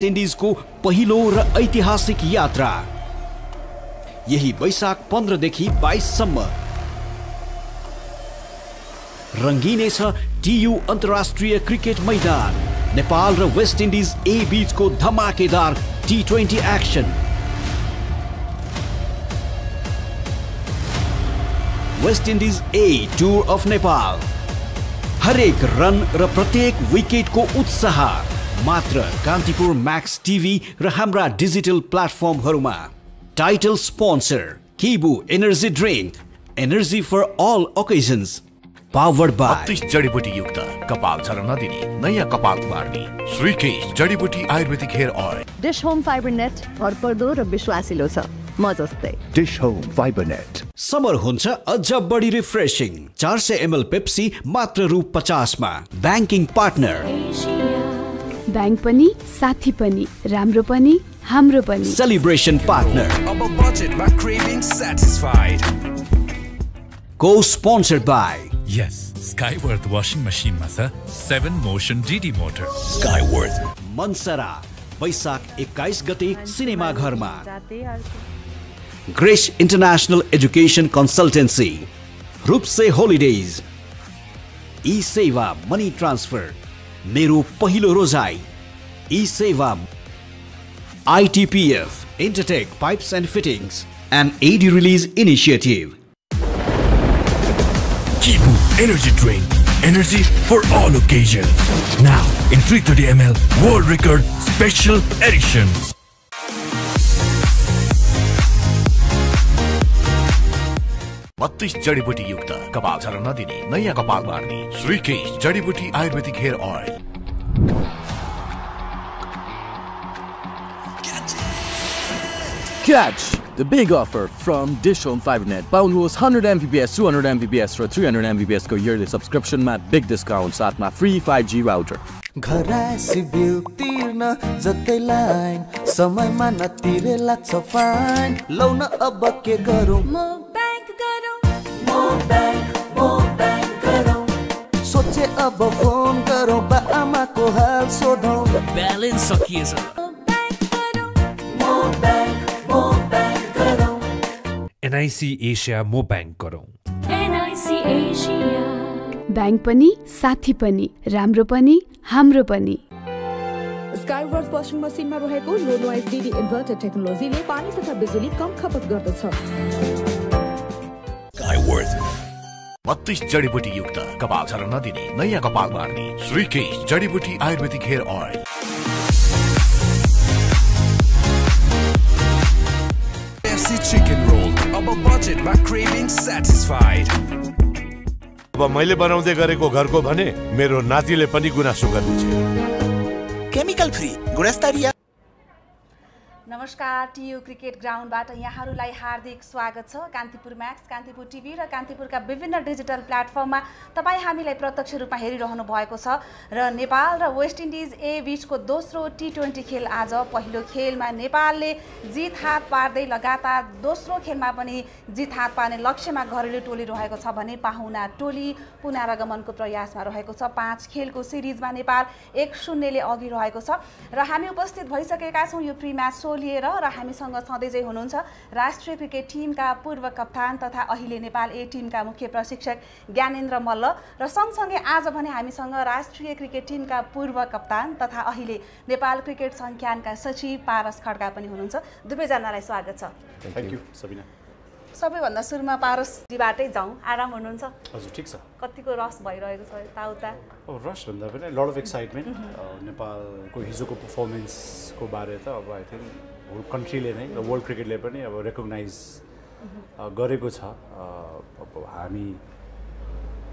इन्डिजको पहिलो र ऐतिहासिक यात्रा यही वैशाख 15 देखि 22 सम्म रंगिनेछ टियु अन्तर्राष्ट्रिय क्रिकेट मैदान। नेपाल र वेस्ट इन्डिज ए बीचको धमाकेदार T20 एक्सन। वेस्ट इन्डिज ए टुर अफ नेपाल। हरेक रन र प्रत्येक विकेटको उत्साह मात्र कान्तिपुर मैक्स टिभी र हाम्रा डिजिटल प्लेटफर्महरुमा। Title sponsor Kibu energy drink, energy for all occasions. Powered by 32 जडीबुटी युक्त कपाल झर्न नदिने नयाँ कपाल मार्ने श्रीकेश जडीबुटी आयुर्वेदिक hair oil. Dish Home fibre net भरपर्दो र विश्वासिलो छ, म जस्तै। Dish Home fibre net. Summer हुन्छ अझ बढी रिफ्रेशिङ। 400 ml पेप्सी मात्र रु 50 मा। बैंकिङ पार्टनर बैंक पनि साथी पनि राम्रो पनि हाम्रो पनि। सेलिब्रेशन पार्टनर को sponsored by Yes, Skyworth washing machine मा छ 7 motion DD motor। Skyworth Mansara वैशाख 21 गते सिनेमा घरमा। ग्रेस इंटरनेशनल एजुकेशन कंसल्टेंसी, रूपसे होलिडेज, ई सेवा मनी ट्रांसफर, मेरो पहिलो रोजाई, ई सेवा, ITPF Intertech Pipes and Fittings and AD Release Initiative। Kibu Energy Drink, energy for all occasions. Now in 330 ml World Record Special Edition. बत्तीस जडीबुटी युक्त कपाल झर्न नदिने नयाँ कपाल मार्ने श्रीकेश जडीबुटी आयुर्वेदिक hair oil. Catch the big offer from Dish Home FiberNet. Paunनुहोस् 100 Mbps, 200 Mbps र 300 Mbps को yearly subscription मा big discount साथमा free 5G router। घरासी बिल तिर्न जतै लाइन समयमा नतिरे लाग्छ फाइन। लौ न अब के गरौँ, म बैंक गरौँ। सोचे अब फोन गरौँ, बा आमाको हाल सोधौँ। ब्यालेन्स सकिएछ, NIC एशिया मो बैंक गरौँ। NIC एशिया बैंक पनि साथी पनि राम्रो पनि हाम्रो पनि। स्काईवर्थ वाशिङ मसिनमा रहेको लो नोइज डीडी इन्भर्टर टेक्नोलोजीले पानी तथा बिजुली कम खपत गर्दछ। Skyworth 32 जडीबुटी युक्त कपाल झर्न नदिने नयाँ कपाल मार्ने श्रीकेश जडीबुटी आयुर्वेदिक हेयर ऑयल। चिकन रोल अब बजेटमा क्रेभिङ स्याटिस्फाइड। अब मैले बनाउँदै गरेको घरको भने मेरो नातिले पनि गुनासो गर्छ। केमिकल फ्री गुणस्तरीय। नमस्कार, टियु क्रिकेट ग्राउन्डबाट यहाँहरूलाई हार्दिक स्वागत छ। कान्तिपुर मैक्स, कान्तिपुर टिभी र कान्तिपुरका विभिन्न डिजिटल प्लेटफर्ममा तपाईँ हामीलाई प्रत्यक्ष रूपमा हेरिरहनु भएको छ। र नेपाल र वेस्ट इन्डिज ए बीचको दोस्रो T20 खेल आज। पहिलो खेलमा नेपालले जित हात पार्दै लगातार दोस्रो खेलमा पनि जित हात पार्ने लक्ष्यमा घरेलु टोली रहेको छ भने पाहुना टोली पुनरागमनको प्रयासमा रहेको छ। 5 खेलको सिरिजमा नेपाल 1-0 ले अघि रहेको छ र हामी उपस्थित भइसकेका छौँ यो प्री म्याच शो लिएर। र हामीसँग सधैँझै हुनुहुन्छ राष्ट्रिय क्रिकेट टिमका पूर्व कप्तान तथा अहिले नेपाल ए टिमका मुख्य प्रशिक्षक ज्ञानेन्द्र मल्ल र सँगसँगै आज भने हामीसँग राष्ट्रिय क्रिकेट टिमका पूर्व कप्तान तथा अहिले नेपाल क्रिकेट संघ्यानका सचिव पारस खड्का पनि हुनुहुन्छ। दुवैजनालाई स्वागत छ। Thank you Sabina. सबैभन्दा सुरुमा पारसजीबाटै जाउँ। आराम हुनुहुन्छ? हजुर ठिक छ। कतिको रस भइरहेको छ यताउता? रस भन्दा पनि लट अफ एक्साइटमेन्ट। नेपालको हिजोको पर्फर्मेन्सको बारे त अब आई थिङ्क होल कन्ट्रीले नै र वर्ल्ड क्रिकेटले पनि अब रेकग्नाइज गरेको छ। अब हामी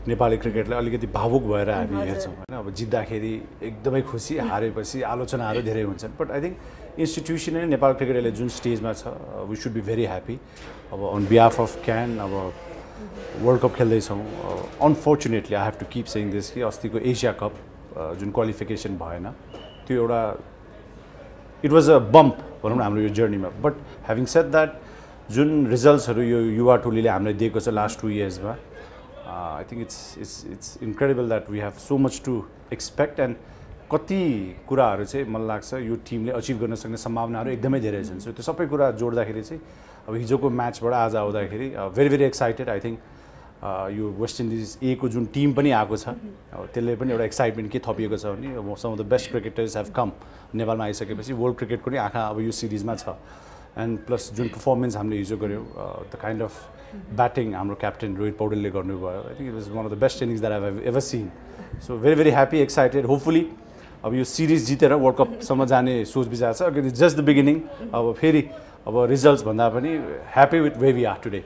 नेपाली क्रिकेटलाई अलिकति भावुक भएर हामी हेर्छौँ होइन। अब जित्दाखेरि एकदमै खुसी, हारेपछि आलोचनाहरू धेरै हुन्छन्। But I think institutionally Nepal क्रिकेटले जुन स्टेजमा छ we should be very happy. अब अन बिहाफ अफ क्यान अब वर्ल्ड कप खेल्दैछौँ। Unfortunately I have to keep saying this कि अस्तिको एसिया कप जुन क्वालिफिकेसन भएन त्यो एउटा इट वाज अ बम्प भनौँ न हाम्रो यो जर्नीमा। बट ह्याभिङ सेड द्याट जुन रिजल्ट्सहरू यो युवा टोलीले हामीलाई दिएको छ लास्ट 2 इयर्समा I think it's incredible that we have so much to expect and कति कुराहरू चाहिँ मलाई लाग्छ यो टिमले अचिभ गर्न सक्ने सम्भावनाहरू एकदमै धेरै छन् सो त्यो सबै कुरा जोड्दाखेरि चाहिँ अब हिजोको म्याचबाट आज आउँदाखेरि very very excited I think यो वेस्ट इन्डिज ए को जुन टिम पनि आएको छ अब त्यसले पनि एउटा एक्साइटमेन्ट के थपिएको छ भने अब some of the best cricketers have come नेपालमा आइसकेपछि वर्ल्ड क्रिकेटको नि आँखा अब यो सिरिजमा छ एन्ड प्लस जुन पर्फर्मेन्स हामीले हिजो गऱ्यौँ द काइन्ड अफ ब्याटिङ हाम्रो क्याप्टेन रोहित पौडेलले गर्नुभयो I think it was one of the best innings that I have ever sin so very very happy excited hopefully अब यो सिरिज जितेर वर्ल्ड कपसम्म जाने सोच विचार छ अघि जस्ट द बिगिनिङ अब फेरि अब रिजल्ट्स भन्दा पनि happy with way we are today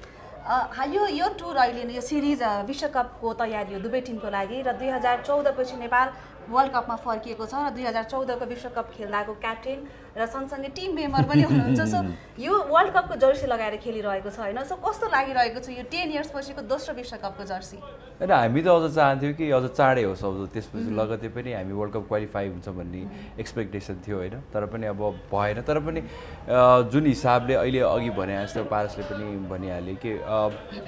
यो टुर अहिले यो सिरिज विश्वकपको तयारी हो दुवै टिमको लागि र 2014 पछि नेपाल वर्ल्ड कपमा फर्किएको छ र 2014 को विश्वकप खेल्दाको क्याप्टेन र सँगसँगै टिम मेम्बर पनि हुनुहुन्छ सो यो वर्ल्ड कपको जर्सी लगाएर खेलिरहेको छ हैन सो कस्तो लागिरहेको छ यो 10 इयर्स पछिको दोस्रो विश्वकपको जर्सी हैन हामी त अझ चाहन्थ्यौ कि अझ चाँडै होस् अब त्यसपछि लगतै पनि हामी वर्ल्ड कप क्वालिफाई हुन्छ भन्ने एक्सपेक्टेसन थियो हैन तर पनि अब भएन तर पनि जुन हिसाबले अहिले अघि भने जस्तो पारसले पनि भनिहाले कि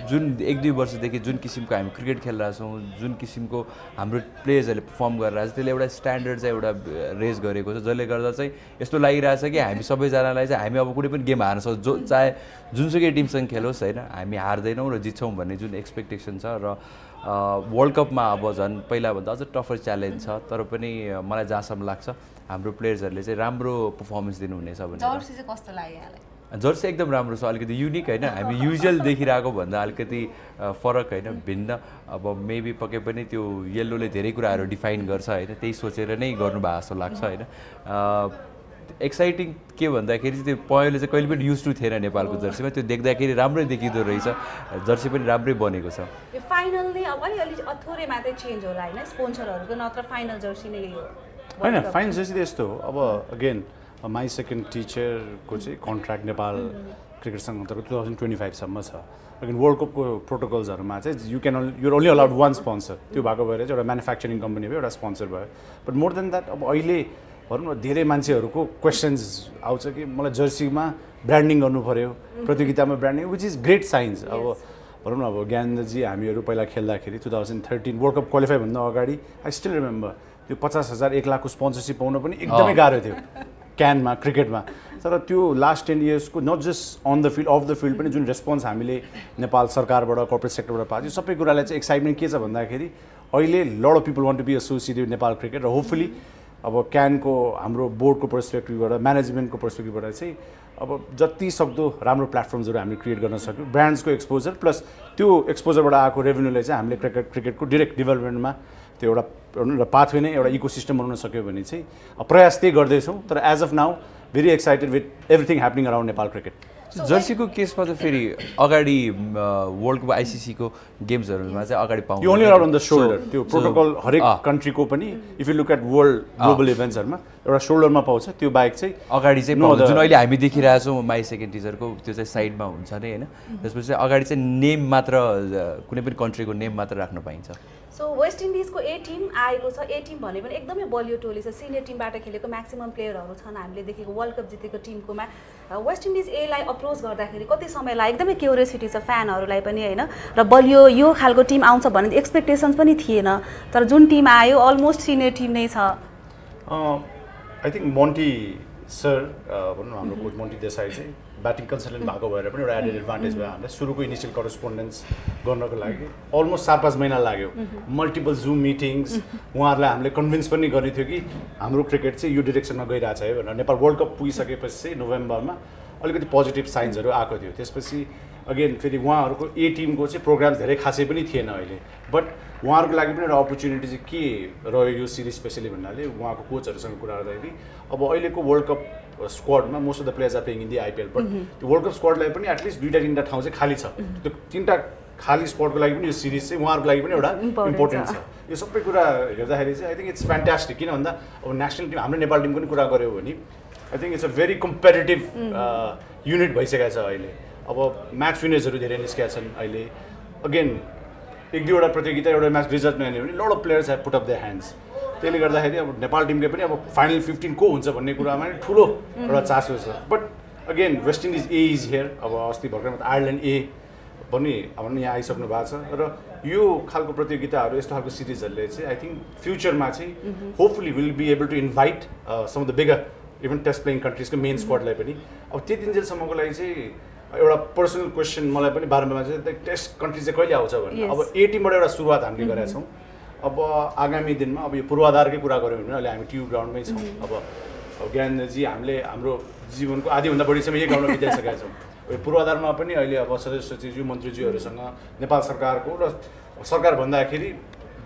जुन 1-2 वर्षदेखि जुन किसिमको हामी क्रिकेट खेलिरहेका छौँ जुन किसिमको हाम्रो प्लेयर्सहरूले पर्फर्म गरिरहेको छ त्यसले एउटा स्ट्यान्डर्ड चाहिँ एउटा रेज गरेको छ जसले गर्दा चाहिँ यस्तो लागिरहेछ कि हामी सबैजनालाई चाहिँ हामी अब कुनै पनि गेम हार्न सक्छौँ जो चाहे जुनसुकै टिमसँग खेलोस् हैन हामी हार्दैनौँ र जित्छौँ भन्ने जुन एक्सपेक्टेसन छ र वर्ल्ड कपमा अब झन् पहिलाभन्दा अझ टफर च्यालेन्ज छ तर पनि मलाई जहाँसम्म लाग्छ हाम्रो प्लेयर्सहरूले चाहिँ राम्रो पर्फर्मेन्स दिनुहुनेछ भने जर्सी चाहिँ कस्तो लाग्यो यहाँलाई जर्सी एकदम राम्रो छ अलिकति युनिक हैन हामी युजुअल देखिरहेको भन्दा अलिकति फरक हैन भिन्न अब मेबी पक्कै पनि त्यो येल्लोले धेरै कुराहरू डिफाइन गर्छ हैन त्यही सोचेर नै गर्नुभएको जस्तो लाग्छ हैन एक्साइटिङ के भन्दाखेरि चाहिँ त्यो पहेँलो चाहिँ कहिले पनि युज टु थिएन नेपालको जर्सीमा त्यो देख्दाखेरि राम्रै देखिँदो रहेछ जर्सी पनि राम्रै बनेको छ यो फाइनल नै अब अलिअलि अथोरै मात्रै चेन्ज होला हैन स्पोन्सरहरूको नत्र फाइनल जर्सी नै हो हैन फाइनल जर्सी त यस्तो हो अब अगेन माई सेकेन्ड टिचरको चाहिँ कन्ट्र्याक्ट नेपाल क्रिकेट सङ्घ 2025 सम्म छ अगेन वर्ल्ड कपको प्रोटोकल्सहरूमा चाहिँ you're only allowed one sponsor त्यो भएको भएर चाहिँ एउटा म्यानुफ्याक्चरिङ कम्पनी भयो एउटा स्पोन्सर भयो बट मोर देन द्याट अब अहिले भनौँ न धेरै मान्छेहरूको क्वेसन्स आउँछ कि मलाई जर्सीमा ब्रान्डिङ गर्नु पऱ्यो प्रतियोगितामा branding which is great signs अब भनौँ न अब ज्ञानजी हामीहरू पहिला खेल्दाखेरि 2013 वर्ल्ड कप क्वालिफाई भन्दा अगाडि आई स्टिल रिमेम्बर त्यो 50,000 1 लाखको स्पोन्सरसिप पाउन पनि एकदमै गाह्रो थियो क्यानमा क्रिकेटमा तर त्यो लास्ट 10 इयर्सको not just on the field off the field पनि जुन रेस्पोन्स हामीले नेपाल सरकारबाट कर्पोरेट सेक्टरबाट पाएको यो सबै कुरालाई चाहिँ एक्साइटमेन्ट के छ भन्दाखेरि अहिले lot of people want to be associated Nepal cricket र होपफुली अब क्यानको हाम्रो बोर्डको पर्सपेक्टिभबाट म्यानेजमेन्टको पर्सपेक्टिभबाट चाहिँ अब जति सक्दो राम्रो प्लेटफर्म्सहरू हामीले क्रिएट गर्न सक्यौँ ब्रान्ड्सको एक्सपोजर प्लस त्यो एक्सपोजरबाट आएको रेभेन्यूले चाहिँ हामीले क्रिकेटको डिरेक्ट डेभलपमेन्टमा त्यो एउटा पाथवे नै एउटा इकोसिस्टम बनाउन सक्यो भने चाहिँ प्रयास त्यही गर्दैछौँ तर as of now very excited with everything happening around Nepal cricket जर्सीको केसमा त फेरि अगाडि वर्ल्ड कप आइसिसीको गेम्सहरूमा चाहिँ अगाडि पाउँछ यो only around on the shoulder त्यो प्रोटोकल हरेक कन्ट्रीको पनि if you look at world global इभेन्ट्सहरूमा एउटा सोल्डरमा पाउँछ त्यो बाहेक चाहिँ अगाडि चाहिँ पाउँछ जुन अहिले हामी देखिरहेछौँ माई सेकेन्ड टिचरको त्यो चाहिँ साइडमा हुन्छ नै होइन त्यसपछि चाहिँ अगाडि चाहिँ नेम मात्र कुनै पनि कन्ट्रीको नेम मात्र राख्न पाइन्छ सो वेस्ट इन्डिजको ए टिम आएको छ ए टिम भने पनि एकदमै बलियो टोली छ सिनियर टिमबाट खेलेको म्याक्सिमम प्लेयरहरू छन् हामीले देखेको वर्ल्ड कप जितेको टिमकोमा वेस्ट इन्डिज एलाई अप्रोच गर्दाखेरि कति समय लाग्यो एकदमै क्युरियोसिटी छ फ्यानहरूलाई पनि होइन र बलियो यो खालको टिम आउँछ भन्ने एक्सपेक्टेसन्स पनि थिएन तर जुन टिम आयो अलमोस्ट सिनियर टिम नै छ आई थिङ्क मोन्टी सर भनौँ हाम्रो कोच मोन्टी देसाई चाहिँ ब्याटिङ कन्सल्टेन्ट भएको भएर पनि एउटा एडेड एडभान्टेज भयो हामीलाई सुरुको इनिसियल करेस्पोन्डेन्स गर्नको लागि अलमोस्ट 4-5 महिना लाग्यो मल्टिपल जुम मिटिङ्स उहाँहरूलाई हामीले कन्भिन्स पनि गर्ने थियो कि हाम्रो क्रिकेट चाहिँ यो डिरेक्सनमा गइरहेछ है भनेर नेपाल वर्ल्ड कप पुगिसकेपछि चाहिँ नोभेम्बरमा अलिकति पोजिटिभ साइन्सहरू आएको थियो त्यसपछि अगेन फेरि उहाँहरूको ए टिमको चाहिँ प्रोग्राम धेरै खासै पनि थिएन अहिले बट उहाँहरूको लागि पनि एउटा अपर्च्युनिटी चाहिँ के रह्यो यो सिरिज स्पेसली भन्नाले उहाँको कोचहरूसँग कुरा गर्दाखेरि अब अहिलेको वर्ल्ड कप स्क्वाडमा most of the players are playing in the IPL but त्यो वर्ल्ड कप स्क्वाडलाई पनि एटलिस्ट 2-3 ठाउँ चाहिँ खाली छ त्यो 3टा खाली स्पटको लागि पनि यो सिरिज चाहिँ उहाँहरूको लागि पनि एउटा इम्पोर्टेन्ट छ यो सबै कुरा हेर्दाखेरि चाहिँ आई थिङ्क इट्स फ्यान्टास्टिक किन भन्दा अब नेसनल टिम हाम्रो नेपाल टिमको पनि कुरा गऱ्यो भने I think it's a very competitive unit भइसकेको छ अहिले अब म्याच विनर्सहरू धेरै निस्केका छन् अहिले अगेन 1-2वटा प्रतियोगिता एउटा म्याच रिजल्ट नहुने भने lot of players have put up the hands त्यसले गर्दाखेरि अब नेपाल टिमले पनि अब फाइनल 15 को हुन्छ भन्ने कुरामा ठुलो एउटा चासो छ but again waste Indies A is here अब अस्ति भर्खर आयरल्यान्ड ए पनि हाम्रो यहाँ आइसक्नु भएको छ र यो खालको प्रतियोगिताहरू यस्तो खालको सिरिजहरूले चाहिँ आई थिङ्क फ्युचरमा चाहिँ hopefully will be able to invite some of the bigger even test playing कन्ट्रिजको मेन स्क्वाडलाई पनि अब त्यति दिनसम्मको लागि चाहिँ एउटा पर्सनल क्वेसन मलाई पनि बारम्बारमा चाहिँ टेस्ट कन्ट्री चाहिँ कहिले आउँछ भने अब ए टिमबाट एउटा सुरुवात हामीले गरेका छौँ अब आगामी दिनमा अब यो पूर्वाधारकै कुरा गऱ्यौँ भने अहिले हामी ट्यु ग्राउन्डमै छौँ अब ज्ञानजी हामीले हाम्रो जीवनको आधीभन्दा बढी समय यही ग्राउन्डमा बिताइसकेका छौँ पूर्वाधारमा पनि अहिले अब सदस्य सचिवज्यू मन्त्रीज्यूहरूसँग नेपाल सरकारको र सरकार भन्दाखेरि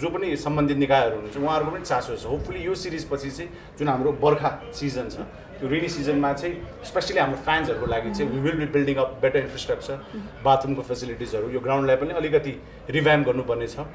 जो पनि सम्बन्धित निकायहरू हुनुहुन्छ उहाँहरूको पनि चासो छ होपफुली यो सिरिजपछि चाहिँ जुन हाम्रो बर्खा सिजन छ त्यो रेनी सिजनमा चाहिँ स्पेसली हाम्रो फ्यान्सहरूको लागि चाहिँ we will be building up better infrastructure बाथरुमको फेसिलिटिजहरू यो ग्राउन्डलाई पनि अलिकति रिभ्याम्प गर्नुपर्ने छ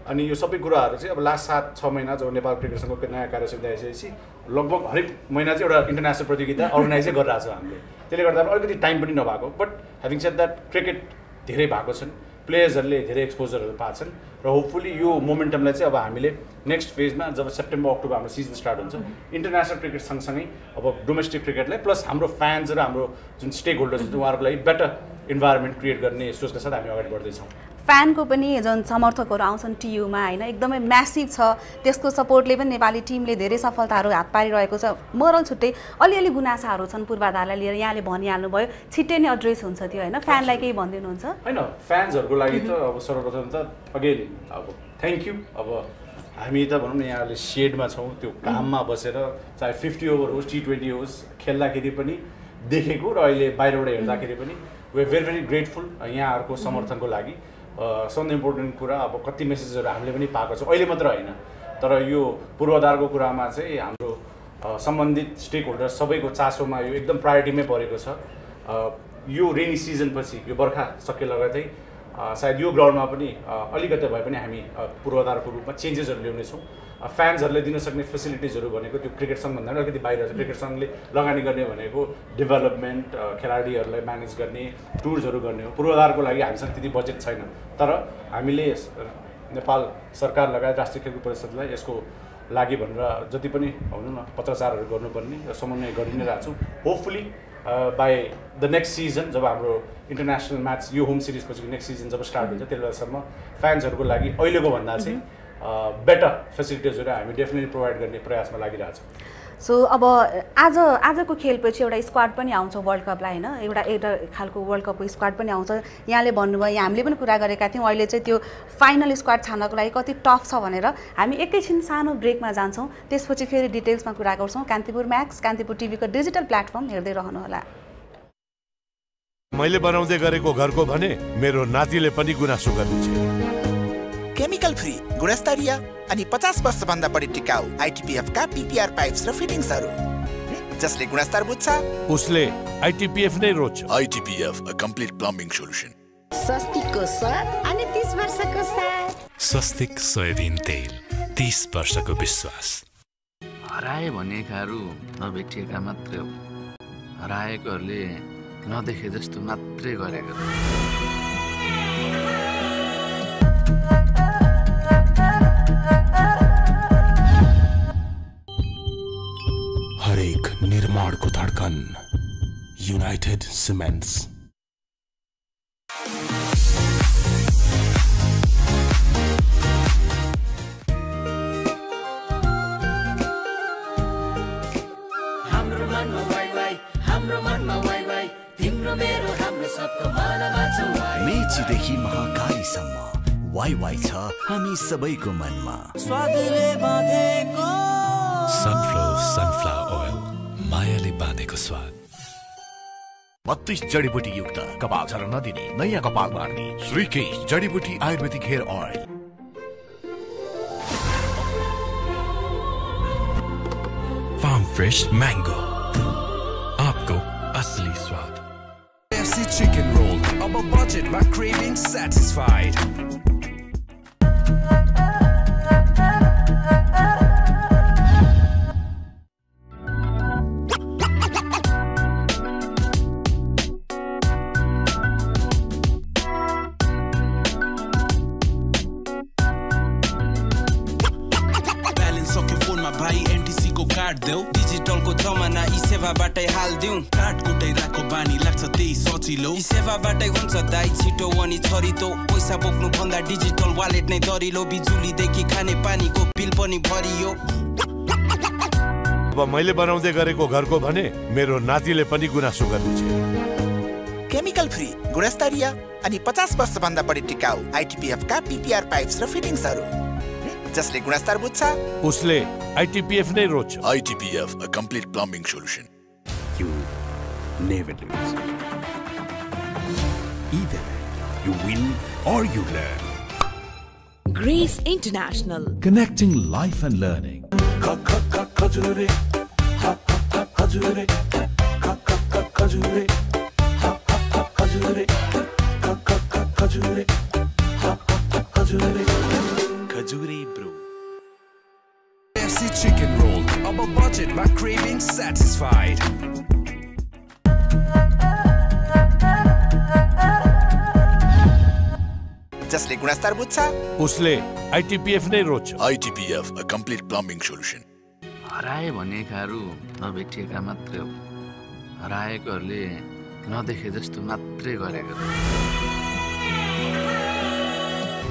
अनि यो सबै कुराहरू चाहिँ अब लास्ट 7-6 महिना जब नेपाल क्रिकेट सङ्घको नयाँ कार्यसमिति आइसकेपछि लगभग हरेक महिना चाहिँ एउटा इन्टरनेसनल प्रतियोगिता अर्गनाइजै गरिरहेको छ हामीले त्यसले गर्दा अलिकति टाइम पनि नभएको but having said that cricket धेरै भएको छन् प्लेयर्सहरूले धेरै एक्सपोजरहरू पाछन् र होपफुली यो मोमेन्टमलाई चाहिँ अब हामीले नेक्स्ट फेजमा जब सेप्टेम्बर अक्टोबर हाम्रो सिजन स्टार्ट हुन्छ इन्टरनेसनल क्रिकेट सँगसँगै अब डोमेस्टिक क्रिकेटलाई प्लस हाम्रो फ्यान्स र हाम्रो जुन स्टेक होल्डर्स हुन्छ उहाँहरूको लागि बेटर इन्भाइरोमेन्ट क्रिएट गर्ने सोचका साथ हामी अगाडि बढ्दैछौँ फ्यानको पनि जुन समर्थकहरू आउँछन् टियुमा होइन एकदमै म्यासिभ छ त्यसको सपोर्टले पनि नेपाली टिमले धेरै सफलताहरू हात पारिरहेको छ मोरल छुट्टै अलिअलि गुनासाहरू छन् पूर्वाधारलाई लिएर यहाँले भनिहाल्नु भयो छिट्टै नै एड्रेस हुन्छ त्यो होइन फ्यानलाई केही भनिदिनुहुन्छ होइन फ्यान्सहरूको लागि त अब सर्वप्रथम त अगेन अब थ्याङ्क यू अब हामी त भनौँ न यहाँले सेडमा छौँ त्यो घाममा बसेर चाहे 50 ओभर होस् T20 होस् खेल्दाखेरि पनि देखेको र अहिले बाहिरबाट हेर्दाखेरि पनि we are very very grateful यहाँहरूको समर्थनको लागि सबभन्दा इम्पोर्टेन्ट कुरा अब कति मेसेजहरू हामीले पनि पाएको छौँ अहिले मात्र होइन तर यो पूर्वाधारको कुरामा चाहिँ हाम्रो सम्बन्धित स्टेक होल्डर सबैको चासोमा यो एकदम प्रायोरिटीमै परेको छ यो रेनी सिजनपछि यो बर्खा सके लगतै सायद यो ग्राउन्डमा पनि अलिकति भए पनि हामी पूर्वाधारको रूपमा चेन्जेसहरू ल्याउनेछौँ फ्यान्सहरूले दिन सक्ने फेसिलिटिजहरू भनेको त्यो क्रिकेट सङ्घभन्दा पनि अलिकति बाहिर छ क्रिकेट सङ्घले लगानी गर्ने भनेको डेभलपमेन्ट खेलाडीहरूलाई म्यानेज गर्ने टुर्सहरू गर्ने हो पूर्वाधारको लागि हामीसँग त्यति बजेट छैन तर हामीले नेपाल सरकार लगायत राष्ट्रिय खेलकुद परिषदलाई यसको लागि भनेर जति पनि भनौँ न पत्रचारहरू गर्नुपर्ने र समन्वय गरि नै रहेको छौँ hopefully by the next season जब हाम्रो इन्टरनेसनल म्याच यो होम सिरिजपछि नेक्स्ट सिजन जब स्टार्ट हुन्छ त्यति बेलासम्म फ्यान्सहरूको लागि अहिलेको भन्दा चाहिँ बेटर फेसिलिटिजहरू हामी डेफिनेटली प्रोभाइड गर्ने प्रयासमा लागिरहेको छौँ सो अब आजको खेलपछि एउटा स्क्वाड पनि आउँछ वर्ल्ड कपलाई होइन एउटा खालको वर्ल्ड कपको स्क्वाड पनि आउँछ यहाँले भन्नुभयो हामीले पनि कुरा गरेका थियौँ अहिले चाहिँ त्यो फाइनल स्क्वाड छान्नको लागि कति टफ छ भनेर हामी एकैछिन सानो ब्रेकमा जान्छौँ त्यसपछि फेरि डिटेल्समा कुरा गर्छौँ कान्तिपुर म्याक्स कान्तिपुर टिभीको डिजिटल प्लेटफर्म हेर्दै रहनुहोला मैले बनाउँदै गरेको घरको भने मेरो नातिले पनि गुनासो गर्नेछ केमिकल फ्री गुणस्तरीय अनि 50 वर्षभन्दा बढी टिकाउ आइटिपिएफ का पीपीआर पाइप्स र फिटिङ्सहरू जसले गुणस्तर बुझ्छ उसले आइटिपिएफ नै रोज्छ आइटिपिएफ अ कम्प्लिट प्लम्बिङ सोलुसन स्वस्तिकको स्वाद अनि 30 वर्षको साथ स्वस्तिक सोयाबिन तेल 30 वर्षको विश्वास हराए भनेकाहरू नभेटिएका मात्रै हो हराएकोहरूले नदेखे जस्तो मात्रै गरेको हरेक निर्माणको धड्कन युनाइटेड सिमेन्ट्स हाम्रो मनमा वाइ वाइ तिम्रो मेरो हाम्रो सबको मनमा छ वाइ मेचीदेखि महाकालीसम्म वाइ वाइ छ हामी सबैको मनमा स्वादले बाँधेको सनफ्लावर ओइल मायाले बाँधेको स्वाद 32 जडीबुटी युक्त कपाल झर्न नदिने नयाँ कपाल बाँड्ने श्रीकेश जडीबुटी आयुर्वेदिक hair oil farm fresh mango आपको असली स्वाद KFC chicken roll अब budget my craving satisfied डिजिटलको जमाना सेवाबाटै हाल्दिउँ काट कुटैराको बानी लाग्छ त्यही सजिलो यी सेवाबाटै हुन्छ दाइ छिटो अनि छरितो पैसा बोक्नु भन्दा डिजिटल वालेट नै दरिलो बिजुलीदेखि खाने पानीको बिल पनि भरियो अब मैले बनाउँदै गरेको घरको भने मेरो नातिले पनि गुनासो गर्नेछ केमिकल फ्री गुणस्तरीय अनि 50 वर्षभन्दा बढी टिकाउ आइटिपिएफ का पीपीआर पाइप्स र फिटिङ्सहरू जसले गुणस्तर बुझ्छ उसले आइटिपिएफ नै रोज्छ आइटिपिएफ a complete plumbing solution. You never lose. Either you win or you learn. Grace International. Connecting life and learning. Khajure brew. FC chicken roll. Up a budget, my cravings satisfied. जसले गुणस्तर बुझ्छ उसले आइटिपिएफ नै रोज्छ आइटिपिएफ a complete plumbing solution. हराए भनेकाहरू नभेटिएका मात्रै हो हराएकोहरूले नदेखे जस्तो मात्रै गरेको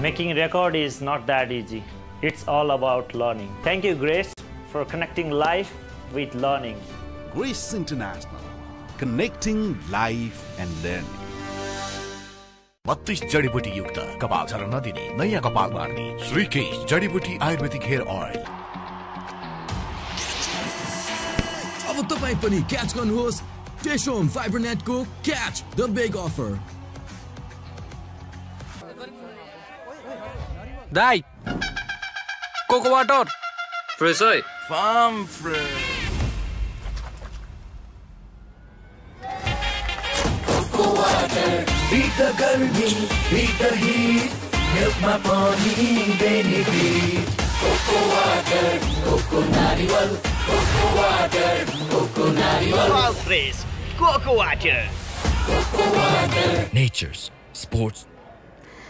Making record is not that easy. It's all about learning. Thank you, Grace, for connecting life with learning. Grace International. Connecting life and learning. 32 जडीबुटी युक्त कपाल झर्न नदिने नयाँ कपाल मार्ने श्रीकेश जडीबुटी आयुर्वेदिक हेयर ऑयल अब तपाई पनि क्याच गर्नुहोस् टेसोम फाइबरनेट को क्याच द बिग अफर दाइ कोको वाटर फ्रेश है farm fresh cocoa water beat the गर्मी beat the heat milk मा पनि benefit कोको वाटर कोको नारियल कोको वाटर कोको नारियल all fresh coco water Nature's sports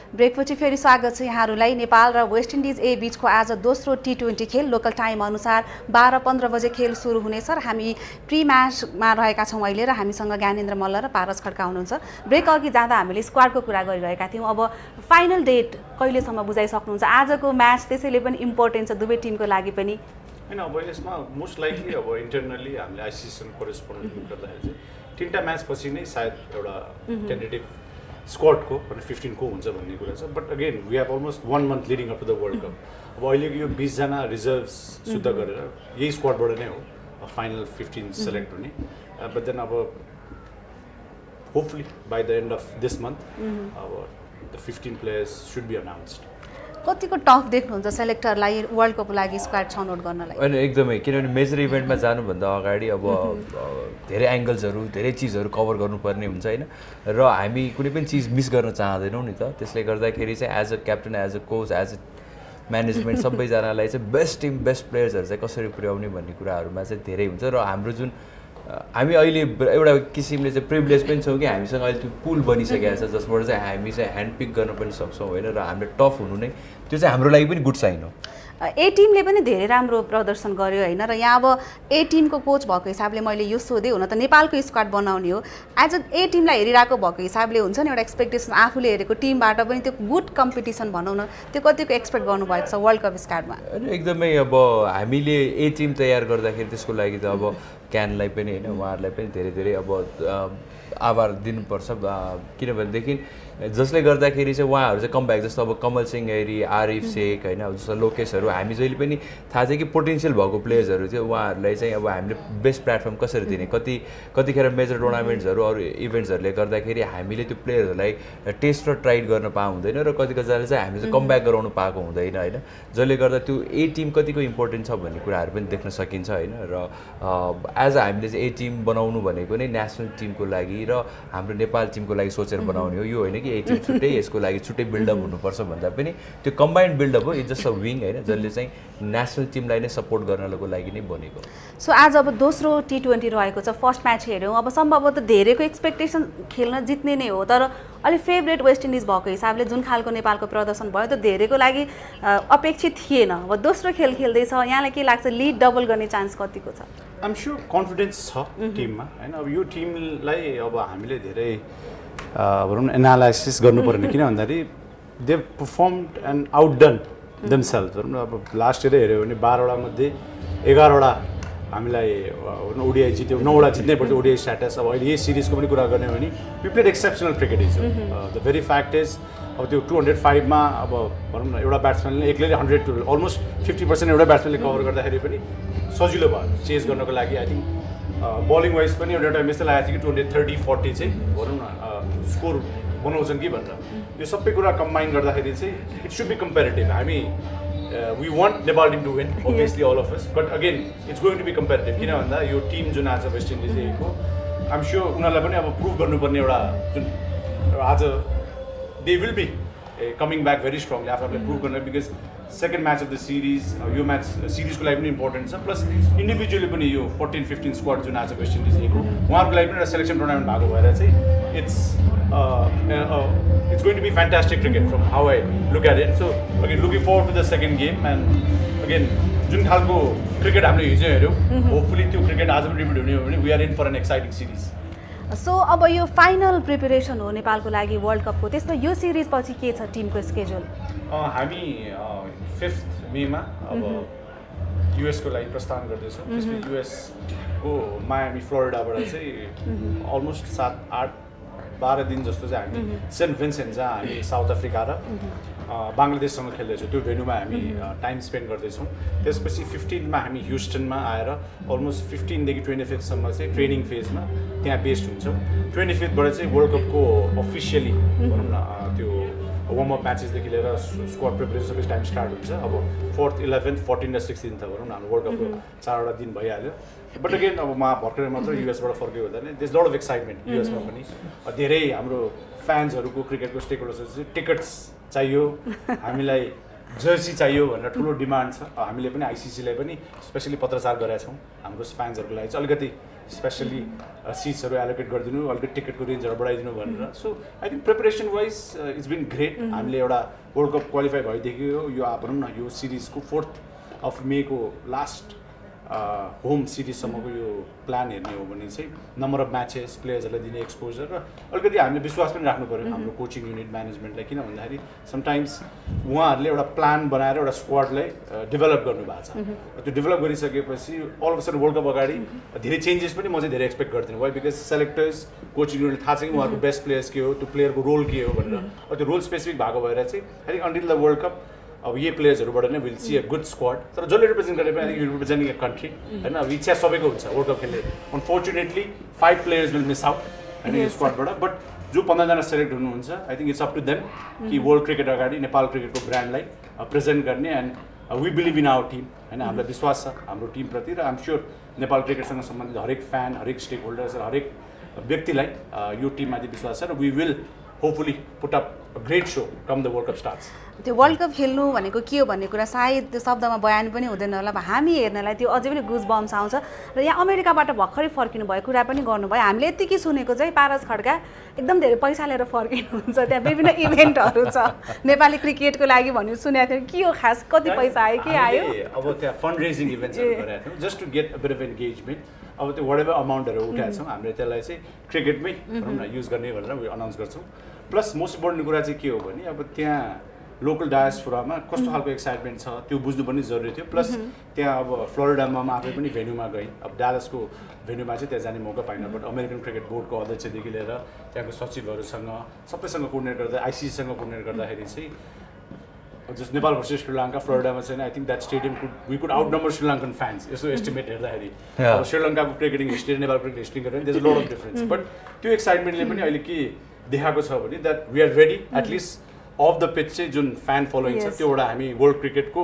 ब्रेकपछि फेरि स्वागत छ यहाँहरूलाई नेपाल र वेस्ट इन्डिज ए बीचको आज दोस्रो टी20 खेल लोकल टाइम अनुसार 12:15 बजे खेल सुरु हुनेछ र हामी प्री म्याचमा रहेका छौँ अहिले र हामीसँग ज्ञानेन्द्र मल्ल र पारस खड्का हुनुहुन्छ ब्रेक अघि जाँदा हामीले स्क्वाडको कुरा गरिरहेका थियौँ अब फाइनल डेट कहिलेसम्म बुझाइसक्नुहुन्छ आजको म्याच त्यसैले पनि इम्पोर्टेन्ट छ दुवै टिमको लागि पनि हैन अब यसमा मोस्ट लाइकली अब इन्टरनली हामीले आइसिएसन कोरेस्पोन्डेन्ट गर्दाखेरि चाहिँ तीनटा म्याच पछि नै सायद एउटा टेन्टेटिभ स्क्वाड को 15 को हुन्छ भन्ने कुरा छ but again we have almost 1 month leading up to the world cup अब अहिलेको यो 20 जना रिजर्भ्स शुद्ध गरेर यही स्क्वाडबाट नै हो फाइनल 15 सेलेक्ट हुने बट देन अब hopefully by the end of this month अब the 15 players should be announced कतिको टफ देख्नुहुन्छ सेलेक्टरलाई वर्ल्ड कपको लागि स्क्वाड छनौट गर्नलाई होइन एकदमै किनभने मेजर इभेन्टमा जानुभन्दा अगाडि अब धेरै एङ्गल्सहरू धेरै चिजहरू कभर गर्नुपर्ने हुन्छ होइन र हामी कुनै पनि चिज मिस गर्न चाहँदैनौँ नि त त्यसले गर्दाखेरि चाहिँ as a captain as a coach as a management सबैजनालाई चाहिँ बेस्ट टिम बेस्ट प्लेयर्सहरू चाहिँ कसरी पुर्याउने भन्ने कुराहरूमा चाहिँ धेरै हुन्छ र हाम्रो जुन हामी अहिले एउटा किसिमले चाहिँ प्रिभिलेज पनि छौँ कि हामीसँग अहिले त्यो पुल बनिसकेको छ जसबाट चाहिँ हामी चाहिँ ह्यान्ड पिक गर्न पनि सक्छौँ होइन र हामीले टफ हुनु नै त्यो चाहिँ हाम्रो लागि पनि गुड साइन हो ए टिमले पनि धेरै राम्रो प्रदर्शन गर्यो होइन र यहाँ अब ए टिमको कोच भएको हिसाबले मैले यो सोधेँ हुन त नेपालको स्क्वाड बनाउने हो एज अ ए टिमलाई हेरिरहेको भएको हिसाबले हुन्छ नि एउटा एक्सपेक्टेसन आफूले हेरेको टिमबाट पनि त्यो गुड कम्पिटिसन भनौँ न त्यो कतिको एक्सपेक्ट गर्नुभएको छ वर्ल्ड कप स्क्वाडमा एकदमै अब हामीले ए टिम तयार गर्दाखेरि त्यसको लागि त अब क्यानलाई पनि होइन उहाँहरूलाई पनि धेरै धेरै अब आभार दिनुपर्छ किनभनेदेखि जसले गर्दाखेरि चाहिँ उहाँहरू चाहिँ कमब्याक जस्तो अब कमल सिंह हेरी आरिफ शेख होइन अब जस्तो लोकेशहरू हामी जहिले पनि थाहा छ कि पोटेन्सियल भएको प्लेयर्सहरू थियो उहाँहरूलाई चाहिँ अब हामीले बेस्ट प्लेटफर्म कसरी दिने कतिखेर मेजर टुर्नामेन्ट्सहरू अरू इभेन्ट्सहरूले गर्दाखेरि हामीले त्यो प्लेयरहरूलाई टेस्ट र ट्राइड गर्न पाएको हुँदैन र कतिकतिले चाहिँ हामीले चाहिँ कमब्याक गराउनु पाएको हुँदैन होइन जसले गर्दा त्यो ए टिम कतिको इम्पोर्टेन्ट छ भन्ने कुराहरू पनि देख्न सकिन्छ होइन र एज अ हामीले चाहिँ ए टिम बनाउनु भनेको नै नेसनल टिमको लागि र हाम्रो नेपाल टिमको लागि सोचेर बनाउने हो यो होइन कि ए टिम छुट्टै यसको लागि छुट्टै बिल्डअप हुनुपर्छ भन्दा पनि त्यो कम्बाइन्ड बिल्डअप हो इट्स जस्ट अ विङ होइन जसले चाहिँ नेसनल टिमलाई नै सपोर्ट गर्नको लागि नै बनेको सो आज अब दोस्रो टी20 रहेको छ फर्स्ट म्याच हेऱ्यौँ अब सम्भवतः धेरैको एक्सपेक्टेसन खेल्न जित्ने नै हो तर अलि फेभरेट वेस्ट इन्डिज भएको हिसाबले जुन खालको नेपालको प्रदर्शन भयो त्यो धेरैको लागि अपेक्षित थिएन। अब दोस्रो खेल खेल्दैछ, यहाँलाई के लाग्छ लिड डबल गर्ने चान्स कतिको छ? आइम स्योर कन्फिडेन्स छ टिममा हैन। अब यो टिमलाई अब हामीले धेरै भनौँ न एनालाइसिस गर्नुपर्ने, किन भन्दाखेरि दे परफर्मड एन्ड आउटडन देमसेल्फ। भनौँ न अब लास्ट इयर हेऱ्यो भने 12वटा मध्ये 11वटा हामीलाई ओडिआई जित्यो, 9वटा जित्नै पर्थ्यो ओडिआई स्ट्याटस। अब अहिले यही सिरिजको पनि कुरा गर्ने हो भने we played exceptional cricket is the very fact is अब त्यो 205मा अब भनौँ न एउटा ब्याट्सम्यानले एक्लैले 100 टु अलमोस्ट 50% एउटा ब्याट्सम्यानले कभर गर्दाखेरि पनि सजिलो भयो चेज गर्नको लागि। आई थिङ्क बलिङ वाइज पनि एउटा टाइम यस्तो लागेको थियो कि 230-40 चाहिँ भनौँ न स्कोर बनाउँछन् कि भनेर। यो सबै कुरा कम्बाइन गर्दाखेरि चाहिँ इट सुड बी कम्पेरिटिभ। हामी we want Nepal team to win, obviously all of us, but again it's going to be competitive. किन भन्दा यो टिम जुन आज वेस्ट इन्डिजको आइम स्योर उनीहरूलाई पनि अब प्रुभ गर्नुपर्ने एउटा जुन आज they will be coming back very strongly आफूलाई प्रुभ गर्न, because second match of the series यो म्याच सिरिजको लागि पनि इम्पोर्टेन्ट छ, प्लस इन्डिभिजुअली पनि यो 14-15 स्क्वाड जुन आज वेस्ट इन्डिजको उहाँहरूको लागि पनि एउटा सेलेक्सन टुर्नामेन्ट भएको भएर चाहिँ it's going to be fantastic cricket from how I look at it. So again looking forward to the second game, and again जुन खालको क्रिकेट हामीले हिजो हेऱ्यौँ होपफुली त्यो क्रिकेट आज पनि रिपिट हुने हो भने we are in for an exciting series. So अब यो फाइनल प्रिपरेसन हो नेपालको लागि वर्ल्ड कपको, त्यसमा यो सिरिज पछि के छ टिमको स्केड्युल? हामी 5 मेमा अब युएसको लागि प्रस्थान गर्दैछौँ। त्यसपछि युएसको मायामी फ्लोरिडाबाट चाहिँ अलमोस्ट 7-8-12 दिन जस्तो चाहिँ हामी सेन्ट भिन्सेन्ट जहाँ हामी साउथ अफ्रिका र बङ्गलादेशसँग खेल्दैछौँ त्यो भेन्यूमा हामी टाइम स्पेन्ड गर्दैछौँ। त्यसपछि 15मा हामी ह्युस्टनमा आएर अलमोस्ट 15देखि 25सम्म चाहिँ ट्रेनिङ फेजमा त्यहाँ बेस्ड हुन्छौँ। 25बाट चाहिँ वर्ल्ड कपको अफिसियली भनौँ न त्यो वार्मअप म्याचेसदेखि लिएर स्क्वाड प्रिपरेसन सबै टाइम स्टार्ट हुन्छ। अब 4th, 11th, 14 र 16 त भनौँ न हाम्रो वर्ल्ड कपको 4वटा दिन भइहाल्यो। बट अगेन अब म भर्खरै मात्र युएसबाट फर्केको हुँदा नि there is lot of excitement युएसमा पनि। धेरै हाम्रो फ्यान्सहरूको क्रिकेटको स्टेक होल्डर्स चाहिँ टिकट्स चाहियो, हामीलाई जर्सी चाहियो भनेर ठुलो डिमान्ड छ। हामीले पनि आइसिसीलाई पनि स्पेसली पत्रचार गरेका छौँ हाम्रो फ्यान्सहरूको लागि चाहिँ अलिकति स्पेसली सिट्सहरू एलोकेट गरिदिनु, अलिकति टिकटको रेन्जहरू बढाइदिनु भनेर। So I think preparation wise it's been great. हामीले एउटा वर्ल्ड कप क्वालिफाई भइदिएको यो भनौँ न यो सिरिजको 4th मेको लास्ट होम सिरिजसम्मको यो प्लान हेर्ने हो भने चाहिँ नम्बर अफ म्याचेस, प्लेयर्सहरूलाई दिने एक्सपोजर र अलिकति हामीले विश्वास पनि राख्नु पऱ्यो हाम्रो कोचिङ युनिट म्यानेजमेन्टलाई। किन भन्दाखेरि समटाइम्स उहाँहरूले एउटा प्लान बनाएर एउटा स्क्वाडलाई डेभलप गर्नुभएको छ। त्यो डेभलप गरिसकेपछि all of sudden world cup अगाडि धेरै चेन्जेस पनि म चाहिँ धेरै एक्सपेक्ट गर्दिनँ। Why because selectors coaching unit थाहा छ कि उहाँहरूको बेस्ट प्लेयर्स के हो, त्यो प्लेयरको रोल के हो भनेर। त्यो रोल स्पेसिफिक भएको भएर चाहिँ I think until the world cup अब यही प्लेयर्सहरूबाट नै will see a good squad. तर जसले रिप्रेजेन्ट गर्ने पनि I think you representing a country होइन। अब इच्छा सबैको हुन्छ वर्ल्ड कप खेल्ने। Unfortunately 5 players will miss out होइन यो स्क्वाडबाट, बट जो 15जना सेलेक्ट हुनुहुन्छ I think it's up to them कि वर्ल्ड क्रिकेट अगाडि नेपाल क्रिकेटको ब्रान्डलाई प्रेजेन्ट गर्ने। And we believe in our Tim होइन, हामीलाई विश्वास छ हाम्रो टिमप्रति र आइम स्योर नेपाल क्रिकेटसँग सम्बन्धित हरेक फ्यान, हरेक स्टेक होल्डर्स र हरेक व्यक्तिलाई यो टिममाथि विश्वास छ र we will hopefully put up a great show come the world cup starts. त्यो वर्ल्ड कप खेल्नु भनेको के हो भन्ने कुरा सायद त्यो शब्दमा बयान पनि हुँदैन होला। अब हामी हेर्नलाई त्यो अझै पनि गुज बम्स आउँछ। र यहाँ अमेरिकाबाट भर्खरै फर्किनु भयो कुरा पनि गर्नुभयो। हामीले यतिकै सुनेको चाहिँ पारस खड्का एकदम धेरै पैसा लिएर फर्किनुहुन्छ, त्यहाँ विभिन्न इभेन्टहरू छ नेपाली क्रिकेटको लागि भनेर सुनेको थियो। के हो खास, कति पैसा आयो, के आयो? अब त्यहाँ फन्ड रेजिङ इभेन्ट्सहरू गरेका थियौँ just to get a bit of engagement. अब त्यो वाट एभर अमाउन्टहरू उठाएको छौँ हामीले त्यसलाई चाहिँ क्रिकेटमै भनौँ न युज गर्ने भनेर अनाउन्स गर्छौँ। प्लस मोस्ट इम्पोर्टेन्ट कुरा चाहिँ के हो भने अब त्यहाँ लोकल डायस्पोरामा कस्तो खालको एक्साइटमेन्ट छ त्यो बुझ्नु पनि जरुरी थियो। प्लस त्यहाँ अब फ्लोरिडामा आफै पनि भेन्यूमा गएँ। अब डालसको भेन्यूमा चाहिँ त्यहाँ जाने मौका पाइनँ, बट अमेरिकन क्रिकेट बोर्डको अध्यक्षदेखि लिएर त्यहाँको सचिवहरूसँग सबैसँग कोर्डिनेट गर्दा आइसिसीसँग कोर्डिनेट गर्दाखेरि चाहिँ जस्ट नेपाल भर्सेस श्रीलङ्का फ्लोरिडामा चाहिँ I think that stadium we could outnumber Sri Lankan fans. यसो एस्टिमेट हेर्दाखेरि अब श्रीलङ्काको क्रिकेटिङ हिस्ट्री र नेपाल क्रिकेट हिस्ट्री गरेर there is lot of difference. But त्यो एक्साइटमेन्टले पनि अहिले के देखाएको छ भने that we are ready at least of the pitch चाहिँ जुन फ्यान फलोइङ छ त्यो एउटा हामी वर्ल्ड क्रिकेटको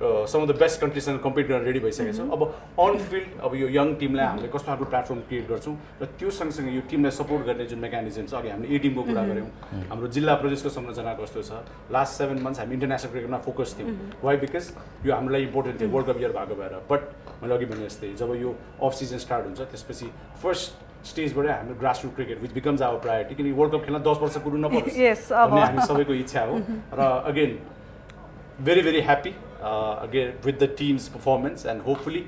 सम अफ द बेस्ट कन्ट्रीसँग कम्पिट गर्न रेडी भइसकेको छौँ। अब अन फिल्ड अब यो यङ टिमलाई हामीले कस्तो खालको प्लेटफर्म क्रिएट गर्छौँ र त्यो सँगसँगै यो टिमलाई सपोर्ट गर्ने जुन मेकानिजम छ। अघि हामीले ए टिमको कुरा गऱ्यौँ, हाम्रो जिल्ला प्रदेशको संरचना कस्तो छ। लास्ट 7 मन्थ्स हामी इन्टरनेसनल क्रिकेटमा फोकस थियौँ। वाइ बिकज यो हाम्रो लागि इम्पोर्टेन्ट थियो वर्ल्ड कप इयर भएको भएर। बट मैले अघि भने जस्तै जब यो अफ सिजन स्टार्ट हुन्छ त्यसपछि फर्स्ट स्टेजबाट हाम्रो grassroot cricket which becomes our priority किनकि वर्ल्ड कप खेल्न 10 वर्ष कुर्नु नपरोस् भन्ने हामी सबैको इच्छा हो र again very happy again with the team's performance and hopefully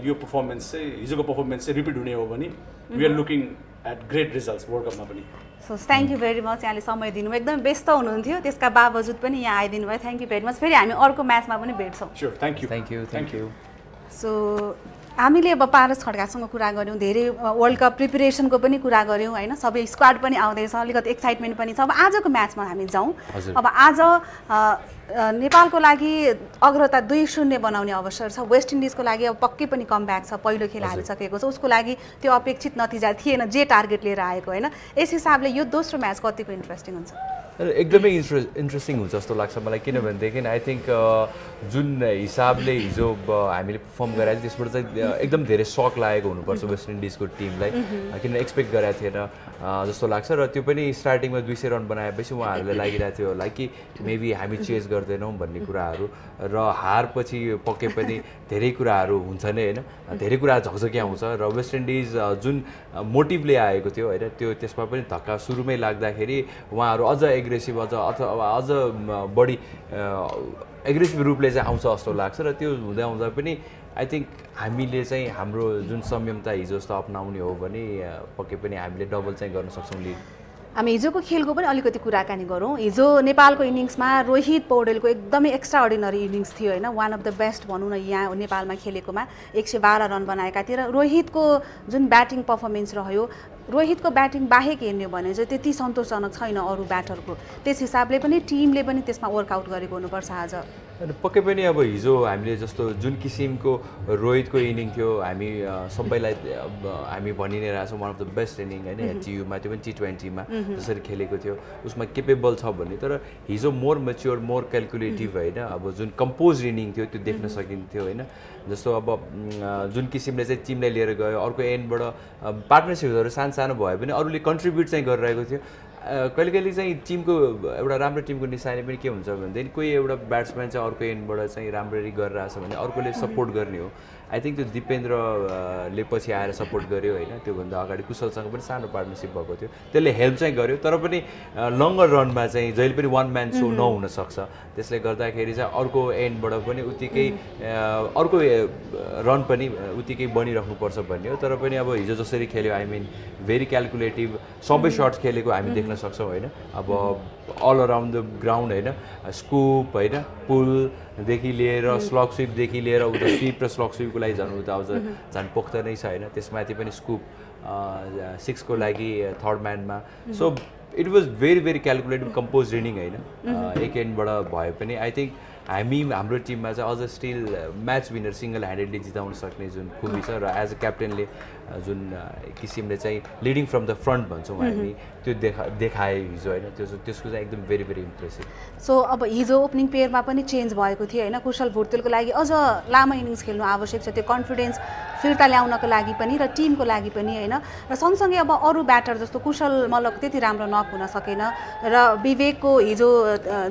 your performance हिजोको performance चाहिँ रिपिट हुने हो भने we are looking at great results world कपमा पनि so thank you very much यहाँले समय दिनुभयो एकदम व्यस्त हुनुहुन्थ्यो त्यसका बावजुद पनि यहाँ आइदिनु भयो थ्याङ्क यू भेरी मच फेरि हामी अर्को म्याचमा पनि भेट्छौँ स्योर थ्याङ्क यू सो हामीले अब पारस खड्कासँग कुरा गऱ्यौँ धेरै वर्ल्ड कप प्रिपरेसनको पनि कुरा गऱ्यौँ होइन सबै स्क्वाड पनि आउँदैछ अलिकति एक्साइटमेन्ट पनि छ अब आजको म्याचमा हामी जाउँ अब आज नेपालको लागि अग्रता 2-0 बनाउने अवसर छ वेस्ट इन्डिजको लागि अब पक्कै पनि कमब्याक छ पहिलो खेल हारिसकेको छ उसको लागि त्यो अपेक्षित नतिजा थिएन जे टार्गेट लिएर आएको होइन यस हिसाबले यो दोस्रो म्याच कतिको इन्ट्रेस्टिङ हुन्छ एकदमै इन्ट्रेस्टिङ हुन्छ जस्तो लाग्छ मलाई किनभनेदेखि आई थिङ्क जुन हिसाबले हिजो हामीले पर्फर्म गरायो त्यसबाट चाहिँ एकदम धेरै सक लागेको हुनुपर्छ वेस्ट इन्डिजको टिमलाई किन एक्सपेक्ट गरेको थिएन जस्तो लाग्छ र त्यो पनि स्टार्टिङमा 200 रन बनाएपछि उहाँहरूलाई लागिरहेको थियो होला कि मेबी हामी चेज गर्दैनौँ भन्ने कुराहरू र हारपछि पक्कै पनि धेरै कुराहरू हुन्छ नै होइन धेरै कुरा झकझकी आउँछ र वेस्ट इन्डिज जुन मोटिभले आएको थियो होइन त्यो त्यसमा पनि धक्का सुरुमै लाग्दाखेरि उहाँहरू अझ एग्रेसिभ अथवा अझ बढी एग्रेसिभ रूपले चाहिँ आउँछ जस्तो लाग्छ र त्यो हुँदा हुँदा पनि आई थिङ्क हामीले चाहिँ हाम्रो जुन संयमता हिजो जस्तो अप्नाउने हो भने पक्कै पनि हामीले डबल चाहिँ गर्न सक्छौँ लिड हामी हिजोको खेलको पनि अलिकति कुराकानी गरौँ हिजो नेपालको इनिङ्समा रोहित पौडेलको एकदमै एक्स्ट्रा अर्डिनरी इनिङ्स थियो होइन वान अफ द बेस्ट भनौँ न यहाँ नेपालमा खेलेकोमा 112 रन बनाएका थिए र रोहितको जुन ब्याटिङ पर्फर्मेन्स रह्यो रोहितको ब्याटिङ बाहेक हेर्ने भने चाहिँ त्यति सन्तोषजनक छैन अरू ब्याटरको त्यस हिसाबले पनि टिमले पनि त्यसमा वर्कआउट गरेको हुनुपर्छ आज पक्कै पनि अब हिजो हामीले जस्तो जुन किसिमको रोहितको इनिङ थियो हामी सबैलाई हामी भनि नै रहेछौँ one of the best inning होइन टियुमा त्यो पनि T20मा जसरी खेलेको थियो उसमा केपेबल छ भन्ने तर हिजो मोर मेच्योर मोर क्यालकुलेटिभ होइन अब जुन कम्पोज इनिङ थियो त्यो देख्न सकिन्थ्यो होइन जस्तो अब जुन किसिमले चाहिँ टिमलाई लिएर गयो अर्को एन्डबाट पार्टनरसिपहरू सानो भयो भने अरूले कन्ट्रिब्युट चाहिँ गरिरहेको थियो कहिले कहिले चाहिँ टिमको एउटा राम्रो टिमको निशानी पनि के हुन्छ भनेदेखि कोही एउटा ब्याट्सम्यान चाहिँ अर्को एन्डबाट चाहिँ राम्ररी गरिरहेछ भने अर्कोले सपोर्ट गर्ने हो आई थिङ्क त्यो दिपेन्द्रले पछि आएर सपोर्ट गर्यो होइन त्योभन्दा अगाडि कुशलसँग पनि सानो पार्टनरसिप भएको थियो त्यसले हेल्प चाहिँ गर्यो तर पनि लङ्गर रनमा चाहिँ जहिले पनि वान म्यान सो नहुन सक्छ त्यसले गर्दाखेरि चाहिँ अर्को एन्डबाट पनि उत्तिकै अर्को रन पनि उत्तिकै बनिराख्नुपर्छ भन्ने हो तर पनि अब हिजो जसरी खेल्यो आई मिन भेरी क्यालकुलेटिभ सबै सर्ट्स खेलेको हामी देख्न सक्छौँ होइन अब अल अराउन्ड द ग्राउन्ड होइन स्कुप होइन पुलदेखि लिएर स्लग स्विपदेखि लिएर उता स्विप र स्लग स्विपको लागि झन् उता आउँछ झन् पोख्त नै छ होइन त्यसमाथि पनि स्कुप 6 को लागि थर्ड म्यानमा so it was very calculative compose inning होइन एक एन्डबाट भए पनि आई थिङ्क हाम्रो टिममा चाहिँ अझ still match winner single handedly जिताउन सक्ने जुन खुबी छ र एज अ क्याप्टेनले जुन किसिमले चाहिँ लिडिङ फ्रम द फ्रन्ट भन्छौँ हामी त्यो देखाए हिजो होइन त्यसको चाहिँ एकदम भेरी इम्प्रेसिभ सो अब हिजो ओपनिङ पेयरमा पनि चेन्ज भएको थियो होइन कुशल भुर्तेलको लागि अझ लामो इनिङ्स खेल्नु आवश्यक छ त्यो कन्फिडेन्स फिर्ता ल्याउनको लागि पनि र टिमको लागि पनि होइन र सँगसँगै अब अरू ब्याटर जस्तो कुशल मल्लको त्यति राम्रो नक हुन सकेन र विवेकको हिजो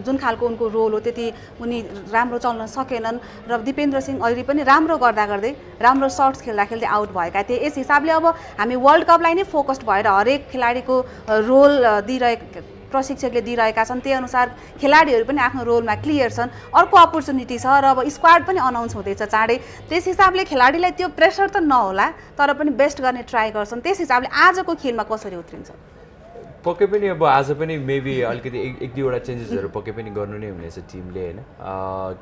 जुन खालको उनको रोल हो त्यति उनी राम्रो चल्न सकेनन् र दिपेन्द्र सिंह अहिले पनि राम्रो गर्दै राम्रो सर्ट्स खेल्दै आउट भएका थिए यस हिसाबले अब हामी वर्ल्ड कपलाई नै फोकस्ड भएर हरेक खेलाडीको रोल प्रशिक्षकले दिइरहेका छन् त्यही अनुसार खेलाडीहरू पनि आफ्नो रोलमा क्लियर छन् अर्को अपर्च्युनिटी छ र अब स्क्वाड पनि अनाउन्स हुँदैछ चाँडै त्यस हिसाबले खेलाडीलाई त्यो प्रेसर त नहोला तर पनि बेस्ट गर्ने ट्राई गर्छन् त्यस हिसाबले आजको खेलमा कसरी उत्रिन्छ पक्कै पनि अब आज पनि मेबी अलिकति 1-2वटा चेन्जेसहरू पक्कै पनि गर्नु नै हुनेछ टिमले होइन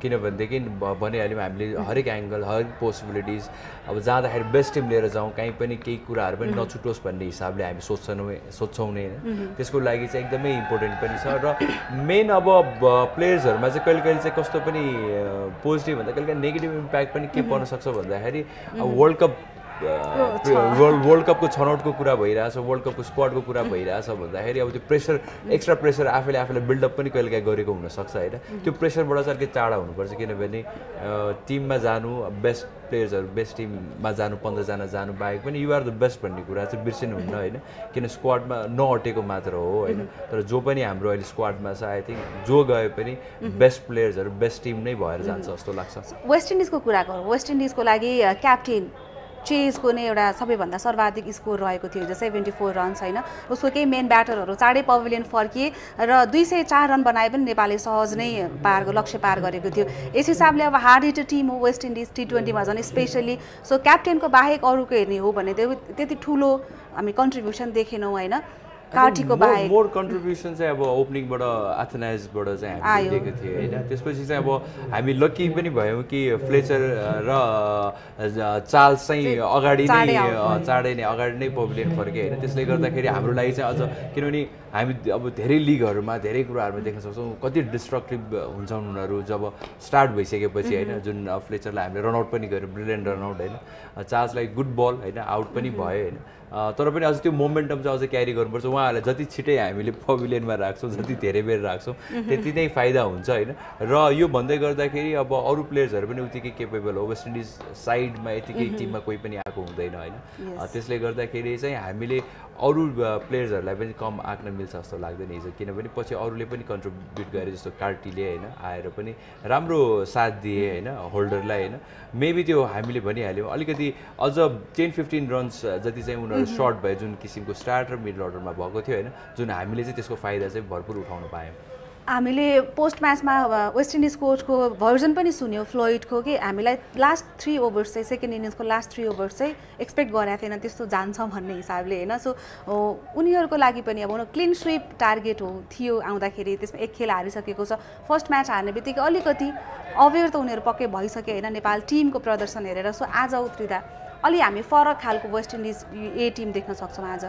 किनभनेदेखि भनिहाल्यौँ हामीले हरेक एङ्गल हरेक पोसिबिलिटिज अब जाँदाखेरि बेस्ट टिम लिएर जाउँ कहीँ पनि केही कुराहरू पनि नछुटोस् भन्ने हिसाबले हामी सोच्छौँ नै होइन त्यसको लागि चाहिँ एकदमै इम्पोर्टेन्ट पनि छ र मेन अब प्लेयर्सहरूमा चाहिँ कहिले चाहिँ कस्तो पनि पोजिटिभ भन्दा कहिले नेगेटिभ इम्प्याक्ट पनि के पर्न सक्छ भन्दाखेरि अब वर्ल्ड कपको छनौटको कुरा भइरहेछ वर्ल्ड कपको स्क्वाडको कुरा भइरहेछ भन्दाखेरि अब त्यो प्रेसर एक्स्ट्रा प्रेसर आफूलाई बिल्डअप पनि कहिलेकाहीँ गरेको हुनसक्छ होइन त्यो प्रेसरबाट चाहिँ अलिकति टाढा हुनुपर्छ किनभने टिममा जानु बेस्ट प्लेयर्सहरू बेस्ट टिममा जानु 15 जना जानु बाहेक पनि यु आर द बेस्ट भन्ने कुरा चाहिँ बिर्सिनु हुन्न होइन किन स्क्वाडमा नअटेको मात्र हो होइन तर जो पनि हाम्रो अहिले स्क्वाडमा छ आई थिङ्क जो गए पनि बेस्ट प्लेयर्सहरू बेस्ट टिम नै भएर जान्छ जस्तो लाग्छ वेस्ट इन्डिजको कुरा गरौँ वेस्ट इन्डिजको लागि क्याप्टेन चेजको नै एउटा सबैभन्दा सर्वाधिक स्कोर रहेको थियो, जो 74 रन्स होइन। उसको केही मेन ब्याटरहरू चाँडै पवेलियन फर्किए र 204 रन बनाए पनि नेपालले सहज नै लक्ष्य पार गरेको थियो। यस हिसाबले अब हार्ड हिटर टिम हो वेस्ट इन्डिज T20 मा झन् स्पेसली। सो क्याप्टेनको बाहेक अरूको हेर्ने हो भने त्यति ठुलो हामी कन्ट्रिब्युसन देखेनौँ होइन, कार्टीको बाहेक। मोर कन्ट्रिब्युसन चाहिँ अब ओपनिङबाट एथेनाइजबाट चाहिँ हामीले देखेको थियौँ होइन। त्यसपछि चाहिँ अब हामी लकी पनि भयौँ कि फ्लेचर र चार्ल्स चाहिँ चाँडै नै अगाडि नै पवेलियन फर्के होइन। त्यसले गर्दाखेरि हाम्रो लागि चाहिँ अझ, किनभने हामी अब धेरै लिगहरूमा धेरै कुराहरूमा देख्न सक्छौँ कति डिस्ट्रक्टिभ हुन्छन् उनीहरू जब स्टार्ट भइसकेपछि होइन। जुन फ्लेचरलाई हामीले रनआउट पनि गऱ्यौँ, ब्रिलियन्ट रनआउट होइन। चार्ल्सलाई गुड बल होइन, आउट पनि भयो होइन। तर पनि अझ त्यो मोमेन्टम चाहिँ अझै क्यारी गर्नुपर्छ। उहाँहरूलाई जति छिटै हामीले पवेलियनमा राख्छौँ, जति धेरै बेर राख्छौँ, त्यति नै फाइदा हुन्छ होइन। र यो भन्दै गर्दाखेरि अब अरू प्लेयर्सहरू पनि उत्तिकै केपेबल हो। वेस्ट इन्डिज साइडमा यतिकै टिममा कोही पनि आएको हुँदैन होइन। त्यसले गर्दाखेरि चाहिँ हामीले अरू प्लेयर्सहरूलाई पनि कम आँक्न मिल्छ जस्तो लाग्दैन हिजो, किनभने पछि अरूले पनि कन्ट्रिब्युट गरे, जस्तो कार्टीले होइन आएर पनि राम्रो साथ दिए होइन होल्डरलाई होइन। मेबी त्यो हामीले भनिहाल्यौँ अलिकति अझ 10-15 रन्स जति चाहिँ उनीहरू सर्ट भयो, जुन किसिमको स्टार्ट र मिडल अर्डरमा भएको थियो होइन, जुन हामीले चाहिँ त्यसको फाइदा चाहिँ भरपुर उठाउन पायौँ। हामीले पोस्ट म्याचमा वेस्ट इन्डिज कोचको भर्जन पनि सुन्यो फ्लोइडको कि हामीलाई लास्ट 3 ओभर्स चाहिँ सेकेन्ड इनिङ्सको लास्ट 3 ओभर्स चाहिँ एक्सपेक्ट गरेको थिएन त्यस्तो जान्छ भन्ने हिसाबले होइन। सो उनीहरूको लागि पनि अब क्लिन स्विप टार्गेट थियो आउँदाखेरि, त्यसमा एक खेल हारिसकेको छ। फर्स्ट म्याच हार्ने बित्तिकै अलिकति अवेर त उनीहरू पक्कै भइसक्यो होइन नेपाल टिमको प्रदर्शन हेरेर। सो आज उत्रिँदा अलि हामी फरक खालको वेस्ट इन्डिज ए टिम देख्न सक्छौँ आज।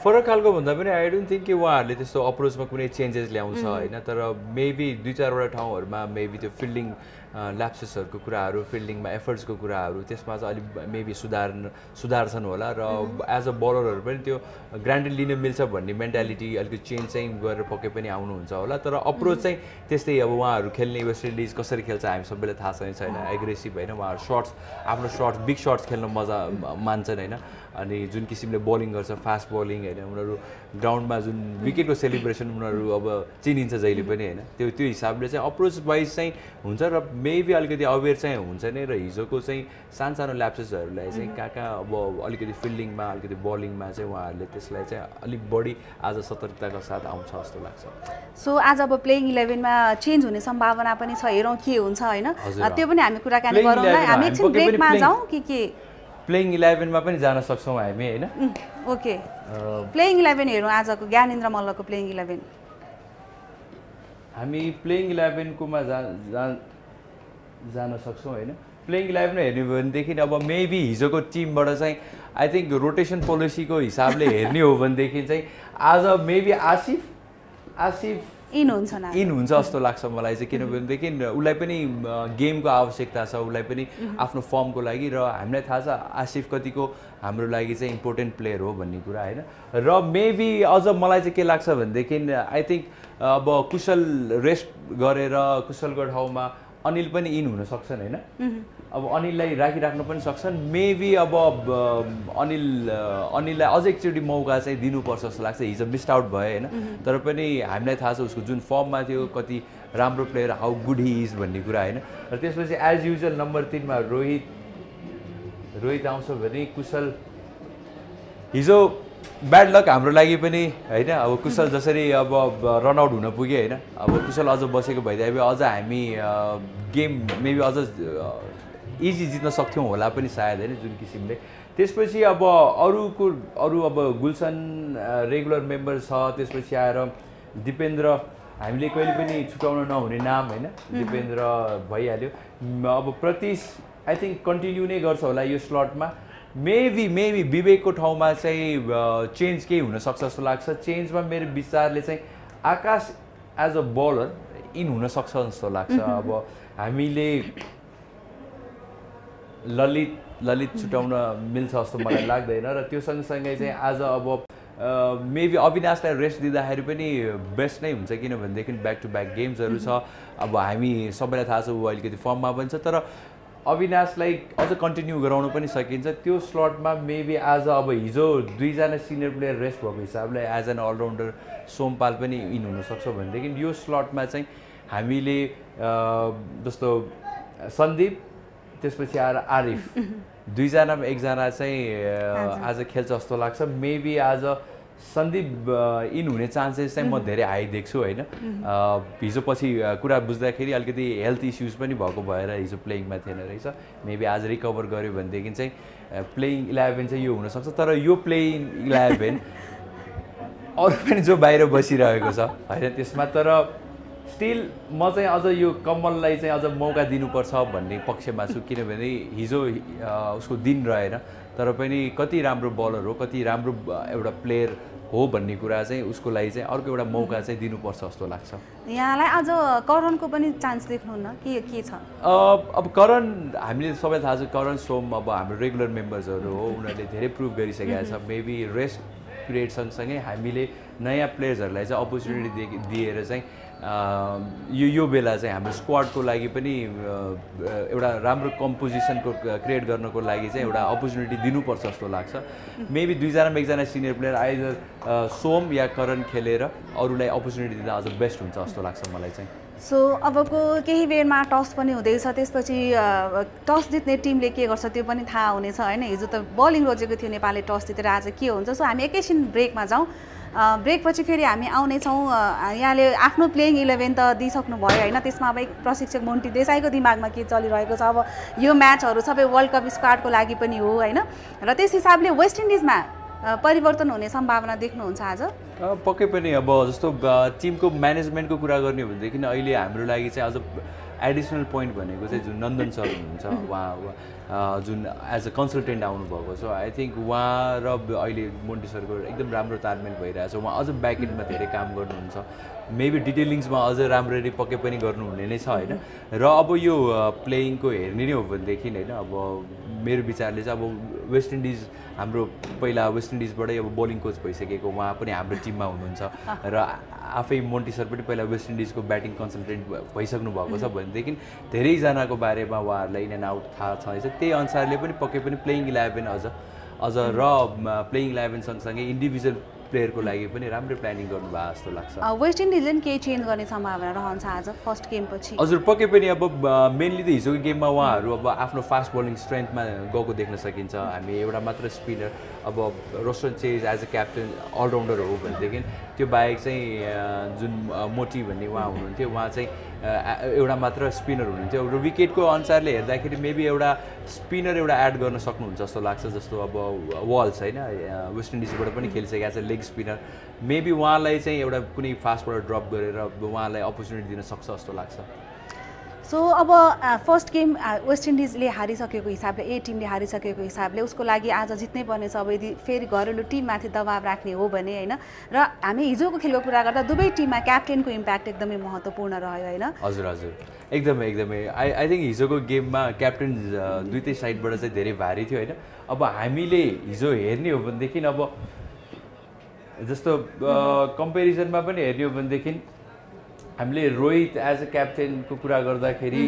फरक खालको भन्दा पनि आई डोन्ट थिङ्क कि उहाँहरूले त्यस्तो अप्रोचमा कुनै चेन्जेस ल्याउँछ होइन। तर मेबी 2-4वटा ठाउँहरूमा मेबी त्यो फिल्डिङ ल्याप्सेसहरूको कुराहरू, फिल्डिङमा एफर्ट्सको कुराहरू, त्यसमा चाहिँ अलिक मेबी सुधार्छन् होला। र एज अ बलरहरू पनि त्यो ग्रान्टेड लिन मिल्छ भन्ने मेन्टालिटी अलिकति चेन्ज चाहिँ गरेर पक्कै पनि आउनुहुन्छ होला। तर अप्रोच चाहिँ त्यस्तै अब उहाँहरू खेल्ने वेस्ट इन्डिज कसरी खेल्छ हामी सबैलाई थाहा छैन, एग्रेसिभ होइन। उहाँहरू सर्ट्स, आफ्नो सर्ट्स, बिग सर्ट्स खेल्न मजा मान्छन् होइन। अनि जुन किसिमले बलिङ गर्छ, फास्ट बलिङ होइन, उनीहरू ग्राउन्डमा जुन विकेटको सेलिब्रेसन उनीहरू अब चिनिन्छ जहिले पनि होइन। त्यो हिसाबले चाहिँ अप्रोच वाइज चाहिँ हुन्छ र मेबी अलिकति अवेर चाहिँ हुन्छ नै। र हिजोको चाहिँ सानो ल्याप्सेसहरूलाई चाहिँ कहाँ अब अलिकति फिल्डिङमा, अलिकति बलिङमा चाहिँ उहाँहरूले त्यसलाई चाहिँ अलिक बढी आज सतर्कताका साथ आउँछ जस्तो लाग्छ। सो आज अब प्लेइङ 11मा चेन्ज हुने सम्भावना पनि छ, हेरौँ के हुन्छ होइन। त्यो पनि हामी कुराकानी गरौँला। हामी एकछिन ब्रेकमा जाउँ कि प्लेइङ 11मा पनि जान सक्छौँ हामी होइन। ओके, प्लेइङ 11 हेरौँ आजको ज्ञानेन्द्र मल्लको प्लेइङ 11। हामी प्लेइङ 11कोमा जान सक्छौँ होइन। प्लेइङ 11 हेर्ने हो भनेदेखि अब मेबी हिजोको टिमबाट चाहिँ आई थिङ्क रोटेसन पोलिसीको हिसाबले हेर्ने हो भनेदेखि चाहिँ आज मेबी आसिफ इन हुन्छ जस्तो लाग्छ मलाई चाहिँ। किनभनेदेखि उसलाई पनि गेमको आवश्यकता छ, उसलाई पनि आफ्नो फर्मको लागि। र हामीलाई थाहा छ आसिफ कतिको हाम्रो लागि चाहिँ इम्पोर्टेन्ट प्लेयर हो भन्ने कुरा होइन। र मेबी अझ मलाई चाहिँ के लाग्छ भनेदेखि आई थिङ्क अब कुशल रेस्ट गरेर कुशलको ठाउँमा अनिल पनि इन हुन सक्छन् होइन। अब अनिललाई राखिराख्नु पनि सक्छन्। मेबी अब अनिललाई अझ एकचोटि मौका चाहिँ दिनुपर्छ जस्तो लाग्छ। हिजो मिस्ड आउट भयो होइन। तर पनि हामीलाई थाहा छ उसको जुन फर्ममा थियो, कति राम्रो player, how good he is भन्ने कुरा होइन। र त्यसपछि एज युजुअल नम्बर 3मा रोहित आउँछ भने कुशल हिजो ब्याड लक हाम्रो लागि पनि होइन। अब कुशल जसरी अब रनआउट हुन पुग्यो होइन, अब कुशल अझ बसेको भइदिए अझ हामी गेम मेबी अझ इजी जित्न सक्थ्यौँ होला पनि सायद होइन, जुन किसिमले। त्यसपछि अब अरू अब गुलसन रेगुलर मेम्बर छ। त्यसपछि आएर दिपेन्द्र, हामीले कहिले पनि छुटाउन नहुने नाम होइन, दिपेन्द्र भइहाल्यो। अब प्रतीश आई थिङ्क कन्टिन्यू नै गर्छ होला यो स्लटमा। मेबी विवेकको ठाउँमा चाहिँ चेन्ज केही हुनसक्छ जस्तो लाग्छ। चेन्जमा मेरो विचारले चाहिँ आकाश एज अ बलर इन हुनसक्छ जस्तो लाग्छ। अब हामीले ललित छुटाउन मिल्छ जस्तो मलाई लाग्दैन। र त्यो सँगसँगै चाहिँ आज अब मेबी अविनाशलाई रेस्ट दिँदाखेरि पनि बेस्ट नै हुन्छ, किनभनेदेखि ब्याक टु ब्याक गेम्सहरू छ। अब हामी सबैलाई थाहा छ ऊ अलिकति फर्ममा पनि छ। तर अविनाशलाई अझ कन्टिन्यू गराउनु पनि सकिन्छ त्यो स्लटमा। मेबी आज अब हिजो 2जना सिनियर प्लेयर रेस्ट भएको हिसाबले एज एन अलराउन्डर सोमपाल पनि इन हुनसक्छ भनेदेखि यो स्लटमा चाहिँ हामीले जस्तो सन्दीप, त्यसपछि आएर आरिफ दुईजनामा एकजना चाहिँ आज खेल्छ जस्तो लाग्छ मेबी आज सन्दीप इन हुने चान्सेस चाहिँ म धेरै हाई देख्छु होइन हिजो पछि कुरा बुझ्दाखेरि अलिकति हेल्थ इस्युज पनि भएको भएर हिजो प्लेइङमा थिएन रहेछ मेबी आज रिकभर गर्यो भनेदेखि चाहिँ प्लेइङ 11 चाहिँ यो हुनसक्छ तर यो प्लेइङ 11 अरू पनि जो बाहिर बसिरहेको छ होइन त्यसमा तर स्टिल म चाहिँ अझ यो कमललाई चाहिँ अझ मौका दिनुपर्छ भन्ने पक्षमा छु किनभने हिजो उसको दिन रहेन तर पनि कति राम्रो बलर हो कति राम्रो एउटा प्लेयर हो भन्ने कुरा चाहिँ उसको लागि चाहिँ अर्को एउटा मौका चाहिँ दिनुपर्छ जस्तो लाग्छ यहाँलाई आज करणको पनि चान्स देख्नुहुन्न के छ अब करण हामीले सबैलाई थाहा छ करण सोम अब हाम्रो रेगुलर मेम्बर्सहरू हो उनीहरूले धेरै प्रुभ गरिसकेका छ मेबी रेस्ट पिरियड सँगसँगै हामीले नयाँ प्लेयर्सहरूलाई चाहिँ अपर्च्युनिटी दिएर चाहिँ यो बेला चाहिँ हाम्रो स्क्वाडको लागि पनि एउटा राम्रो कम्पोजिसनको क्रिएट गर्नको लागि चाहिँ एउटा अपर्च्युनिटी दिनुपर्छ जस्तो लाग्छ मेबी दुईजनामा एकजना सिनियर प्लेयर आइदर सोम या करण खेलेर अरूलाई अपर्च्युनिटी दिँदा अझ बेस्ट हुन्छ जस्तो लाग्छ मलाई चाहिँ सो अबको केही बेरमा टस पनि हुँदैछ त्यसपछि टस जित्ने टिमले के गर्छ त्यो पनि थाहा हुनेछ होइन हिजो त बलिङ रोजेको थियो नेपालले टस जितेर आज के हुन्छ सो हामी एकैछिन ब्रेकमा जाउँ ब्रेकपछि फेरि हामी आउनेछौँ यहाँले आफ्नो प्लेइङ 11 त दिइसक्नु भयो होइन त्यसमा अब एक प्रशिक्षक मोन्टी देसाईको दिमागमा के चलिरहेको छ अब यो म्याचहरू सबै वर्ल्ड कप स्क्वाडको लागि पनि हो होइन र त्यस हिसाबले वेस्ट इन्डिजमा परिवर्तन हुने सम्भावना देख्नुहुन्छ आज पक्कै पनि अब जस्तो टिमको म्यानेजमेन्टको कुरा गर्ने हो भनेदेखि अहिले हाम्रो लागि चाहिँ अझ एडिसनल पोइन्ट भनेको चाहिँ जुन नन्दन सर हुनुहुन्छ उहाँ जुन एज अ कन्सल्टेन्ट आउनुभएको छ आई थिङ्क उहाँ र अहिले मोन्टी सरको एकदम राम्रो तालमेल भइरहेछ उहाँ अझ ब्याकएन्डमा धेरै काम गर्नुहुन्छ मेबी डिटेलिङ्समा अझ राम्ररी पक्कै पनि गर्नुहुने नै छ होइन र अब यो प्लेइङको हेर्ने नै हो भनेदेखि होइन अब मेरो विचारले चाहिँ अब वेस्ट इन्डिज हाम्रो पहिला वेस्ट इन्डिजबाटै अब बोलिङ कोच भइसकेको उहाँ पनि हाम्रो टिममा हुनुहुन्छ र आफै मोन्टी सर पनि पहिला वेस्ट इन्डिजको ब्याटिङ कन्सल्टेन्ट भइसक्नु भएको छ भनेदेखि धेरैजनाको बारेमा उहाँहरूलाई इन एन्ड आउट थाहा छँदैछ त्यही अनुसारले पनि पक्कै पनि प्लेइङ 11 अझ र प्लेइङ 11 सँगसँगै इन्डिभिजुअल प्लेयरको लागि पनि राम्रो प्लानिङ गर्नुभएको जस्तो लाग्छ वेस्ट इन्डिजले केही चेन्ज गर्ने सम्भावना रहन्छ आज फर्स्ट गेम पछि हजुर पक्कै पनि अब मेनली त हिजोको गेममा उहाँहरू अब आफ्नो फास्ट बलिङ स्ट्रेन्थमा गएको देख्न सकिन्छ हामी एउटा मात्र स्पिनर अब Roston Chase as a captain all rounder हो भनेदेखि त्यो बाहेक चाहिँ जुन मोटी भन्ने उहाँ हुनुहुन्थ्यो उहाँ चाहिँ एउटा मात्र स्पिनर हुनुहुन्थ्यो र विकेटको अनुसारले हेर्दाखेरि मेबी एउटा स्पिनर एउटा एड गर्न सक्नुहुन्छ जस्तो लाग्छ जस्तो अब वाल्स होइन वेस्ट इन्डिजबाट पनि खेलिसकेको छ लेग स्पिनर मेबी उहाँलाई चाहिँ एउटा कुनै फास्ट बलर ड्रप गरेर उहाँलाई अपर्च्युनिटी दिन सक्छ जस्तो लाग्छ सो अब फर्स्ट गेम वेस्ट इन्डिजले हारिसकेको हिसाबले ए टिमले हारिसकेको हिसाबले उसको लागि आज जित्नै पर्नेछ अब यदि फेरि घरेलु टिममाथि दबाब राख्ने हो भने होइन र हामी हिजोको खेलको कुरा गर्दा दुवै टिममा क्याप्टेनको इम्प्याक्ट एकदमै महत्त्वपूर्ण रह्यो होइन हजुर हजुर एकदमै आई थिङ्क हिजोको गेममा क्याप्टेन दुईटै साइडबाट चाहिँ धेरै भारी थियो होइन अब हामीले हिजो हेर्ने हो भनेदेखि अब जस्तो कम्पेरिजनमा पनि हेर्ने हो भनेदेखि हामीले रोहित एज अ क्याप्टेनको कुरा गर्दाखेरि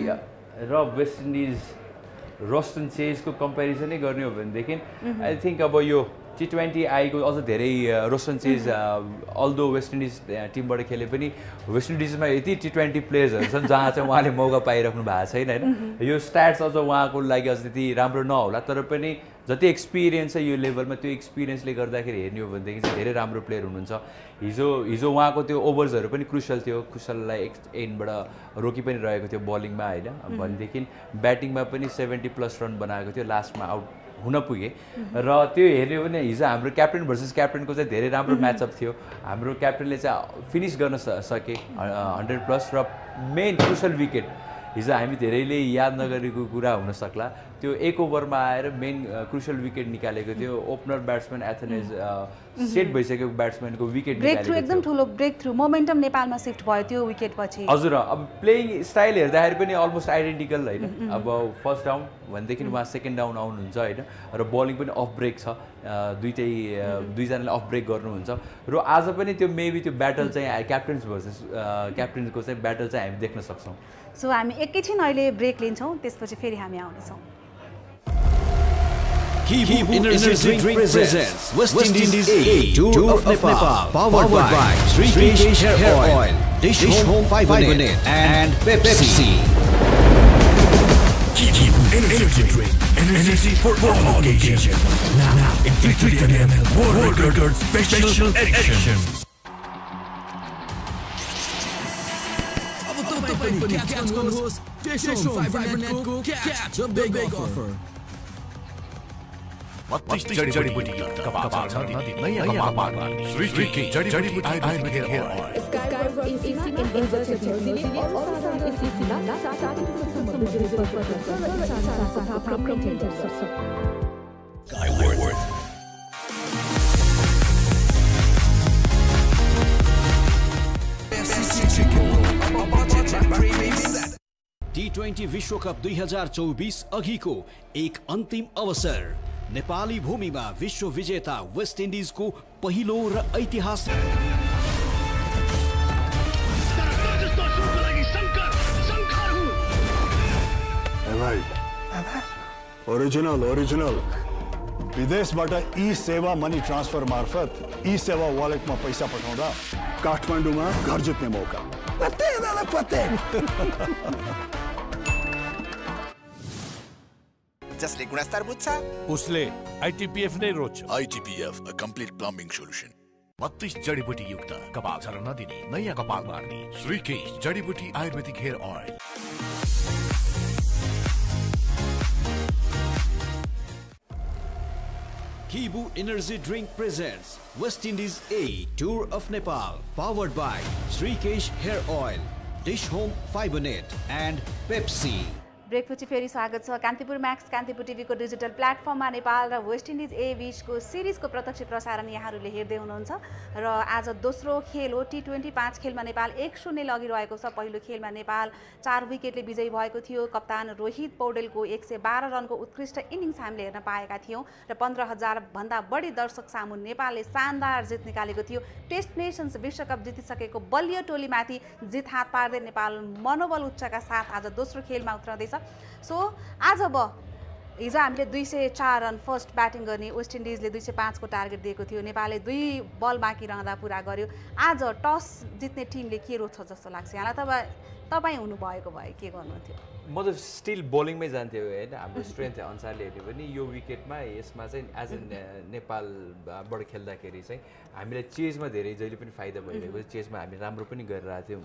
र वेस्ट इन्डिज रोस्टन चेजको कम्पेरिजनै गर्ने हो भनेदेखि आई थिङ्क अब यो T20 आएको अझ धेरै Roston Chase although West Indies टिमबाट खेले पनि वेस्ट इन्डिजमा यति T20 प्लेयर्सहरू छन् जहाँ चाहिँ उहाँले मौका पाइराख्नु भएको छैन होइन यो स्ट्याट्स अझ उहाँको लागि अझ त्यति राम्रो नहोला तर पनि जति एक्सपिरियन्स छ यो लेभलमा त्यो एक्सपिरियन्सले गर्दाखेरि हेर्ने हो भनेदेखि चाहिँ धेरै राम्रो प्लेयर हुनुहुन्छ हिजो उहाँको त्यो ओभर्सहरू पनि क्रुसल थियो क्रुसललाई एन्डबाट रोकी पनि रहेको थियो बलिङमा होइन भनेदेखि ब्याटिङमा पनि 70+ रन बनाएको थियो लास्टमा आउट हुन पुगे र त्यो हेर्ने हो भने हिजो हाम्रो क्याप्टेन भर्सेस क्याप्टेनको चाहिँ धेरै राम्रो म्याचअप थियो हाम्रो क्याप्टेनले चाहिँ फिनिस गर्न सके 100+ र मेन क्रुसल विकेट हिजो हामी धेरैले याद नगरेको कुरा हुन सक्ला त्यो एक ओभरमा आएर मेन क्रुसल विकेट निकालेको थियो ओपनर ब्याट्सम्यान एथेनेज सेट भइसकेको ब्याट्सम्यानको विकेट निकालेको थियो एकदम ठुलो ब्रेक थ्रु मोमेन्टम नेपालमा शिफ्ट भयो त्यो विकेट पछि हजुर अब प्लेइङ स्टाइल हेर्दाखेरि पनि अलमोस्ट आइडेन्टिकल होइन अब फर्स्ट डाउन भनेदेखि उहाँ सेकेन्ड डाउन आउनुहुन्छ होइन र बलिङ पनि अफ ब्रेक छ दुईजनाले अफ ब्रेक गर्नुहुन्छ र आज पनि त्यो मेबी त्यो ब्याटल चाहिँ क्याप्टेन्स भर्सेस क्याप्टेन्सको चाहिँ ब्याटल चाहिँ हामी देख्न सक्छौँ सो हामी एकैछिन अहिले ब्रेक लिन्छौँ त्यसपछि फेरि हामी आउनेछौँ Kivoo Energy Drink presents West Indies A Tour of Nepal, powered by Sri Kesh Hair Oil, Dish Home 5 Minute, and Pepsi. Kivoo Energy Energy drink. Energy for all occasions. Now in 330 ml World Record Special Edition. Catch गर्नुहोस् Station 5 netको Catch the Big Offer. 32 जडीबुटी कबाब नदी नयाँ कबाब Barney श्री की जडीबुटी आयुर्वेदिक hair oil Skyward is in inverted technology और साथ इसी सिला साथ T20 विश्वकप 2024 अघिको एक अन्तिम अवसर नेपाली भूमिमा विश्व विजेता वेस्ट इन्डिजको पहिलो र ऐतिहासिक ओरिजिनल विदेशबाट ई सेवा मनी ट्रान्सफर मार्फत ई सेवा वालेटमा पैसा पठाउँदा काठमाडौँमा घर जित्ने मौका जसले गुणस्तर बुझ्छ उसले आइटिपीएफ नै रोज्छ आइटिपीएफ अ कम्प्लिट प्लम्बिङ सोल्युसन 32 जडीबुटी युक्त कपाल झर्न नदिने नयाँ कपाल बार्ने श्री की जडीबुटी आयुर्वेदिक hair oil Kibu Energy Drink presents West Indies A Tour of Nepal, powered by Srikesh Hair Oil, Dish Home Fibernet and Pepsi. ब्रेकपछि फेरि स्वागत छ कान्तिपुर म्याक्स कान्तिपुर टिभीको डिजिटल प्लेटफर्ममा नेपाल र वेस्ट इन्डिज ए बीचको सिरिजको प्रत्यक्ष प्रसारण यहाँहरूले हेर्दै हुनुहुन्छ र आज दोस्रो खेल हो T20 5 खेलमा नेपाल 1-0 अघिरहेको छ। पहिलो खेलमा नेपाल 4 विकेटले विजयी भएको थियो। कप्तान रोहित पौडेलको 112 रनको उत्कृष्ट इनिङ्स हामीले हेर्न पाएका थियौँ र 15,000 भन्दा बढी दर्शक सामु नेपालले शानदार जित निकालेको थियो। टेस्ट नेसन्स विश्वकप जितिसकेको बलियो टोलीमाथि जित हात पार्दै नेपाल मनोबल उच्चका साथ आज दोस्रो खेलमा उत्रँदैछ। सो आज अब हिजो हामीले 204 रन फर्स्ट ब्याटिङ गर्ने वेस्ट इन्डिजले 205 को टार्गेट दिएको थियो। नेपालले 2 बल बाँकी रहँदा पुरा गर्यो। आज टस जित्ने टिमले के रोज्छ जस्तो लाग्छ यहाँलाई? तपाईँ हुनुभएको भए के गर्नुहुन्थ्यो? म त स्टिल बलिङमै जान्थ्यो होइन। हाम्रो स्ट्रेन्थ अनुसारले हेर्यो भने यो विकेटमा यसमा चाहिँ एज ए नेपालबाट खेल्दाखेरि चाहिँ हामीलाई चेजमा धेरै जहिले पनि फाइदा भइरहेको छ। चेजमा हामी राम्रो पनि गरिरहेको थियौँ।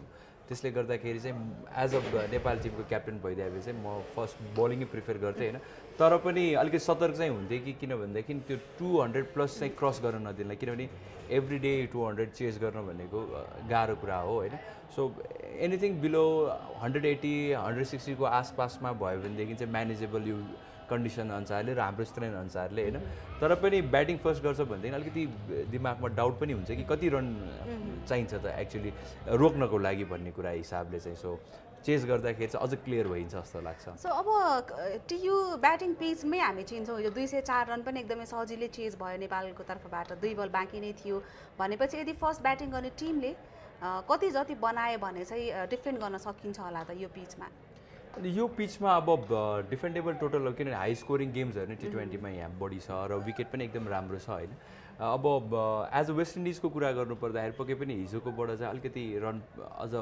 त्यसले गर्दाखेरि चाहिँ एज अ नेपाल टिमको क्याप्टन भइदिएपछि चाहिँ म फर्स्ट बलिङै प्रिफर गर्थेँ होइन। तर पनि अलिकति सतर्क चाहिँ हुन्थेँ कि किनभनेदेखि त्यो 200+ चाहिँ क्रस गर्न नदिनलाई, किनभने एभ्री डे 200 चेज गर्न भनेको गाह्रो कुरा हो होइन। सो एनिथिङ बिलो 180 160 को आसपासमा भयो भनेदेखि चाहिँ म्यानेजेबल यो कन्डिसन अनुसारले र हाम्रो स्ट्रेन्थ अनुसारले होइन। तर पनि ब्याटिङ फर्स्ट गर्छ भनेदेखि अलिकति दिमागमा डाउट पनि हुन्छ कि कति रन चाहिन्छ त एक्चुअली रोक्नको लागि भन्ने कुरा हिसाबले चाहिँ। सो चेज गर्दाखेरि चाहिँ अझ क्लियर भइन्छ जस्तो लाग्छ। सो अब टियु ब्याटिङ पिचमै हामी चिन्छौँ यो 204 रन पनि एकदमै सजिलै चेज भयो नेपालको तर्फबाट। 2 बल बाँकी नै थियो भनेपछि यदि फर्स्ट ब्याटिङ गर्ने टिमले कति जति बनायो भने चाहिँ डिफेन्ड गर्न सकिन्छ होला त यो पिचमा? यो पिचमा अब डिफेन्डेबल टोटल हो किनभने हाई स्कोरिङ गेम्सहरू नै T20 मा यहाँ बढी छ र विकेट पनि एकदम राम्रो छ होइन। अब एज अ वेस्ट इन्डिजको कुरा गर्नुपर्दाखेरि पक्कै पनि हिजोकोबाट चाहिँ अलिकति रन अझ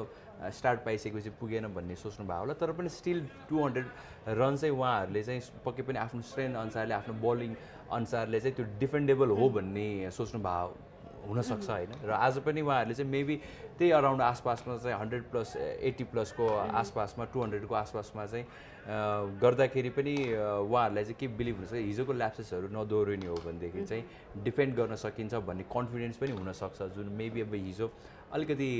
स्टार्ट पाइसकेपछि पुगेन भन्ने सोच्नु भयो होला। तर पनि स्टिल 200 रन चाहिँ उहाँहरूले चाहिँ पक्कै पनि आफ्नो स्ट्रेन्थ अनुसारले आफ्नो बलिङ अनुसारले चाहिँ त्यो डिफेन्डेबल हो भन्ने सोच्नु भयो हुनसक्छ होइन। र आज पनि उहाँहरूले चाहिँ मेबी त्यही अराउन्ड आसपासमा चाहिँ 100+ 80+ को आसपासमा 200 को आसपासमा चाहिँ गर्दाखेरि पनि उहाँहरूलाई चाहिँ के बिलिभ हुनसक्छ हिजोको ल्याप्सेसहरू नदोहोरिने हो भनेदेखि चाहिँ डिफेन्ड गर्न सकिन्छ भन्ने कन्फिडेन्स पनि हुनसक्छ। जुन मेबी अब हिजो अलिकति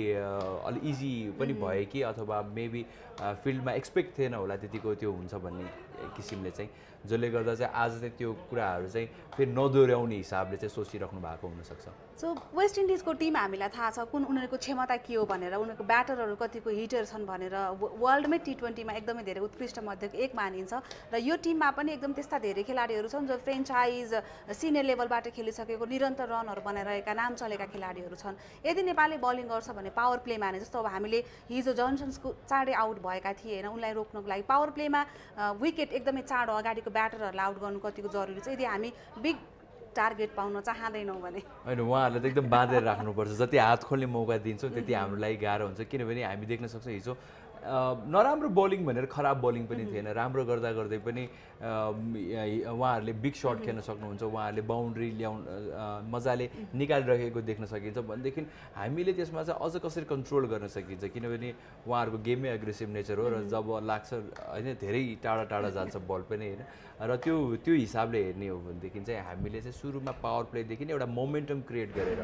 अलि इजी पनि भयो कि अथवा मेबी फिल्डमा एक्सपेक्ट थिएन होला त्यतिको त्यो हुन्छ भन्ने किसिमले चाहिँ, जसले गर्दा चाहिँ आज चाहिँ त्यो कुराहरू चाहिँ फेरि नदोहोऱ्याउने हिसाबले चाहिँ सोचिराख्नु भएको हुनसक्छ। सो वेस्ट इन्डिजको टिम हामीलाई थाहा छ कुन उनीहरूको क्षमता के हो भनेर, उनीहरूको ब्याटरहरू कतिको हिटर छन् भनेर वर्ल्डमै T20 मा एकदमै धेरै उत्कृष्ट मध्येको एक मानिन्छ। र यो टिममा पनि एकदम त्यस्ता धेरै खेलाडीहरू छन् जो फ्रेन्चाइज सिनियर लेभलबाट खेलिसकेको निरन्तर रनहरू बनाइरहेका नाम चलेका खेलाडीहरू छन्। यदि नेपालले बलिङ गर्छ भने पावर प्लेमा नै, जस्तो अब हामीले हिजो जनसन्सको चाँडै आउट भएका थिए होइन, उनलाई रोक्नको लागि पावर प्लेमा विकेट एकदमै चाँडो अगाडिको ब्याटरहरूलाई आउट गर्नु कतिको जरुरी छ यदि हामी बिग टार्गेट पाउन चाहँदैनौँ भने। होइन उहाँहरूलाई त एकदम बाँधेर राख्नुपर्छ। जति हात खोल्ने मौका दिन्छौँ त्यति हाम्रो लागि गाह्रो हुन्छ। किनभने हामी देख्न सक्छौँ हिजो नराम्रो बलिङ भनेर खराब बलिङ पनि थिएन राम्रो गर्दा गर्दै पनि उहाँहरूले बिग सर्ट खेल्न सक्नुहुन्छ उहाँहरूले बाउन्ड्री मजाले निकालिरहेको देख्न सकिन्छ भनेदेखि हामीले त्यसमा चाहिँ अझ कसरी कन्ट्रोल गर्न सकिन्छ किनभने उहाँहरूको गेमै एग्रेसिभ नेचर हो र जब लाग्छ होइन धेरै टाढा टाढा जान्छ बल पनि होइन र त्यो हिसाबले हेर्ने हो भनेदेखि चाहिँ हामीले चाहिँ सुरुमा पावर प्लेदेखि नै एउटा मोमेन्टम क्रिएट गरेर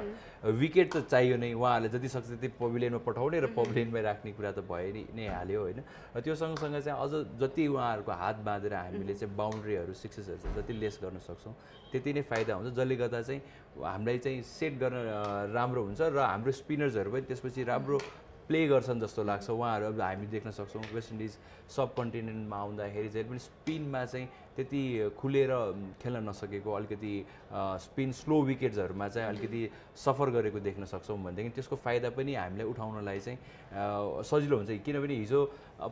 विकेट त चाहियो नै उहाँहरूले जति सक्छ त्यति पभिलियनमा पठाउने र पभिलियनमै राख्ने कुरा त भइ नै हाल्यो होइन र त्यो सँगसँगै चाहिँ अझ जति उहाँहरूको हात बाँधेर हामीले चाहिँ बााउन्ड्रीहरू सिक्सेसहरू चाहिँ जति लेस गर्न सक्छौँ त्यति नै फाइदा हुन्छ जसले गर्दा चाहिँ हामीलाई चाहिँ सेट गर्न राम्रो हुन्छ र हाम्रो स्पिनर्सहरू पनि त्यसपछि राम्रो प्ले गर्छन् जस्तो लाग्छ उहाँहरू अब हामी देख्न सक्छौँ वेस्ट इन्डिज सब कन्टिनेन्टमा आउँदाखेरि चाहिँ पनि स्पिनमा चाहिँ त्यति खुलेर खेल्न नसकेको अलिकति स्पिन स्लो विकेट्सहरूमा चाहिँ अलिकति सफर गरेको देख्न सक्छौँ भनेदेखि त्यसको फाइदा पनि हामीलाई उठाउनलाई चाहिँ सजिलो हुन्छ किनभने हिजो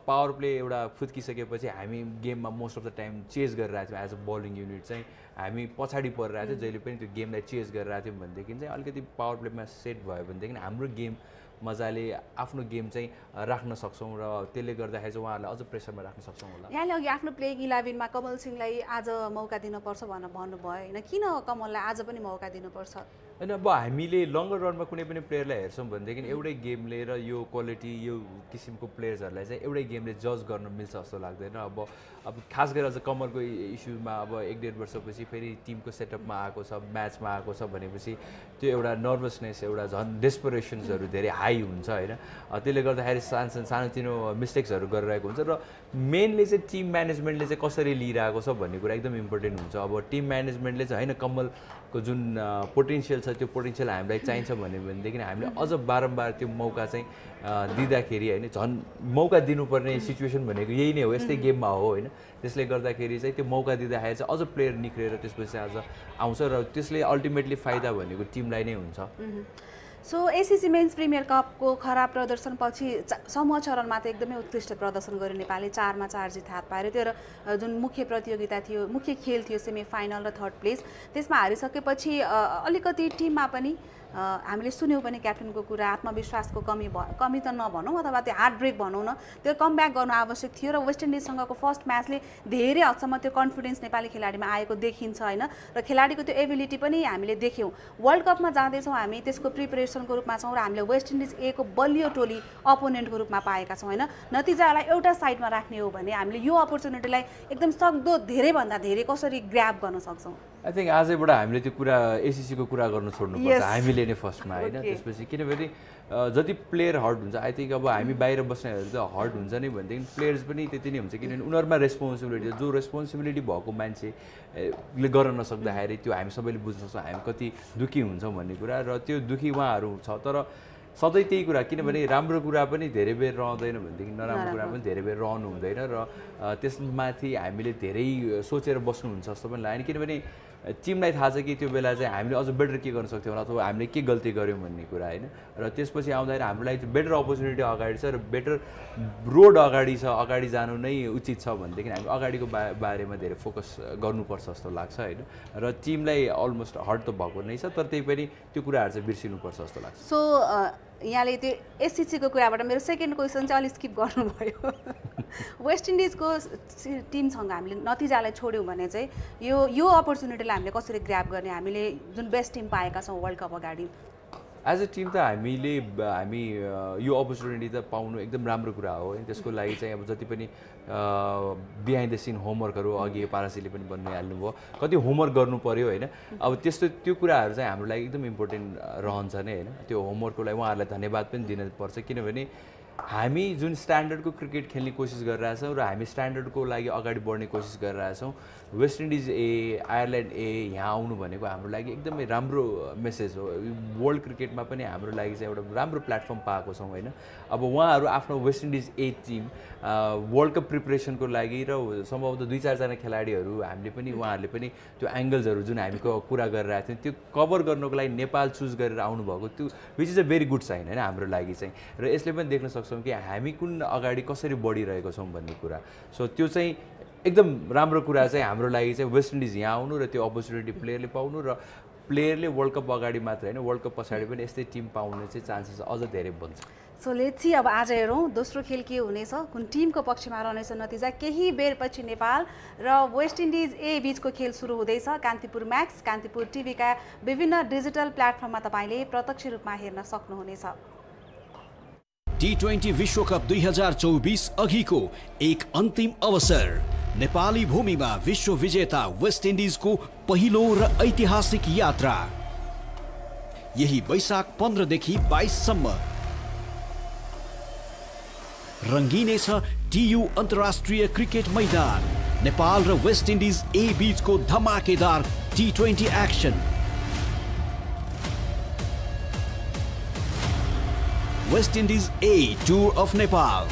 पावर प्ले एउटा फुत्किसकेपछि हामी गेममा most of the time chase गरिरहेको थियौँ एज अ बलिङ युनिट चाहिँ हामी पछाडि परिरहेको थियो जहिले पनि त्यो गेमलाई चेज गरिरहेको थियौँ भनेदेखि चाहिँ अलिकति पावर प्लेमा सेट भयो भनेदेखि हाम्रो गेम मजाले आफ्नो गेम चाहिँ राख्न सक्छौँ र त्यसले गर्दाखेरि चाहिँ उहाँहरूलाई अझ प्रेसरमा राख्न सक्छौँ होला यहाँले अघि आफ्नो प्लेइङ 11मा कमल सिंहलाई आज मौका दिनुपर्छ भनेर भन्नुभयो होइन किन कमललाई आज पनि मौका दिनुपर्छ होइन अब हामीले लङ्गर रनमा कुनै पनि प्लेयरलाई हेर्छौँ भनेदेखि एउटै गेमले र यो क्वालिटी यो किसिमको प्लेयर्सहरूलाई चाहिँ एउटै गेमले जज गर्न मिल्छ जस्तो लाग्दैन अब खास गरेर अझ कमलको इस्युमा अब 1-1.5 वर्षपछि फेरि टिमको सेटअपमा आएको छ म्याचमा आएको छ भनेपछि त्यो एउटा नर्भसनेस एउटा झन् डेस्परेसन्सहरू धेरै हाई हुन्छ होइन त्यसले गर्दाखेरि सानोतिनो मिस्टेक्सहरू गरिरहेको हुन्छ र मेनली चाहिँ टिम म्यानेजमेन्टले चाहिँ कसरी लिइरहेको छ भन्ने कुरा एकदम इम्पोर्टेन्ट हुन्छ अब टिम म्यानेजमेन्टले चाहिँ होइन कमलको जुन पोटेन्सियल छ त्यो पोटेन्सियल हामीलाई चाहिन्छ भनेदेखि हामीले अझ बारम्बार त्यो मौका चाहिँ दिँदाखेरि होइन झन् मौका दिनुपर्ने सिचुएसन भनेको यही नै हो यस्तै गेममा हो होइन त्यसले गर्दाखेरि चाहिँ त्यो मौका दिँदाखेरि चाहिँ अझ प्लेयर निक्लेर त्यसपछि आज आउँछ र त्यसले अल्टिमेटली फाइदा भनेको टिमलाई नै हुन्छ सो एसिसी मेन्स प्रिमियर कपको खराब प्रदर्शनपछि समूह चरणमा त एकदमै उत्कृष्ट प्रदर्शन गर्यो नेपालले 4मा 4 जित हात पाएर त्यो र जुन मुख्य प्रतियोगिता थियो मुख्य खेल थियो सेमी फाइनल र थर्ड प्लेस त्यसमा हारिसकेपछि अलिकति टिममा पनि हामीले सुन्यौँ पनि क्याप्टेनको कुरा आत्मविश्वासको कमी त नभनौँ अथवा त्यो हार्ट ब्रेक भनौँ न त्यो कमब्याक गर्नु आवश्यक थियो र वेस्ट इन्डिजसँगको फर्स्ट म्याचले धेरै हदसम्म त्यो कन्फिडेन्स नेपाली खेलाडीमा आएको देखिन्छ होइन र खेलाडीको त्यो एबिलिटी पनि हामीले देख्यौँ वर्ल्ड कपमा जाँदैछौँ हामी त्यसको प्रिपरेसनको रूपमा छौँ र हामीले वेस्ट इन्डिज ए को बलियो टोली अपोनेन्टको रूपमा पाएका छौँ होइन नतिजालाई एउटा साइडमा राख्ने हो भने हामीले यो अपर्च्युनिटीलाई एकदम सक्दो धेरैभन्दा धेरै कसरी ग्र्याब गर्न सक्छौँ आई थिङ्क आजैबाट हामीले त्यो कुरा एसिसीको कुरा गर्नु छोड्नुपर्छ हामीले नै फर्स्टमा होइन त्यसपछि किनभने जति प्लेयर हर्ट हुन्छ आई थिङ्क अब हामी बाहिर बस्नेहरू त हर्ट हुन्छ नै भनेदेखि प्लेयर्स पनि त्यति नै हुन्छ किनभने उनीहरूमा रेस्पोन्सिबिलिटी जो रेस्पोन्सिबिलिटी भएको मान्छेले गर्न नसक्दाखेरि त्यो हामी सबैले बुझ्न सक्छौँ हामी कति दुःखी हुन्छौँ भन्ने कुरा र त्यो दुःखी उहाँहरू छ तर सधैँ त्यही कुरा किनभने राम्रो कुरा पनि धेरै बेर रहँदैन भनेदेखि नराम्रो कुरा पनि धेरै बेर रहनु हुँदैन र त्यसमाथि हामीले धेरै सोचेर बस्नुहुन्छ जस्तो पनि लाग्यो किनभने टिमलाई थाहा छ कि त्यो बेला चाहिँ हामीले अझ बेटर के गर्न सक्थ्यौँ अथवा हामीले के गल्ती गऱ्यौँ भन्ने कुरा होइन र त्यसपछि आउँदाखेरि हाम्रो लागि बेटर अपर्च्युनिटी अगाडि छ र बेटर रोड अगाडि छ अगाडि जानु नै उचित छ भनेदेखि हामी अगाडिको बारेमा धेरै फोकस गर्नुपर्छ जस्तो लाग्छ होइन र टिमलाई अलमोस्ट हर्ट त भएको नै छ तर त्यही पनि त्यो कुराहरू चाहिँ बिर्सिनुपर्छ जस्तो लाग्छ सो यहाँले त्यो एससिसीको कुराबाट मेरो सेकेन्ड क्वेसन चाहिँ अलिक स्किप गर्नुभयो वेस्ट इन्डिजको टिमसँग हामीले नतिजालाई छोड्यौँ भने चाहिँ यो अपर्च्युनिटीलाई हामीले कसरी ग्र्याब गर्ने हामीले जुन बेस्ट टिम पाएका छौँ वर्ल्ड कप अगाडि एज अ टिम त हामी यो अपर्च्युनिटी त पाउनु एकदम राम्रो कुरा हो होइन त्यसको लागि चाहिँ अब जति पनि बिहाइन्ड द सिन होमवर्कहरू अघि पारासीले पनि भनिहाल्नु भयो कति होमवर्क गर्नु पऱ्यो होइन अब त्यो कुराहरू चाहिँ हाम्रो लागि एकदम इम्पोर्टेन्ट रहन्छ नै होइन त्यो होमवर्कको लागि उहाँहरूलाई धन्यवाद पनि दिनुपर्छ किनभने हामी जुन स्ट्यान्डर्डको क्रिकेट खेल्ने कोसिस गरिरहेछौँ र हामी स्ट्यान्डर्डको लागि अगाडि बढ्ने कोसिस गरिरहेछौँ वेस्ट इन्डिज ए आयरल्यान्ड ए यहाँ आउनु भनेको हाम्रो लागि एकदमै राम्रो मेसेज हो वर्ल्ड क्रिकेटमा पनि हाम्रो लागि चाहिँ एउटा राम्रो प्लेटफर्म पाएको छौँ होइन अब उहाँहरू आफ्नो वेस्ट इन्डिज ए टिम वर्ल्ड कप प्रिपरेसनको लागि र सम्भवतः 2-4 जना खेलाडीहरू हामीले पनि उहाँहरूले पनि त्यो एङ्गल्सहरू जुन हामीको कुरा गरिरहेको थियौँ त्यो कभर गर्नको लागि नेपाल चुज गरेर आउनुभएको त्यो which is a very good sign होइन हाम्रो लागि चाहिँ र यसले पनि देख्न सक्छौँ कि हामी कुन अगाडि कसरी बढिरहेको छौँ भन्ने कुरा सो त्यो चाहिँ एकदम राम्रो कुरा चाहिँ हाम्रो लागि चाहिँ वेस्ट इन्डिज यहाँ आउनु र त्यो अपर्च्युनिटी प्लेयरले पाउनु र प्लेयरले वर्ल्ड कप अगाडि मात्र होइन वर्ल्ड कप पछाडि पनि यस्तै टिम पाउने चाहिँ चान्सेस अझ धेरै बन्छ। सो लेट्स सी अब आज हेरौँ दोस्रो खेल के हुनेछ, कुन टिमको पक्षमा रहनेछ नतिजा। केही बेरपछि नेपाल र वेस्ट इन्डिज ए बीचको खेल सुरु हुँदैछ। कान्तिपुर म्याक्स, कान्तिपुर टिभीका विभिन्न डिजिटल प्लेटफर्ममा तपाईँले प्रत्यक्ष रूपमा हेर्न सक्नुहुनेछ। T20 विश्वकप 2024 अघिको एक अन्तिम अवसर। नेपाली भूमिमा विश्व विजेता वेस्ट इन्डिजको पहिलो र ऐतिहासिक यात्रा यही वैशाख 15 देखि 22 सम्म रंगिनेछ टियु अन्तर्राष्ट्रिय क्रिकेट मैदान। नेपाल र वेस्ट इन्डिज ए बीचको धमाकेदार T20 एक्सन। वेस्ट इन्डिज ए टुर अफ नेपाल।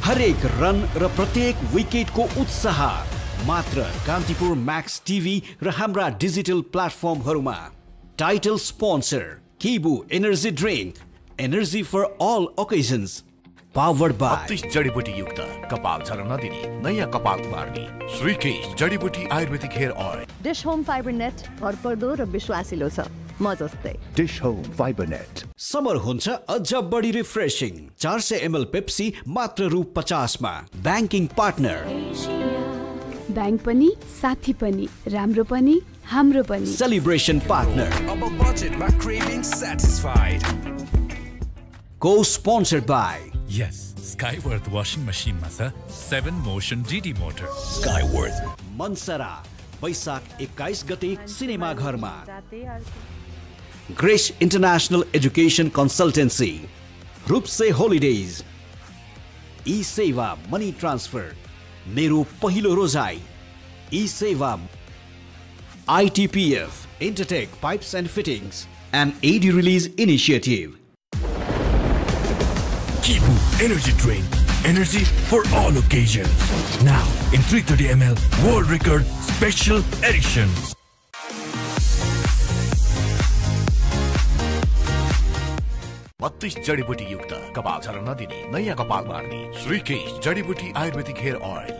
हरेक रन र प्रत्येक विकेटको उत्साह मात्र कान्तिपुर म्याक्स टिभी र हाम्रा डिजिटल प्लेटफर्महरूमा। Title sponsor Kibu energy drink, energy for all occasions. Powered by 32 जडीबुटी युक्त कपाल झर्न नदिने नयाँ कपाल मार्ने श्रीकेश जडीबुटी आयुर्वेदिक hair oil. Dish Home fibre net भरपर्दो र विश्वासिलो छ, म जस्तै। Dish Home fibre net. Summer हुन्छ अझ बढी रिफ्रेशिङ। 400 ml पेप्सी मात्र रु 50 मा। बैंकिङ पार्टनर बैंक पनि साथी पनि राम्रो पनि हाम्रो पनि। सेलिब्रेशन पार्टनर को sponsored by Yes, Skyworth washing machine मा छ 7 motion DD motor. Skyworth Mansara वैशाख 21 गते सिनेमा घरमा। ग्रेस इंटरनेशनल एजुकेशन कंसल्टेंसी, रूपसे हॉलिडेज, ई सेवा मनी ट्रांसफर, मेरो पहिलो रोजाई, ई सेवा, ITPF, Intertech Pipes and Fittings, and AD Release Initiative. Kibu Energy Drink. Energy for all occasions. Now in 330 ml World Record Special Edition. जडीबुटी युक्त कपाल झर्न नदिने नयाँ कपाल मार्ने श्रीकेश जडीबुटी आयुर्वेदिक hair oil.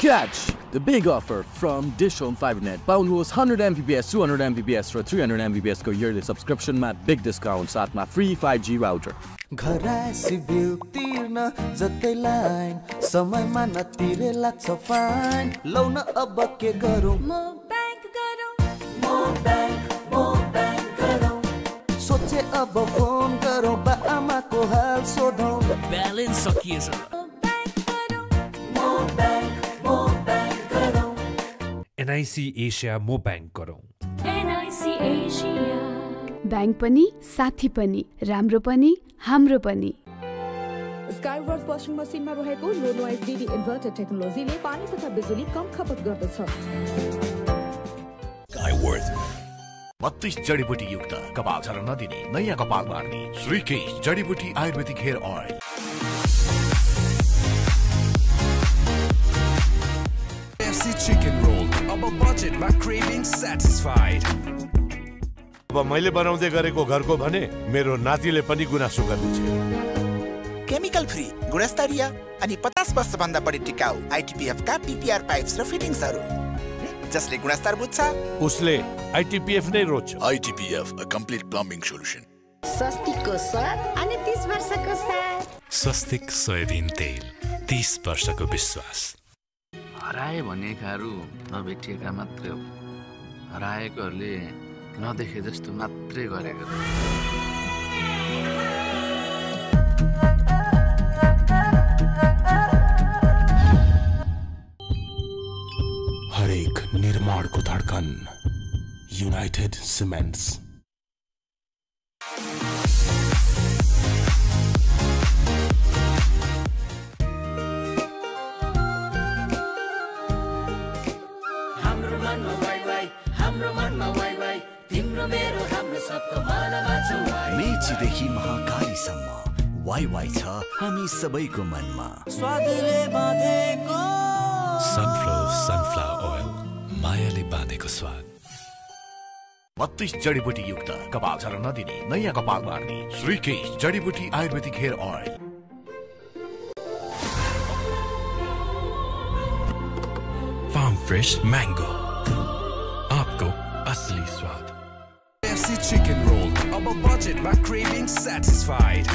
Catch the big offer from Dish Home FiberNet. Pound was 100 Mbps, 200 Mbps र 300 Mbps को yearly subscription मा big discount साथमा free 5G router. घरासी बिल तिर्न जतै लाइन समयमा नतिरे लाग्छ फाइन। लौ न अब के गरौँ, म बैंक गरौँ। सोचे अब फोन गरौँ, बा आमाको हाल सोधौँ। ब्यालेन्स सकिएछ। NIC एशिया मो बैंक गरौँ। NIC एशिया बैंक पनि साथी पनि राम्रो पनि हाम्रो पनि। स्काईवर्थ वाशिङ मसिनमा रहेको लो नोइज डीडी इन्भर्टर टेक्नोलोजीले पानी तथा बिजुली कम खपत गर्दछ। Skyworth 32 जडीबुटी युक्त कपाल झर्न नदिने नयाँ कपाल मार्ने श्रीकेश जडीबुटी आयुर्वेदिक हेयर ऑयल। Chicken roll, अब budget मा craving satisfied. अब मैले बनाउँदै गरेको घरको भने मेरो नातिले पनि गुनासो गर्दैछ। केमिकल फ्री, गुणस्तरीय अनि 50 वर्षभन्दा बढी टिकाउ ITPF का PPR पाइप्स र फिटिङ्सहरू जसले गुणस्तर बुझ्छ उसले ITPF नै रोज्छ। ITPF a complete plumbing solution. स्वस्तिकको स्वाद अनि 30 वर्षको साथ। स्वस्तिक सोयाबिन तेल 30 वर्षको विश्वास। हराए भनेकाहरू नभेटिएका मात्रै हो, हराएकोहरूले नदेखे जस्तो मात्रै गरेको। हरेक निर्माणको धडकन युनाइटेड सिमेन्ट्स। मेचीदेखि महाकालीसम्म वाइवाई छ हामी सबैको मनमा। स्वादले बाँधेको सनफ्लावर ओइल, मायाले बाँधेको स्वाद। 32 जडीबुटी युक्त कपाल झर्न नदिने नयाँ कपाल मार्ने श्रीकेश जडीबुटी आयुर्वेदिक हेयर ऑयल। फ्रेश मैंगो, आपको असली स्वाद। KFC chicken roll, our budget, my craving satisfied.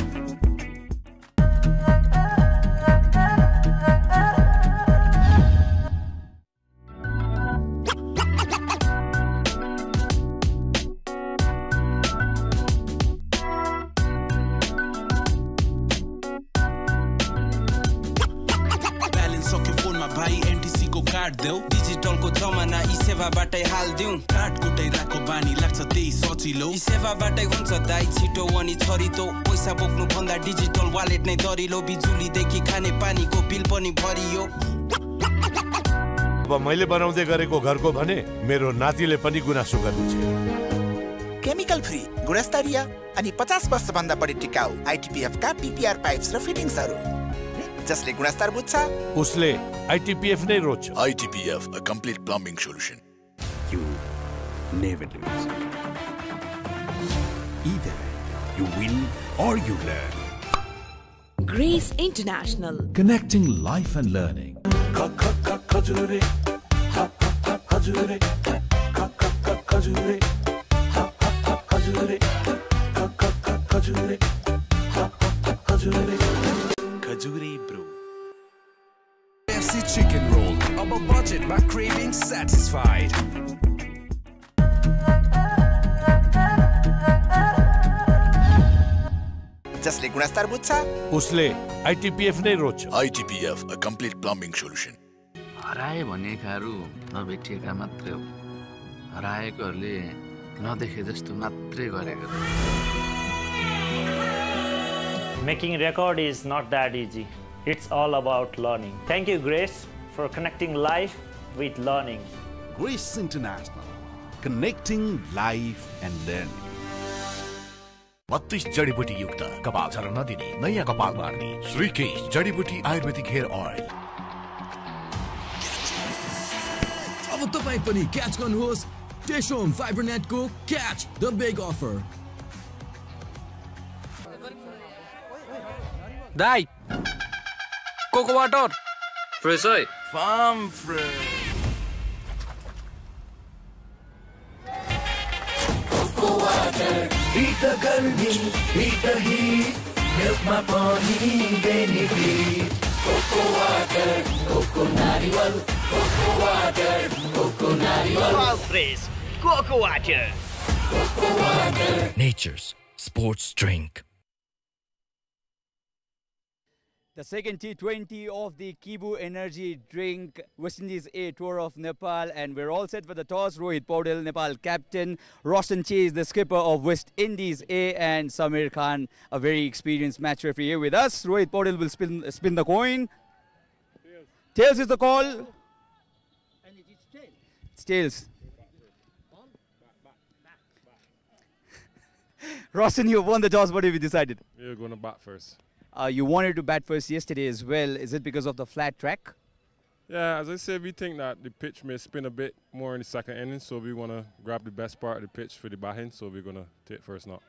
Digital को जमाना ई सेवाबाटै हाल्दिउँ कार्ड कुटैराको बानी लाग्छ त्यही सजिलो ई सेवाबाटै हुन्छ दाइ छिटो अनि छरितो पैसा बोक्नु भन्दा डिजिटल वालेट नै दरिलो बिजुलीदेखि खाने पानीको बिल पनि भरियो अब मैले बनाउँदै गरेको घरको भने मेरो नातिले पनि गुनासो गर्छ। केमिकल फ्री, गुणस्तरीय अनि 50 वर्ष भन्दा बढी टिकाउ ITPF का PPR पाइप्स र फिटिङ्सहरू जसले गुणस्तर बुझ्छ उसले ITPF नै रोज्छ। ITPF, a complete plumbing solution. You never lose. Either you win or you learn. Grace International. Connecting life and learning. KFC chicken roll, our budget, my craving satisfied. जसले गुणस्तर बुझ्छ उसले ITPF नै रोज्छ। ITPF, a complete plumbing solution. हराए भनेकाहरू नभेटिएका मात्रै हो, हराएकोहरूले नदेखे जस्तो मात्रै गरेको। Making record is not that easy. It's all about learning. Thank you, Grace, for connecting life with learning. Grace International. Connecting life and learning. 32 जडीबुटी युक्त कपाल झर्न नदिने नयाँ कपाल मार्ने श्रीकेश जडीबुटी आयुर्वेदिक हेयर ऑयल। अब तपाईं पनि क्याच गर्नुहोस् टेशोम फाइबरनेट को क्याच द बिग अफर। दाइ कोको वाटर फ्रेश है farm fresh cocoa water Beat the गर्मी, beat the heat, milkमा पनि बेनिफिट। कोको वाटर, कोको नारिवल, कोको वाटर, कोको नारिवल। All fresh cocoa water. Cocoa water. Nature's sports drink. The second T20 of the Kibu Energy Drink West Indies A Tour of Nepal, and we're all set for the toss. Rohit Paudel, Nepal captain, Roshan Chase, the skipper of West Indies A, and Samir Khan, a very experienced match referee here with us. Rohit Paudel will spin the coin. Tails is the call. And it is tails. It's tails. Roshan, you won the toss. What have you decided? We're going to bat first. You wanted to bat first yesterday as well. Is it because of the flat track? Yeah, as I said, we think that the pitch may spin a bit more in the second inning, so we want to grab the best part of the pitch for the batting, so we're going to take first knock.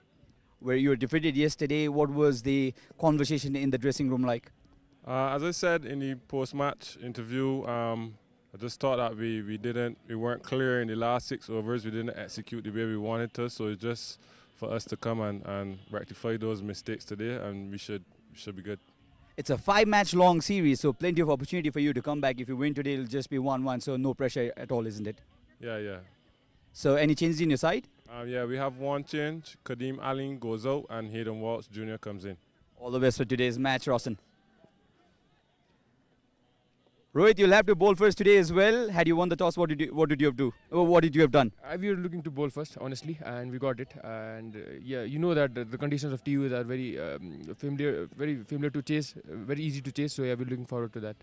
Where you were defeated yesterday, what was the conversation in the dressing room like? As I said in the post-match interview, I just thought that we weren't clear in the last 6 overs. We didn't execute the way we wanted to, so it's just for us to come and rectify those mistakes today, and we should be good. It's a 5-match long series, so plenty of opportunity for you to come back. If you win today, it'll just be 1-1, so no pressure at all, isn't it? Yeah. So any changes in your side? Yeah, we have one change. Kadeem Allen goes out and Hayden Walsh Jr. comes in. All the best for today's match, Roshan. Rohit, you'll have to bowl first today as well. Had you won the toss, what did you have do? What did you have done? We were looking to bowl first, honestly, and we got it. And yeah, you know that the conditions of TUs are very familiar to chase, very easy to chase. So yeah, we're looking forward to that.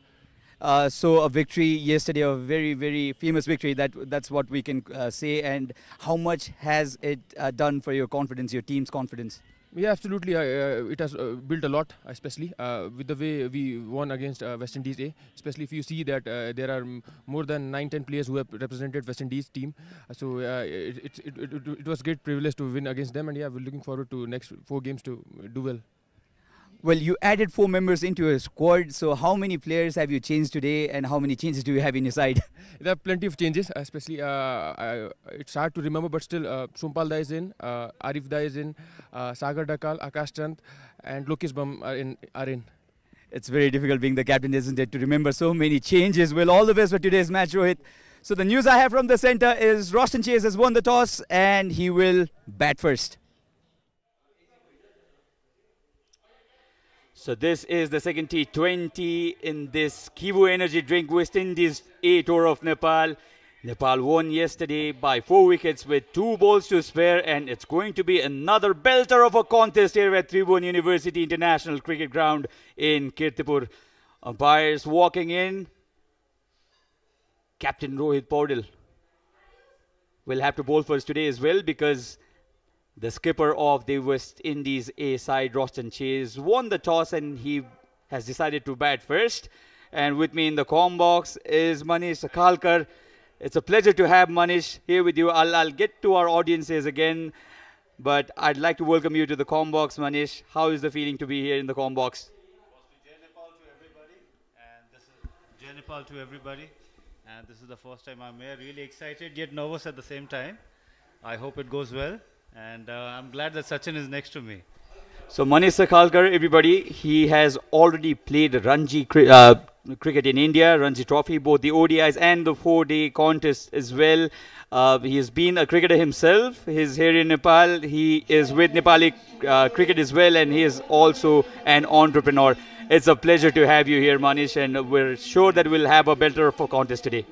So a victory yesterday, a very, very famous victory. That's what we can say. And how much has it done for your confidence, your team's confidence? Yeah, absolutely. It has built a lot, especially with the way we won against West Indies A. Especially if you see that there are more than 9-10 players who have represented West Indies team. So it was great privilege to win against them. And yeah, we're looking forward to next 4 games to do well. Well, you added 4 members into your squad. So how many players have you changed today, and how many changes do you have in your side? There are plenty of changes, especially it's hard to remember, but still Sompal Da is in, Arif Da is in, Sagar Dakal, Akash Chand, and Lokesh Bam are in. It's very difficult being the captain, isn't it, to remember so many changes. Well, all the best for today's match, Rohit. So the news I have from the center is Roshan Chase has won the toss and he will bat first. So this is the second T20 in this Kivu Energy Drink West Indies A Tour of Nepal. Nepal won yesterday by 4 wickets with 2 balls to spare, and it's going to be another belter of a contest here at Tribhuvan University International Cricket Ground in Kantipur. Umpires walking in. Captain Rohit Paudel will have to bowl first today as well, because the skipper of the West Indies A side, Roshan Chase, won the toss and he has decided to bat first. And with me in the comm box is Manish Sakhalkar. It's a pleasure to have Manish here with you. I'll get to our audiences again, but I'd like to welcome you to the comm box, Manish. How is the feeling to be here in the comm box? Jai Nepal to everybody, and this is the first time I'm here. Really excited yet nervous at the same time. I hope it goes well. And I'm glad that Sachin is next to me. So Manish Sakhalkar, everybody, he has already played Ranji cricket in India, Ranji Trophy, both the ODIs and the 4-day contest as well. He has been a cricketer himself. He's here in Nepal. He is with Nepali cricket as well, and he is also an entrepreneur. It's a pleasure to have you here, Manish, and we're sure that we'll have a belter of a contest today.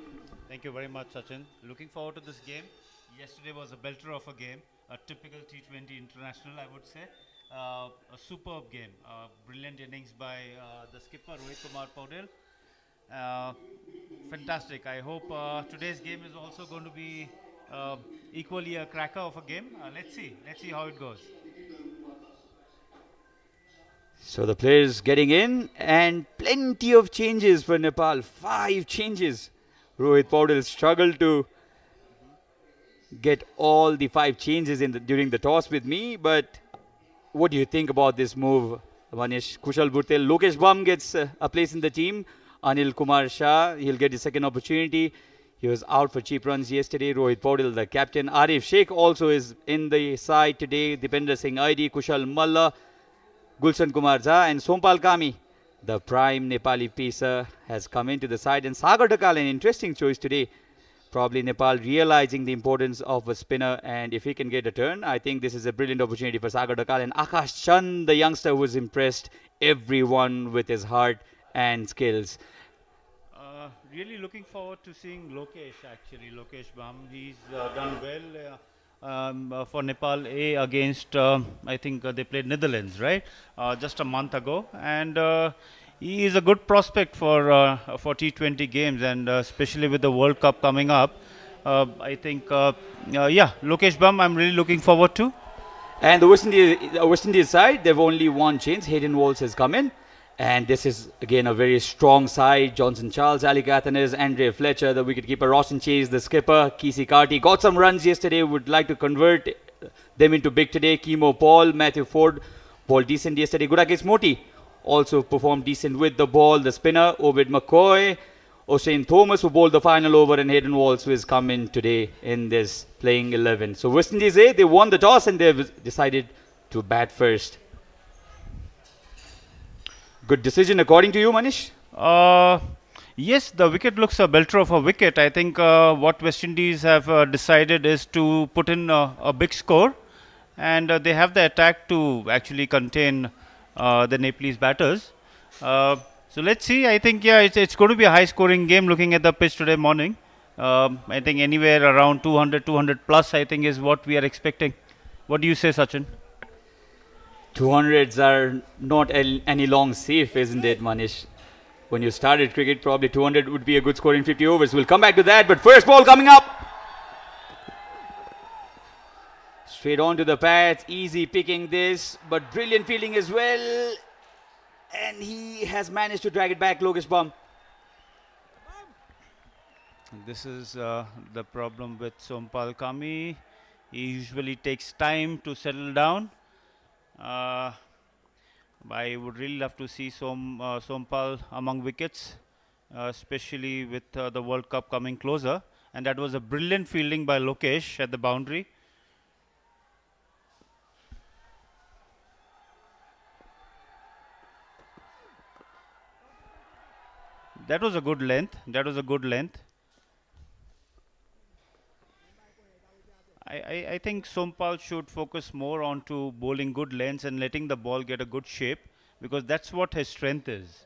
Thank you very much, Sachin. Looking forward to this game. Yesterday was a belter of a game. A typical T20 international, I would say. A superb game. Brilliant innings by the skipper, Rohit Kumar Paudel. Fantastic. I hope today's game is also going to be equally a cracker of a game. Let's see how it goes. So the players getting in, and plenty of changes for Nepal. 5 changes. Rohit Paudel struggled to get all the 5 changes during the toss with me, but what do you think about this move, Manish? Kushal Burtel, Lokesh Bam gets a place in the team. Anil Kumar Shah, he'll get his second opportunity. He was out for cheap runs yesterday. Rohit Paudel, the captain. Arif Sheikh also is in the side today. Dipendra Singh ID, Kushal Malla, Gulshan Kumar Jha, and Sompal Kami, the prime Nepali pacer, has come into the side. And Sagar Dakal, an interesting choice today. Probably Nepal realizing the importance of a spinner, and if he can get a turn, I think this is a brilliant opportunity for Sagar Dakal. And Akash Chand, the youngster who has impressed everyone with his heart and skills. Really looking forward to seeing Lokesh, actually. Lokesh Bam, he's done well for Nepal A against, I think they played Netherlands, right? Just a month ago. And he is a good prospect for T20 games, and especially with the World Cup coming up. I think, yeah, Lokesh Bam, I'm really looking forward to. And the West Indies side, they've only one change. Hayden Walsh has come in. And this is, again, a very strong side. Johnson Charles, Ali Kathanes, Andre Fletcher, the wicketkeeper, Roshan Chase, the skipper, Kisi Karti. Got some runs yesterday, would like to convert them into big today. Kimo Paul, Matthew Ford, ball decent yesterday. Gudakesh Moti also performed decent with the ball. The spinner, Ovid McCoy, O'Shane Thomas, who bowled the final over, and Hayden Walsh, who has come in today in this playing 11. So West Indies A, they won the toss and they've decided to bat first. Good decision according to you, Manish? Yes, the wicket looks a belter of a wicket. I think what West Indies have decided is to put in a big score, and they have the attack to actually contain the Nepalese batters. So let's see. I think, yeah, it's going to be a high scoring game looking at the pitch today morning. I think anywhere around 200 plus, I think, is what we are expecting. What do you say, Sachin? 200s are not any long safe, isn't it, Manish? When you started cricket, probably 200 would be a good score in 50 overs. We'll come back to that, but first ball coming up. Straight on to the pads, easy picking this, but brilliant fielding as well. And he has managed to drag it back, Lokesh Bam. This is the problem with Sompal Kami. He usually takes time to settle down. I would really love to see Sompal among wickets, especially with the World Cup coming closer. And that was a brilliant fielding by Lokesh at the boundary. That was a good length. That was a good length. I think Sompal should focus more on to bowling good lengths and letting the ball get a good shape, because that's what his strength is.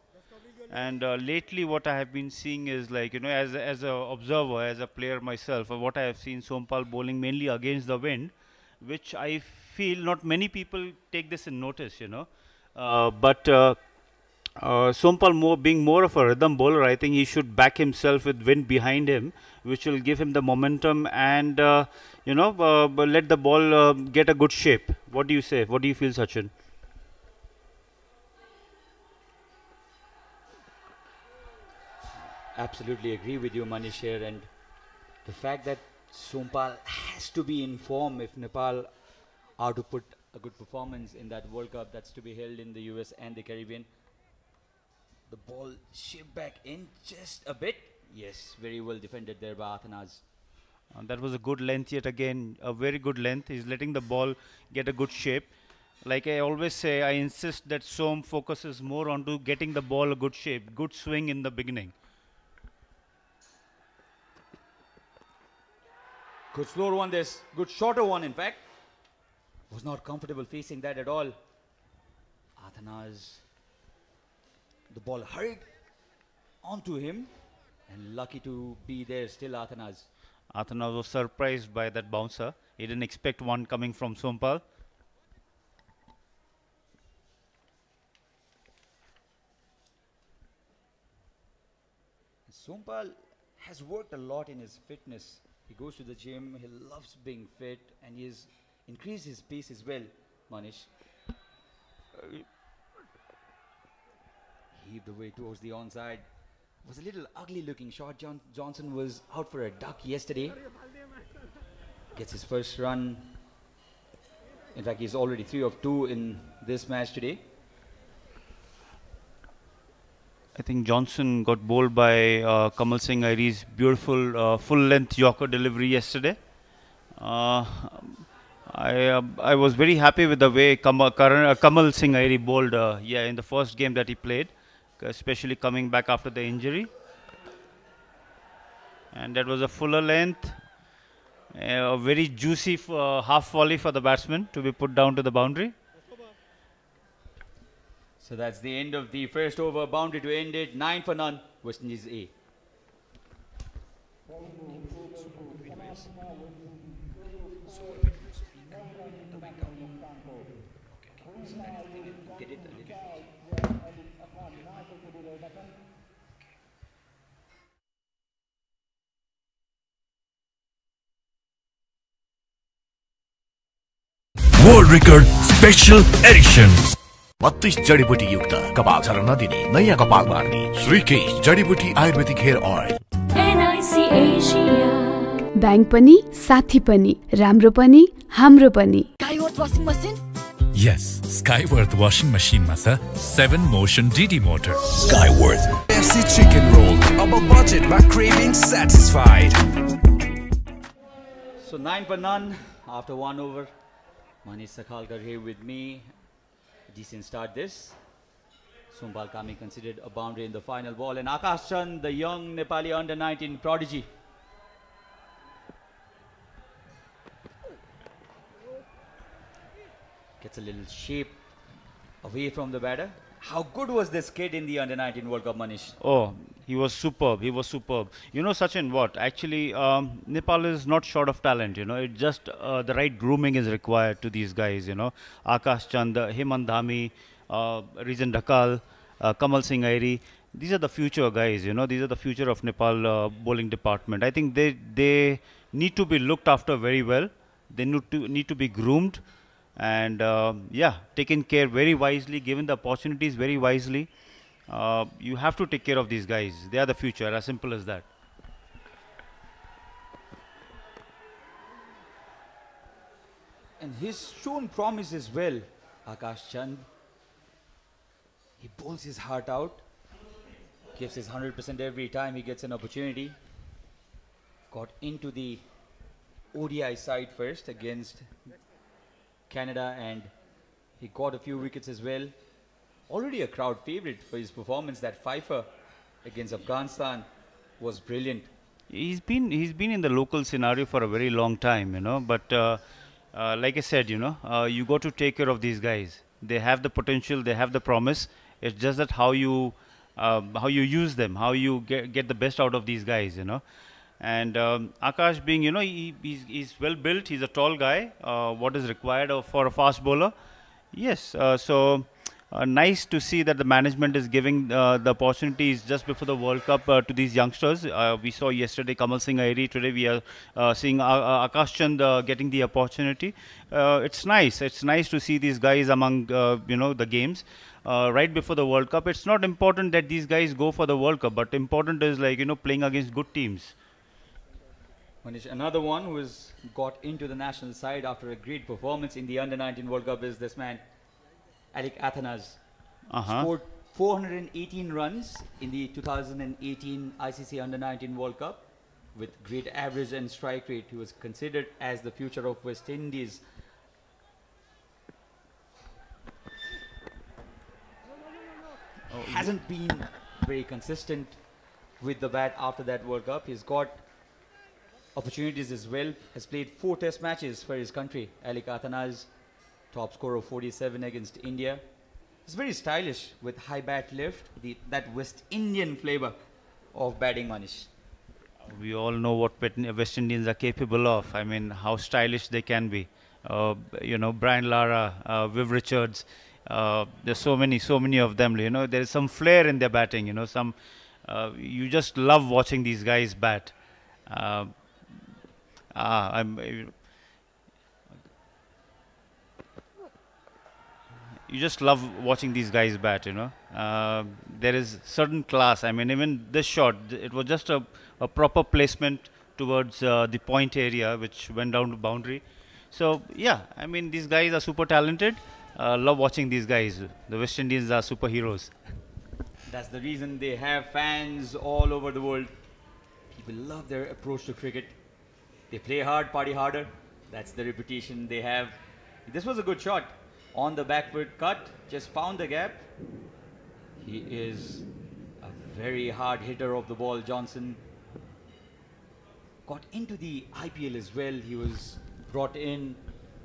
And lately what I have been seeing is, like, you know, as a observer, as a player myself, what I have seen Sompal bowling mainly against the wind, which I feel not many people take this in notice, you know. But Sompal being more of a rhythm bowler, I think he should back himself with wind behind him, which will give him the momentum and let the ball get a good shape. What do you say? What do you feel, Sachin? Absolutely agree with you, Manish here, and the fact that Sompal has to be in form if Nepal are to put a good performance in that World Cup that's to be held in the US and the Caribbean. The ball shipped back in just a bit. Yes, very well defended there by Athanas. That was a good length yet again, a very good length. He's letting the ball get a good shape. Like I always say, I insist that Som focuses more on to getting the ball a good shape, good swing in the beginning. Good slower one, this good shorter one in fact. Was not comfortable facing that at all. Athanas, the ball hurried onto him, and lucky to be there still Athanas. Athanas was surprised by that bouncer. He didn't expect one coming from Sompal. Sompal has worked a lot in his fitness. He goes to the gym, he loves being fit, and he has increased his pace as well, Manish. Heaved away towards the onside. Was a little ugly looking shot. Johnson was out for a duck yesterday. Gets his first run. In fact, he's already 3 of 2 in this match today. I think Johnson got bowled by Kamal Singh Airi's beautiful full-length Yorker delivery yesterday. I was very happy with the way Kamal Singh Airi bowled in the first game that he played, especially coming back after the injury. And that was a fuller length, a very juicy half volley for the batsman to be put down to the boundary. So that's the end of the first over. Boundary to end it. 9 for none. West Indies A. World Record Special Edition. 32 जडीबुटी युक्त कपाल झर्न नदिने नयाँ कपाल बार्ने श्रीकेश जडीबुटी आयुर्वेदिक hair oil. NIC Asia bank पनि साथी पनि राम्रो पनि हाम्रो पनि Skyworth washing machine? Yes, Skyworth washing machine ma छ 7 motion DD motor. Skyworth FC chicken roll. Above budget, my craving satisfied. So 9 for none after 1 over. Manish Sakhalkar here with me. Decent start this. Sompal Kami considered a boundary in the final ball, and Akash Chand, the young Nepali under-19 prodigy. Gets a little shape away from the batter. How good was this kid in the under-19 World Cup, Manish? Oh, he was superb. He was superb. You know, Sachin, what? Actually, Nepal is not short of talent, you know. It just the right grooming is required to these guys, you know. Akash Chand, Hemant Dhami, Rijan Dhakal, Kamal Singh Airi. These are the future guys, you know. These are the future of Nepal bowling department. I think they need to be looked after very well. They need to be groomed. And taken care very wisely, given the opportunities very wisely. You have to take care of these guys. They are the future, as simple as that. And he's shown promise as well, Akash Chand. He pulls his heart out, gives his 100% every time he gets an opportunity. Got into the ODI side first against Canada, and he got a few wickets as well. Already a crowd favorite for his performance. That fifer against Afghanistan was brilliant. He's been in the local scenario for a very long time, you know. But like I said, you know, you got to take care of these guys. They have the potential, they have the promise. It's just that how you use them, how you get the best out of these guys, you know. And Akash, being, you know, he's well built. He's a tall guy. What is required for a fast bowler? Yes. So. Nice to see that the management is giving the opportunities just before the World Cup to these youngsters. We saw yesterday Kamal Singh Ahiri. Today we are seeing Akash Chand getting the opportunity. It's nice. It's nice to see these guys among you know, the games right before the World Cup. It's not important that these guys go for the World Cup, but important is, like, you know, playing against good teams. Manish, another one who has got into the national side after a great performance in the Under-19 World Cup is this man, Alec Athanas. Scored 418 runs in the 2018 ICC Under-19 World Cup with great average and strike rate. He was considered as the future of West Indies. Hasn't been very consistent with the bat after that World Cup. He's got opportunities as well. Has played 4 test matches for his country. Alec Athanas, top score of 47 against India. He's very stylish with high bat lift, that West Indian flavor of batting, Manish. We all know what West Indians are capable of. I mean, how stylish they can be. You know, Brian Lara, Viv Richards. There's so many of them. You know, there is some flair in their batting. You know, you just love watching these guys bat. You just love watching these guys bat, you know. There is certain class. I mean, even this shot, it was just a proper placement towards the point area, which went down to boundary. So, yeah, I mean, these guys are super talented. Love watching these guys. The West Indians are superheroes. That's the reason they have fans all over the world. People love their approach to cricket. They play hard, party harder. That's the reputation they have. This was a good shot. On the backward cut, just found the gap. He is a very hard hitter of the ball, Johnson. Got into the IPL as well. He was brought in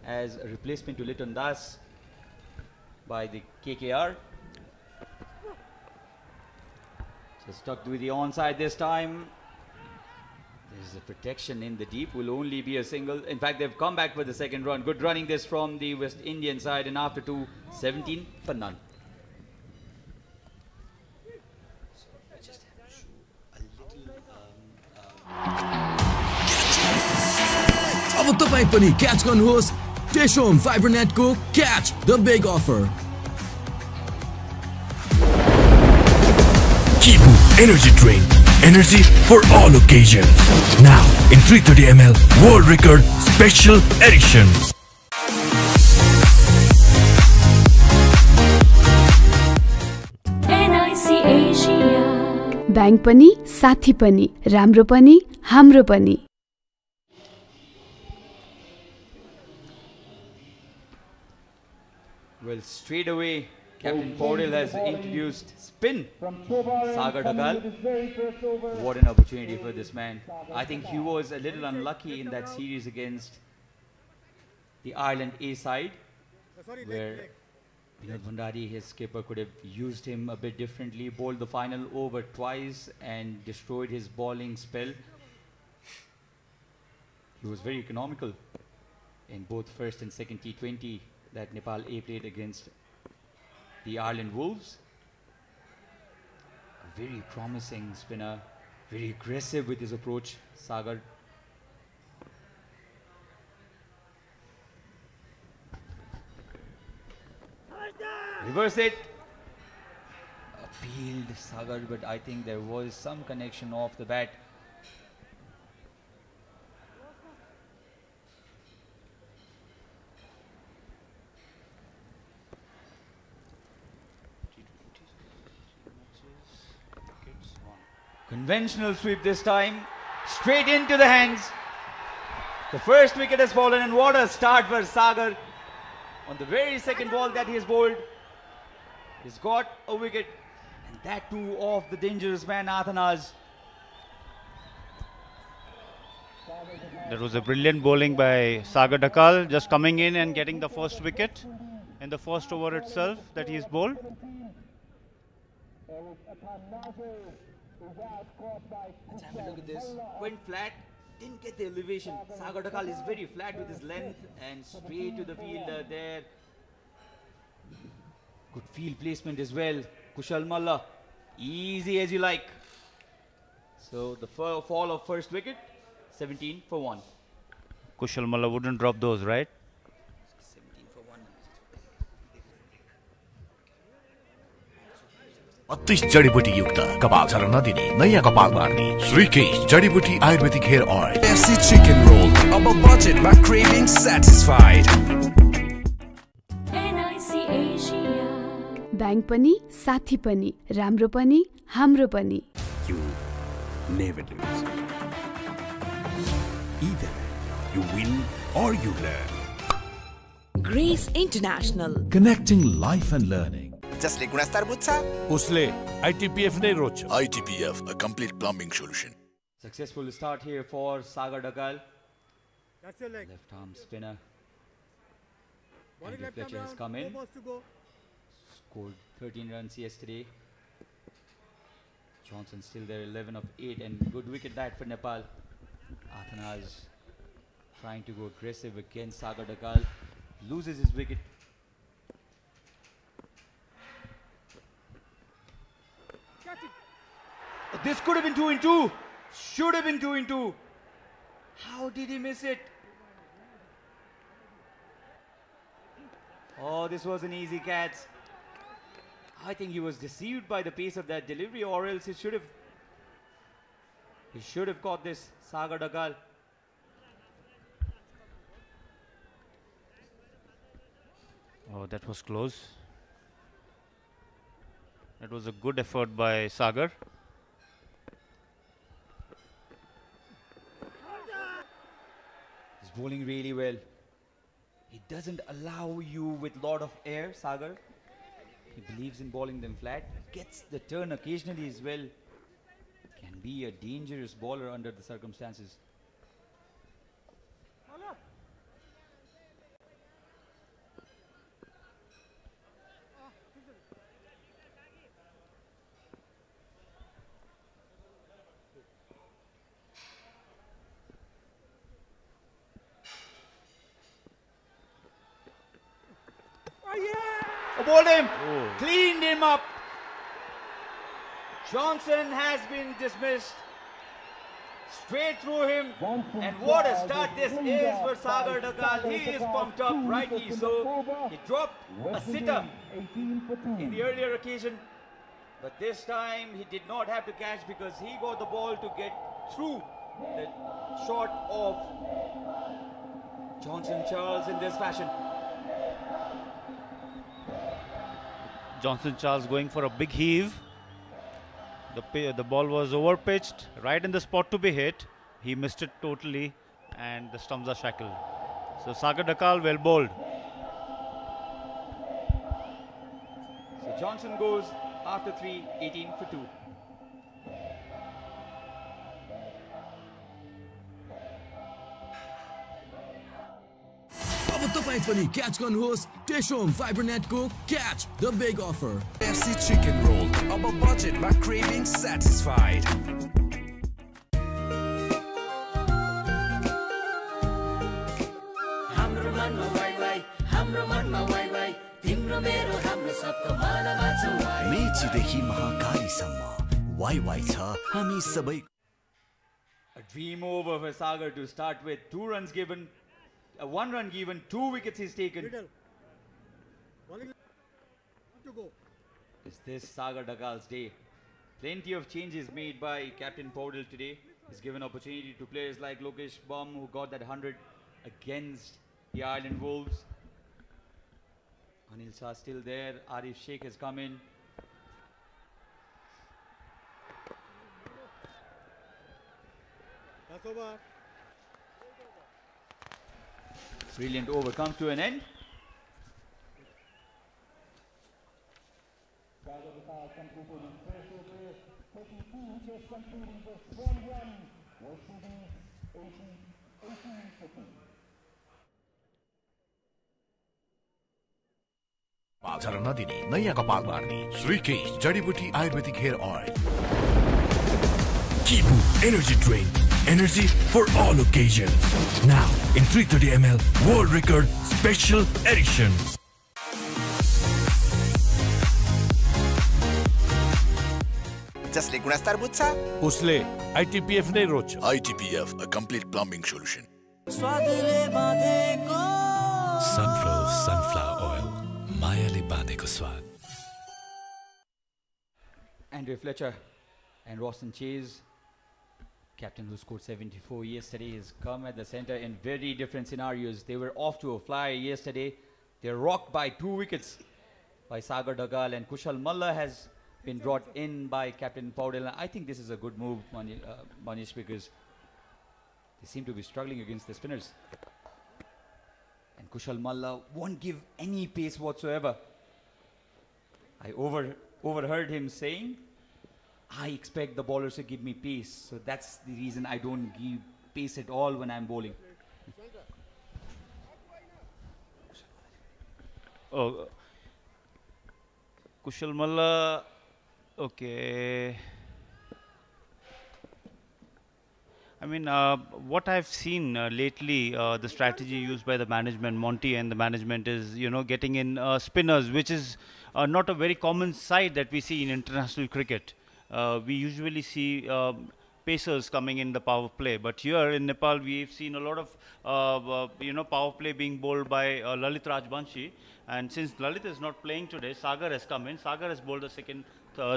as a replacement to Liton Das by the KKR. So stuck with the onside this time. There's a protection in the deep, will only be a single. In fact, they've come back for the second run. Good running this from the West Indian side, and after 17 for none. अब तपाई पनि catch गर्नुहोस् टेशोम फाइबरनेटको catch the big offer Kibu Energy Drink. Energy for all occasions. Now in 330 ml World Record Special Edition. NIC Asia. Bank पनि साथी पनि राम्रो पनि हाम्रो पनि. Well, straight away, Captain Paudel has introduced spin. Sagar Dhagal. What an opportunity for this man. I think he was a little unlucky in that series against the Ireland A side, where Vinod Bhandari, his skipper, could have used him a bit differently, bowled the final over twice and destroyed his bowling spell. He was very economical in both first and second T20 that Nepal A played against the Ireland Wolves. A very promising spinner, very aggressive with his approach, Sagar. Reverse it. Appealed Sagar, but I think there was some connection off the bat. Conventional sweep this time. Straight into the hands. The first wicket has fallen, and what a start for Sagar. On the very second ball that he has bowled, he's got a wicket, and that too of the dangerous man Athanaz. That was a brilliant bowling by Sagar Dakal, just coming in and getting the first wicket in the first over itself that he's bowled. Let's have a look at this. Went flat, didn't get the elevation. Sagar Dakal is very flat with his length and straight to the fielder there. Good field placement as well. Kushal Malla, easy as you like. So the fall of first wicket, 17 for 1. Kushal Malla wouldn't drop those, right? 17 for 1. 32 जडीबुटी युक्त कपाल झर्न नदिने नयाँ कपाल बार्ने श्रीकेश जडीबुटी आयुर्वेदिक hair oil KFC chicken roll अब budget my craving satisfied. Bank पनि साथी पनि राम्रो पनि हाम्रो पनि. You never lose. Either you win or you learn. Grace International. Connecting life and learning. जसले गुणस्तर बुझ्छ उसले ITPF नै रोज्छ. ITPF, a complete plumbing solution. Successful start here for Sagar Dakal. That's your leg. Left arm spinner. Andy Fletcher has come in. Scored 13 runs yesterday. Johnson still there, 11 of 8, and good wicket that for Nepal. Athanaz trying to go aggressive against Sagar Dakal. Loses his wicket. This could have been 2 in 2. Should have been 2 in 2. How did he miss it? Oh, this was an easy catch. I think he was deceived by the pace of that delivery, or else he should have caught this, Sagar Dakal. Oh, that was close. That was a good effort by Sagar. He's bowling really well. He doesn't allow you with lot of air, Sagar. He believes in bowling them flat. Gets the turn occasionally as well. Can be a dangerous bowler under the circumstances. Bowled him, cleaned him up. Johnson has been dismissed. Straight through him, and what a start this is for Sagar Dakal. He is pumped up, rightly so. He dropped a sitter in the earlier occasion, but this time he did not have to catch because he got the ball to get through the shot of Johnson Charles in this fashion. Johnson Charles going for a big heave. The ball was over pitched, right in the spot to be hit. He missed it totally, and the stumps are shackled. So Sagar Dakal well bowled. So Johnson goes after 3, 18 for 2. अब तपाईं पनि catch गर्नुहोस् टेशोम Fibernet को catch the big offer KFC chicken roll अब budget my craving satisfied. हाम्रो मनमा वाइ वाइ हाम्रो मनमा वाइ वाइ तिम्रो मेरो हाम्रो सबको मनमा छ वाइ मेचीदेखि महाकालीसम्म वाइ वाइ छ हामी सबै. A dream over for Sagar to start with. 2 runs given. 1 run given, 2 wickets he's taken. Is this Sagar Dakal's day? Plenty of changes made by Captain Paudel today. He's given opportunity to players like Lokesh Bum, who got that 100 against the Ireland Wolves. Anil Shah still there. Arif Sheikh has come in. Brilliant over comes to an end. बाजार नदिने नयाँ कपाल बार्ने श्रीकेश जडीबुटी आयुर्वेदिक hair oil Kibu Energy Drink. Energy for all occasions. Now in 330 ml World Record Special Edition. जसले गुणस्तर बुझ्छ उसले आइटिपिएफ नै रोज्छ। ITPF, a complete plumbing solution. Sunflower oil. Mayale baadeko swad. Andre Fletcher and Roston Chase, captain who scored 74 yesterday, has come at the center in very different scenarios. They were off to a fly yesterday. They're rocked by 2 wickets by Sagar Dagal, and Kushal Malla has been brought in by Captain Paudel. I think this is a good move, Manish, because they seem to be struggling against the spinners. And Kushal Malla won't give any pace whatsoever. I overheard him saying, I expect the bowlers to give me pace. So that's the reason I don't give pace at all when I'm bowling. Oh, Kushal Malla, okay. I mean, what I've seen lately, the strategy used by the management, Monty and the management, is, you know, getting in spinners, which is not a very common sight that we see in international cricket. We usually see pacers coming in the power play, but here in Nepal we've seen a lot of you know, power play being bowled by Lalit Rajbanshi, and since Lalit is not playing today, Sagar has come in. Sagar has bowled the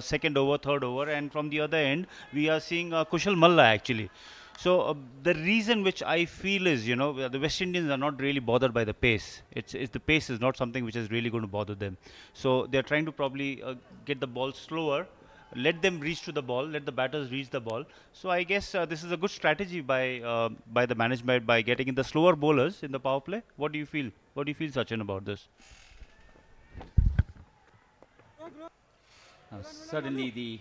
second over, third over, and from the other end we are seeing Kushal Malla actually. So the reason which I feel is, you know, the West Indians are not really bothered by the pace. It's the pace is not something which is really going to bother them. So they're trying to probably get the ball slower, let them reach to the ball, let the batters reach the ball. So I guess this is a good strategy by the management by getting in the slower bowlers in the power play. What do you feel? What do you feel, Sachin, about this? Certainly the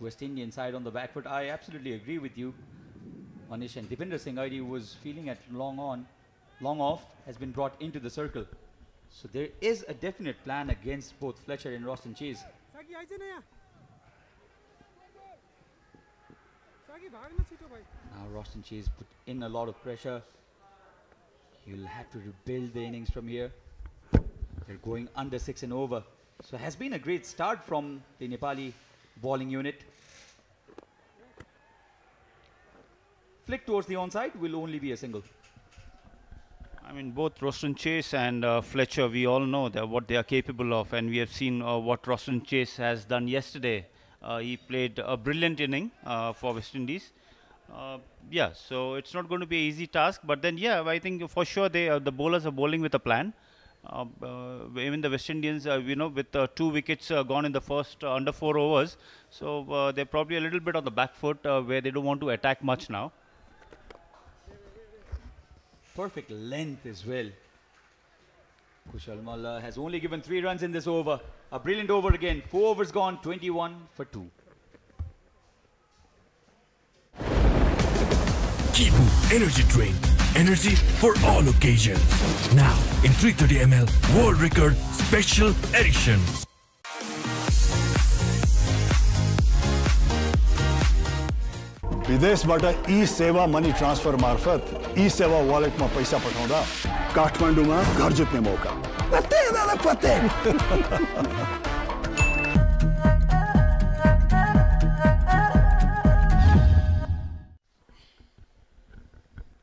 West Indian side on the back foot. I absolutely agree with you, Manish. And Dipinder Singh Aidi, who was feeling at long off, has been brought into the circle. So there is a definite plan against both Fletcher and Roston Chase. Now Roston Chase put in a lot of pressure. He'll have to rebuild the innings from here. They're going under 6 and over. So it has been a great start from the Nepali bowling unit. Flick towards the onside will only be a single. I mean, both Roston Chase and Fletcher, we all know what they are capable of, and we have seen what Roston Chase has done yesterday. He played a brilliant inning for West Indies. Yeah, so it's not going to be an easy task, but then yeah, I think for sure the bowlers are bowling with a plan. Even the West Indians, you know, with 2 wickets gone in the first under 4 overs, so they're probably a little bit on the back foot where they don't want to attack much now. Perfect length as well. Kushal Malla has only given 3 runs in this over. A brilliant over again. 4 overs gone, 21 for 2. Kibu Energy Drink. Energy for all occasions. Now in 330 ml World Record Special Edition. विदेशबाट ई सेवा money transfer मार्फत ई सेवा वालेटमा पैसा पठाउँदा काठमाडौँमा घर जित्ने मौका। पत्ते दादा पत्ते।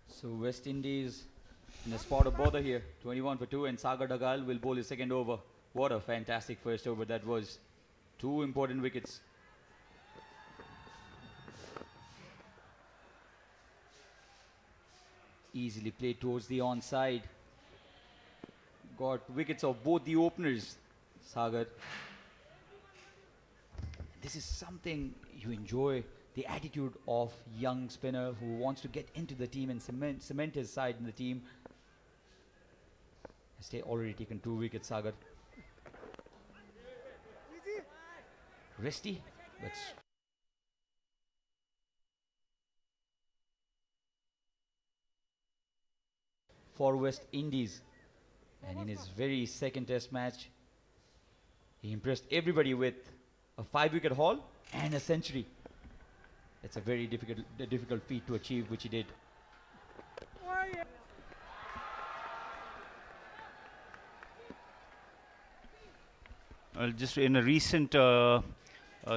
So West Indies in a spot of bother here. 21 for 2, and Sagar Dagal will bowl his second over. What a fantastic first over that was. 2 important wickets. Easily played towards the onside. Got wickets of both the openers, Sagar. This is something you enjoy the attitude of young spinner who wants to get into the team and cement his side in the team. Has already taken 2 wickets, Sagar. Resty, but for West Indies, and in his very second test match he impressed everybody with a 5-wicket haul and a century. It's a very difficult feat to achieve, which he did. Well, just in a recent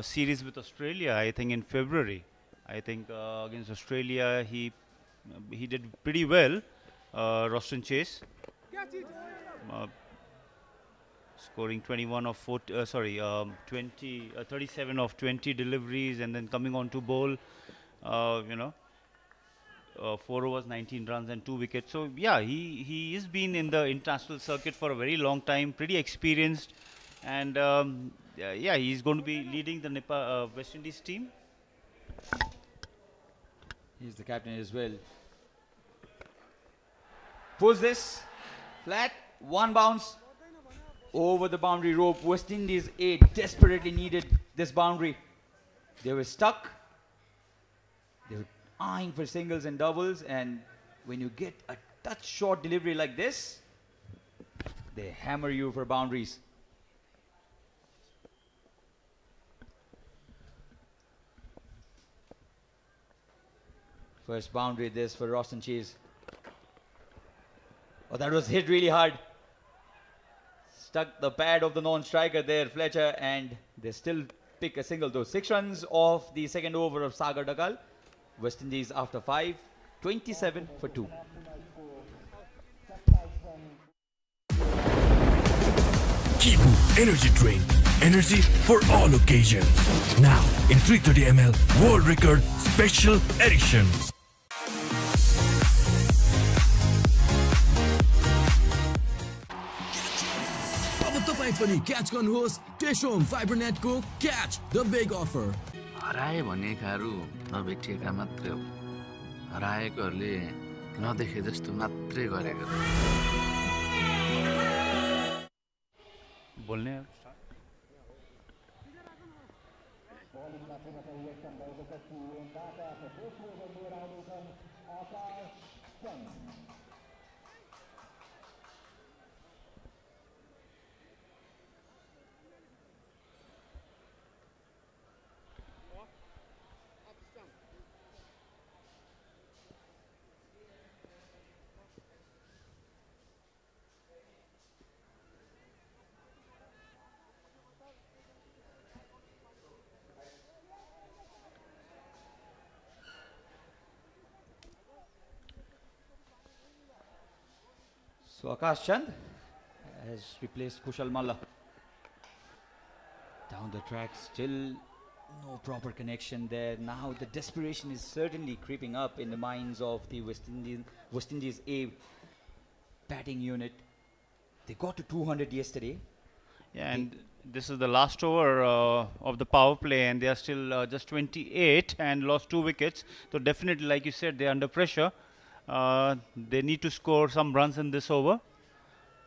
series with Australia, I think in February, I think against Australia he did pretty well. Roston Chase scoring 21 of 40, 37 of 20 deliveries, and then coming on to bowl, 4 overs, 19 runs and 2 wickets. So yeah, he has been in the international circuit for a very long time, pretty experienced, and yeah, he's going to be leading the Nepal West Indies team. He's the captain as well. Pulls this flat, one bounce over the boundary rope. West Indies A desperately needed this boundary. They were stuck. They were eyeing for singles and doubles, and when you get a touch short delivery like this, they hammer you for boundaries. First boundary this for Roston Chase. Oh, that was hit really hard. Stuck the pad of the non-striker there, Fletcher, and they still pick a single. Those 6 runs off the second over of Sagar Dakal. West Indies after 5, 27 for 2. Kibu Energy Drink. Energy for all occasions. Now in 330 ml World Record Special Edition. पनि catch गर्नुहोस् टेशोम फाइबरनेटको catch the big offer. हराए भनेकाहरू नभेटिएका मात्रै हो, हराएकोहरूले नदेखे जस्तो मात्रै गरेको। बोल्ने So Akash Chand has replaced Kushal Malla. Down the track, still no proper connection there. Now the desperation is certainly creeping up in the minds of the West Indies A batting unit. They got to 200 yesterday. Yeah, and this is the last over of the power play, and they are still just 28 and lost 2 wickets. So definitely, like you said, they're under pressure. They need to score some runs in this over,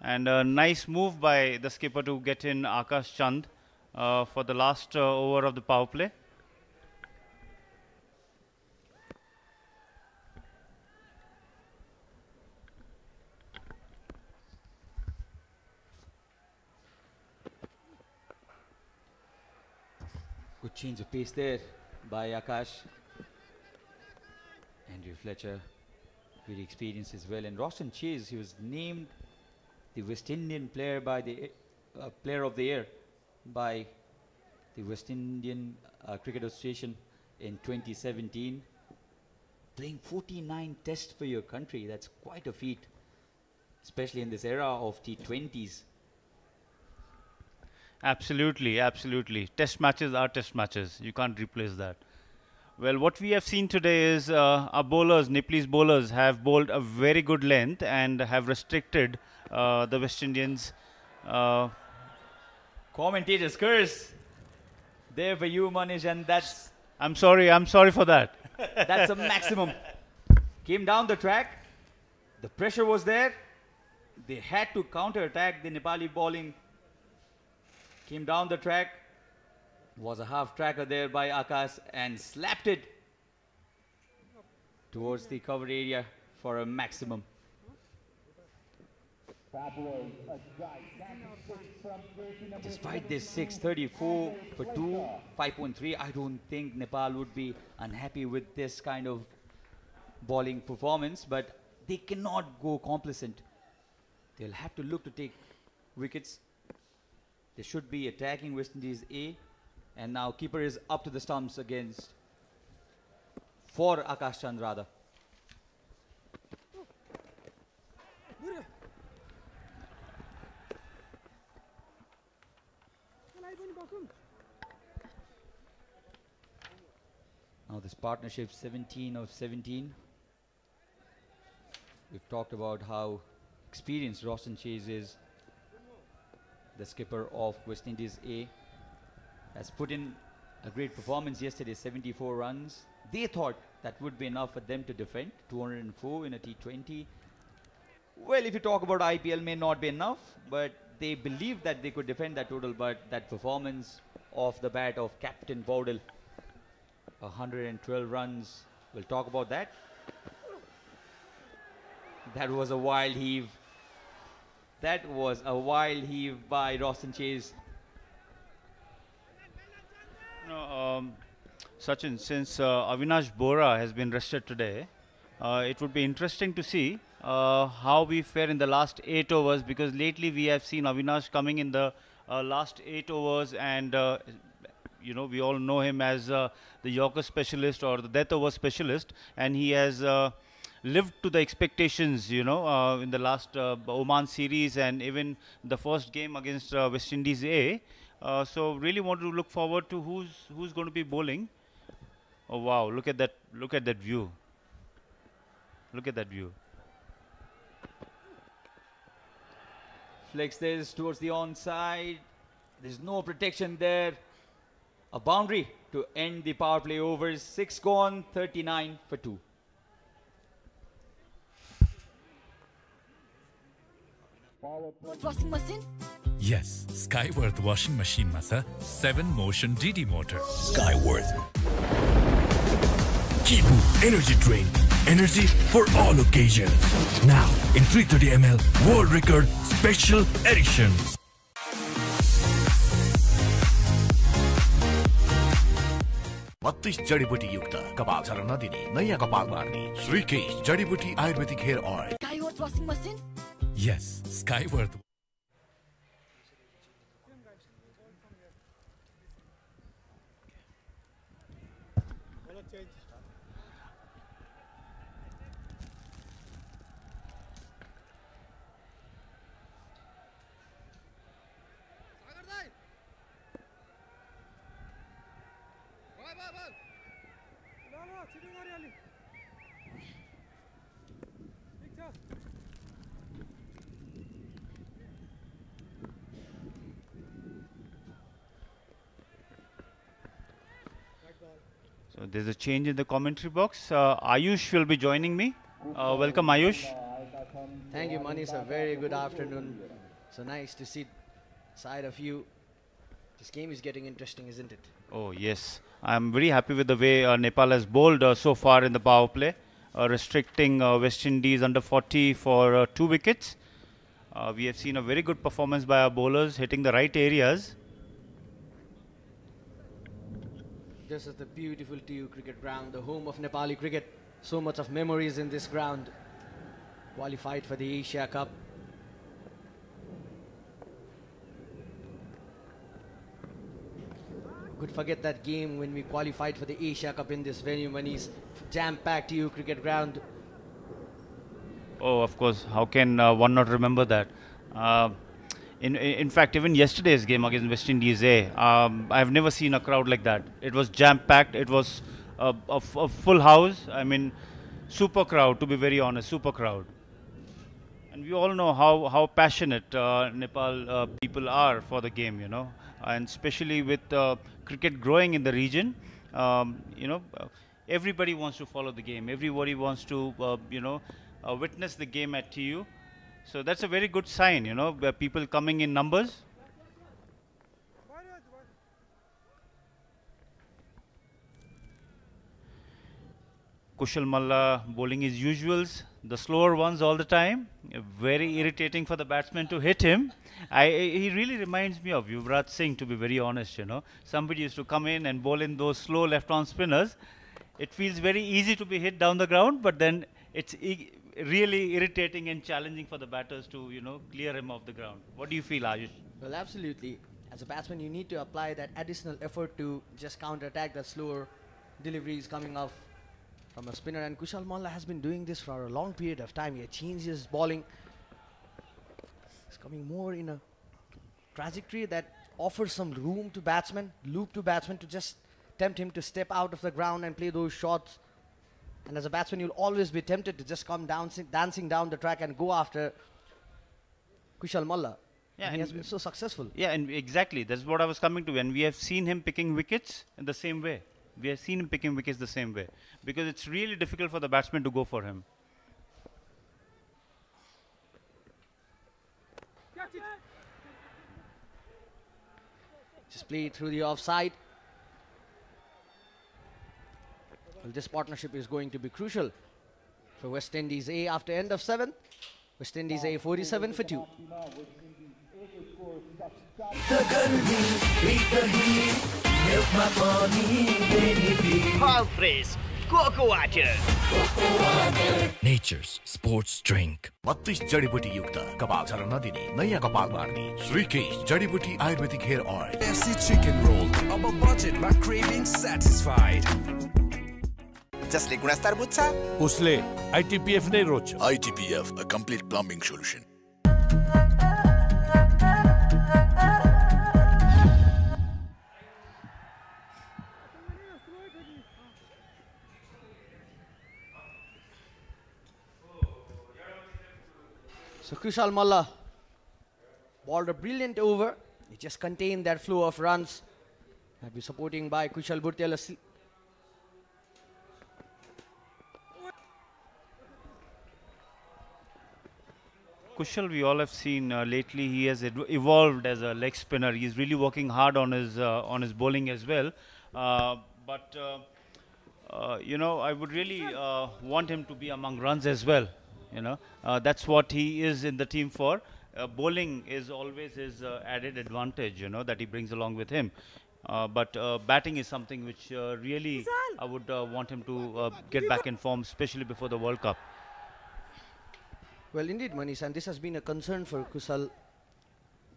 and a nice move by the skipper to get in Akash Chand for the last over of the power play. Good change of pace there by Akash. Andrew Fletcher, very experienced as well. And Roston Chase, he was named the West Indian player by the Player of the Year by the West Indian Cricket Association in 2017. Playing 49 tests for your country, that's quite a feat, especially in this era of T20s. Absolutely, absolutely. Test matches are test matches. You can't replace that. Well, what we have seen today is our bowlers, Nepalese bowlers, have bowled a very good length and have restricted the West Indians. Commentators curse there for you, Manish, and that's I'm sorry for that. That's a maximum. Came down the track. The pressure was there. They had to counter-attack the Nepali bowling. Came down the track. Was a half tracker there by Akash and slapped it towards the cover area for a maximum. Despite this 634 for 2, 5.3, I don't think Nepal would be unhappy with this kind of bowling performance, but they cannot go complacent. They'll have to look to take wickets. They should be attacking West Indies A, and now keeper is up to the stumps against for Akash Chand rather. Now this partnership 17 of 17. We've talked about how experienced Roshan Chase is. The skipper of West Indies A has put in a great performance yesterday, 74 runs. They thought that would be enough for them to defend, 204 in a T20. Well, if you talk about IPL, may not be enough, but they believed that they could defend that total, but that performance off the bat of Captain Baudel, 112 runs, we'll talk about that. That was a wild heave. That was a wild heave by Roshan Chase. Sachin, since Avinash Bora has been rested today, it would be interesting to see how we fare in the last 8 overs, because lately we have seen Avinash coming in the last 8 overs, and you know, we all know him as the Yorker specialist or the death over specialist, and he has lived to the expectations, you know, in the last Oman series and even the first game against West Indies A. So really want to look forward to who's going to be bowling. Oh wow, look at that view. Look at that view. Flex this towards the onside. There's no protection there. A boundary to end the power play overs. 6 gone, 39 for 2. Washing machine? Yes, Skyworth washing machine masa 7 motion DD motor. Skyworth. Kibu energy drink. Energy for all occasions. Now in 330 ml world record special edition. बत्तीस जडीबुटी युक्त कपाल झर्न नदिने नयाँ कपाल मार्ने श्रीकेश जडीबुटी आयुर्वेदिक hair oil. Skyworth washing machine? Yes, Skyworth. So there's a change in the commentary box. Ayush will be joining me. Welcome, Ayush. Thank you, Manish. A very good afternoon. So nice to see side of you. This game is getting interesting, isn't it? Oh yes, I'm very happy with the way Nepal has bowled so far in the power play, restricting West Indies under 40 for 2 wickets. We have seen a very good performance by our bowlers, hitting the right areas. This is the beautiful TU cricket ground, the home of Nepali cricket. So much of memories in this ground. Qualified for the Asia Cup. Could forget that game when we qualified for the Asia Cup in this venue, Manish. Jam-packed TU cricket ground. Oh, of course. How can one not remember that? In fact, even yesterday's game against West Indies A, I've never seen a crowd like that. It was jam-packed. It was a full house. I mean, super crowd, to be very honest, super crowd. And we all know how passionate Nepal people are for the game, you know. And especially with cricket growing in the region, everybody wants to follow the game. Everybody wants to, witness the game at TU. So that's a very good sign, where people coming in numbers. Kushal Malla bowling his usuals, the slower ones all the time. Very irritating for the batsman to hit him. He really reminds me of Yuvraj Singh, to be very honest. Somebody used to come in and bowl in those slow left-arm spinners. It feels very easy to be hit down the ground, but then it's really irritating and challenging for the batters to clear him off the ground. What do you feel, Ayush? Well, absolutely. As a batsman, you need to apply that additional effort to just counter-attack the slower deliveries coming off from a spinner, and Kushal Malla has been doing this for a long period of time. He changed his bowling. It's coming more in a trajectory that offers some room to batsmen, loop to batsmen, to just tempt him to step out of the ground and play those shots. And as a batsman, you'll always be tempted to just come dancing down the track and go after Kushal Malla. Yeah, and he has been so successful. Yeah, and exactly. That's what I was coming to. And we have seen him picking wickets in the same way. We have seen him picking wickets the same way, because it's really difficult for the batsman to go for him. Just play it through the offside. Well, this partnership is going to be crucial for West Indies A after end of 7. West Indies A 47 for 2. All fresh Coco water. Nature's sports drink. 32 जडीबुटी युक्त कपाल झर्न नदिने नयाँ कपाल बार्ने श्रीकेश जडीबुटी आयुर्वेदिक hair oil. FC chicken roll. Our budget, my craving satisfied. जसले गुणस्तर बुझ्छ उसले ITPF नै रोज्छ. ITPF, a complete plumbing solution. So Kushal Malla bowled a brilliant over. He just contained that flow of runs. That be supporting by Kushal Bhurtel. Kushal, we all have seen lately, he has evolved as a leg spinner. He's really working hard on his bowling as well. But I would really want him to be among runs as well. That's what he is in the team for. Bowling is always his added advantage, that he brings along with him. But batting is something which really I would want him to get back in form, especially before the World Cup. Well, indeed, Manish, and this has been a concern for Kushal.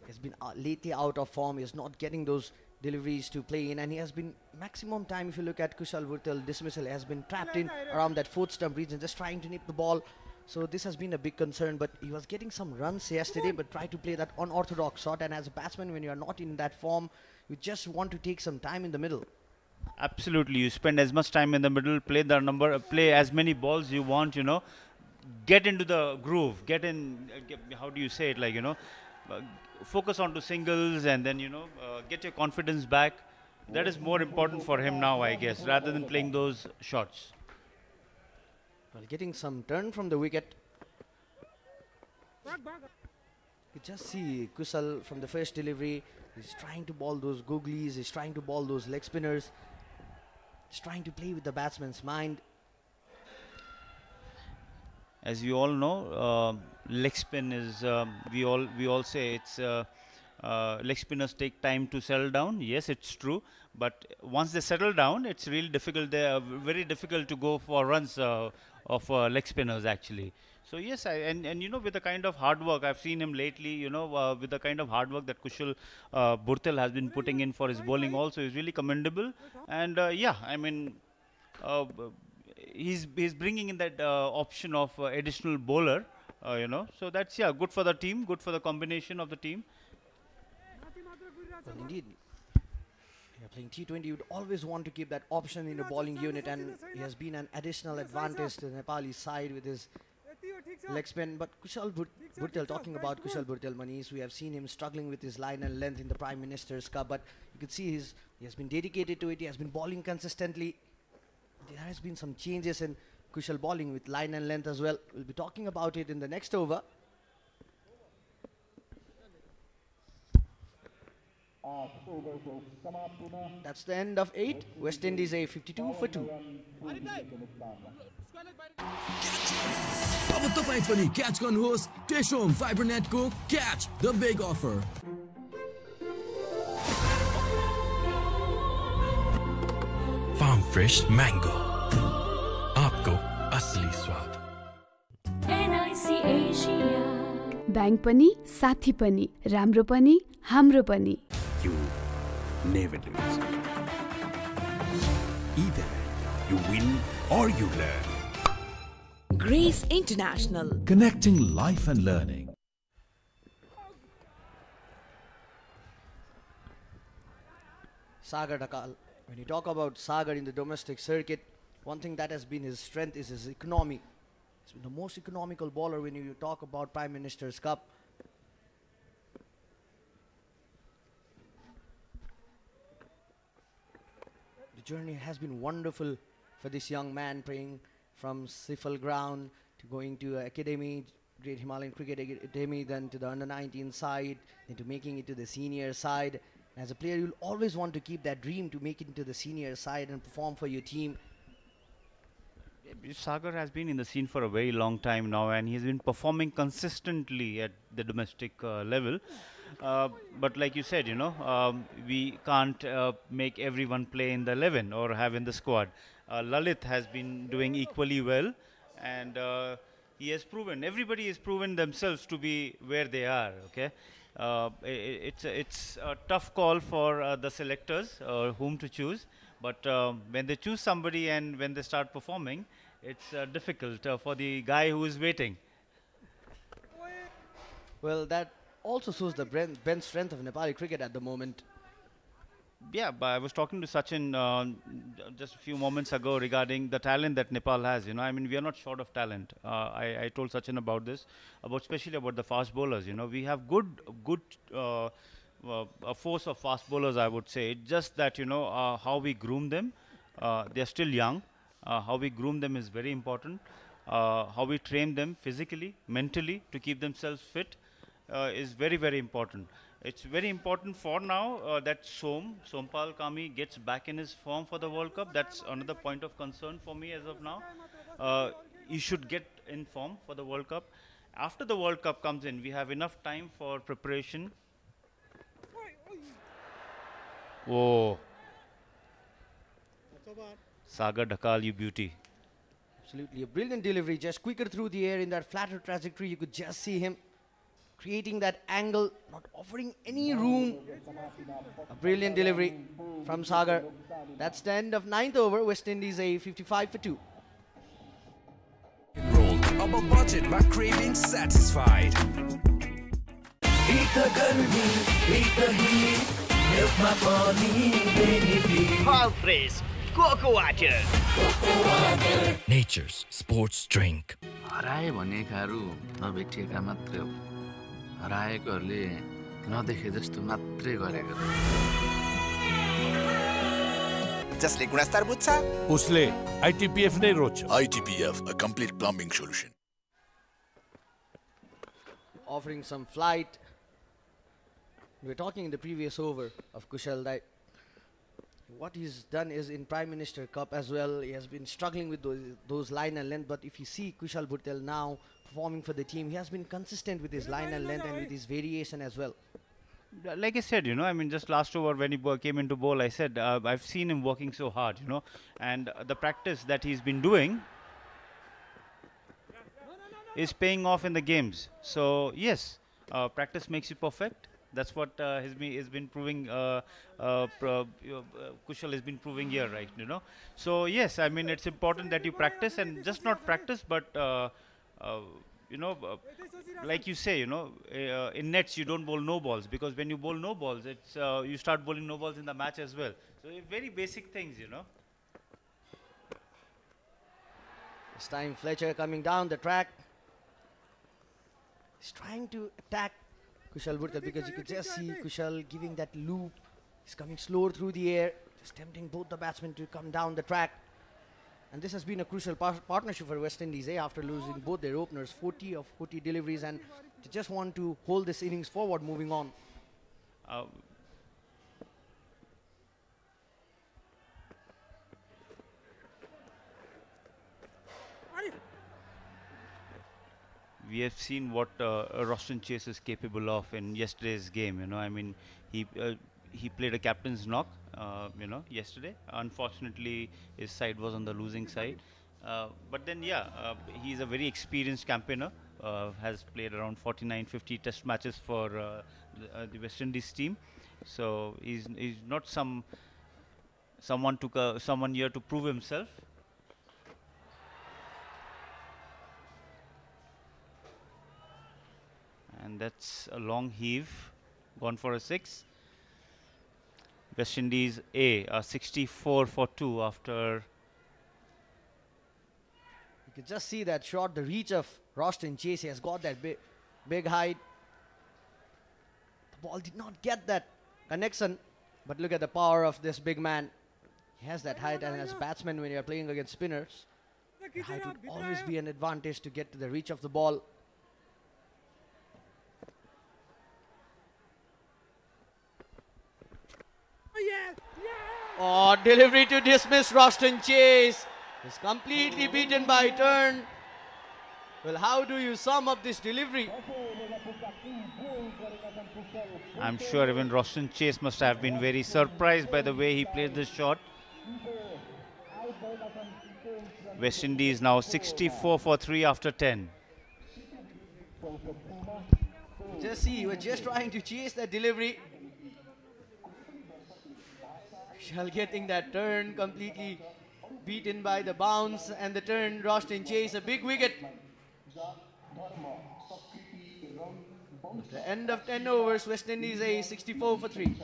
He's been lately out of form. He's not getting those deliveries to play in, and he has been maximum time, if you look at Kushal Bhurtel dismissal, has been trapped in around that fourth stump region, just trying to nip the ball. So this has been a big concern, but he was getting some runs yesterday, but tried to play that unorthodox shot. And as a batsman, when you are not in that form, you just want to take some time in the middle. Absolutely, you spend as much time in the middle, play as many balls you want, get into the groove, get in, how do you say it, focus onto singles, and then, get your confidence back. That is more important for him now, I guess, rather than playing those shots. Well, getting some turn from the wicket. You just see Kushal from the first delivery. He's trying to bowl those googlies. He's trying to bowl those leg spinners. He's trying to play with the batsman's mind. As we all know, leg spin is, we all say it's, leg spinners take time to settle down. Yes, it's true. But once they settle down, it's really difficult. They are very difficult to go for runs of leg spinners, actually. So yes, with the kind of hard work I've seen him lately, with the kind of hard work that Kushal Bhurtel has been putting in for his bowling also is really commendable. And he's bringing in that option of additional bowler, So that's good for the team, good for the combination of the team. Well, indeed. You're playing T20, you'd always want to keep that option in the bowling unit, and he has been an additional advantage to the Nepali side with his leg spin. But Kushal Bhurtel, talking about Kushal Bhurtel, Manish, we have seen him struggling with his line and length in the Prime Minister's Cup, but you can see he has been dedicated to it. He has been bowling consistently. There has been some changes in Kushal bowling with line and length as well. We'll be talking about it in the next over. That's the end of 8. West Indies a 52 for 2. अब तपाईं पनि catch गर्नुहोस् टेशोम फाइबरनेटको catch the big offer. Farm fresh mango, आपको असली स्वाद। NIC Asia bank पनि साथी पनि राम्रो पनि हाम्रो पनि। You never lose. Either you win or you learn. Grace International. Connecting life and learning. Sagar Dhakal. When you talk about Sagar in the domestic circuit, one thing that has been his strength is his economy. He's been the most economical bowler when you talk about Prime Minister's Cup. The journey has been wonderful for this young man, playing from Sifal ground to going to academy, Great Himalayan Cricket Academy, then to the under-19 side, then to making it to the senior side. As a player, you'll always want to keep that dream to make it into the senior side and perform for your team. Sagar has been in the scene for a very long time now, and he's been performing consistently at the domestic level. But like you said, we can't make everyone play in the 11 or have in the squad. Lalit has been doing equally well, and he has proven, everybody has proven themselves to be where they are. Okay, it's a tough call for the selectors whom to choose, but when they choose somebody and when they start performing, it's difficult for the guy who is waiting. Well, that also shows the bench strength of Nepali cricket at the moment. Yeah, but I was talking to Sachin just a few moments ago regarding the talent that Nepal has. I mean, we are not short of talent. I told Sachin about this, especially about the fast bowlers. We have good a force of fast bowlers, I would say. It's just that how we groom them. They are still young. How we groom them is very important. How we train them physically, mentally to keep themselves fit is very, very important. It's very important for now that Sompal Kami gets back in his form for the World Cup. That's another point of concern for me as of now. He should get in form for the World Cup. After the World Cup comes in, we have enough time for preparation. Whoa. Sagar Dhakal, you beauty. Absolutely, a brilliant delivery, just quicker through the air in that flatter trajectory. You could just see him creating that angle, not offering any room. A brilliant delivery from Sagar. That's the end of 9th over. West Indies a 55 for 2. Roll up a budget, my craving satisfied. Beat the garmi, beat the heat, milk my body, baby. All fresh, cocoa water. Cocoa water. Nature's sports drink. हराए भनेकाहरू नभेटिएका मात्रै हो हराएकोहरूले नदेखे जस्तो मात्रै गरेको जसले गुणस्तर बुझ्छ उसले आईटीपीएफ नै रोज्छ ITPF, a complete plumbing solution. Offering some flight. We were talking in the previous over of Kushal that what he's done is in Prime Minister Cup as well. He has been struggling with those line and length, but if you see Kushal Bhurtel now performing for the team, he has been consistent with his line and length and with his variation as well. Like I said, I mean, just last over when he came into bowl, I said, I've seen him working so hard, and the practice that he's been doing is paying off in the games. So, yes, practice makes you perfect. That's what has been proving, Kushal has been proving here, right, So, yes, I mean, it's important that you practice and just not practice, but, like you say, in nets you don't bowl no balls, because when you bowl no balls, it's you start bowling no balls in the match as well. So very basic things, This time Fletcher coming down the track. He's trying to attack Kushal Bhurtal because you could just see Kushal giving that loop. He's coming slower through the air, just tempting both the batsmen to come down the track. And this has been a crucial partnership for West Indies after losing both their openers, 40 of 40 deliveries, and they just want to hold this innings forward moving on. We have seen what Roshan Chase is capable of in yesterday's game. You know, I mean, he played a captain's knock. You know, yesterday. Unfortunately, his side was on the losing side. But then, yeah, he's a very experienced campaigner. Has played around 49-50 test matches for the West Indies team. So he's not someone here to prove himself. And that's a long heave, gone for a 6. West Indies A, 64 for 2 after. You can just see that shot, the reach of Roshan Chase. He has got that big height. The ball did not get that connection, but look at the power of this big man. He has that height, and as a batsman, when you are playing against spinners, the height would always be an advantage to get to the reach of the ball. Oh, delivery to dismiss Roshan Chase. He's completely beaten by turn. Well, how do you sum up this delivery? I'm sure even Roshan Chase must have been very surprised by the way he played this shot. West Indies now 64 for 3 after 10. Just see, he was just trying to chase that delivery. Kushal getting that turn, completely beaten by the bounce and the turn. Roshan Chase, a big wicket. At the end of 10 overs, West Indies A 64 for 3.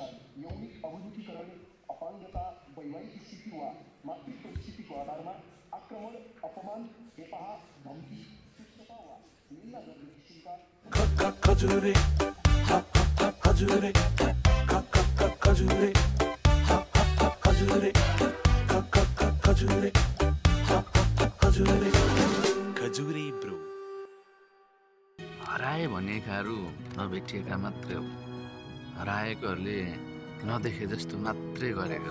Khajure bro हराए भनेकाहरू नभेटिएका मात्रै हो हराएकोहरूले नदेखे जस्तो मात्रै गरेको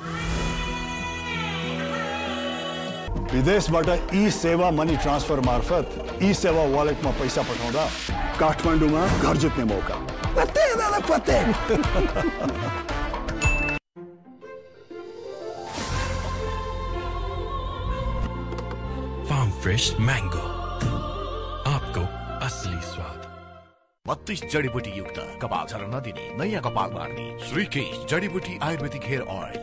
विदेशबाट ई सेवा money transfer मार्फत ई सेवा वालेटमा पैसा पठाउँदा काठमाडौँमा घर जित्ने मौका पत्ते दादा पत्ते फार्म फ्रेश मैंगो आपको असली स्वाद 32 जडीबुटी युक्त कपाल झर्न नदिने नयाँ कपाल बाँड्ने श्रीकेश जडीबुटी आयुर्वेदिक hair oil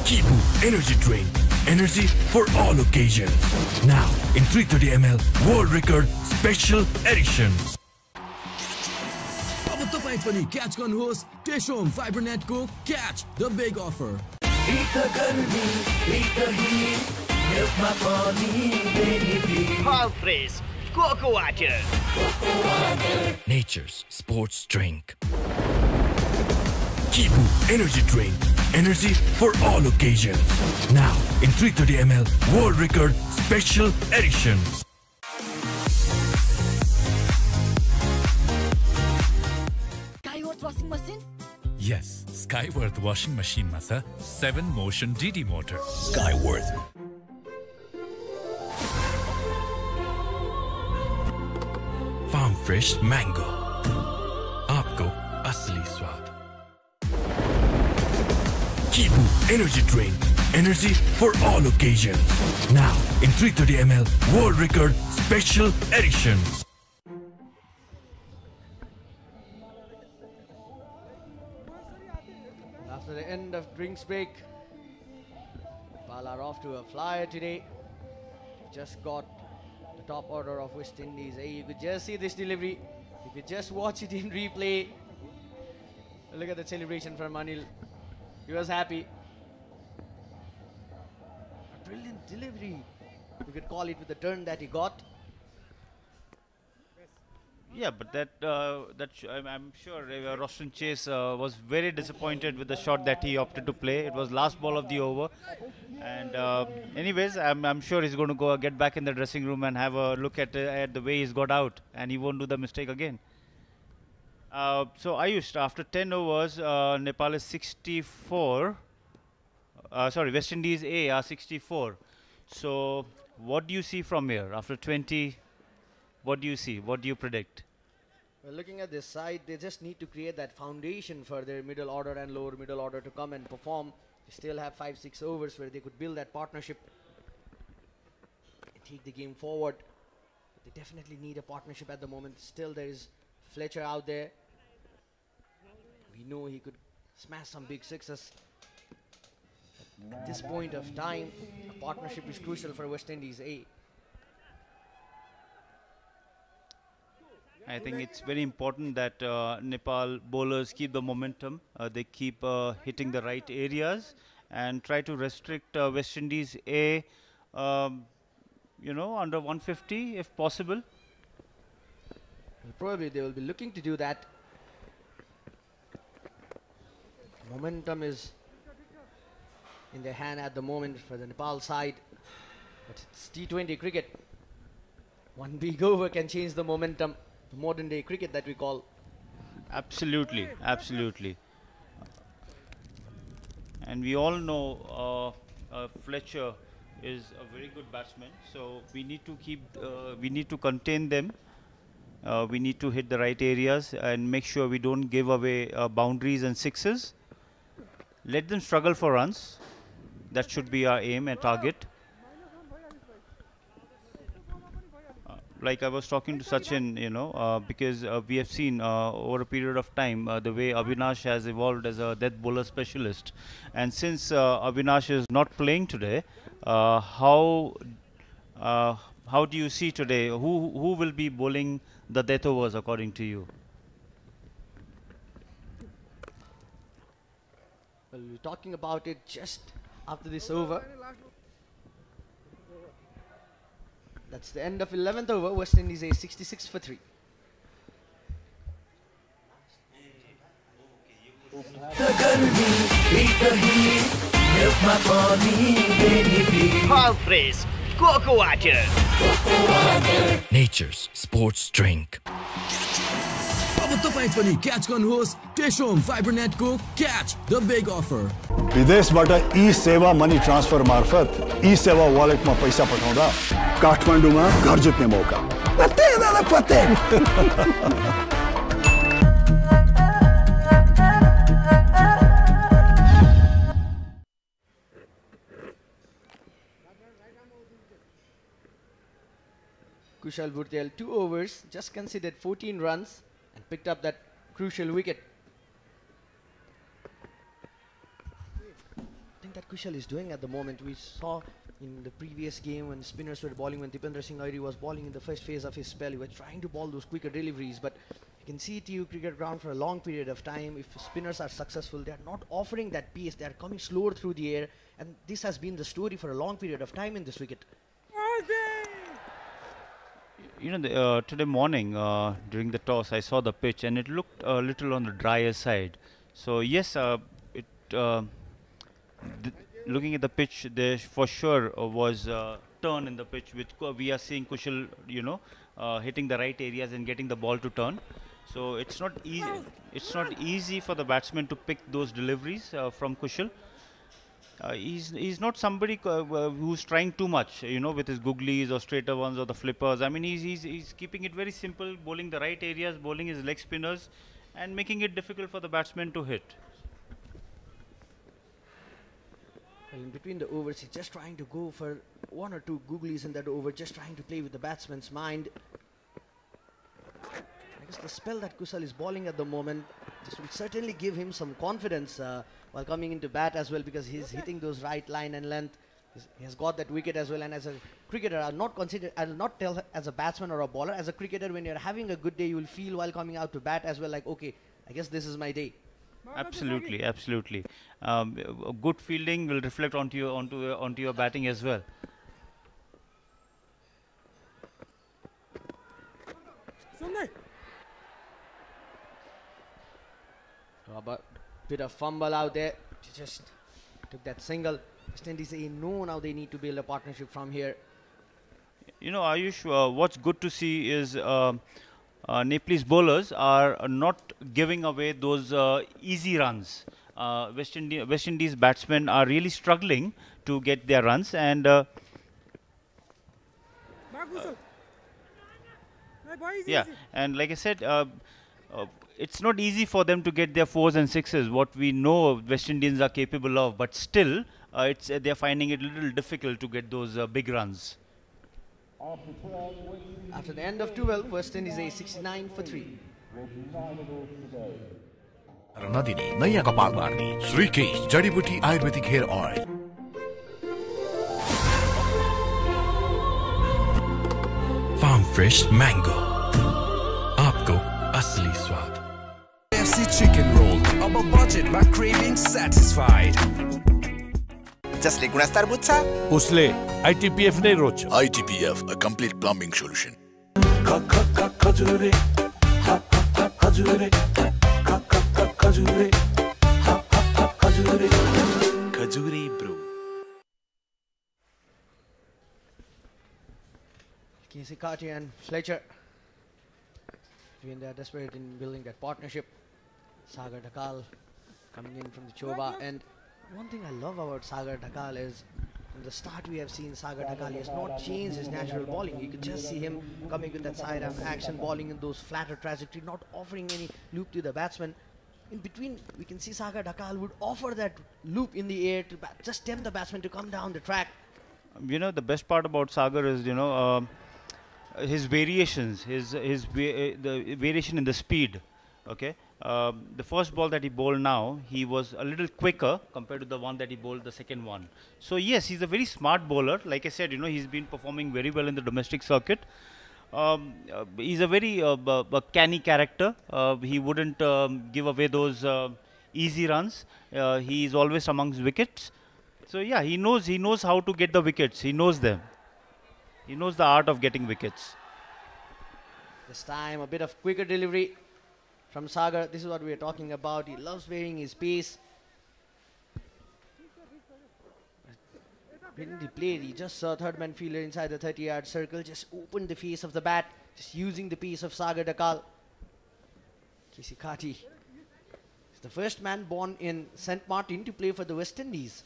Kibu energy drink energy for all occasions now in 330 ml world record special edition अब तपाई पनि क्याच गर्नुहोस् टेशोम फाइबरनेट को catch the big offer All fresh cocoa water. nature's sports drink Kibu energy drink energy for all occasions now in 330 ml world record special edition Skyworth washing machine? Yes, Skyworth washing machine ma cha 7 motion DD motor. Skyworth farm fresh mango आपको असली स्वाद Kibu energy drink energy for all occasions now in 330 ml world record special edition After the end of drinks break, Nepal are off to a flyer today. Just got the top order of West Indies. Hey, you could just see this delivery. You could just watch it in replay. Look at the celebration from Anil. He was happy. A brilliant delivery. You could call it with the turn that he got. Yeah, but I'm sure Roshan Chase was very disappointed with the shot that he opted to play. It was last ball of the over, and anyways, I'm sure he's going to go get back in the dressing room and have a look at the way he's got out, and he won't do the mistake again. So Ayush, after 10 overs, Nepal is 64. Sorry, West Indies A are 64. So what do you see from here after 20? What do you see? What do you predict? Well, looking at this side, they just need to create that foundation for their middle order and lower middle order to come and perform. They still have 5-6 overs where they could build that partnership and take the game forward. They definitely need a partnership at the moment. Still, there is Fletcher out there. We know he could smash some big sixes. At this point of time, a partnership is crucial for West Indies A. I think it's very important that Nepal bowlers keep the momentum. They keep hitting the right areas and try to restrict West Indies A, under 150 if possible. Well, probably they will be looking to do that. Momentum is in their hand at the moment for the Nepal side. But it's T20 cricket. One big over can change the momentum. The modern day cricket that we call. Absolutely, absolutely. And we all know Fletcher is a very good batsman, so we need to contain them. We need to hit the right areas and make sure we don't give away boundaries and sixes. Let them struggle for runs. That should be our aim and target. Like I was talking to Sachin, because we have seen over a period of time the way Avinash has evolved as a death bowler specialist. And since Avinash is not playing today, how do you see today? Who will be bowling the death overs according to you? Well, we're talking about it just after this over. That's the end of 11th over. West Indies A 66 for 3. All fresh Cocoa Water. Nature's sports drink. अब तपाईं पनि catch गर्नुहोस् टेशोम फाइबरनेटको catch the big offer विदेशबाट ई सेवा money transfer मार्फत ई सेवा वालेटमा पैसा पठाउँदा काठमाडौँमा घर जित्ने मौका पत्ते दादा पत्ते Kushal Bhurtel 2 overs, just conceded 14 runs and picked up that crucial wicket. I think that Kushal is doing at the moment. We saw in the previous game when spinners were bowling, when Dipendra Singh Airi was bowling in the first phase of his spell, he was trying to bowl those quicker deliveries, but you can see TU cricket ground for a long period of time. If spinners are successful, they are not offering that pace. They are coming slower through the air, and this has been the story for a long period of time in this wicket. Today morning during the toss, I saw the pitch and it looked a little on the drier side. So yes, looking at the pitch, there for sure was a turn in the pitch, which we are seeing Kushal, hitting the right areas and getting the ball to turn. So it's not easy. It's not easy for the batsman to pick those deliveries from Kushal. He's not somebody who's trying too much, with his googlies or straighter ones or the flippers. I mean, he's keeping it very simple, bowling the right areas, bowling his leg spinners, and making it difficult for the batsman to hit. Well, in between the overs, he's just trying to go for 1 or 2 googlies in that over, just trying to play with the batsman's mind. I guess the spell that Kushal is bowling at the moment, this will certainly give him some confidence while coming into bat as well, because he's hitting those right line and length. He has got that wicket as well, and as a cricketer, I'll not tell as a batsman or a bowler, as a cricketer, when you're having a good day, you will feel while coming out to bat as well, like, okay, I guess this is my day. Absolutely, absolutely. Good fielding will reflect onto your batting as well. Robert, bit of fumble out there. Just took that single. West Indies know now they need to build a partnership from here. You know, Ayush, what's good to see is Nepalese bowlers are not giving away those easy runs. West Indies batsmen are really struggling to get their runs, and yeah, and like I said, it's not easy for them to get their 4s and 6s, what we know West Indians are capable of, but still they're finding it a little difficult to get those big runs. After the end of 12, West Indies 69 for 3. नदिने नयाँ कपाल बार्ने श्रीकेश जडीबुटी आयुर्वेदिक hair oil Farm fresh mango. आपको असली स्वाद. FC chicken roll. Our budget, my craving satisfied. जसले गुणस्तर बुझ्छ उसले ITPF नै रोज्छ. ITPF, a complete plumbing solution. Khajure Khajure Khajure Khajure Khajure brew. Casey Carty and Fletcher, they are desperate in building that partnership. Sagar Dhakal coming in from the Choba, and one thing I love about Sagar Dhakal is from the start we have seen Sagar Dhakal has not changed his natural bowling. You could just see him coming with that sidearm action, bowling in those flatter trajectory, not offering any loop to the batsman. In between, we can see Sagar Dhakal would offer that loop in the air to just tempt the batsman to come down the track. You know, the best part about Sagar is, you know, his variations, the variation in the speed. Okay, the first ball that he bowled now, he was a little quicker compared to the one that he bowled the second one. So yes, he's a very smart bowler. Like I said, you know, he's been performing very well in the domestic circuit. He's a very canny character. He wouldn't give away those easy runs. He is always amongst wickets. So yeah, he knows how to get the wickets. He knows them. He knows the art of getting wickets. This time, a bit of quicker delivery from Sagar. This is what we are talking about. He loves varying his pace. When he played, he just saw third man fielder inside the 30-yard circle, just opened the face of the bat, just using the pace of Sagar Dhakal. Casey Carty is the first man born in St. Martin to play for the West Indies.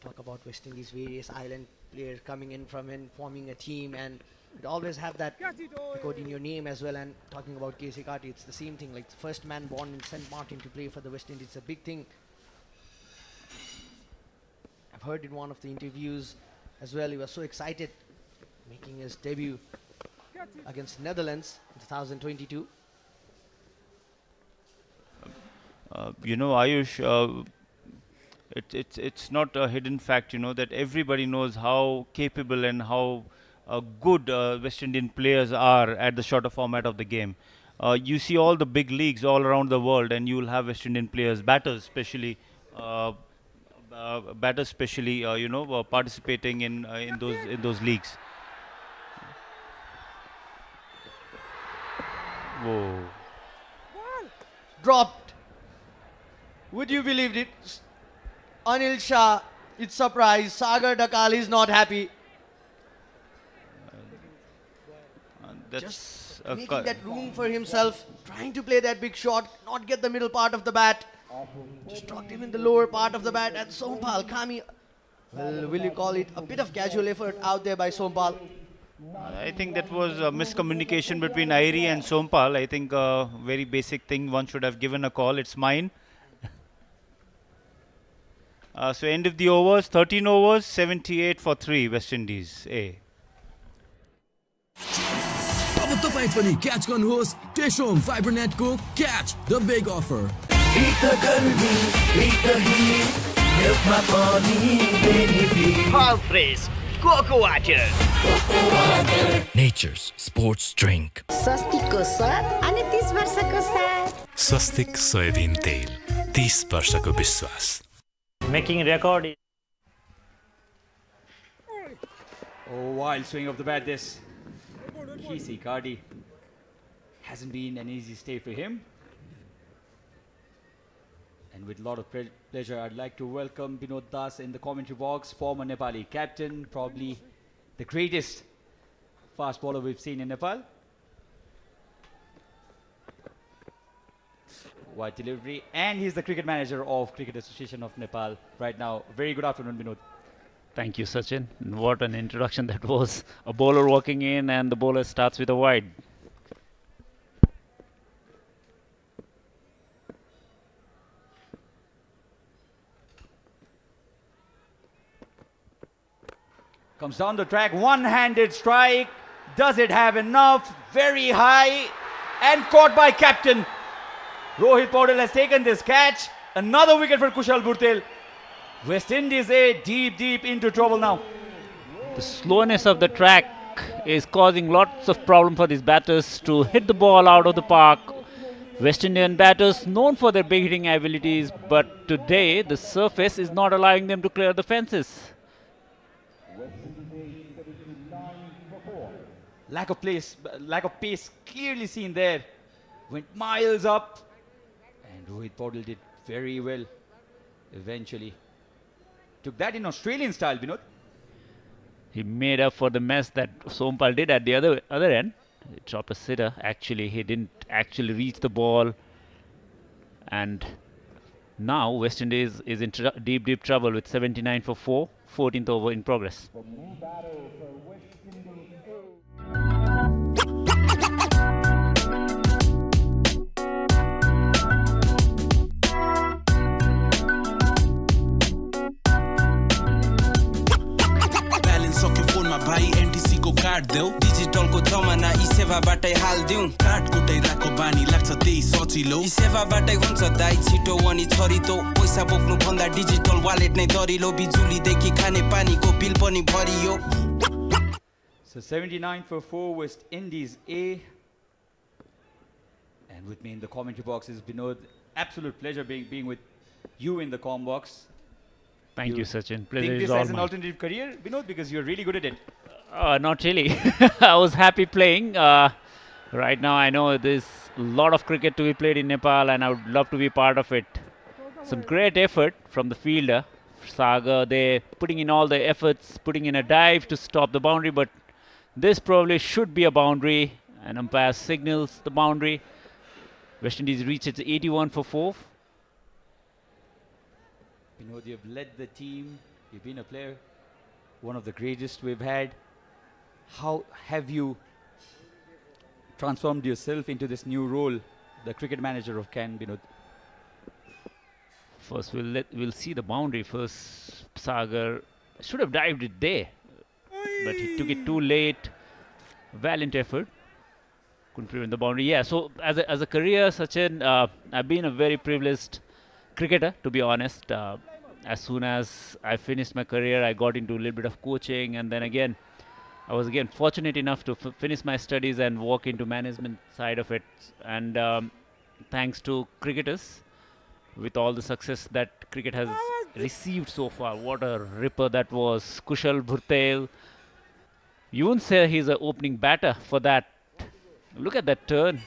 Talk about West Indies, various island players coming in from forming a team, and you always have that record in your name as well. And talking about Casey Carty, it's the same thing, like the first man born in St. Martin to play for the West Indies. It's a big thing. I've heard in one of the interviews as well, he was so excited making his debut against Netherlands in 2022. You know, Ayush, it's not a hidden fact, you know, that everybody knows how capable and how good West Indian players are at the shorter format of the game. You see all the big leagues all around the world, and you will have West Indian players, batters especially, you know, participating in those leagues. Whoa! Dropped. Would you believe it? Anil Shah, it's surprise. Sagar Dhakal is not happy. That's making that room for himself, trying to play that big shot, not get the middle part of the bat. Just dropped him in the lower part of the bat, and Sompal Kami, well, will you call it a bit of casual effort out there by Sompal? I think that was a miscommunication between Airi and Sompal. I think a very basic thing, one should have given a call. It's mine. So end of the overs, 13 overs, 78 for 3, West Indies A. अब तपाईं पनि catch गर्नुहोस् टेशोम Fibernet को catch the big offer Beat the गर्मी beat the heat milkमा पनि benefit Farm fresh cocoa water. Nature's sports drink. स्वस्तिकको स्वाद अनि 30 वर्षको साथ स्वस्तिक सोयाबिन तेल 30 वर्षको विश्वास. Making record. Oh, wild swing of the bat this. Casey Carty hasn't been an easy stay for him. And with a lot of pleasure, I'd like to welcome Binod Das in the commentary box, former Nepali captain, probably the greatest fast bowler we've seen in Nepal. Wide delivery, and he's the cricket manager of Cricket Association of Nepal right now. Very good afternoon, Binod. Thank you, Sachin. What an introduction that was. A bowler walking in and the bowler starts with a wide. Comes down the track, one-handed strike. Does it have enough? Very high and caught by captain. Rohit Paudel has taken this catch. Another wicket for Kushal Bhurtel. West Indies deep into trouble now. The slowness of the track is causing lots of problem for these batters to hit the ball out of the park. West Indian batters known for their big hitting abilities, but today the surface is not allowing them to clear the fences. Lack of pace clearly seen there. Went miles up. And Rohit Paudel did very well eventually. Took that in Australian style, Binod. He made up for the mess that Sompal did at the other end. He dropped a sitter. Actually, he didn't actually reach the ball. And now West Indies is in deep trouble with 79 for 4. 14th over in progress. भाइ NTC को card देऊ digital को जमाना ई सेवाबाटै हाल्दिउँ card कोटै राखो बानी लाग्छ त्यही सजिलो ई सेवाबाटै हुन्छ दाइ छिटो अनि छरितो पैसा बोक्नु भन्दा डिजिटल वालेट नै दरिलो बिजुली देखि खाने पानीको बिल पनि भरियो. So 79 for 4 West Indies A. And with me in the commentary box is Binod. Absolute pleasure being with you in the comm box. Thank you, Sachin. Pleasure think is this all as an mine. alternative career, Binod, because you're really good at it. Not really. I was happy playing. Right now, I know there's a lot of cricket to be played in Nepal, and I would love to be part of it. Some great effort from the fielder, Sagar. They're putting in all the efforts, putting in a dive to stop the boundary, but this probably should be a boundary. And umpire signals the boundary. West Indies reaches 81 for 4. Binod, you've led the team. You've been a player, one of the greatest we've had. How have you transformed yourself into this new role, the cricket manager of Can, Binod? First, we'll see the boundary. First, Sagar should have dived it there, but he took it too late. Valiant effort. Couldn't prevent the boundary. Yeah, so as a career, Sachin, I've been a very privileged cricketer, to be honest. As soon as I finished my career, I got into a little bit of coaching, and then again, I was again fortunate enough to finish my studies and walk into management side of it. And thanks to cricketers, with all the success that cricket has received so far. What a ripper that was. Kushal Bhurtel. You wouldn't say he's an opening batter for that. Look at that turn.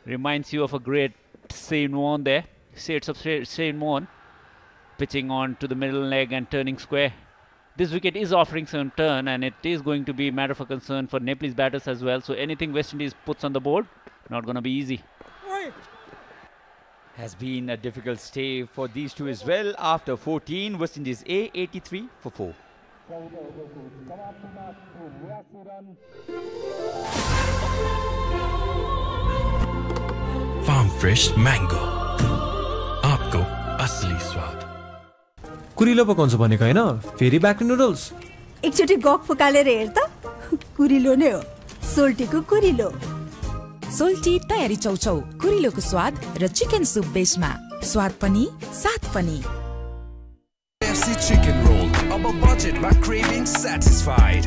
Reminds you of a great Shane Warne there. Shades of Shane Warne. Pitching on to the middle leg and turning square. This wicket is offering some turn, and it is going to be a matter for concern for Nepalese batters as well. So anything West Indies puts on the board, not going to be easy. Has been a difficult stay for these two as well. After 14, West Indies A, 83 for 4. Farm Fresh Mango. आपको असली स्वाद. कुरिलो पकाउँछ भनेको हैन, फेरि back noodles. एकचोटी गक फुकालेर हेर त, कुरिलो नै हो. सोल्टीको कुरिलो. सोल्टी तयारी चौचौ, कुरिलोको स्वाद र चिकन सुप बेसमा. स्वाद पनि, साथ पनि. KFC chicken roll. Above budget, my cravings satisfied.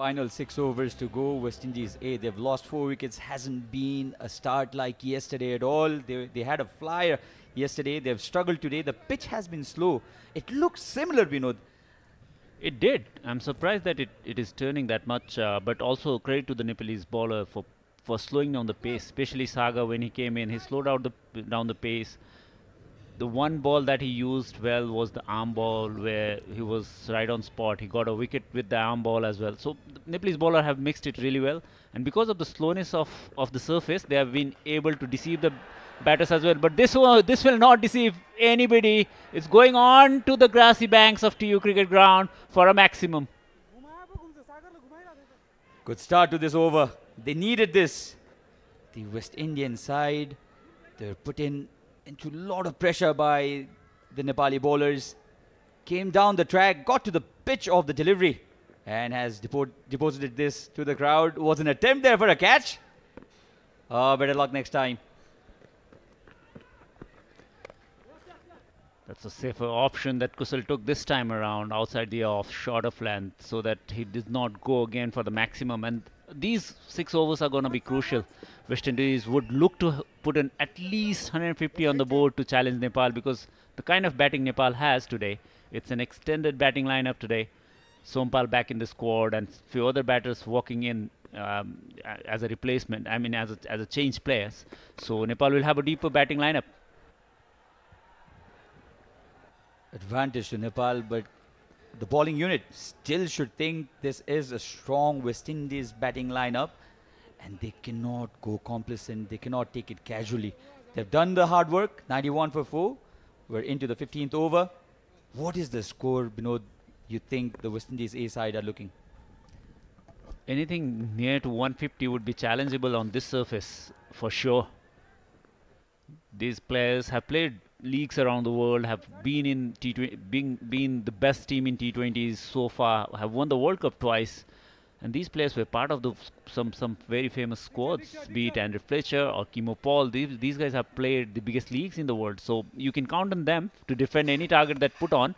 Final 6 overs to go. West Indies A, they've lost 4 wickets. Hasn't been a start like yesterday at all. They had a flyer yesterday. They've struggled today. The pitch has been slow. It looks similar, Binod. It did. I'm surprised that it is turning that much, but also credit to the Nepalese bowler for for slowing down the pace, especially Saga when he came in. He slowed down the pace. The one ball that he used well was the arm ball, where he was right on spot. He got a wicket with the arm ball as well. So the Nepalese bowler have mixed it really well, and because of the slowness of the surface, they have been able to deceive the batters as well. But this will not deceive anybody. It's going on to the grassy banks of TU Cricket Ground for a maximum. Good start to this over. They needed this. The West Indian side, they're put into a lot of pressure by the Nepali bowlers. Came down the track, got to the pitch of the delivery, and has deposited this to the crowd. Was an attempt there for a catch. Better luck next time. That's a safer option that Kusal took this time around, outside the off, short of length, so that he did not go again for the maximum. And these 6 overs are going to be crucial. West Indies would look to put in at least 150 on the board to challenge Nepal, because the kind of batting Nepal has today, it's an extended batting lineup today. Sompal back in the squad and few other batters walking in as a replacement, I mean as a change players. So Nepal will have a deeper batting lineup. Advantage to Nepal, but the bowling unit still should think this is a strong West Indies batting lineup, and they cannot go complacent. They cannot take it casually. They've done the hard work. 91 for 4. We're into the 15th over. What is the score, Binod, you think the West Indies A side are looking? Anything near to 150 would be challengeable on this surface for sure. These players have played leagues around the world, have been in T20, been the best team in T20s so far, have won the World Cup twice, and these players were part of some very famous squads, be it Andrew Fletcher or Kimo Paul. These guys have played the biggest leagues in the world, so you can count on them to defend any target that put on.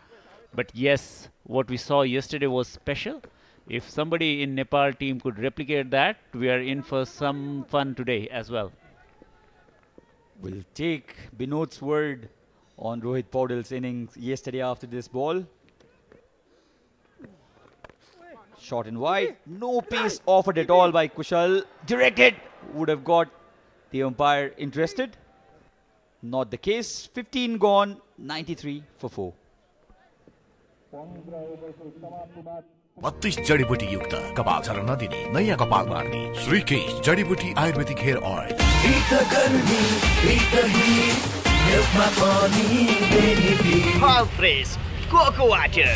But yes, what we saw yesterday was special. If somebody in Nepal team could replicate that, we are in for some fun today as well. We'll take Binod's word on Rohit Paudil's innings yesterday after this ball. Short and wide. No pace offered at all by Kushal. Directed. Would have got the umpire interested. Not the case. 15 gone. 93 for 4. 32 जडीबुटी युक्त कपाल झर्न नदिने नयाँ कपाल बार्ने श्रीकेश जडीबुटी आयुर्वेदिक hair oil All fresh cocoa water.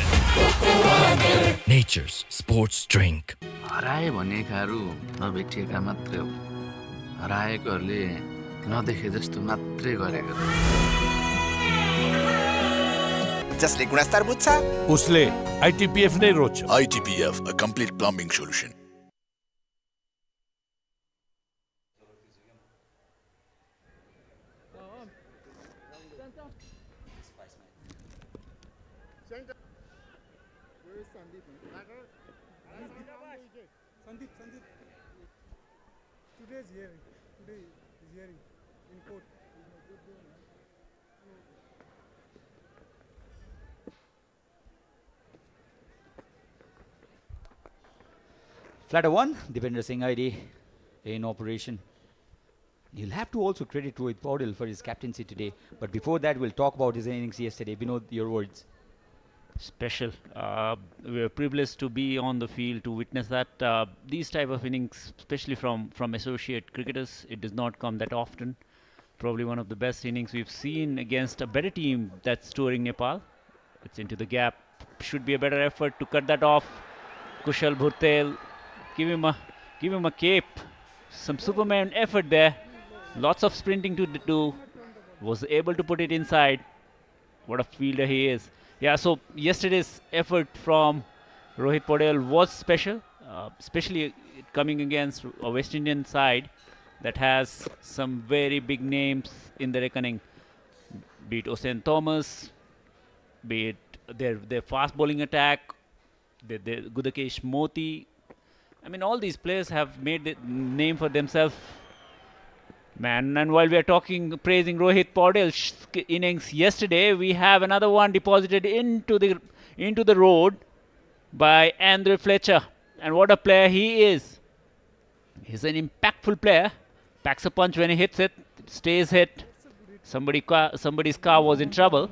Nature's sports drink. हराए भनेकाहरू नभेटिएका मात्रै हो हराएकोहरूले नदेखे जस्तो मात्रै गरेको जसले गुणस्तर बुझ्छ उसले ITPF नै रोज्छ ITPF, a complete plumbing solution. Flatter 1, Dipender Singh ID in operation. You'll have to also credit Rohit Paudil for his captaincy today. But before that, we'll talk about his innings yesterday. Binod, your words. Special. We are privileged to be on the field to witness that. These type of innings, especially from associate cricketers, it does not come that often. Probably one of the best innings we've seen against a better team that's touring Nepal. It's into the gap. Should be a better effort to cut that off. Kushal Bhurtel. Give him a cape. Some Superman effort there. Lots of sprinting to do. Was able to put it inside. What a fielder he is. Yeah, so yesterday's effort from Rohit Paudil was special, especially coming against a West Indian side that has some very big names in the reckoning. Be it Osen Thomas, be it their fast bowling attack, their Gudakesh Moti. I mean, all these players have made the name for themselves. Man, and while we are praising Rohit Paudil's innings yesterday, we have another one deposited into the road by Andrew Fletcher. And what a player he is. He's an impactful player. Packs a punch when he hits it. Stays hit. Somebody's car was in trouble.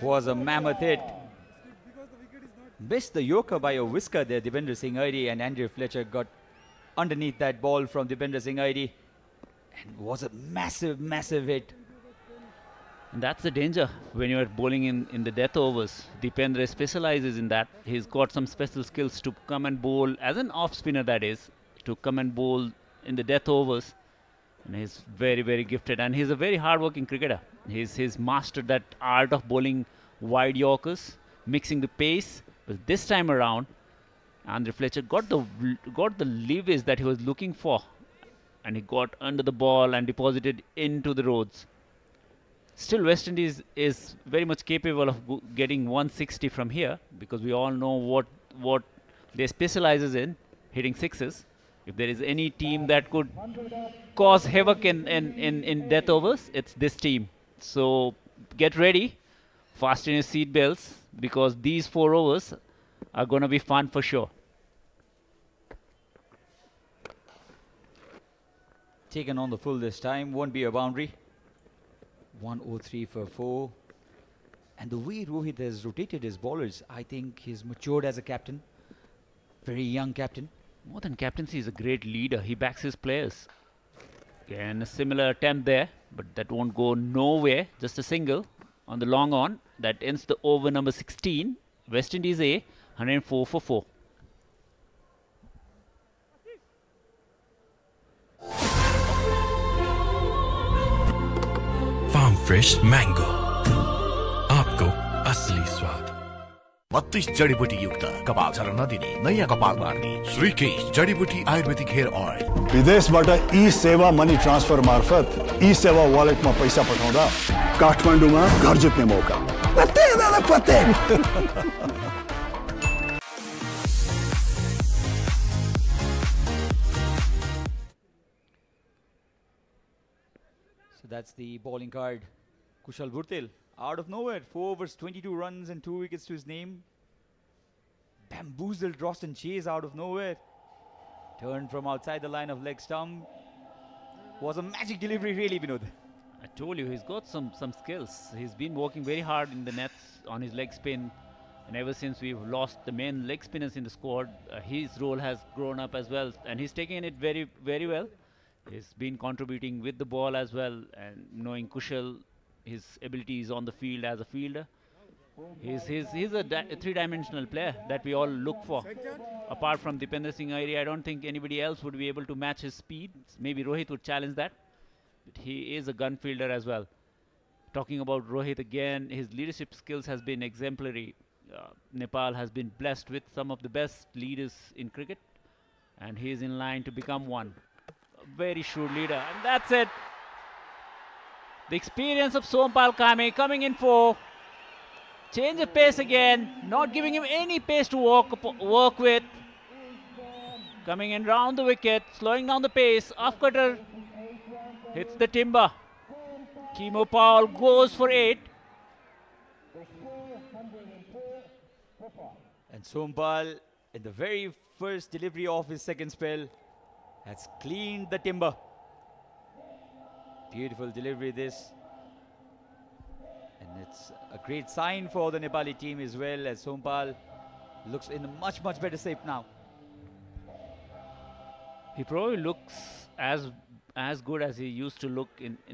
Was a mammoth hit. Missed the Yorker by a whisker there, Dipender Singh Aidi, and Andrew Fletcher got underneath that ball from Dipender Singh Aidi. And was a massive hit. And that's the danger when you're bowling in the death overs. Dipendra specializes in that. He's got some special skills to come and bowl, as an off spinner that is, to come and bowl in the death overs. And he's very gifted, and he's a very hard-working cricketer. He's mastered that art of bowling wide Yorkers, mixing the pace. But this time around, Andrew Fletcher got the leverage that he was looking for, and he got under the ball and deposited into the roads. Still, West Indies is very much capable of getting 160 from here, because we all know what they specializes in, hitting sixes. If there is any team that could cause havoc in death overs, it's this team. So get ready, fasten your seat belts, because these 4 overs are going to be fun for sure. Taken on the full this time, won't be a boundary. 103 for 4. And the way Rohit has rotated his bowlers, I think he's matured as a captain. Very young captain. More than captaincy, he's a great leader. He backs his players. And a similar attempt there, but that won't go nowhere. Just a single on the long on. That ends the over number 16. West Indies A, 104 for 4. Farm Fresh Mango, आपको असली स्वाद। 32 जडीबुटी युक्त कपाल झर्न नदिने नयाँ कपाल मार्ने श्रीकेश जडीबुटी आयुर्वेदिक हेयर ऑयल। विदेशबाट ई सेवा मनी ट्रान्सफर मार्फत ई सेवा वालेटमा पैसा पठाउँदा काठमाडौँमा घर जित्ने मौका। पत्ते दादा पत्ते। So that's the bowling card. Kushal Bhurtel, out of nowhere, 4 overs, 22 runs and 2 wickets to his name. Bamboozled Roston Chase out of nowhere. Turned from outside the line of leg stump. Was a magic delivery really, Vinod. I told you, he's got some skills. He's been working very hard in the nets on his leg spin. And ever since we've lost the main leg spinners in the squad, his role has grown up as well. And he's taking it very well. He's been contributing with the ball as well, and knowing Kushal, his abilities on the field as a fielder. He's a three-dimensional player that we all look for. Apart from Dipender Singh Airi, I don't think anybody else would be able to match his speed. Maybe Rohit would challenge that. But he is a gun fielder as well. Talking about Rohit again, his leadership skills has been exemplary. Nepal has been blessed with some of the best leaders in cricket, and he is in line to become one. Very shrewd leader, and that's it. The experience of Sompal Kame coming in for change of pace again, not giving him any pace to work with. Coming in round the wicket, slowing down the pace. Off cutter hits the timber. Kimo Paul goes for 8. And Sompal, in the very first delivery of his second spell, has cleaned the timber. Beautiful delivery this. And it's a great sign for the Nepali team as well, as Sompal looks in a much better shape now. He probably looks as good as he used to look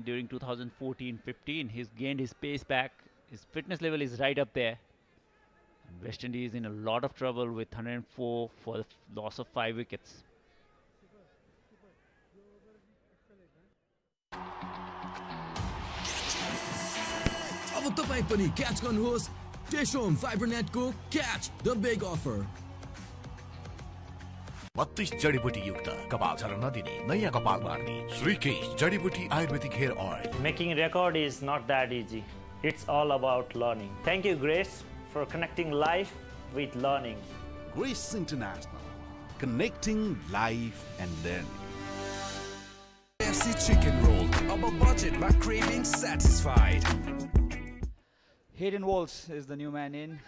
during 2014-15. He's gained his pace back. His fitness level is right up there. And West Indies in a lot of trouble with 104 for the loss of 5 wickets. अब तपाई पनि catch गर्नुहोस् टेशोम फाइबरनेटको catch the big offer 32 जडीबुटी युक्त कपाल झर्न नदिने नयाँ कपाल मार्ने श्रीकेश जडीबुटी आयुर्वेदिक hair oil. Making record is not that easy. It's all about learning. Thank you, Grace, for connecting life with learning. Grace International, connecting life and learning. FC chicken roll, our budget by craving satisfied. Hayden Walsh is the new man in.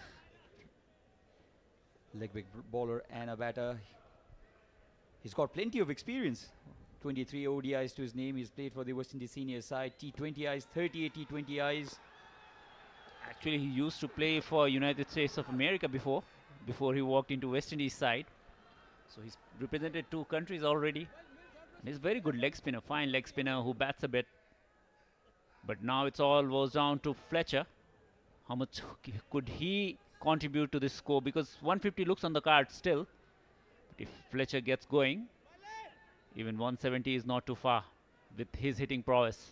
leg break bowler and a batter. He's got plenty of experience. 23 ODIs to his name. He's played for the West Indies senior side. T20Is, 38 T20Is. Actually, he used to play for United States of America before he walked into West Indies side. So he's represented 2 countries already. And he's a very good leg spinner, fine leg spinner who bats a bit. But now it's all goes down to Fletcher. How much could he contribute to this score? Because 150 looks on the card still. But if Fletcher gets going, even 170 is not too far with his hitting prowess.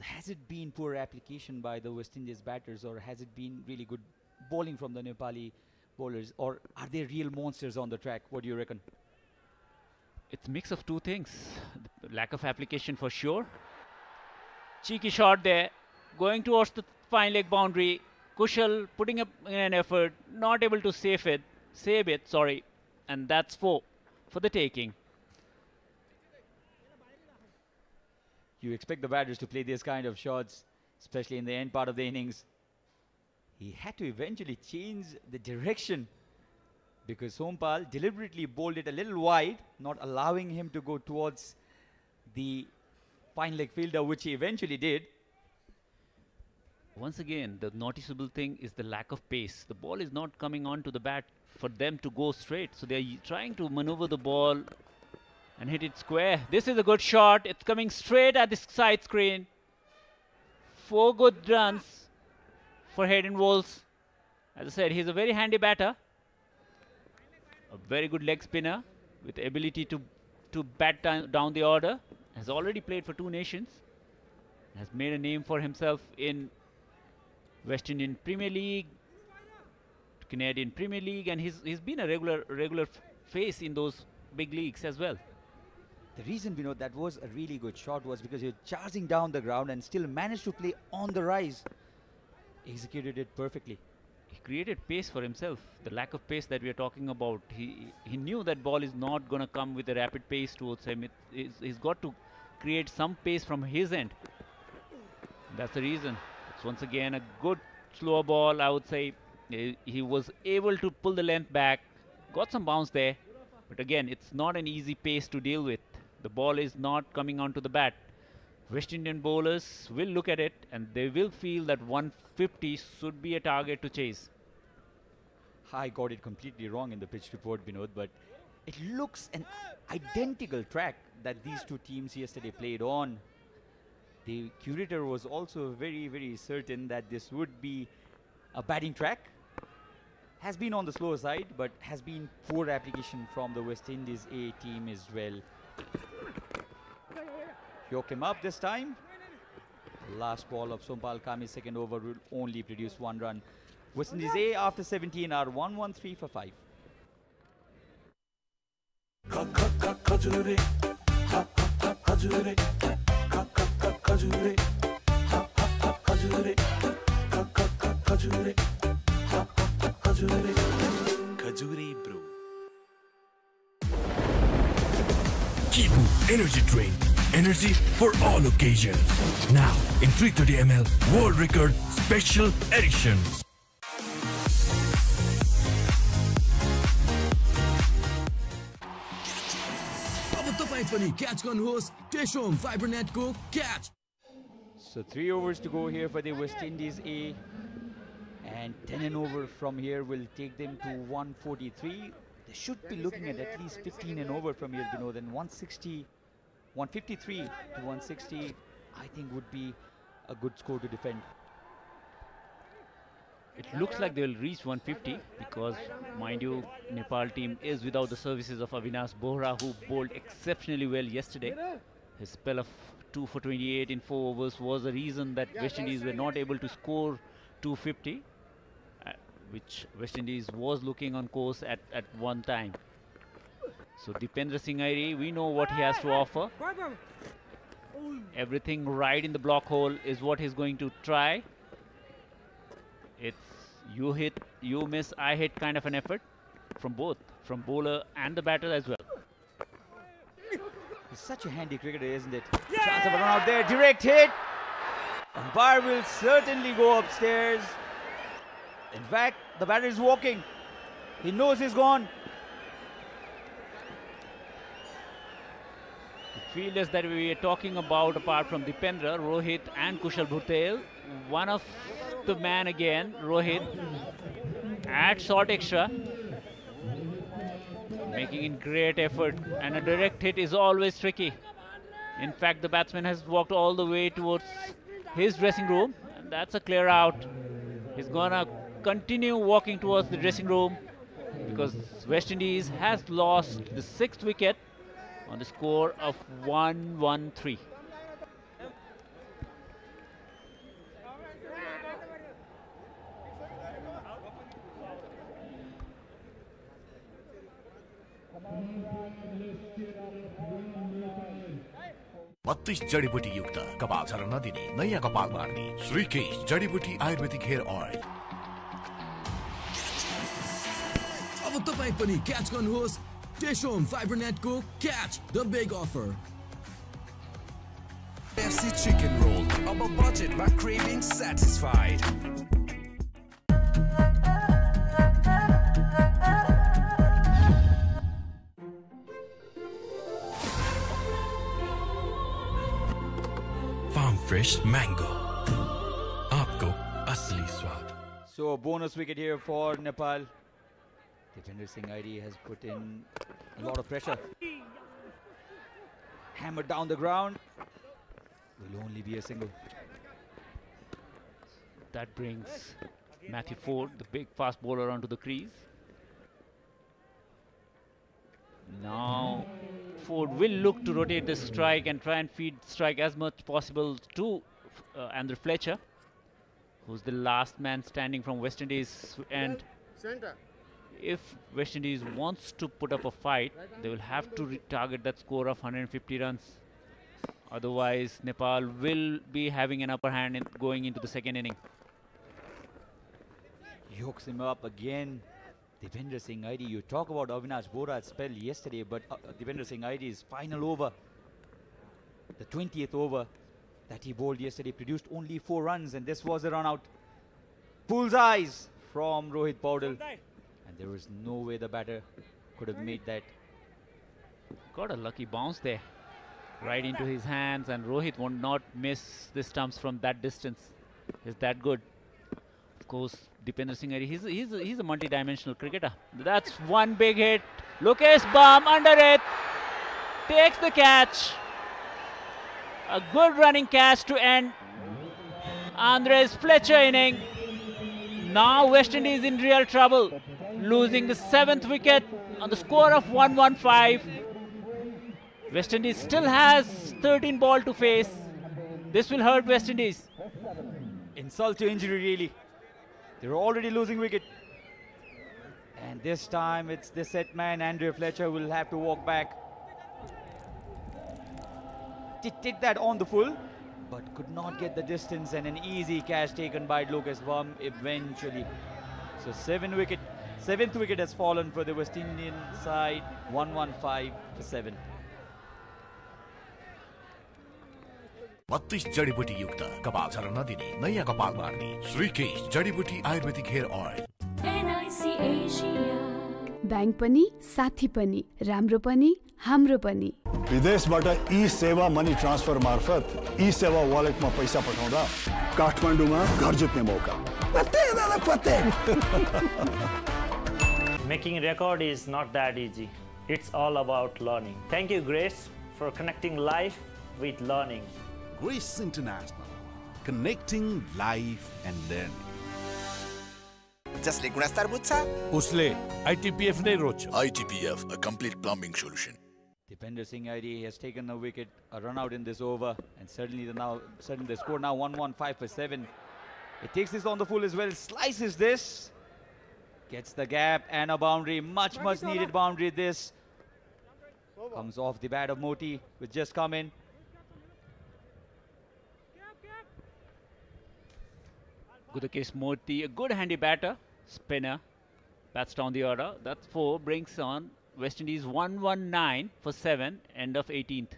Has it been poor application by the West Indies batters, or has it been really good bowling from the Nepali bowlers, or are they real monsters on the track? What do you reckon? It's a mix of 2 things. The lack of application for sure. Cheeky shot there, going towards the fine leg boundary. Kushal putting up in an effort, not able to save it, and that's 4 for the taking. You expect the batters to play this kind of shots, especially in the end part of the innings. He had to eventually change the direction because Sompal deliberately bowled it a little wide, not allowing him to go towards the fine leg fielder, which he eventually did. Once again, the noticeable thing is the lack of pace. The ball is not coming onto the bat for them to go straight. So they're trying to maneuver the ball and hit it square. This is a good shot. It's coming straight at the side screen. 4 good runs for Hayden Walls. As I said, he's a very handy batter. A very good leg spinner with the ability to bat down the order. Has already played for 2 nations. Has made a name for himself in West Indian Premier League, Canadian Premier League, and he's been a regular face in those big leagues as well. The reason that was a really good shot was because he was charging down the ground and still managed to play on the rise. Executed it perfectly. He created pace for himself. The lack of pace that we are talking about, he knew that ball is not going to come with a rapid pace towards him. He's got to create some pace from his end. That's the reason. It's once again a good slower ball, I would say. He was able to pull the length back, got some bounce there, but again, it's not an easy pace to deal with. The ball is not coming onto the bat. West Indian bowlers will look at it and they will feel that 150 should be a target to chase. I got it completely wrong in the pitch report, Binod, but it looks an identical track that these 2 teams yesterday played on. The curator was also very certain that this would be a batting track. Has been on the slower side, but has been poor application from the West Indies A team as well. Yoke him up this time. Last ball of Sompal Kami's second over will only produce 1 run. West Indies A after 17 are 1-1-3 for 5. Kibu Energy Drink. Energy for all occasions. Now in 330 ml World Record Special Edition. अब तपाई पनि catch गर्नुहोस् टेशोम फाइबरनेटको catch. So 3 overs to go here for the West Indies A, and 10 and over from here will take them to 143. They should be looking at least 15 and over from here, then 160, 153 to 160, I think would be a good score to defend. It looks like they will reach 150 because, mind you, Nepal team is without the services of Avinash Bohra, who bowled exceptionally well yesterday. His spell of 2 for 28 in 4 overs was the reason that West Indies were not able to score 250, which West Indies was looking on course at one time. So Dipendra Singh Airi, we know what he has to offer. Everything right in the block hole is what he's going to try. It's you hit, you miss, I hit kind of an effort from both, from bowler and the batter as well. He's such a handy cricketer, isn't it? Chance of a run out there, direct hit. Umpire will certainly go upstairs. In fact, The batter is walking. He knows he's gone. The fielders that we are talking about, apart from Dipendra, Rohit and Kushal Bhutel, one of the man again, Rohit, at short extra, making in great effort, and a direct hit is always tricky. In fact, the batsman has walked all the way towards his dressing room, and that's a clear out. He's gonna continue walking towards the dressing room because West Indies has lost the 6th wicket on the score of 1-1-3. बत्तीस जडीबुटी युक्त कपाल झर्न नदिने नयाँ कपाल बाँड्ने श्रीकेश जडीबुटी आयुर्वेदिक हेयर ऑयल। अब तपाईं पनि क्याच गर्नुहोस् टेशोम फाइबरनेटको catch the big offer. FC chicken roll, our budget by craving satisfied. Farm fresh mango, आपको असली स्वाद। So a bonus wicket here for Nepal. Defender Singh ID has put in a lot of pressure. Hammered down the ground. Will only be a single. That brings Matthew Ford, the big fast bowler, onto the crease. Now Ford will look to rotate the strike and try and feed strike as much possible to Andrew Fletcher, who's the last man standing from West Indies. And if West Indies wants to put up a fight, they will have to target that score of 150 runs. Otherwise, Nepal will be having an upper hand in going into the second inning. He hooks him up again. Devendra Singh ID. You talk about Avinash Bora's spell yesterday, but Devendra Singh ID's final over, the 20th over that he bowled yesterday, produced only 4 runs, and this was a run out. Bullseyes from Rohit Paudel, and there was no way the batter could have made that. Got a lucky bounce there, right into his hands, and Rohit will not miss the stumps from that distance. Is that good? Of course, Dipendra Singh, he's a multi-dimensional cricketer. That's one big hit. Lucas Bum under it, takes the catch. A good running catch to end Andres Fletcher inning. Now West Indies in real trouble, losing the 7th wicket on the score of 1-1-5. West Indies still has 13 ball to face. This will hurt West Indies. Insult to injury, really. They're already losing wicket. And this time it's the set man, Andrew Fletcher, will have to walk back. Did that on the full, but could not get the distance, and an easy catch taken by Lucas Bum eventually. So 7th wicket has fallen for the West Indian side, 1-1-5 for 7. 32 जडीबुटी युक्त कपाल झर्न नदिने नयाँ कपाल बाँड्ने श्रीकेश जडीबुटी आयुर्वेदिक hair oil. Bank पनि साथी पनि राम्रो पनि हाम्रो पनि। विदेशबाट ई-सेवा मनी ट्रान्सफर मार्फत ई-सेवा वालेटमा पैसा पठाउँदा काठमाडौँमा घर जित्ने मौका। पत्ते दादा पत्ते। Making record is not that easy. It's all about learning. Thank you, Grace, for connecting life with learning. Grace International, connecting life and learning. जसले गुणस्तर बुझ्छ उसले ITPF नै रोज्छ। ITPF, a complete plumbing solution. Dipendra Singh ID has taken a wicket, a run out in this over, and suddenly the score now 1-1-5 for 7. It takes this on the full as well, slices this, gets the gap and a boundary, much needed boundary. This comes off the bat of Moti, which just come in. Gudakesh Moti, a good handy batter, spinner, bats down the order. That's 4, brings on West Indies 1-1-9 for 7, end of 18th.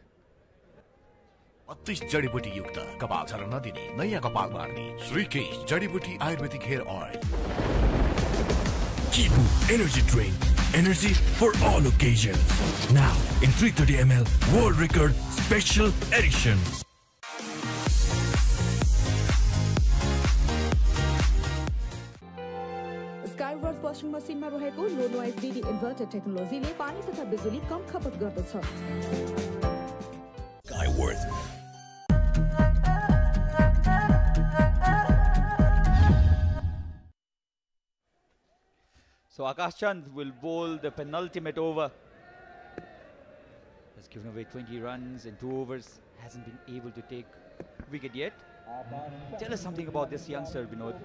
32 जडीबुटी युक्त कपाल झर्न नदिने नयाँ कपाल बाँड्ने श्रीकेश जडीबुटी आयुर्वेदिक hair oil. Kantipur energy drink. Energy for all occasions. Now in 330 ml world record special edition. Skyworth washing मसिनमा रहेको लो नोइज डीडी इन्भर्टर टेक्नोलोजीले पानी तथा बिजुली कम खपत गर्दछ। Skyworth. So Akash Chand will bowl the penultimate over. Has given away 20 runs in 2 overs. Hasn't been able to take wicket yet. Tell us something about this youngster, Vinod.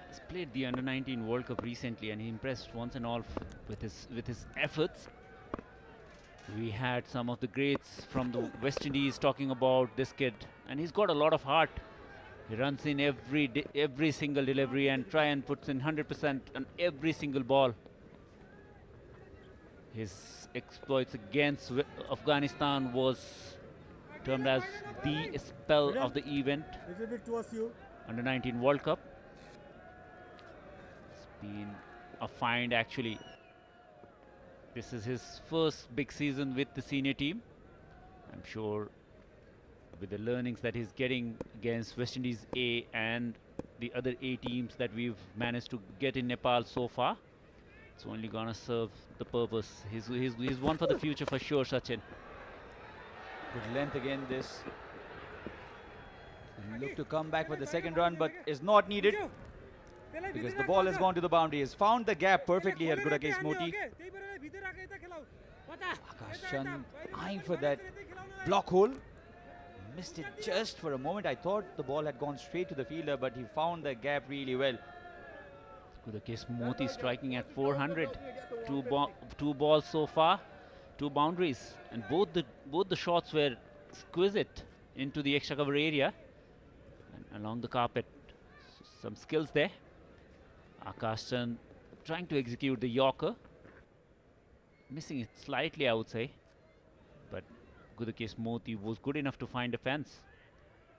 He's played the Under-19 World Cup recently and he impressed once and all with his efforts. We had some of the greats from the West Indies talking about this kid, and he's got a lot of heart. He runs in every single delivery and try and puts in 100% on every single ball. His exploits against Afghanistan was termed as the spell of the event. Under-19 World Cup. It's been a find actually. This is his first big season with the senior team. I'm sure with the learnings that he's getting against West Indies A and the other A teams that we've managed to get in Nepal so far, it's only gonna serve the purpose. He's one for the future for sure, Sachin. Good length again this. Look to come back with the second run, but is not needed because the ball has gone to the boundary. He's found the gap perfectly here, Gudakes Moti. Akash Chand eyeing for that block hole. Missed it just for a moment. I thought the ball had gone straight to the fielder, but he found the gap really well. Gudakes Moti striking at 400. Two balls so far, 2 boundaries, and both the shots were exquisite into the extra cover area and along the carpet. Some skills there. Akash Chand trying to execute the Yorker, missing it slightly, I would say, but Gudakes Moti was good enough to find a fence,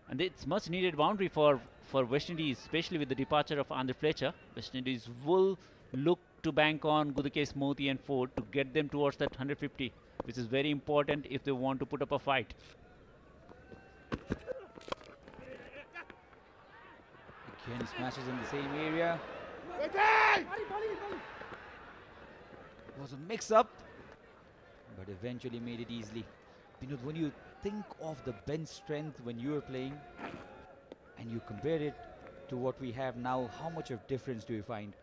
and it's much needed boundary for West Indies, especially with the departure of Andre Fletcher. West Indies will look to bank on Gudakes Moti and Ford to get them towards that 150, which is very important if they want to put up a fight. Again smashes in the same area. It was a mix-up, but eventually made it easily. Vinod, when you think of the bench strength when you were playing and you compare it to what we have now, how much of difference do you find?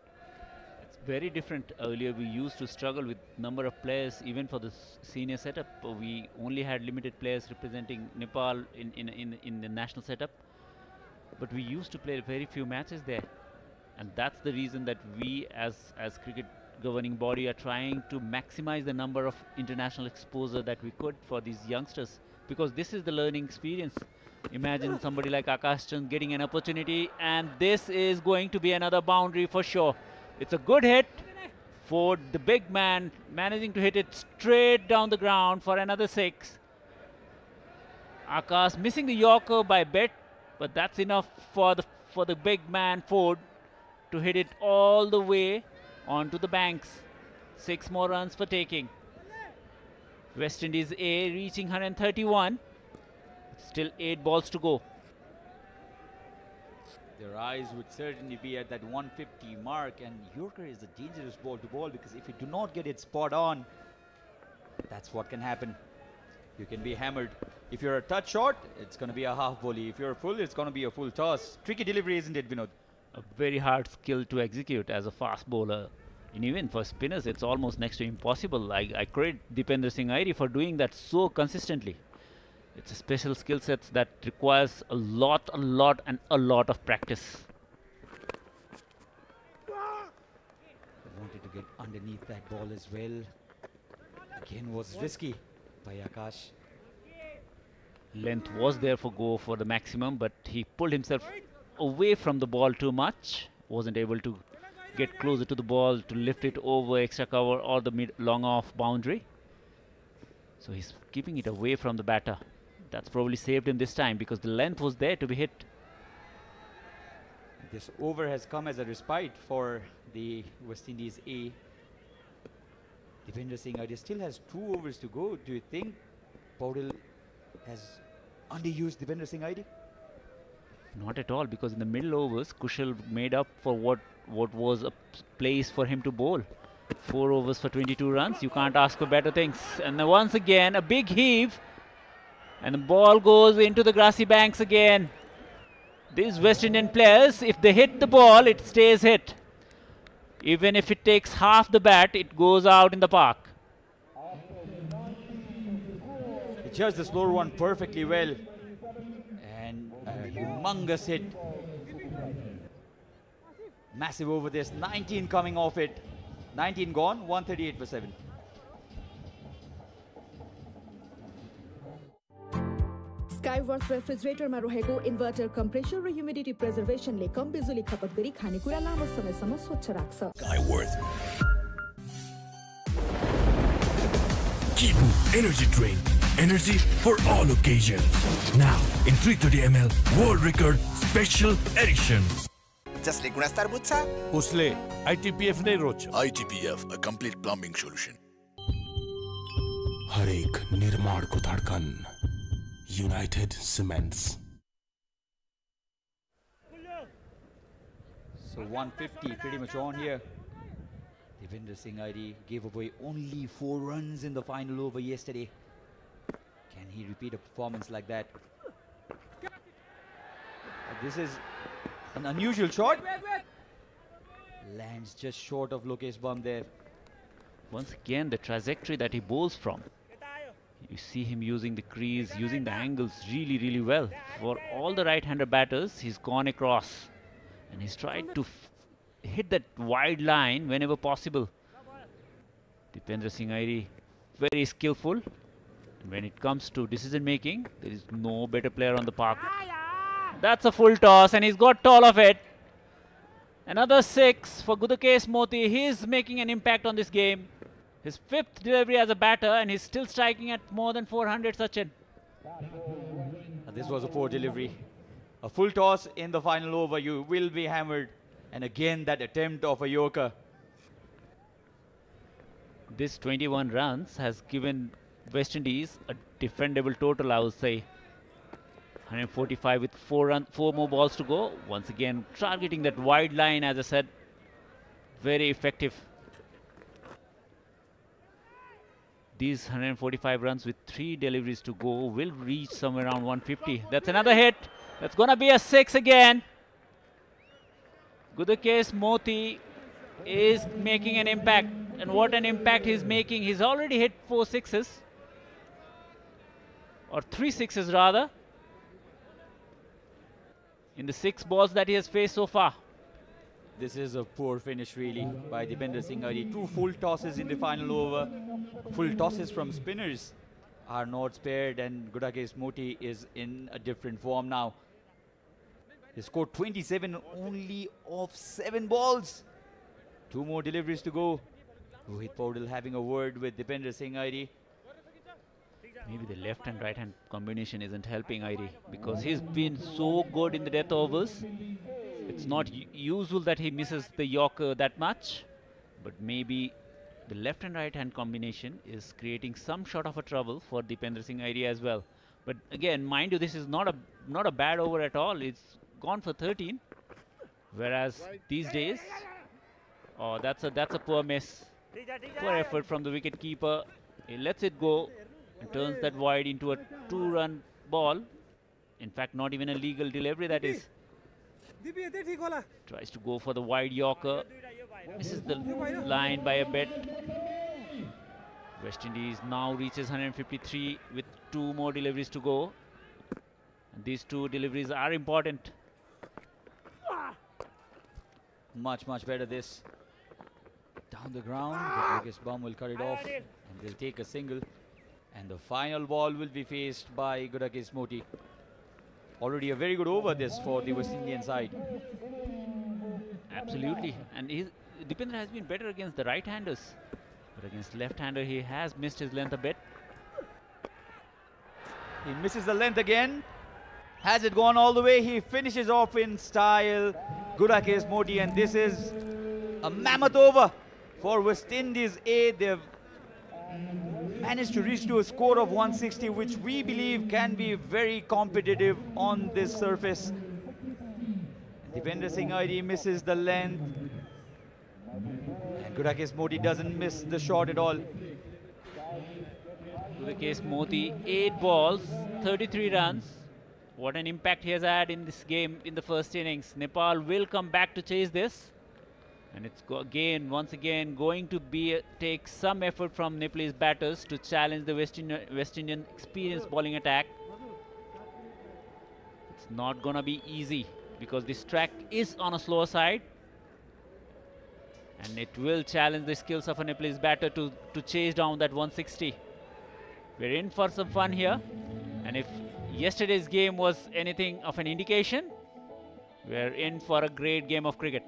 It's very different. Earlier we used to struggle with number of players, even for the senior setup. We only had limited players representing Nepal in the national setup, but we used to play very few matches there, and that's the reason that we as cricket governing body are trying to maximize the number of international exposure that we could for these youngsters, because this is the learning experience. Imagine somebody like Akash Chand getting an opportunity, and this is going to be another boundary for sure. It's a good hit for the big man, managing to hit it straight down the ground for another 6. Akash missing the Yorker by a bit, but that's enough for the big man Ford to hit it all the way onto the banks. 6 more runs for taking. West Indies A reaching 131. Still 8 balls to go. Their eyes would certainly be at that 150 mark, and Yorker is a dangerous ball to bowl because if you do not get it spot on, that's what can happen. You can be hammered. If you're a touch short, it's going to be a half volley. If you're a full, it's going to be a full toss. Tricky delivery, isn't it, Vinod? A very hard skill to execute as a fast bowler. And even for spinners, it's almost next to impossible. I credit Dipender Singh Airi for doing that so consistently. It's a special skill set that requires a lot of practice. Wanted to get underneath that ball as well. Again was risky by Akash. Length was there for go for the maximum, but he pulled himself away from the ball too much. Wasn't able to get closer to the ball to lift it over extra cover or the mid long off boundary. So he's keeping it away from the batter. That's probably saved him this time because the length was there to be hit. This over has come as a respite for the West Indies A. Dipender Singh Idea still has 2 overs to go. Do you think Paudel has underused Dipender Singh Idea? Not at all, because in the middle overs, Kushal made up for what was a place for him to bowl. 4 overs for 22 runs. You can't ask for better things. And then once again, a big heave. And the ball goes into the grassy banks again. These West Indian players, if they hit the ball, it stays hit. Even if it takes half the bat, it goes out in the park. He judged the slower one perfectly well. And a humongous hit. Massive over this. 19 coming off it. 19 gone, 138 for 7. स्काईवर्थ रेफ्रिजरेटरमा रहेको inverter compressor र humidity प्रिजर्भेसनले कम बिजुली खपत गरी खानेकुरा लामो समयसम्म स्वच्छ राख्छ। Skyworth. Kantipur energy drink. Energy for all occasions. Now in 330 ml world record special edition. जसले गुणस्तर बुझ्छ उसले ITPF नै रोज्छ। ITPF, a complete plumbing solution. हरेक निर्माणको धड्कन United Cements. So 150 pretty much on here. Dipender Singh Idea gave away only 4 runs in the final over yesterday. Can he repeat a performance like that? This is an unusual shot. Lands just short of Lokesh Bum there. Once again, the trajectory that he bowls from. You see him using the crease, using the angles really, really well. For all the right-hander batters, he's gone across. And he's tried to hit that wide line whenever possible. Dipender Singh Idea, very skillful. And when it comes to decision-making, there is no better player on the park. That's a full toss, and he's got all of it. Another 6 for Gudakesh Moti. He's making an impact on this game. His 5th delivery as a batter, and he's still striking at more than 400, Sachin. And this was a poor delivery. A full toss in the final over. You will be hammered. And again, that attempt of a Yorker. This 21 runs has given West Indies a defendable total, I would say. 145 with 4 more balls to go. Once again, targeting that wide line, as I said. Very effective. These 145 runs with 3 deliveries to go will reach somewhere around 150. That's another hit. That's going to be a 6 again. Gudakesh Moti is making an impact. And what an impact he's making. He's already hit 4 sixes. Or 3 sixes rather. In the 6 balls that he has faced so far. This is a poor finish really by Dipender Singh Idea. 2 full tosses in the final over. Full tosses from spinners are not spared, and Gudakesh Moti is in a different form now. He scored 27 only off 7 balls. 2 more deliveries to go. Rohit Paudel having a word with Dipender Singh Idea. Maybe the left and right hand combination isn't helping Idea, because he's been so good in the death overs. It's not usual that he misses the Yorker that much, but maybe the left and right hand combination is creating some sort of a trouble for Dipender Singh Idea as well. But again, mind you, this is not a bad over at all. It's gone for 13, whereas these days, oh, that's a poor miss, poor effort from the wicket keeper. He lets it go and turns that wide into a 2-run ball. In fact, not even a legal delivery, that is. Tries to go for the wide Yorker. This is the line by a bit. West Indies now reaches 153 with 2 more deliveries to go. And these 2 deliveries are important. Much better this. Down the ground, the biggest bum will cut it off and they'll take a single. And the final ball will be faced by Gudakesh Moti. Already a very good over this for the West Indian side. Absolutely. And Dipender has been better against the right-handers. But against left-hander, he has missed his length a bit. He misses the length again. Has it gone all the way? He finishes off in style. Gurakes Modi, and this is a mammoth over for West Indies A. They've managed to reach to a score of 160, which we believe can be very competitive on this surface. Devendra Singh ID misses the length, and Gurakes Modi doesn't miss the shot at all. Gurakes Modi, 8 balls, 33 runs. What an impact he has had in this game in the first innings. Nepal will come back to chase this. And it's once again going to take some effort from Nepalese batters to challenge the West Indian experienced bowling attack. It's not going to be easy because this track is on a slower side. And it will challenge the skills of a Nepalese batter to chase down that 160. We're in for some fun here. And if yesterday's game was anything of an indication, we're in for a great game of cricket.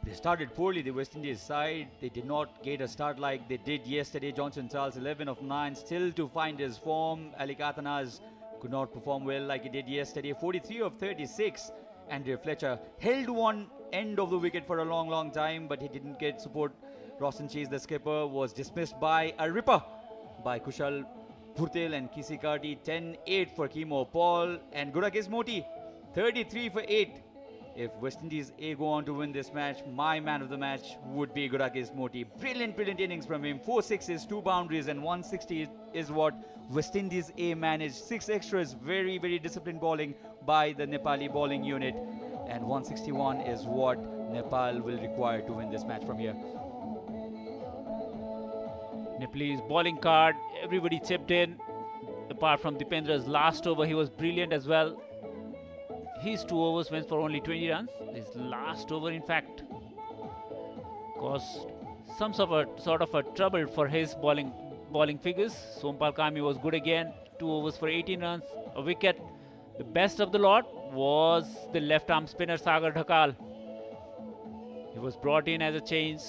They started poorly, the West Indies side. They did not get a start like they did yesterday. Johnson Charles, 11 of 9, still to find his form. Ali Kathanas could not perform well like he did yesterday. 43 of 36. Andrea Fletcher held one end of the wicket for a long time, but he didn't get support. Roshan Chase, the skipper, was dismissed by a ripper by Kushal Bhurtel and Kisi Karti. 10-8 for Kimo Paul, and Gurakes Modi, 33 for 8. If West Indies A go on to win this match, my man of the match would be Gurakes Modi. Brilliant innings from him. 4 sixes, 2 boundaries, and 160 is what West Indies A managed. 6 extras, very disciplined bowling by the Nepali bowling unit. And 161 is what Nepal will require to win this match from here. Nepalese bowling card, everybody chipped in. Apart from Dipendra's last over, he was brilliant as well. His 2 overs went for only 20 runs. His last over, in fact, caused some sort of a trouble for his bowling figures. Sompal Kami was good again. 2 overs for 18 runs, a wicket. The best of the lot was the left-arm spinner Sagar Dhakal. He was brought in as a change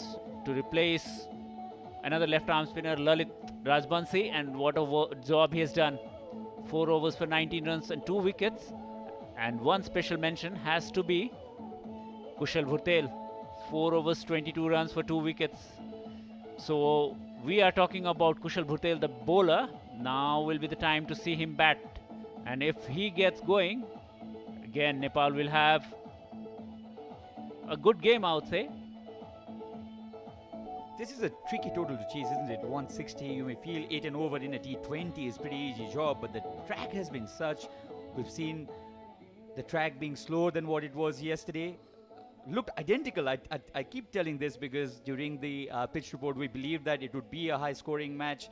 to replace another left-arm spinner, Lalit Rajbansi, and what a job he has done. 4 overs for 19 runs and 2 wickets. And one special mention has to be Kushal Bhurtel. 4 overs, 22 runs for 2 wickets. So we are talking about Kushal Bhurtel, the bowler. Now will be the time to see him bat. And if he gets going, again Nepal will have a good game, I would say. This is a tricky total to chase, isn't it? 160, you may feel 8 and over in a T20 is pretty easy job, but the track has been such. We've seen the track being slower than what it was yesterday. Looked identical. I keep telling this because during the pitch report we believed that it would be a high-scoring match,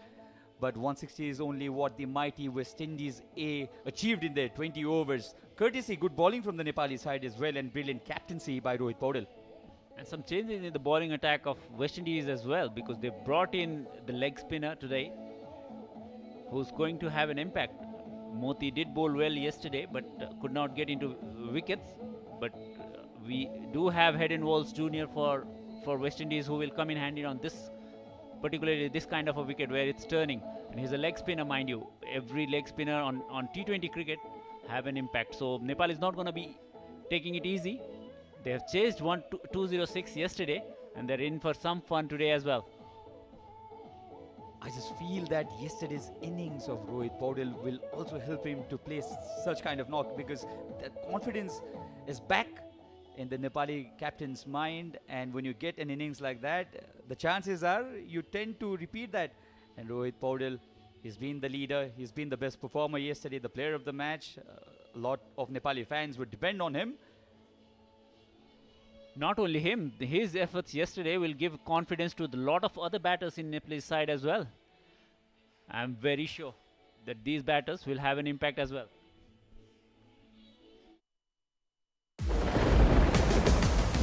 but 160 is only what the mighty West Indies A achieved in their 20 overs. Courtesy good bowling from the Nepali side as well, and brilliant captaincy by Rohit Paudel. And some changes in the bowling attack of West Indies as well, because they brought in the leg spinner today, who's going to have an impact. Moti did bowl well yesterday, but could not get into wickets. But we do have Hayden Walsh Jr. for West Indies, who will come in handy on this, particularly this kind of a wicket where it's turning. And he's a leg spinner, mind you. Every leg spinner on T20 cricket have an impact. So Nepal is not going to be taking it easy. They have chased 206 yesterday, and they're in for some fun today as well. I just feel that yesterday's innings of Rohit Paudel will also help him to play such kind of knock, because the confidence is back in the Nepali captain's mind, and when you get an innings like that, the chances are you tend to repeat that. And Rohit Paudel, he's been the leader, he's been the best performer yesterday, the player of the match. A lot of Nepali fans would depend on him. Not only him, his efforts yesterday will give confidence to a lot of other batters in Nepal's side as well. I'm very sure that these batters will have an impact as well.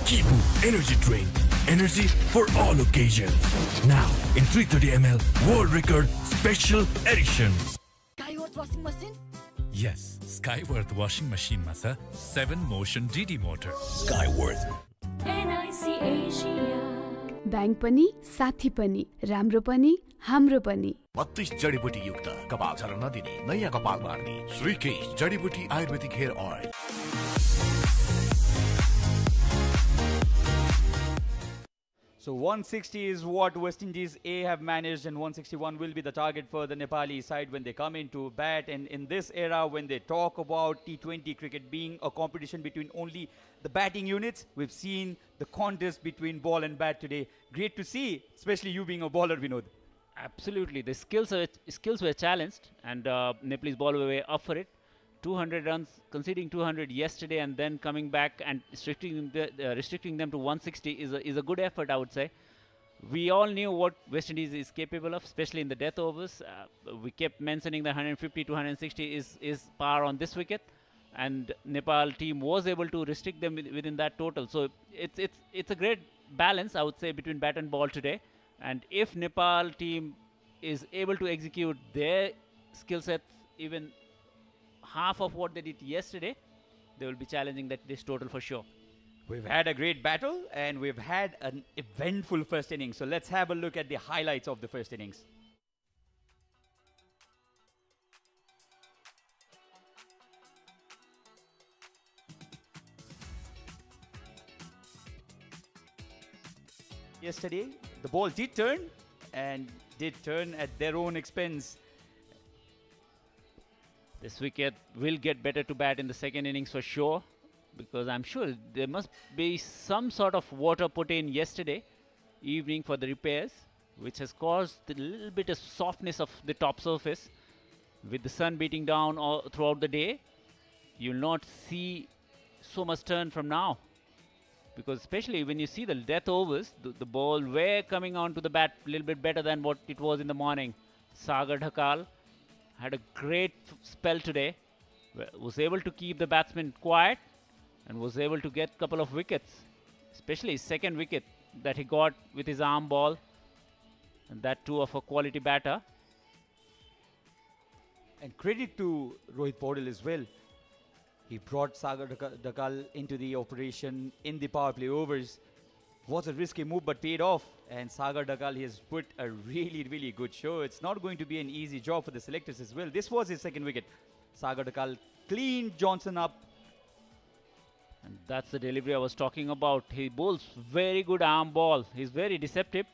Kantipur Energy Drink. Energy for all occasions. Now in 330 ml World Record Special Edition. Skyworth washing machine? Yes, Skyworth washing machine masa 7 motion DD motor. Skyworth. NIC Asia. Bank पनि साथी पनि राम्रो पनि हाम्रो पनि 32 जडीबुटी युक्त कपाल झर्न नदिने नयाँ कपाल बार्ने श्रीकेश जडीबुटी आयुर्वेदिक hair oil. So 160 is what West Indies A have managed, and 161 will be the target for the Nepali side when they come into bat. And in this era, when they talk about T20 cricket being a competition between only the batting units, we've seen the contest between ball and bat today. Great to see, especially you being a bowler, Vinod. Absolutely, the skills were challenged, and Nepalese ball were up for it. 200 runs, conceding 200 yesterday, and then coming back and restricting them to 160 is a good effort, I would say. We all knew what West Indies is capable of, especially in the death overs. We kept mentioning that 150 to 160 is par on this wicket, and Nepal team was able to restrict them within that total. So it's a great balance, I would say, between bat and ball today. And if Nepal team is able to execute their skill sets even half of what they did yesterday, they will be challenging this total for sure. We've had a great battle and we've had an eventful first innings. So let's have a look at the highlights of the first innings. Yesterday, the ball did turn and did turn at their own expense. This wicket will get better to bat in the second innings for sure, because I'm sure there must be some sort of water put in yesterday evening for the repairs, which has caused a little bit of softness of the top surface. With the sun beating down all throughout the day, you'll not see so much turn from now, because especially when you see the death overs, the ball were coming onto the bat a little bit better than what it was in the morning. Sagar Dhakal had a great spell today, was able to keep the batsmen quiet and was able to get a couple of wickets, especially his second wicket that he got with his arm ball, and that too of a quality batter. And credit to Rohit Paudel as well. He brought Sagar Dhakal into the operation in the power play overs. Was a risky move but paid off, and Sagar Dhakal has put a really good show. It's not going to be an easy job for the selectors as well. This was his second wicket. Sagar Dhakal cleaned Johnson up. And that's the delivery I was talking about. He bowls very good arm ball. He's very deceptive,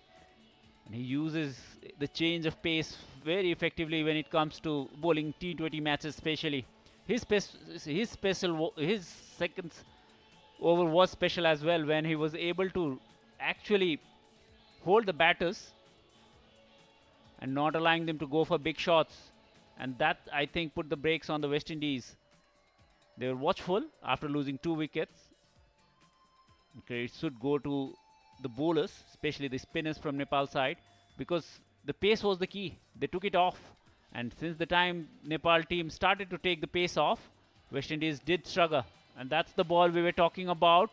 and he uses the change of pace very effectively when it comes to bowling T20 matches especially. His second over was special as well, when he was able to actually hold the batters and not allowing them to go for big shots. And that, I think, put the brakes on the West Indies. They were watchful after losing 2 wickets. Okay, it should go to the bowlers, especially the spinners from Nepal side, because the pace was the key. They took it off, and since the time Nepal team started to take the pace off, West Indies did struggle. And that's the ball we were talking about.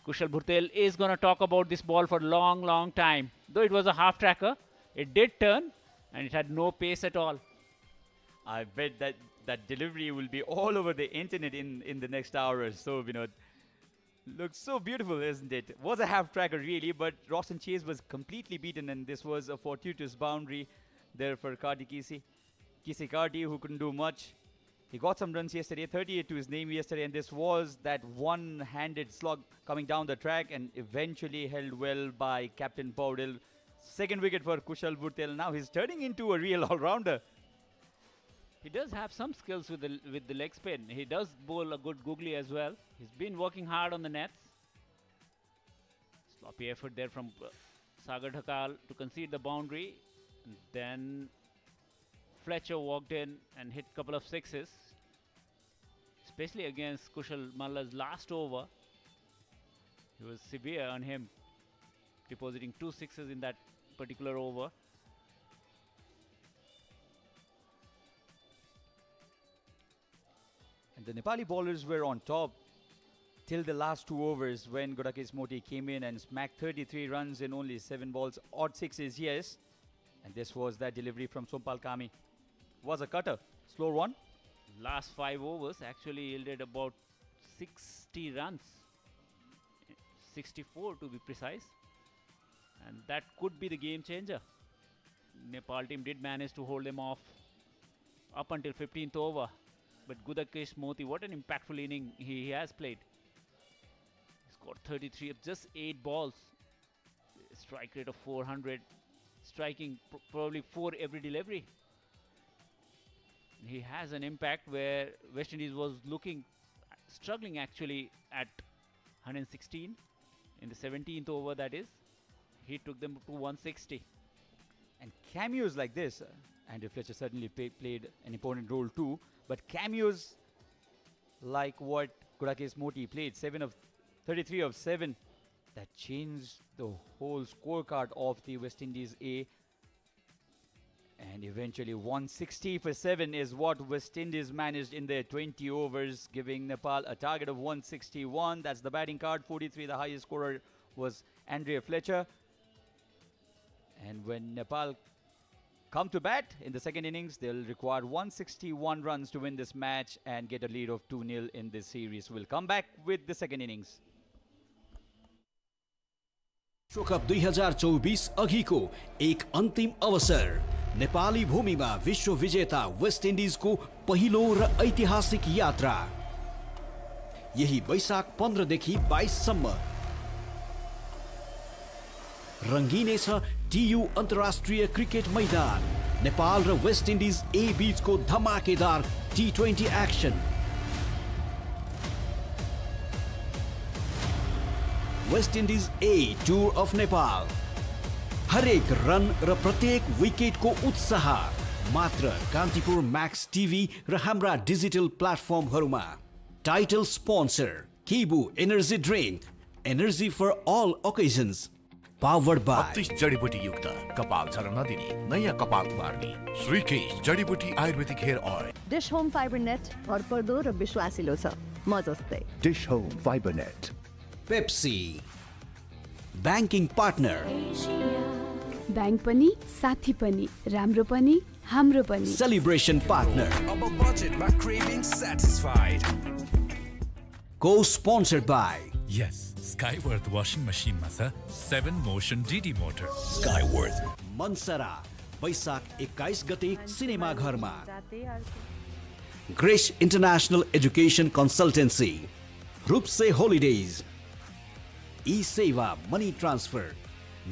Kushal Bhurtel is going to talk about this ball for a long time. Though it was a half tracker, it did turn and it had no pace at all. I bet that delivery will be all over the internet in the next hour or so, Vinod. Looks so beautiful, isn't it? Was a half tracker really, but Roshan Chase was completely beaten, and this was a fortuitous boundary there for Karti Kisi Karti, who couldn't do much. He got some runs yesterday, 38 to his name yesterday, and this was that one-handed slog coming down the track and eventually held well by Captain Paudel. Second wicket for Kushal Bhurtel. Now he's turning into a real all-rounder. He does have some skills with the leg spin. He does bowl a good googly as well. He's been working hard on the nets. Sloppy effort there from Sagar Dhakal to concede the boundary. And then Fletcher walked in and hit a couple of sixes, especially against Kushal Malla's last over. He was severe on him, depositing 2 sixes in that particular over. And the Nepali bowlers were on top till the last 2 overs, when Godakes Moti came in and smacked 33 runs in only 7 balls, odd sixes, yes. And this was that delivery from Sompal Kami. Was a cutter, slow one. Last 5 overs actually yielded about 60 runs, 64 to be precise, and that could be the game changer. Nepal team did manage to hold them off up until 15th over, but Gudakesh Moti, what an impactful inning he has played. He scored 33 of just 8 balls. strike rate of 400, striking probably 4 every delivery. He has an impact where West Indies was struggling actually at 116 in the 17th over, that is. He took them to 160. And cameos like this, Andrew Fletcher certainly played an important role too, but cameos like what Gurkesh Moti played, 33 of 7, that changed the whole scorecard of the West Indies A. And eventually 160 for 7 is what West Indies managed in their 20 overs, giving Nepal a target of 161. That's the batting card. 43, the highest scorer was Andrea Fletcher. And when Nepal come to bat in the second innings, they'll require 161 runs to win this match and get a lead of 2-0 in this series. We'll come back with the second innings. विश्वकप 2024 अघिको एक अन्तिम अवसर। नेपाली भूमिमा विश्व विजेता waste इन्डिजको पहिलो र ऐतिहासिक यात्रा यही वैशाख 15 देखि 22 सम्म रंगिनेछ टियु अन्तर्राष्ट्रिय क्रिकेट मैदान। नेपाल र वेस्ट इन्डिज ए बीचको धमाकेदार T20 action. Waste Indies A tour of Nepal. हरेक रन र प्रत्येक विकेटको उत्साह मात्र कान्तिपुर मैक्स टिभी र हाम्रा डिजिटल प्लेटफर्महरुमा। Title sponsor Kibu energy drink, energy for all occasions. Powered by 32 जडीबुटी युक्त कपाल झर्न नदिने नयाँ कपाल मार्ने श्रीकेश जडीबुटी आयुर्वेदिक hair oil. Dish Home fibre net भरपर्दो र विश्वासिलो छ, म जस्तै। Dish Home fibre Net. Pepsi banking partner. Bank पनि साथी पनि राम्रो पनि हाम्रो पनि। Celebration partner. को sponsored by Yes, Skyworth washing machine masa 7 motion DD motor. Skyworth Mansara वैशाख 21 गते सिनेमा घरमा। ग्रेस इंटरनेशनल एजुकेशन कंसल्टेंसी, रूपसे हॉलिडेज, ई सेवा मनी ट्रांसफर,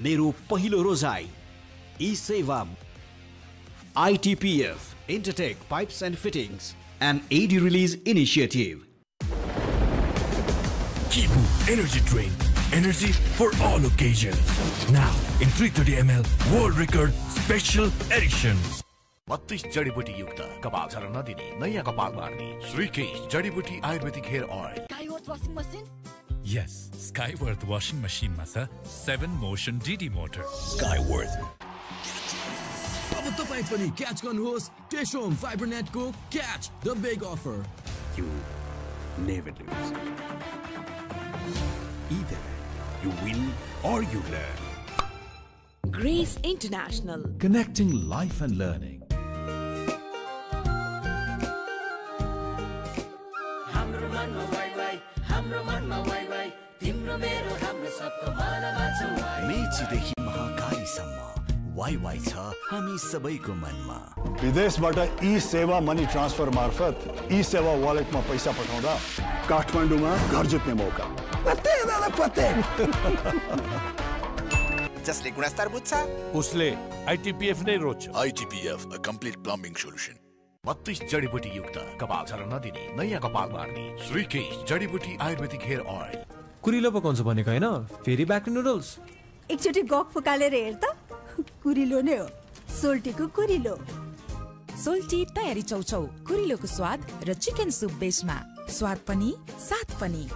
मेरो पहिलो रोजाई, ई सेवा, ITPF Intertech Pipes and Fittings and AD Release Initiative. Kibu Energy Drink. Energy for all occasions. Now in 330 ml World Record Special Edition. 32 जडीबुटी युक्त कपाल झर्न नदिने नयाँ कपाल मार्ने श्रीकेश जडीबुटी आयुर्वेदिक hair oil. Skyworth washing machine? Yes, Skyworth washing machine masa 7 motion DD motor. Skyworth। अब तपाई पनि क्याच गर्नुहोस् टेशोम फाइबरनेटको catch the big offer. You never lose. Either you win or you learn. Grace International. Connecting life and learning. हाम्रो मनमा वाइ वाइ, हाम्रो मनमा वाइ वाइ, तिम्रो मेरो हाम्रो सबको मनमा छ वाइ। मेचीदेखि महाकालीसम्म वाइ वाइ छ हामी सबैको मनमा। विदेशबाट ई सेवा मनी ट्रान्सफर मार्फत ई सेवा वालेटमा पैसा पठाउँदा काठमाडौँमा घर जित्ने मौका। पत्ते दादा पत्ते। जसले गुणस्तर बुझ्छ उसले ITPF नै रोज्छ। ITPF a complete plumbing solution। 32 जडीबुटी युक्त कपाल झर्न नदिने नयाँ कपाल मार्ने श्रीकेश जडीबुटी आयुर्वेदिक हेयर ऑयल। कुरिलो पकाउँछ भनेको हैन, फेरि ब्याक नुडल्स। एकचोटि गक फुकालेर हेर त, कुरिलो नै हो। सोल्टीको कुरिलो। सोल्टी तयारी चौचौ, कुरिलोको स्वाद र चिकन सुप बेसमा। स्वाद पनि साथ पनि।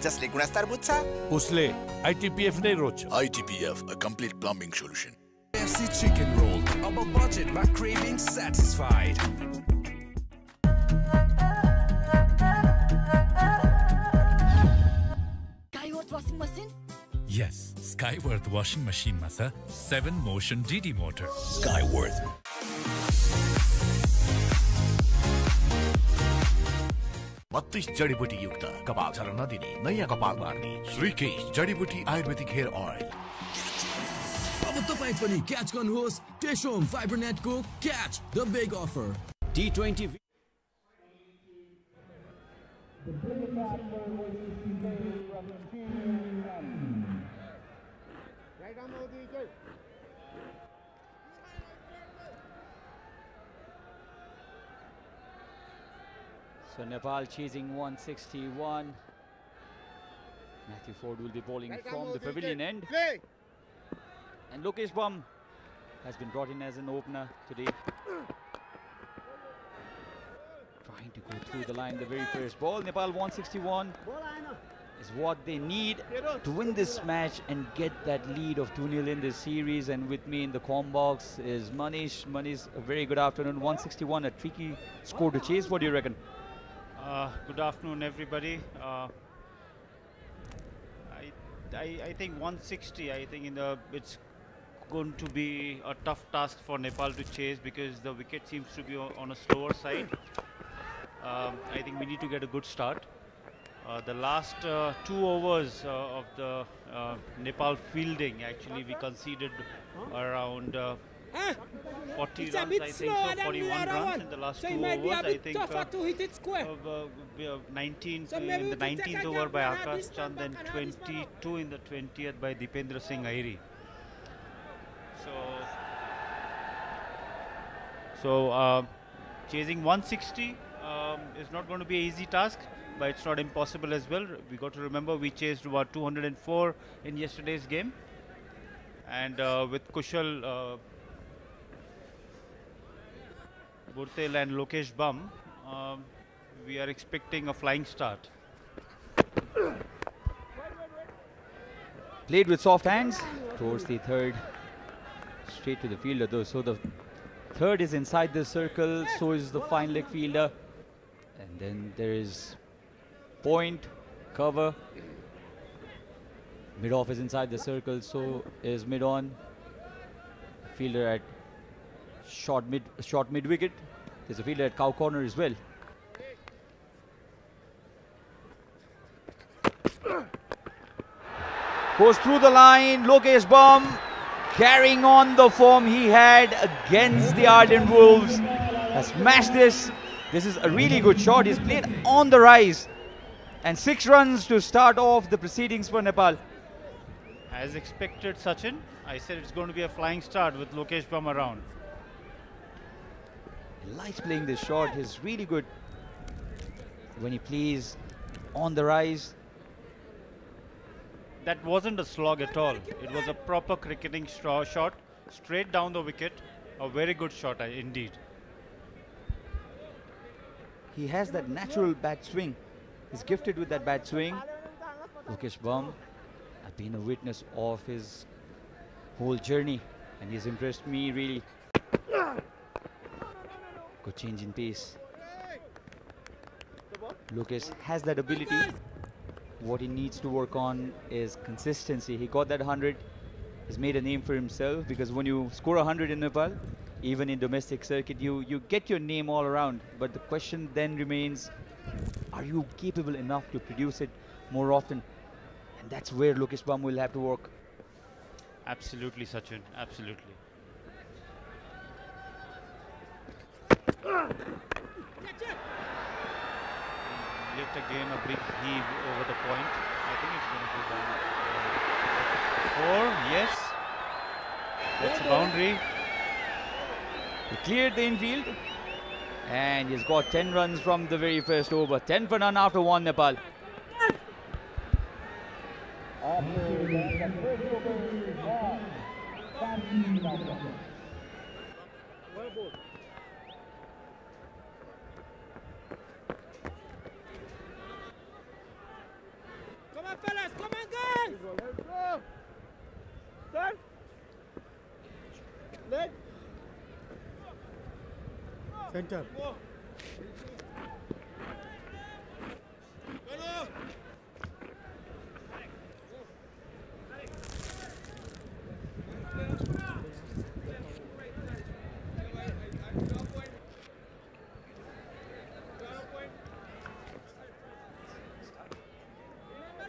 जसले गुणस्तर बुझ्छ उसले ITPF नै रोज्छ। ITPF a complete plumbing solution। FC chicken roll, अब budget मा craving satisfied. Skyworth washing machine? Yes, Skyworth washing machine masa 7 motion DD motor. Skyworth। बत्तीस जडीबुटी युक्त कपाल झर्न नदिने नयाँ कपाल मार्ने श्रीकेश जडीबुटी आयुर्वेदिक हेयर ऑयल। अब तपाई पनि क्याच गर्नुहोस् टेशोम फाइबरनेटको catch the big offer. T20 Skyworth So Nepal chasing 161. Matthew Ford will be bowling from the pavilion end. And Lokesh Bum has been brought in as an opener today. Trying to go through the line the very first ball. Nepal 161 is what they need to win this match and get that lead of 2-0 in this series. And with me in the comm box is Manish. Manish, a very good afternoon. 161, a tricky score to chase. What do you reckon? Good afternoon, everybody. I think 160. I think it's going to be a tough task for Nepal to chase because the wicket seems to be on a slower side. I think we need to get a good start. The last 2 overs of the Nepal fielding, actually we conceded around 40 runs, I think so, 41 runs in the last 2 overs. I think 19 in the 19th over by Akash Chand and 22 in the 20th by Dipendra Singh Airi. So chasing 160 is not going to be an easy task, but it's not impossible as well. We got to remember we chased about 204 in yesterday's game, and with Kushal Burtel and Lokesh Bum, we are expecting a flying start. Played with soft hands towards the third, straight to the fielder though. So the third is inside the circle, so is the fine leg fielder. And then there is point, cover. Mid-off is inside the circle, so is mid-on. Fielder at short mid-wicket. There's a fielder at cow corner as well. Goes through the line, Lokesh Bum carrying on the form he had against the Ardent Wolves. Has smashed this. This is a really good shot. He's played on the rise. And 6 runs to start off the proceedings for Nepal. As expected, Sachin, I said it's going to be a flying start with Lokesh Bum around. He likes playing this shot. He's really good when he plays on the rise. That wasn't a slog at all. It was a proper cricketing shot, straight down the wicket. A very good shot indeed. He has that natural bat swing. He's gifted with that bat swing. Lokesh Bum, I've been a witness of his whole journey and he's impressed me really. Good change in pace. Lokesh has that ability. What he needs to work on is consistency. He got that 100. He's made a name for himself because when you score 100 in Nepal, even in domestic circuit, you get your name all around. But the question then remains, are you capable enough to produce it more often? And that's where Lokesh Bum will have to work. Absolutely, Sachin. Absolutely. Yet again a big heave over the point. I think it's going to go down. 4, yes. That's a boundary. He cleared the infield and he's got 10 runs from the very first over. 10 for none after 1 Nepal. Come on, fellas, come on, guys! Let's go! Start! Leg! Center.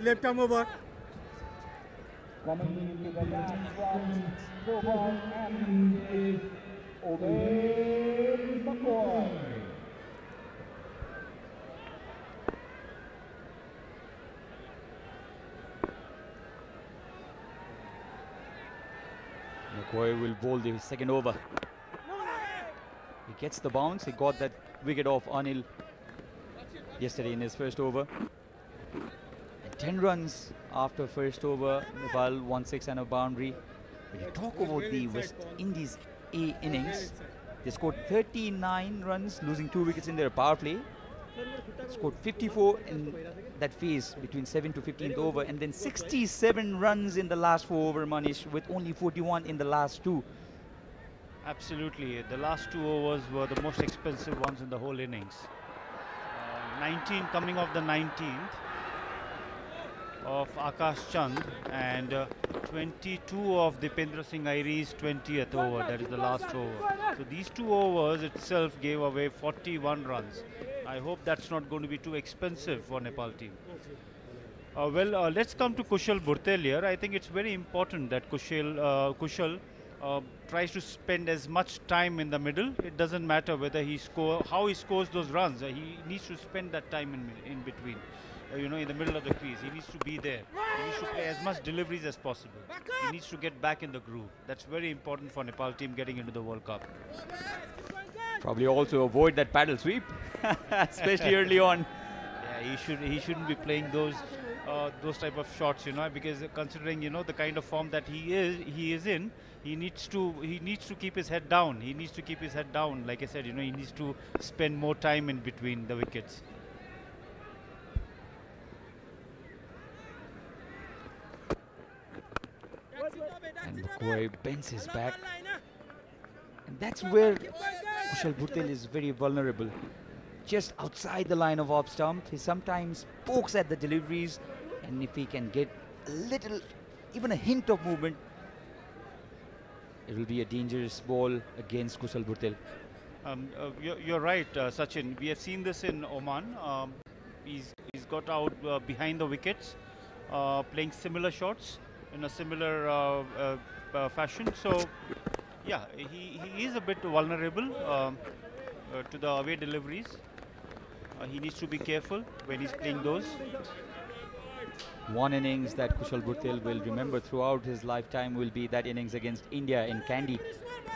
Left arm over. Coming into the last one, Sobhan and Obey McCoy. McCoy will bowl the second over. He gets the bounce. He got that wicket off Anil. yesterday in his first over. And 10 runs after first over, Nepal 1-6 and a boundary. When you talk about the West Indies A innings, they scored 39 runs, losing 2 wickets in their power play. Scored 54 in that phase between 7th to 15th over, and then 67 runs in the last 4 over, Manish, with only 41 in the last 2. Absolutely. The last 2 overs were the most expensive ones in the whole innings. 19 coming off the 19th of Akash Chand, and 22 of Dipendra Singh Airi's 20th over, that is the last over. So these 2 overs itself gave away 41 runs. I hope that's not going to be too expensive for Nepal team. Let's come to Kushal Bhurtel here. I think it's very important that Kushal tries to spend as much time in the middle. It doesn't matter whether how he scores those runs. He needs to spend that time in between. In the middle of the crease. He needs to be there. He needs to play as much deliveries as possible. He needs to get back in the groove. That's very important for Nepal team getting into the World Cup. Probably also avoid that paddle sweep, especially early on. Yeah, he shouldn't be playing those type of shots, because considering the kind of form that he is in, he needs to keep his head down. He needs to keep his head down. Like I said, he needs to spend more time in between the wickets. And McCoy bends his back. And that's where Kushal Bhurtel is very vulnerable. Just outside the line of off stump, he sometimes pokes at the deliveries, and if he can get a little, even a hint of movement, it will be a dangerous ball against Kushal Bhurtel. You're right, Sachin. We have seen this in Oman. He's got out behind the wickets, playing similar shots in a similar fashion. So, yeah, he is a bit vulnerable to the away deliveries. He needs to be careful when he's playing those. One innings that Kushal Bhurtel will remember throughout his lifetime will be that innings against India in Kandy.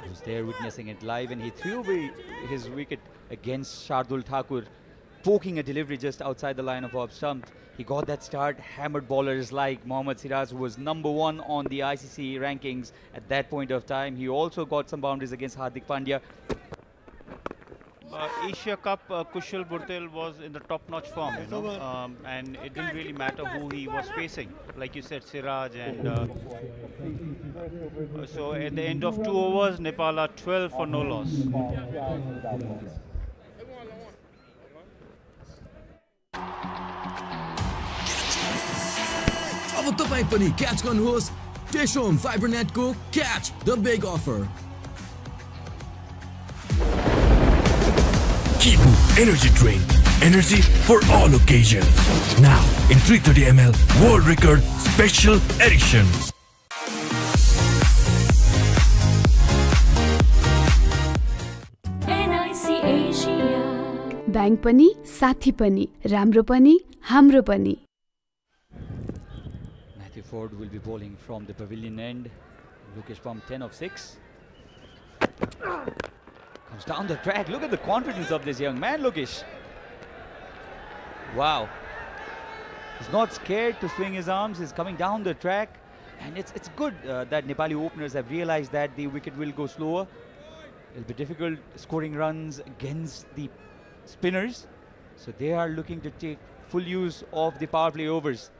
I was there witnessing it live, and he threw away his wicket against Shardul Thakur, poking a delivery just outside the line of off stump. He got that start, hammered bowlers like Mohammad Siraj, who was #1 on the ICC rankings at that point of time. He also got some boundaries against Hardik Pandya. Asia Cup, Kushal Bhurtel was in the top-notch form, and it didn't really matter who he was facing. Like you said, Siraj, and so at the end of 2 overs, Nepal are 12 for no loss. अब तपाईं पनि catch गर्नुहोस् टेशोम फाइबरनेटको catch the big offer. Kibu Energy Drink. Energy for all occasions. Now in 330 ml World Record Special Edition. NIC Asia. Bank पनि साथी पनि राम्रो पनि हाम्रो पनि। Matthew Ford will be bowling from the pavilion end. Lokesh Pump 10 of 6. Comes down the track. Look at the confidence of this young man, Lokesh. Wow. He's not scared to swing his arms. He's coming down the track. And it's good that Nepali openers have realized that the wicket will go slower. It'll be difficult scoring runs against the spinners. So they are looking to take full use of the power play overs.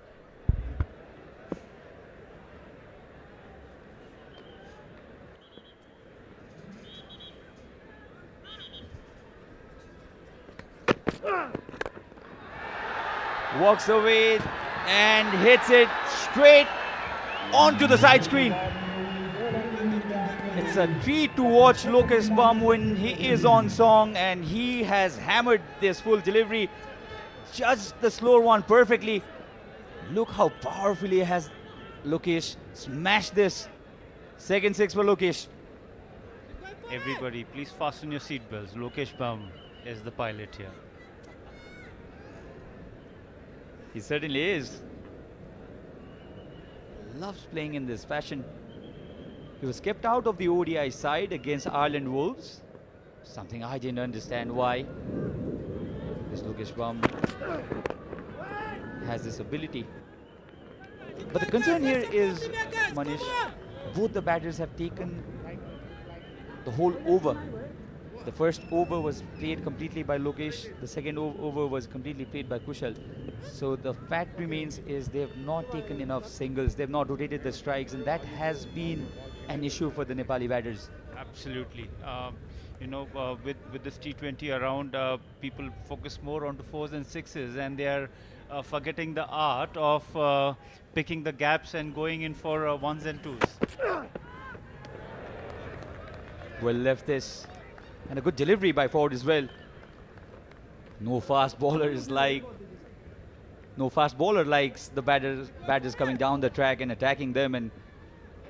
Walks away and hits it straight onto the side screen. It's a treat to watch Lokesh Pump when he is on song, and he has hammered this full delivery, judged the slower one perfectly. Look how powerfully has Lokesh smashed this. Second 6 for Lokesh. Everybody, please fasten your seatbelts. Lokesh Pump is the pilot here. He certainly is. Loves playing in this fashion. He was kept out of the ODI side against Ireland Wolves. Something I didn't understand why. because Lokesh Bam has this ability. But the concern here is, Manish, both the batters have taken the whole over. The first over was played completely by Lokesh. The second over was completely played by Kushal. So the fact remains is they have not taken enough singles. They have not rotated the strikes, and that has been an issue for the Nepali batters. Absolutely. You know, with this T20 around, people focus more on the 4s and 6s, and they are forgetting the art of picking the gaps and going in for 1s and 2s. Well left this, and a good delivery by Ford as well. No fast bowler likes the batters coming down the track and attacking them, and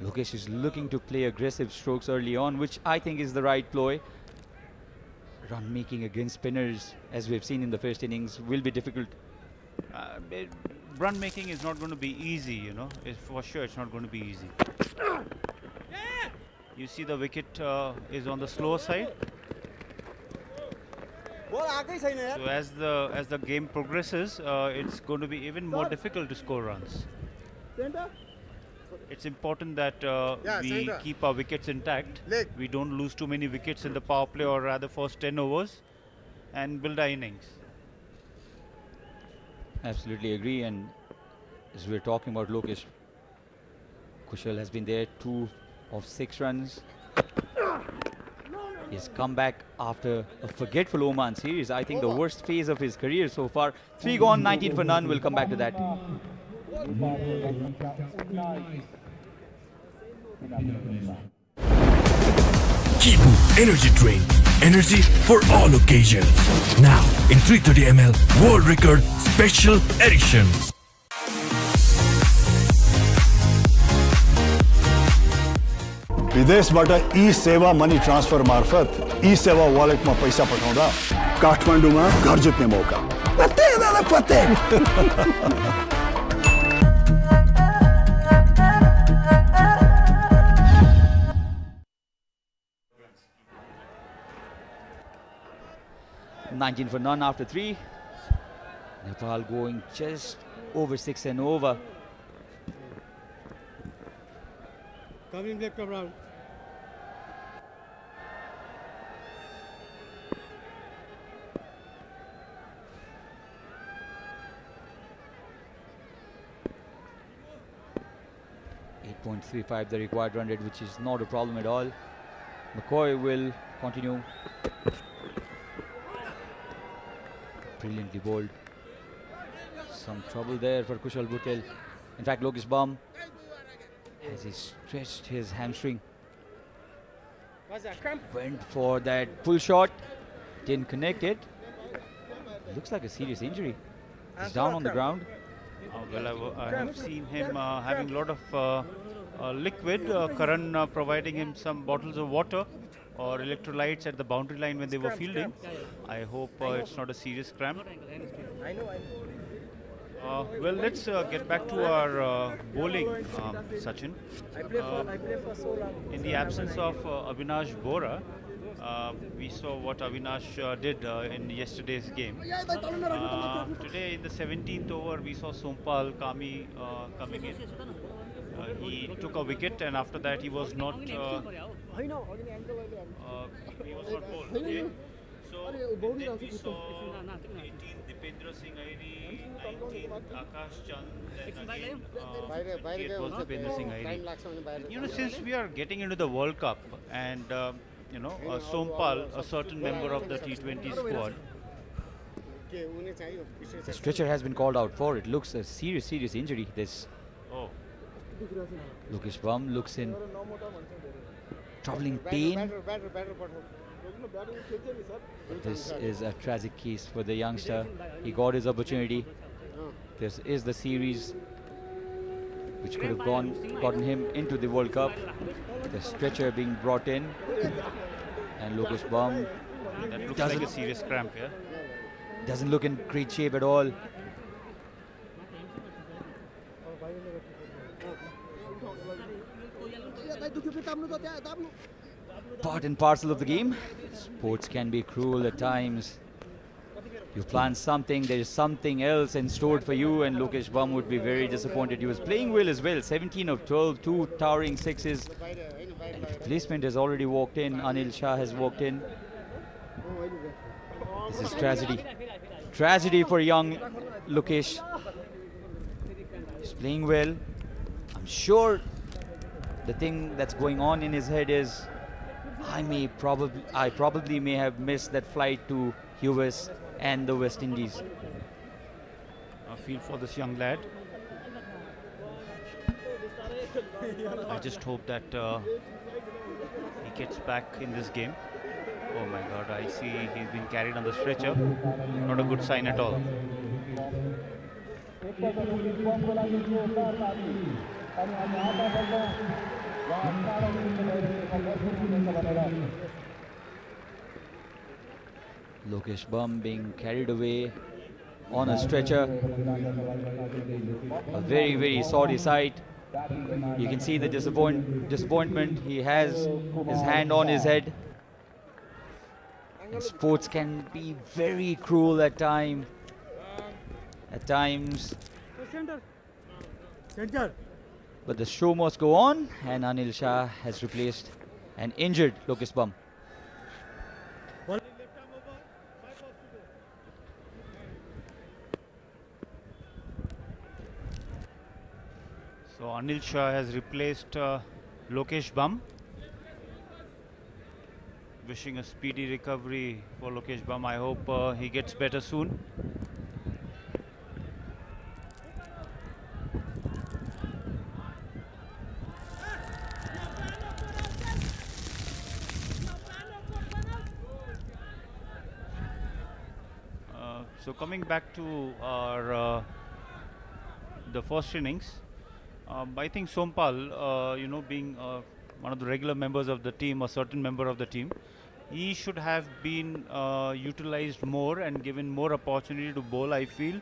Lokesh is looking to play aggressive strokes early on, which I think is the right ploy. Run making against spinners, as we've seen in the first innings, will be difficult. Run making is not going to be easy, you know. For sure, it's not going to be easy. You see the wicket is on the slower side. So as the game progresses, it's going to be even more difficult to score runs. It's important that we keep our wickets intact. We don't lose too many wickets in the power play, or rather first 10 overs, and build our innings. Absolutely agree. And as we're talking about Lokesh, Kushal has been there, 2 of 6 runs. He's come back after a forgetful Oman series. I think the worst phase of his career so far. 3 gone, 19 for none. We'll come back to that. Kibu Energy Drink. Energy for all occasions. Now in 330 ml World Record Special Edition. विदेशबाट e-Sewa money transfer मार्फत ई-सेवा वालेटमा पैसा पठाउँदा काठमाडौँमा घर जित्ने मौका। पत्ते दादा पत्ते। 19 for none after 3. Nepal going just over 6 and over. Coming left around. .35 the required run rate, which is not a problem at all. McCoy will continue. Brilliantly bowled. Some trouble there for Kushal Butel. In fact, Lokesh Bam, as he stretched his hamstring, went for that pull shot, didn't connect it. Looks like a serious injury. He's down on the ground. Well, I have seen him having a lot of liquid. Karan providing him some bottles of water or electrolytes at the boundary line when they were fielding. I hope it's not a serious cramp. Well, let's get back to our bowling, Sachin. In the absence of Avinash Bora, we saw what Avinash did in yesterday's game. Today in the 17th over, we saw Sompal Kami coming in. He took a wicket, and after that he was not bowled. Okay. So then we saw 18 Dipendra Singh Airi, 19 Akash Chand, then again it was Dipendra Singh Airi. You know, since we are getting into the World Cup, and you know, Sompal, a certain member of the T20 squad. The stretcher has been called out for. It looks a serious injury. This. Oh. Lokesh Bam looks in troubling pain. This is a tragic case for the youngster. He got his opportunity. This is the series which could have gotten him into the World Cup. The stretcher being brought in, and Lokesh Bam that looks like a serious cramp here. Doesn't look in great shape at all. Part and parcel of the game. Sports can be cruel at times. You plan something, there is something else in store for you, and Lokesh Bum would be very disappointed. He was playing well as well, 17 of 12, 2 towering sixes. And replacement has already walked in, Anil Shah has walked in. This is tragedy. Tragedy for young Lokesh. He's playing well. I'm sure the thing that's going on in his head is, I probably may have missed that flight to US and the West Indies. I feel for this young lad. I just hope that he gets back in this game. Oh my God, I see he's been carried on the stretcher. Not a good sign at all. Lokesh Bum being carried away on a stretcher. A very, very sorry sight. You can see the disappointment. He has his hand on his head. And sports can be very cruel at times. But the show must go on, and Anil Shah has replaced an injured Lokesh Bum. So Anil Shah has replaced Lokesh Bum. Wishing a speedy recovery for Lokesh Bum. I hope he gets better soon. So coming back to our the first innings, I think Sompal, being one of the regular members of the team, a certain member of the team, he should have been utilized more and given more opportunity to bowl, I feel.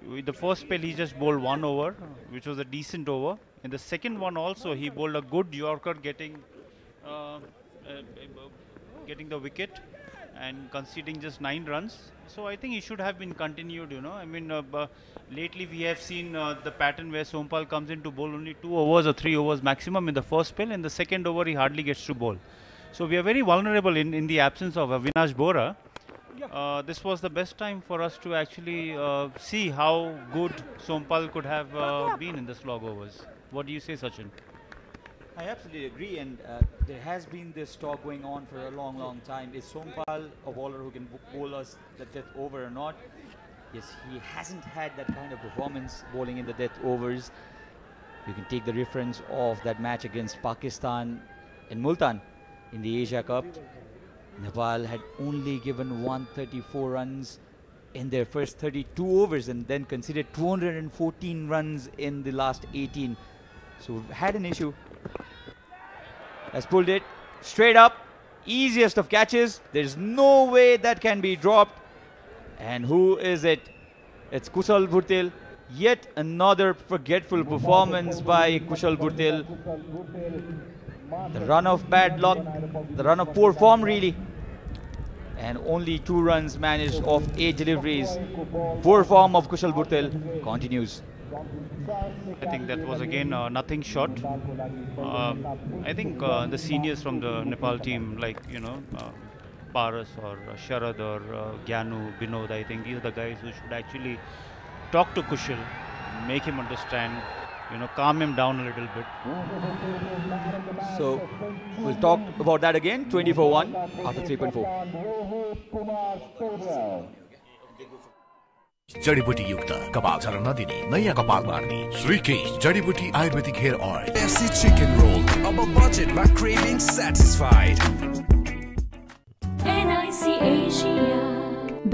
With the first spell, he just bowled 1 over, which was a decent over. In the second one also, he bowled a good Yorker, getting the wicket and conceding just 9 runs. So I think he should have been continued, I mean, lately we have seen the pattern where Sompal comes in to bowl only 2 overs or 3 overs maximum in the first spell. In the second over, he hardly gets to bowl. So we are very vulnerable in the absence of Avinash Bora. This was the best time for us to actually see how good Sompal could have been in the slog overs. What do you say, Sachin? I absolutely agree, and there has been this talk going on for a long, long time. Is Sompal a bowler who can bowl us the death over or not? Yes, he hasn't had that kind of performance bowling in the death overs. You can take the reference of that match against Pakistan in Multan in the Asia Cup. Nepal had only given 134 runs in their first 32 overs and then conceded 214 runs in the last 18. So we've had an issue. Has pulled it straight up, easiest of catches. There's no way that can be dropped. And who is it? It's Kushal Bhurtel. Yet another forgetful performance by Kushal Bhurtel. The run of bad luck, the run of poor form really. And only 2 runs managed of 8 deliveries. Poor form of Kushal Bhurtel continues. I think that was again nothing short. I think the seniors from the Nepal team, like Paras or Sharad or Gyanu, Binod, I think these are the guys who should actually talk to Kushal, make him understand, calm him down a little bit. So we'll talk about that again. 24-1 after 3.4. जडीबुटी युक्त कपाल झर्न नदिने नयाँ कपाल बाँड्ने श्रीकेश जडीबुटी आयुर्वेदिक hair oil FC chicken roll अब budget मा craving satisfied. NIC Asia.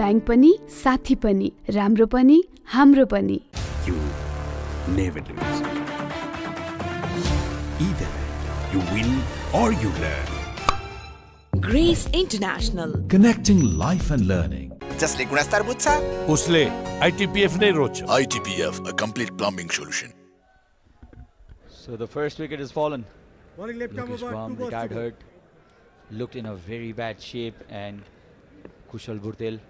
Bank पनि साथी पनि राम्रो पनि हाम्रो पनि. You never lose. Either you win or you learn. Grace International. Connecting life and learning. जसले गुणस्तर बुझ्छ उसले ITPF नै रोज्छ. ITPF, a complete plumbing solution. So the first wicket has fallen. Lokesh Bam, retired hurt, looked in a very bad shape, and Kushal Burtel.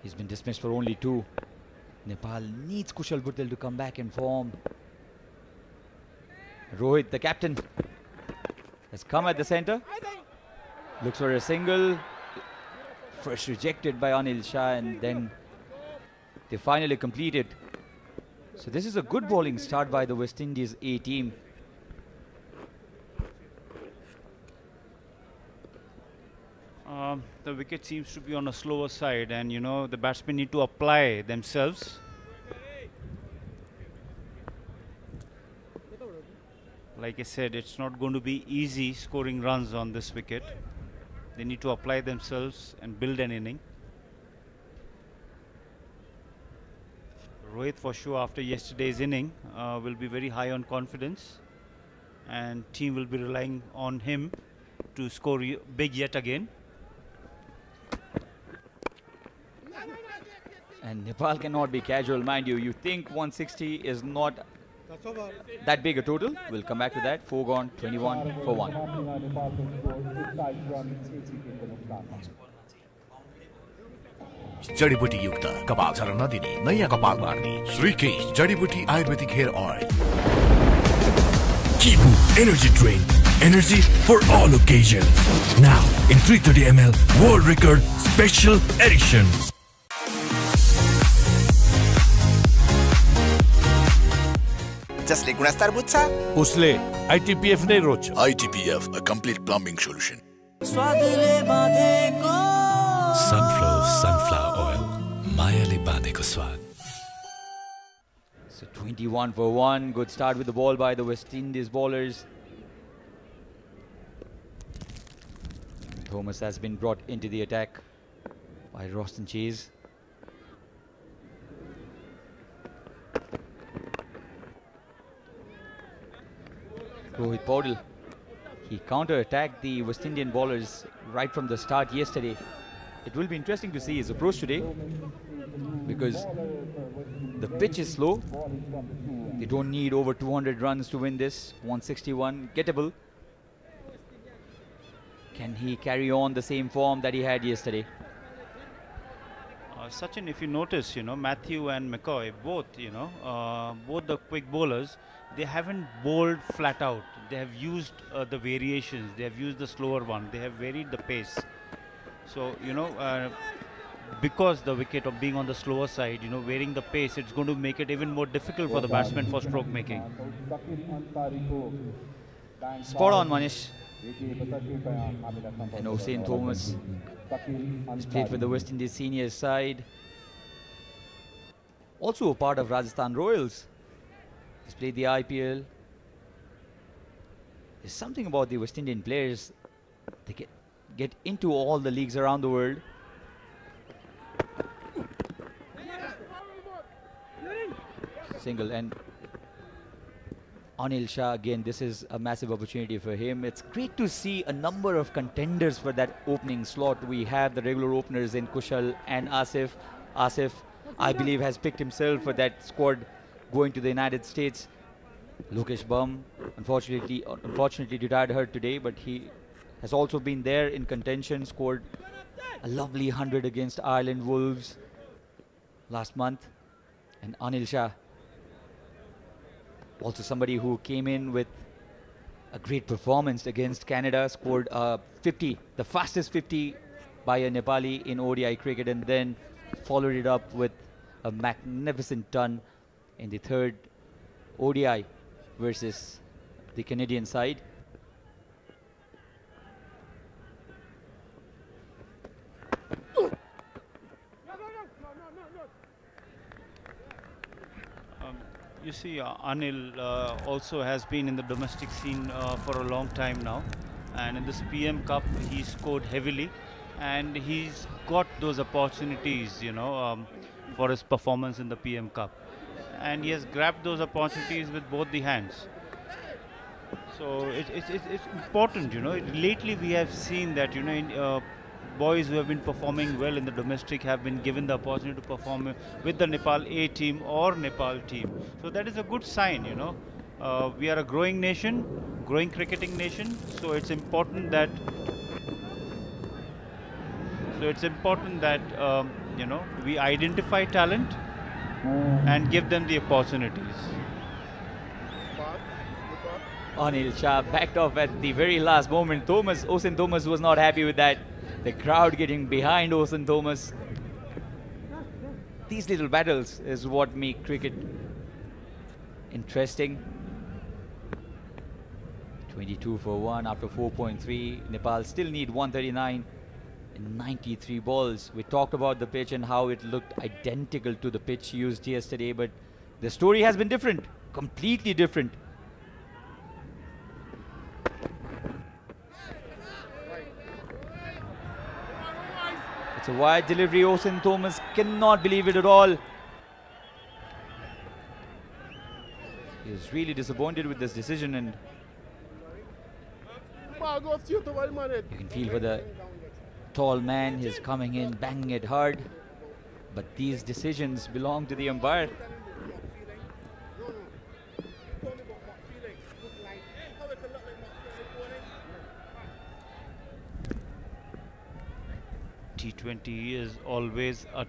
He's been dismissed for only 2. Nepal needs Kushal Burtel to come back in form. Rohit, the captain, has come at the center. Looks for a single. First rejected by Anil Shah, and then they finally completed. So this is a good bowling start by the West Indies A team. The wicket seems to be on a slower side, and you know the batsmen need to apply themselves. Like I said, it's not going to be easy scoring runs on this wicket. They need to apply themselves and build an inning. Rohit, for sure, after yesterday's inning, will be very high on confidence, and team will be relying on him to score big yet again. And Nepal cannot be casual, mind you. You think 160 is not that big a total. We'll come back to that. 4 gone, 21 for 1. जड़ीबुटी युक्त कपाल झर्न नदिने नयाँ कपाल बाँड्ने श्रीकेश जड़ीबुटी आयुर्वेदिक hair oil Kibu Energy Drink. Energy for all occasions. Now in 330 ml World Record Special Edition. जसले गुणस्तर बुझ्छ उसले ITPF नै रोज्छ. ITPF, a complete plumbing solution. Sunflower sunflower oil. Mayale baadeko swad. So 21 for 1. Good start with the ball by the West Indies bowlers. Thomas has been brought into the attack by Roston Chase. Rohit Paudel, he counter-attacked the West Indian bowlers right from the start yesterday. It will be interesting to see his approach today because the pitch is slow. They don't need over 200 runs to win this. 161 gettable. Can he carry on the same form that he had yesterday? Sachin, if you notice, you know, Matthew and McCoy, both, you know, both the quick bowlers, they haven't bowled flat out. They have used the variations. They have used the slower one. They have varied the pace. So, you know, because the wicket of being on the slower side, you know, varying the pace, it's going to make it even more difficult for the batsman for stroke making. Spot on, Manish. And Hossein Thomas has played for the West Indies senior side. Also a part of Rajasthan Royals. He's played the IPL. There's something about the West Indian players. They get into all the leagues around the world. Single, and Anil Shah, again, this is a massive opportunity for him. It's great to see a number of contenders for that opening slot. We have the regular openers in Kushal and Asif. Asif, I believe, has picked himself for that squad going to the United States. Lokesh Bam, unfortunately retired hurt today, but he has also been there in contention, scored a lovely 100 against Ireland Wolves last month. And Anil Shah, also somebody who came in with a great performance against Canada, scored 50, the fastest 50 by a Nepali in ODI cricket, and then followed it up with a magnificent ton in the third ODI versus the Canadian side. You see, Anil also has been in the domestic scene for a long time now, and in this PM Cup he scored heavily, and he's got those opportunities, you know, for his performance in the PM Cup, and he has grabbed those opportunities with both the hands. So it's important, you know. Lately we have seen that, you know, boys who have been performing well in the domestic have been given the opportunity to perform with the Nepal A team or Nepal team. So that is a good sign, you know. We are a growing nation, growing cricketing nation, so it's important that you know, we identify talent and give them the opportunities. Anil Shah backed off at the very last moment. Osen Thomas was not happy with that. The crowd getting behind Osen Thomas. These little battles is what make cricket interesting. 22 for 1 after 4.3. Nepal still need 139 in 93 balls. We talked about the pitch and how it looked identical to the pitch used yesterday, but the story has been different, completely different. It's a wide delivery. Osen Thomas cannot believe it at all. He is really disappointed with this decision, and you can feel for the tall man. He's coming in, banging it hard, but these decisions belong to the umpire. T20 is always a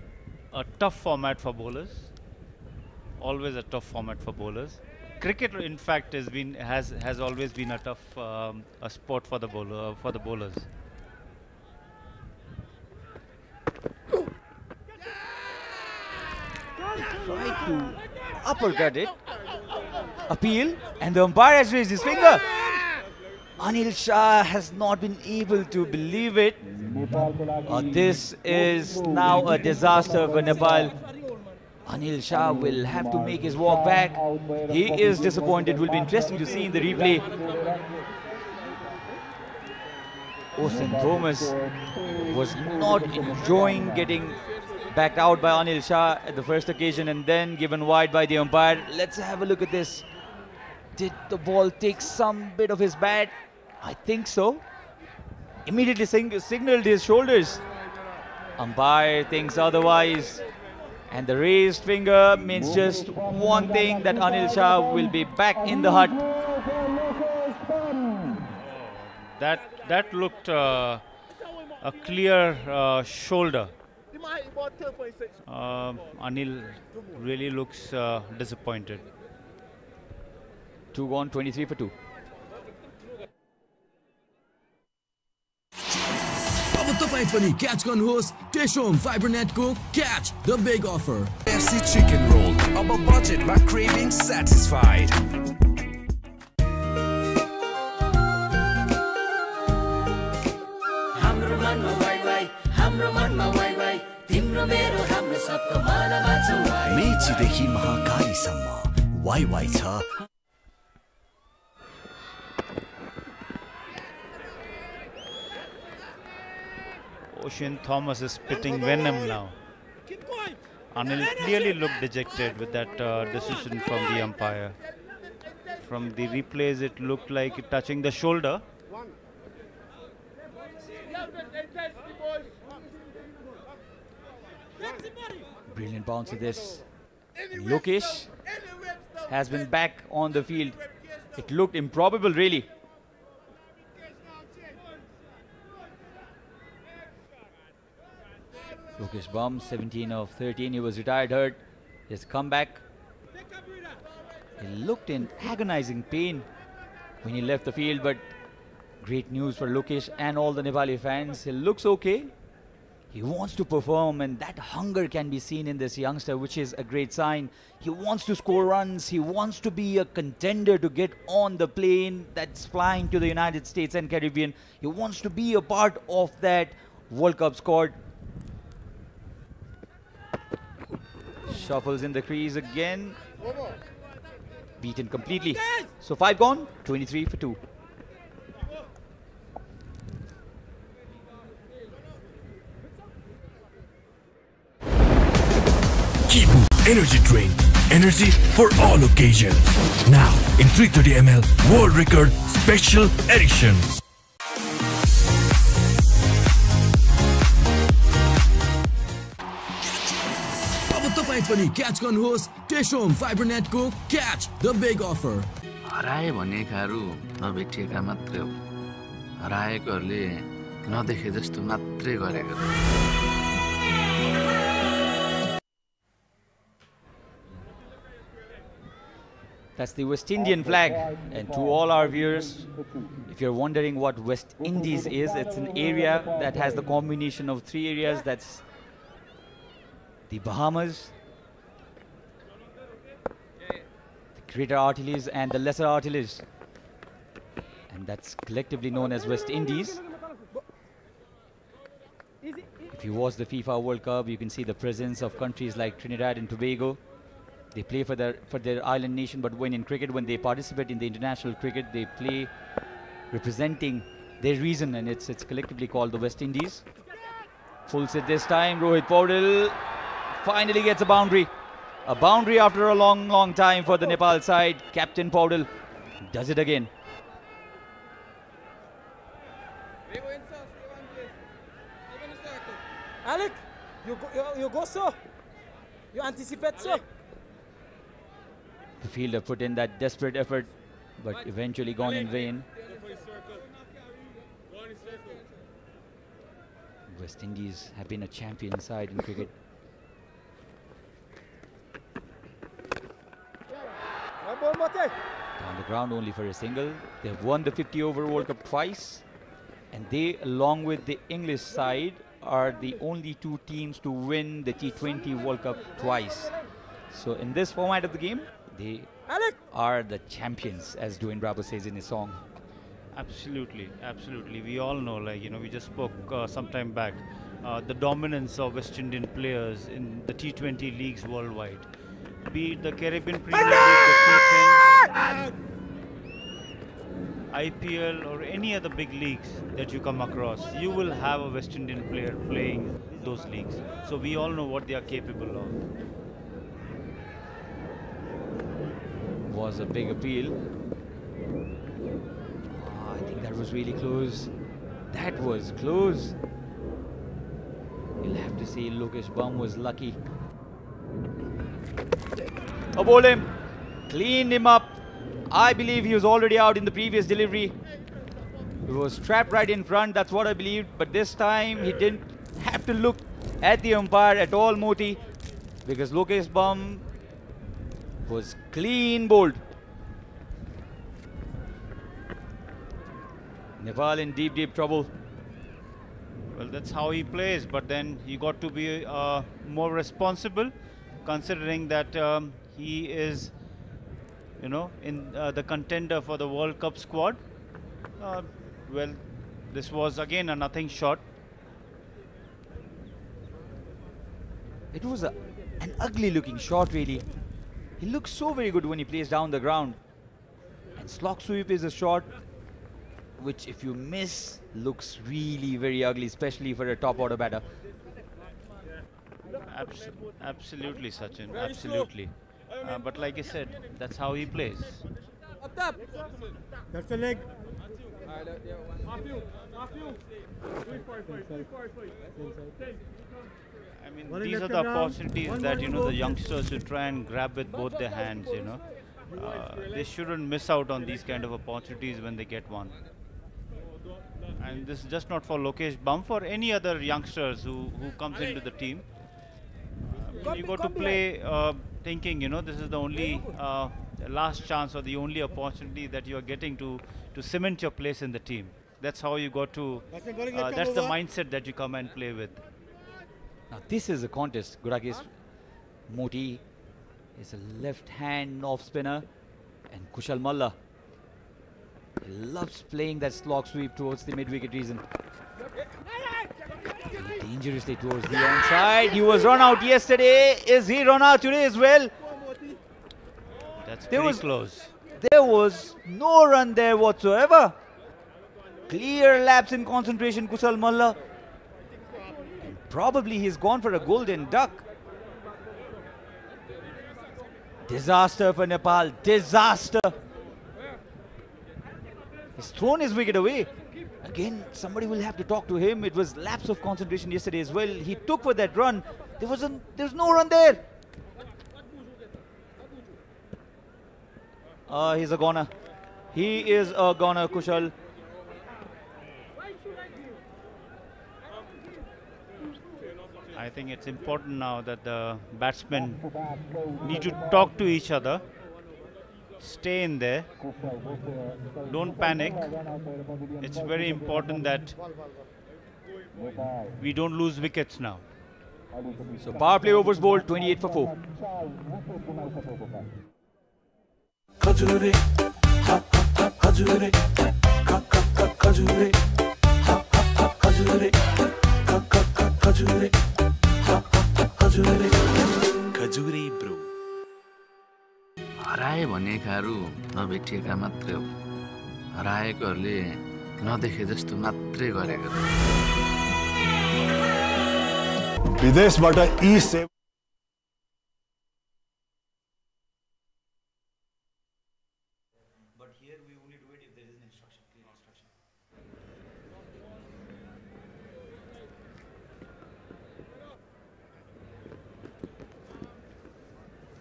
tough format for bowlers. Always a tough format for bowlers. Cricket, in fact, has always been a tough a sport for the bowlers. Tried to uppercut it, appeal, and the umpire has raised his finger. Anil Shah has not been able to believe it. This is now a disaster for Nepal. Anil Shah will have to make his walk back. He is disappointed. It will be interesting to see in the replay. Osen Thomas was not enjoying getting backed out by Anil Shah at the first occasion and then given wide by the umpire. Let's have a look at this. Did the ball take some bit of his bat? I think so. Immediately signaled his shoulders. Umpire thinks otherwise. And the raised finger means just one thing, that Anil Shah will be back in the hut. That looked a clear shoulder. Anil really looks disappointed. 2 gone, 23 for 2. अब तपाई पनि catch गर्नुहोस् टेशोम Fibernet को catch the big offer FC chicken roll अब budget my craving satisfied. हाम्रो मनमा वाइ वाइ हाम्रो मनमा वाइ वाइ तिम्रो मेरो हाम्रो सबको मनमा छ वाइ मेचीदेखि महाकालीसम्म वाइ वाइ छ. Osen Thomas is spitting venom now. Anil clearly looked dejected with that decision from the umpire. From the replays, it looked like it touching the shoulder. Brilliant bounce of this. Lokesh has been back on the field. It looked improbable, really. Lokesh Bum, 17 of 13. He was retired hurt. His comeback. He looked in agonizing pain when he left the field, but great news for Lokesh and all the Nepali fans. He looks okay. He wants to perform, and that hunger can be seen in this youngster, which is a great sign. He wants to score runs. He wants to be a contender to get on the plane that's flying to the United States and Caribbean. He wants to be a part of that World Cup squad. Shuffles in the crease again. Beaten completely. So 5 gone, 23 for 2. Kantipur Energy Drink. Energy for all occasions. Now in 330 ml World Record Special Edition. तपाई पनि catch गर्नुहोस् टेशोम फाइबरनेटको catch the big offer. हराए भनेकाहरू नभेटिएका मात्रै हो, हराएकोहरूले नदेखे जस्तो मात्रै गरेको। That's the West Indian flag. And to all our viewers, if you're wondering what West Indies is, it's an area that has the combination of three areas. That's the Bahamas, the Greater Antilles and the Lesser Antilles. And that's collectively known as West Indies. If you watch the FIFA World Cup, you can see the presence of countries like Trinidad and Tobago. They play for their island nation, but when in cricket, when they participate in the international cricket, they play representing their region, and it's collectively called the West Indies. Full set this time. Rohit Paudel finally gets a boundary. A boundary after a long time for the Nepal side. Captain Paudel does it again. Alec, you go so. You anticipate so. The fielder put in that desperate effort, but eventually gone in vain. West Indies have been a champion side in cricket. Down the ground only for a single. They've won the 50-over World Cup twice, and they, along with the English side, are the only two teams to win the T20 World Cup twice. So in this format of the game, they are the champions, as Dwayne Bravo says in his song. Absolutely, absolutely. We all know, like, you know, we just spoke some time back, the dominance of West Indian players in the T20 leagues worldwide. Be it the Caribbean Premier League, the T10, IPL or any other big leagues that you come across, you will have a West Indian player playing those leagues. So we all know what they are capable of. Was a big appeal. I think that was really close. That was close. You'll have to say Lokesh Bum was lucky. A bowled him, cleaned him up. I believe he was already out in the previous delivery. He was trapped right in front, that's what I believed. But this time he didn't have to look at the umpire at all, Moti, because Lokesh Bum was clean bowled. Nepal in deep trouble. Well, that's how he plays, but then he got to be more responsible, considering that he is, you know, in the contender for the World Cup squad. Well, this was again a nothing shot. It was an ugly looking shot, really. He looks so very good when he plays down the ground. And slog sweep is a shot which, if you miss, looks really very ugly, especially for a top order batter. Absolutely, Sachin, absolutely. But like I said, that's how he plays. Up top. That's the leg. I mean, these are the opportunities that, you know, the youngsters should try and grab with both their hands, you know. They shouldn't miss out on these kind of opportunities when they get one. And this is just not for Lokesh Bum, for any other youngsters who comes into the team. You got to play thinking, you know, this is the only last chance or the only opportunity that you are getting to cement your place in the team. That's how you got to, that's the mindset that you come and play with. Now this is a contest. Guragesh Moti is a left-hand off-spinner, and Kushal Malla loves playing that slog sweep towards the mid-wicket region. Dangerously towards the onside. He was run out yesterday. Is he run out today as well? That's very close. There was no run there whatsoever. Clear lapse in concentration, Kushal Malla. And probably he's gone for a golden duck. Disaster for Nepal. Disaster. He's thrown his wicket away. Again, somebody will have to talk to him. It was lapse of concentration yesterday as well. He took for that run. There was no run there. He's a goner. He is a goner, Kushal. I think it's important now that the batsmen need to talk to each other. Stay in there. Don't panic. It's very important that we don't lose wickets now. So power play overs bowled, 28 for 4. Kajure, ha ha kajure, ka ka kajure, ha ha kajure, ka ka kajure, ha ha kajure. Khajure bro हराए भनेकाहरू नभेटिएका मात्रै हो हराएकोहरूले नदेखे जस्तो मात्रै गरेको विदेशबाट ई सेवा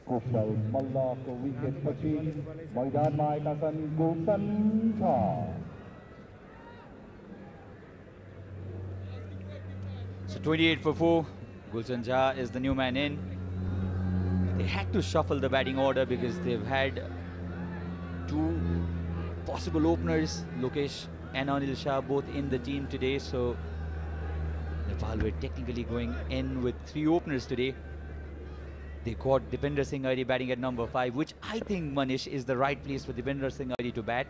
कुशल मल्लको विकेटपछि मैदानमा आएका छन् Gulshan Jha. So 28 for 4. Gulshan Jha is the new man in. They had to shuffle the batting order because they've had two possible openers, Lokesh and Anil Shah, both in the team today. So Nepal were technically going in with three openers today. They got Dipinder Singh Airi batting at number 5, which I think, Manish, is the right place for Dipinder Singh Airi to bat.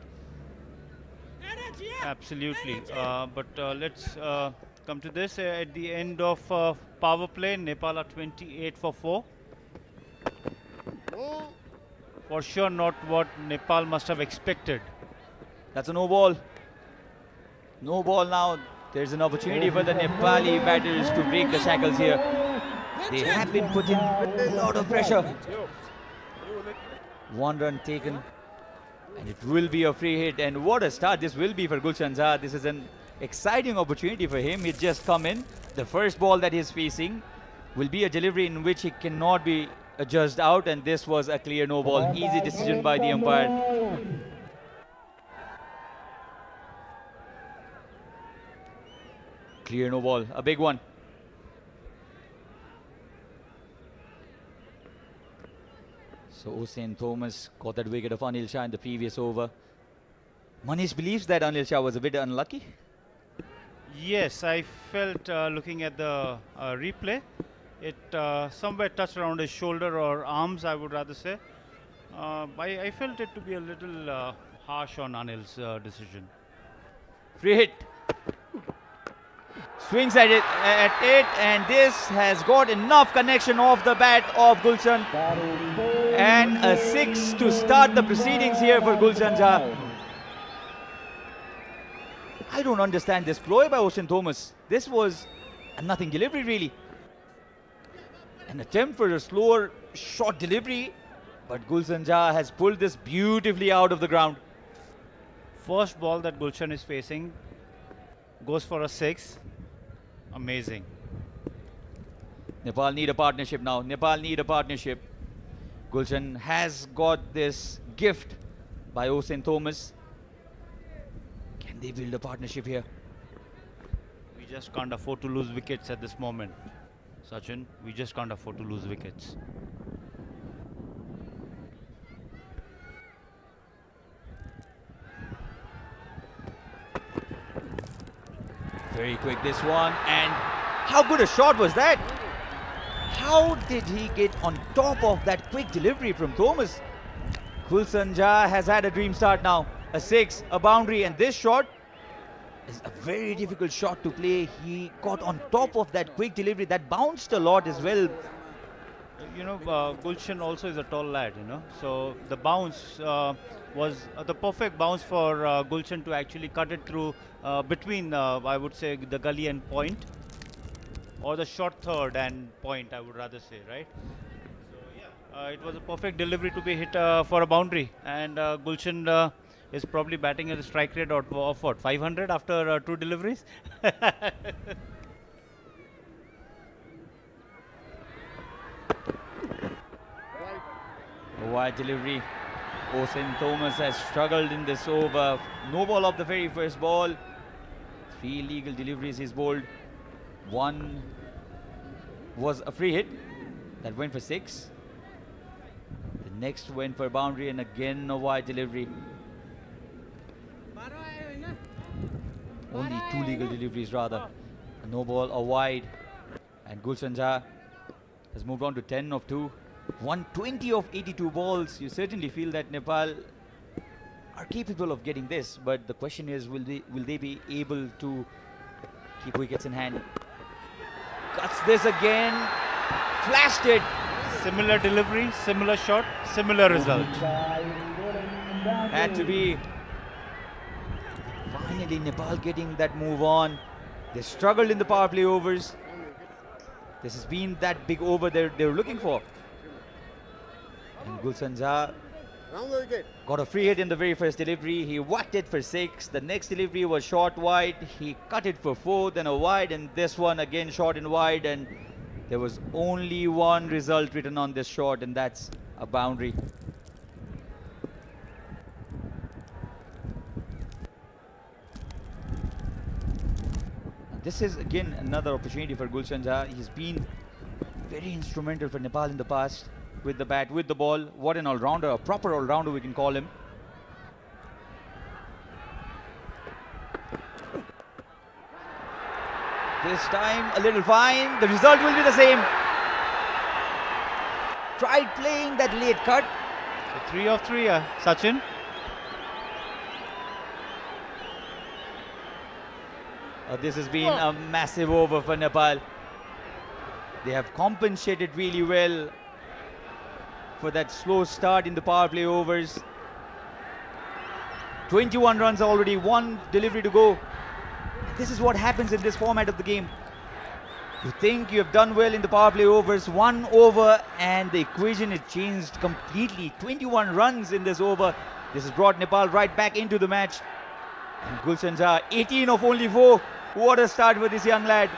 Absolutely. But let's come to this. At the end of power play, Nepal are 28 for 4. For sure not what Nepal must have expected. That's a no ball. No ball now. There's an opportunity for the Nepali batters to break the shackles here. They have been put in a lot of pressure. 1 run taken. And it will be a free hit. And what a start this will be for Gulshan Jha. This is an exciting opportunity for him. He's just come in. The first ball that he's facing will be a delivery in which he cannot be adjudged out. And this was a clear no ball. Easy decision by the umpire. Clear no ball. A big one. So Hussain Thomas got that wicket of Anil Shah in the previous over. Manish believes that Anil Shah was a bit unlucky. Yes, I felt looking at the replay, it somewhere touched around his shoulder or arms, I would rather say. I felt it to be a little harsh on Anil's decision. Free hit. Swings at it, and this has got enough connection off the bat of Gulshan. And a 6 to start the proceedings here for Gulshan Jha. I don't understand this ploy by Hussain Thomas. This was a nothing delivery really. An attempt for a slower short delivery, but Gulshan Jha has pulled this beautifully out of the ground. First ball that Gulshan is facing goes for a 6. Amazing. Nepal need a partnership now. Nepal need a partnership. Gulshan has got this gift by Hussain Thomas. Can they build a partnership here? We just can't afford to lose wickets at this moment. Sachin, we just can't afford to lose wickets. Very quick this one, and how good a shot was that? How did he get on top of that quick delivery from Thomas? Gulshan Jha has had a dream start now. A 6, a boundary, and this shot is a very difficult shot to play. He got on top of that quick delivery that bounced a lot as well. You know, Gulshan also is a tall lad, you know, so the bounce was the perfect bounce for Gulshan to actually cut it through between, I would say, the gully and point, or the short third and point, I would rather say, right? So yeah, it was a perfect delivery to be hit for a boundary, and Gulshan is probably batting at a strike rate of what, 500 after 2 deliveries. Wide delivery. Osen Thomas has struggled in this over. No ball off the very first ball. 3 legal deliveries he's bowled. 1 was a free hit that went for 6. The next went for boundary and again a wide delivery. Only 2 legal deliveries rather. A no ball, a wide. And Gulshan Jha has moved on to 10 of 2. 120 of 82 balls. You certainly feel that Nepal are capable of getting this, but the question is, will they be able to keep wickets in hand? Cuts this again, flashed it. Similar delivery, similar shot, similar result. Had to be. Finally Nepal getting that move on. They struggled in the power play overs. This has been that big over they were looking for. And Gulshan Jha got a free hit in the very first delivery. He whacked it for 6. The next delivery was short wide. He cut it for 4, then a wide, and this one again short and wide. And there was only one result written on this shot, and that's a boundary. And this is again another opportunity for Gulshan Jha. He's been very instrumental for Nepal in the past. With the bat, with the ball. What an all-rounder, a proper all-rounder we can call him. This time a little fine. The result will be the same. Tried playing that late cut. So 3 of 3, Sachin. This has been a massive over for Nepal. They have compensated really well for that slow start in the power play overs. 21 runs already, 1 delivery to go. This is what happens in this format of the game. You think you have done well in the power play overs, 1 over, and the equation is changed completely. 21 runs in this over. This has brought Nepal right back into the match. And Gulshan Jha, 18 of only 4. What a start for this young lad.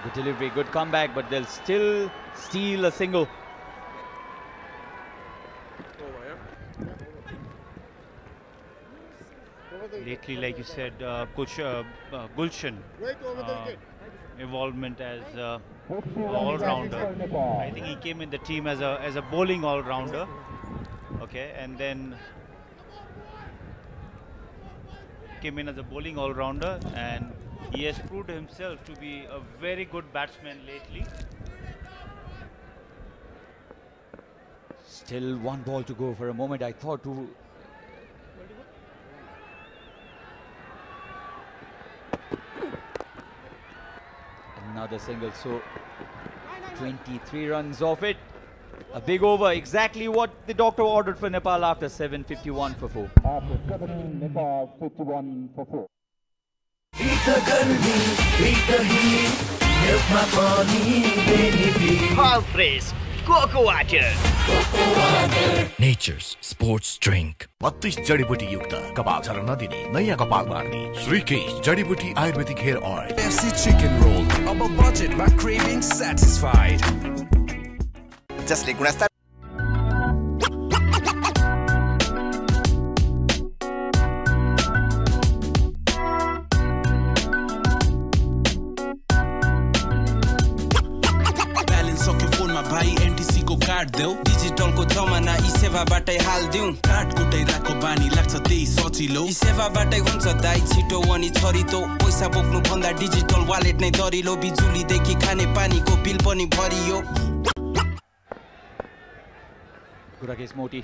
Good delivery, good comeback, but they'll still steal a single. Lately, like you said, Gulshan involvement as all-rounder. I think he came in the team as a bowling all-rounder. Okay, and then came in as a bowling all-rounder, and he has proved himself to be a very good batsman lately. Still 1 ball to go. For a moment I thought to... Another single, so 23 runs off it. A big over, exactly what the doctor ordered for Nepal after 7, 51 for 4. After 7, Nepal 51 for 4. Beat the गर्मी, beat the heat, milkमा पनि benefit. All praise, Coco Water. Coco Water. Nature's sports drink. 32 जडीबुटी युक्त कपाल झर्न नदिने नयाँ कपाल बाँड्ने श्रीकेश जडीबुटी आयुर्वेदिक hair oil. FC chicken roll, अब budget मा craving satisfied. जसले गुणस्तर कार्ड देऊ डिजिटलको जमाना ई सेवाबाटै हाल्दिउँ कार्ड कुटाइराको बानी लाग्छ त्यही सजिलो ई सेवाबाटै हुन्छ दाइ छिटो अनि छरितो पैसा बोक्नु भन्दा डिजिटल वालेट नै दरिलो बिजुलीदेखि खाने पानीको बिल पनि भरियो Gurakesh Moti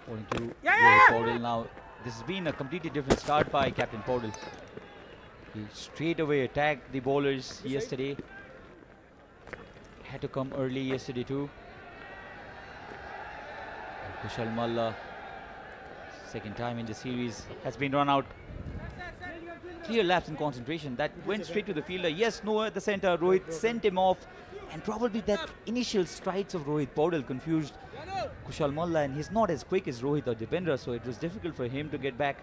going to Rohit Paudel now. This has been a completely different start by Captain Paudel. He straight away attacked the bowlers yesterday. Had to come early yesterday too. And Kushal Malla, second time in the series, has been run out. Clear lapse in concentration. That went straight to the fielder. Yes, no at the center. Rohit sent him off. And probably that initial strides of Rohit Paudel confused Kushal Malla, and he's not as quick as Rohit or Dipendra, so it was difficult for him to get back.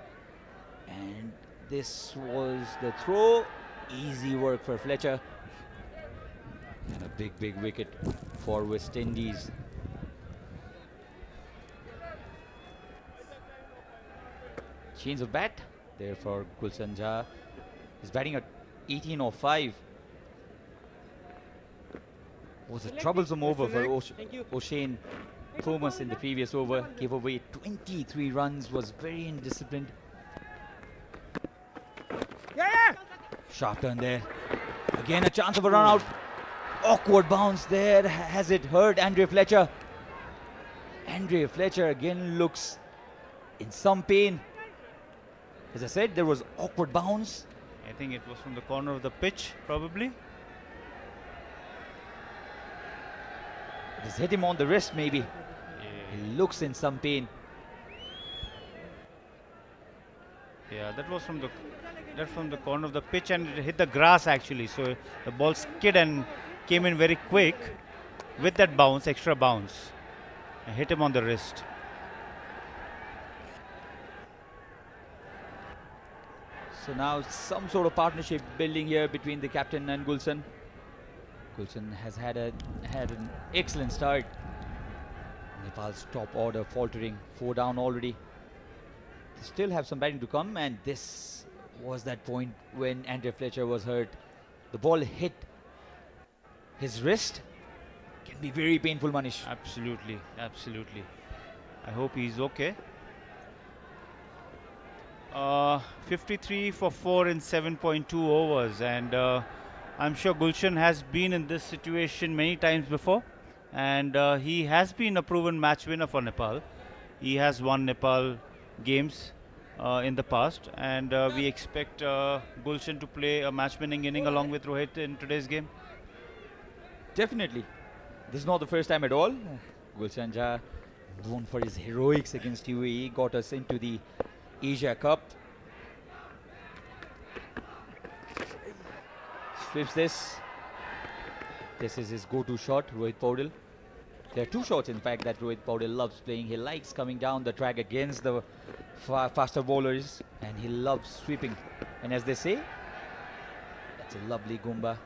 And this was the throw. Easy work for Fletcher. And a big wicket for West Indies. Change of bat there for Gulshan Jha. He's batting at 18:05. Was a troublesome over for O'Shane Thomas in the previous over. Gave away 23 runs, was very indisciplined. Sharp turn there. Again a chance of a run out. Awkward bounce there. Has it hurt Andre Fletcher? Andre Fletcher again looks in some pain. As I said, there was awkward bounce. I think it was from the corner of the pitch, probably. It has hit him on the wrist, maybe. Yeah. He looks in some pain. Yeah, that was from the corner of the pitch, and it hit the grass actually. So the ball skid and came in very quick with that bounce, extra bounce, and hit him on the wrist. So now some sort of partnership building here between the captain and Gulshan. Gulshan has had an excellent start. Nepal's top order faltering, 4 down already. They still have some batting to come, and this was that point when Andre Fletcher was hurt. The ball hit his wrist. Can be very painful, Manish. Absolutely, absolutely. I hope he's okay. 53 for 4 in 7.2 overs, and I'm sure Gulshan has been in this situation many times before, and he has been a proven match winner for Nepal. He has won Nepal games in the past, and we expect Gulshan to play a match-winning inning along with Rohit in today's game. Definitely. This is not the first time at all. Gulshan Jha, known for his heroics against UAE, got us into the Asia Cup. Sweeps this. This is his go-to shot, Rohit Paudel. There are 2 shots, in fact, that Rohit Paudel loves playing. He likes coming down the track against the faster bowlers, and he loves sweeping. And as they say, that's a lovely Goomba.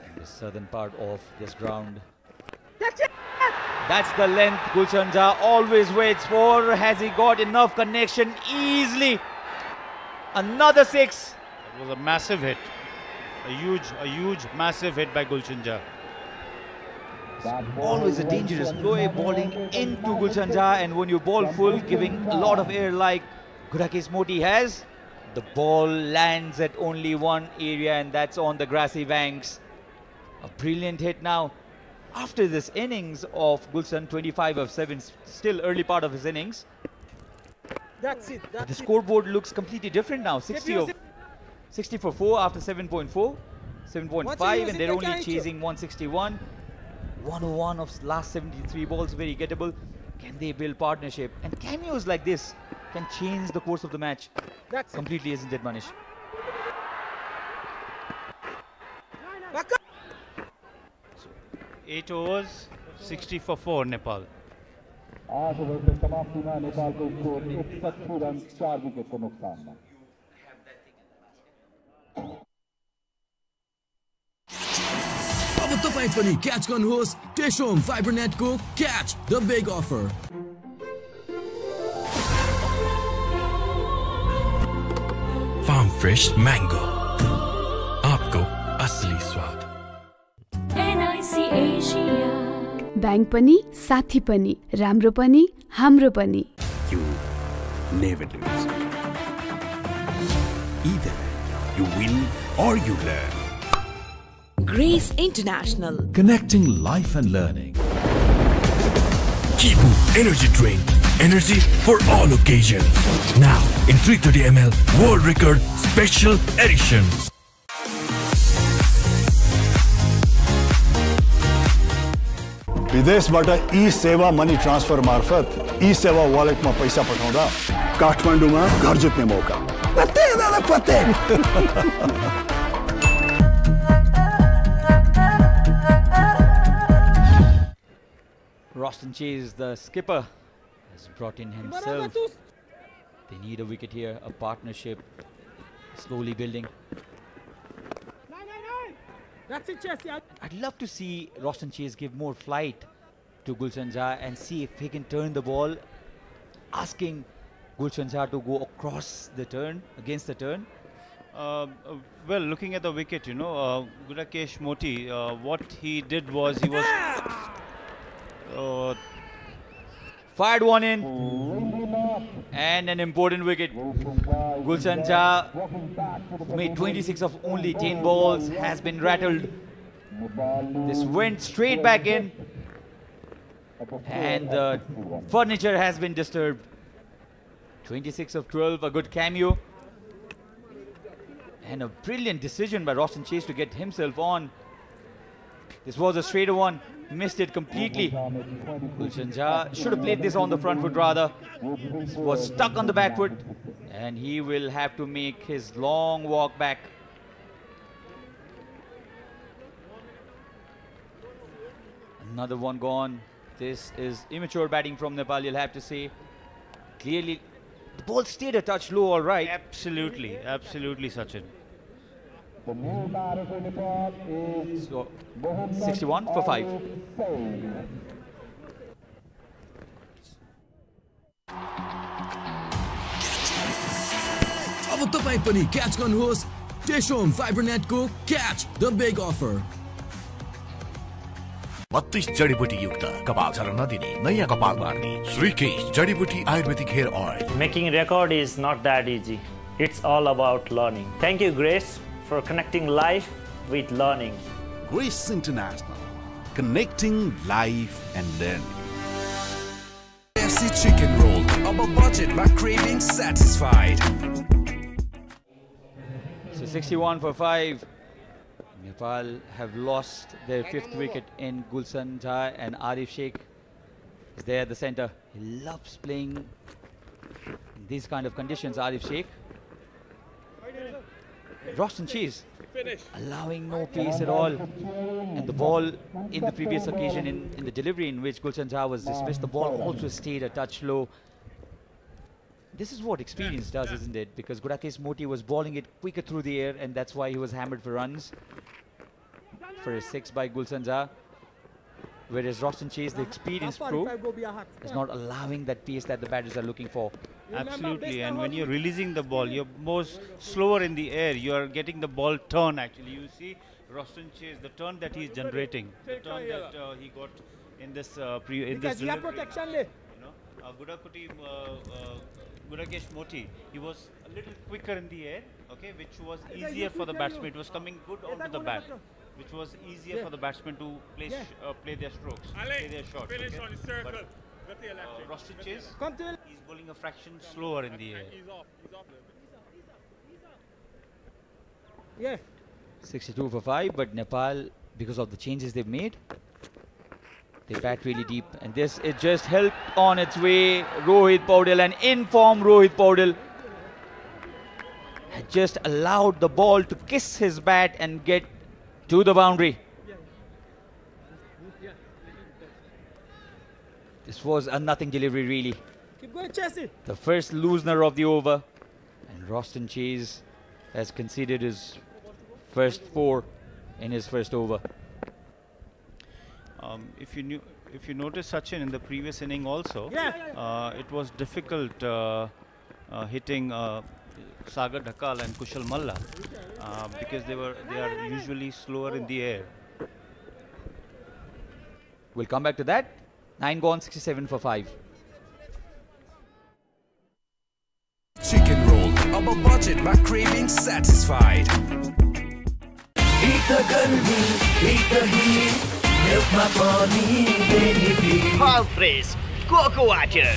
In the southern part of this ground. That's the length Gulshan Jha always waits for. Has he got enough connection easily? Another 6. It was a massive hit. A huge, massive hit by Gulshan Jha. Always a dangerous ploy, bowling into Gulshan Jha, and when you bowl full, giving a lot of air like Gurukes Moti has, the ball lands at only one area, and that's on the grassy banks. A brilliant hit now. After this innings of Gulshan, 25 of 7, still early part of his innings. That's it. But the scoreboard looks completely different now. 60 for 4 after 7.4, 7.5, and they're only chasing 161. 101 of last 73 balls, very gettable. Can they build partnership? And cameos like this can change the course of the match. That's completely, isn't it, Manish? 8 overs, 60 for 4 Nepal. 8 over में समाप्तिमा नेपालको score 61 run 4 विकेटको नोक्सानमा। अब तपाई पनि catch गर्नुहोस् टेशोम फाइबरनेटको catch the big offer. Farm fresh mango, आपको असली स्वाद। बैंक पनि साथी पनि राम्रो पनि हाम्रो पनि। You never lose. Either you win or you learn. Grace International. Connecting life and learning. Kibu Energy Drink. Energy for all occasions. Now in 330 ml World Record Special Edition. विदेशबाट ई-सेवा मनी ट्रान्सफर मार्फत ई-सेवा वालेटमा पैसा पठाउँदा काठमाडौँमा घर जित्ने मौका। पत्ते दादा पत्ते। Roston Chase, the skipper, has brought in himself. They need a wicket here, a partnership, slowly building. That's it, Chelsea. I'd love to see Roshan Chase give more flight to Gulshan Jha and see if he can turn the ball, asking Gulshan Jha to go across the turn, against the turn. Well, looking at the wicket, you know, Gurakesh Moti, what he did was he was fired one in, and an important wicket. Gulshan Jha, who made 26 of only 10 balls, has been rattled. This went straight back in, and the furniture has been disturbed. 26 of 12, a good cameo. And a brilliant decision by Roshan Chase to get himself on. This was a straighter one, missed it completely. Gulshan Jha should have played this on the front foot rather. Was stuck on the back foot, and he will have to make his long walk back. Another one gone. This is immature batting from Nepal, you'll have to say. Clearly, the ball stayed a touch low, all right. Absolutely, absolutely, Sachin. So, 61 for 5. अब तपाई पनि catch गर्नुहोस् टेशोम फाइबरनेटको catch the big offer 32 जडीबुटी युक्त कपाल झर्न नदिने नयाँ कपाल बार्ने श्रीकेश जडीबुटी आयुर्वेदिक hair oil Making record is not that easy. It's all about learning. Thank you, Grace, for connecting life with learning. Grace International, connecting life and learning. KFC chicken roll, अब budget my craving satisfied. So 61 for 5. Nepal have lost their 5th wicket in Gulshan Jha, and Arif Sheikh is there at the center. He loves playing in these kind of conditions, Arif Sheikh. Roshan Chase allowing no pace at all, and the ball in the previous occasion in the delivery in which Gulshan Jha was dismissed, the ball also stayed a touch low. This is what experience does, isn't it? Because Gurakesh Moti was bowling it quicker through the air, and that's why he was hammered for runs. For a 6 by Gulshan Jha. Whereas Roshan Chase, the experienced pro, is not allowing that pace that the batters are looking for. Absolutely, and when you're releasing the ball, you're more slower in the air. You're getting the ball turn actually. You see Roshan Chase, the turn that he's generating, the turn that he got in this delivery. Gurakesh Moti, he was a little quicker in the air, okay, which was easier for the batsman. It was coming good onto the bat, which was easier for the batsman to play their strokes, play their shots. Finish on his circle. But Roshan Chase, he's bowling a fraction slower in the air. He's off. Yeah. 62 for 5, but Nepal, because of the changes they've made, they bat really deep, and this, it just helped on its way. Rohit Paudel, an in-form Rohit Paudel, had just allowed the ball to kiss his bat and get to the boundary. This was a nothing delivery really. Keep going, Chelsea. The first loosener of the over, and Roshan Chase has conceded his first 4 in his first over. If you notice, Sachin, in the previous inning also, it was difficult hitting Sagar Dhakal and Kushal Malla because they are usually slower in the air. We'll come back to that. 9 gone, 67 for 5. Chicken roll, अब budget my craving satisfied. Eat the garmi, eat the heat. Milk my pani, benefit. All fresh cocoa water.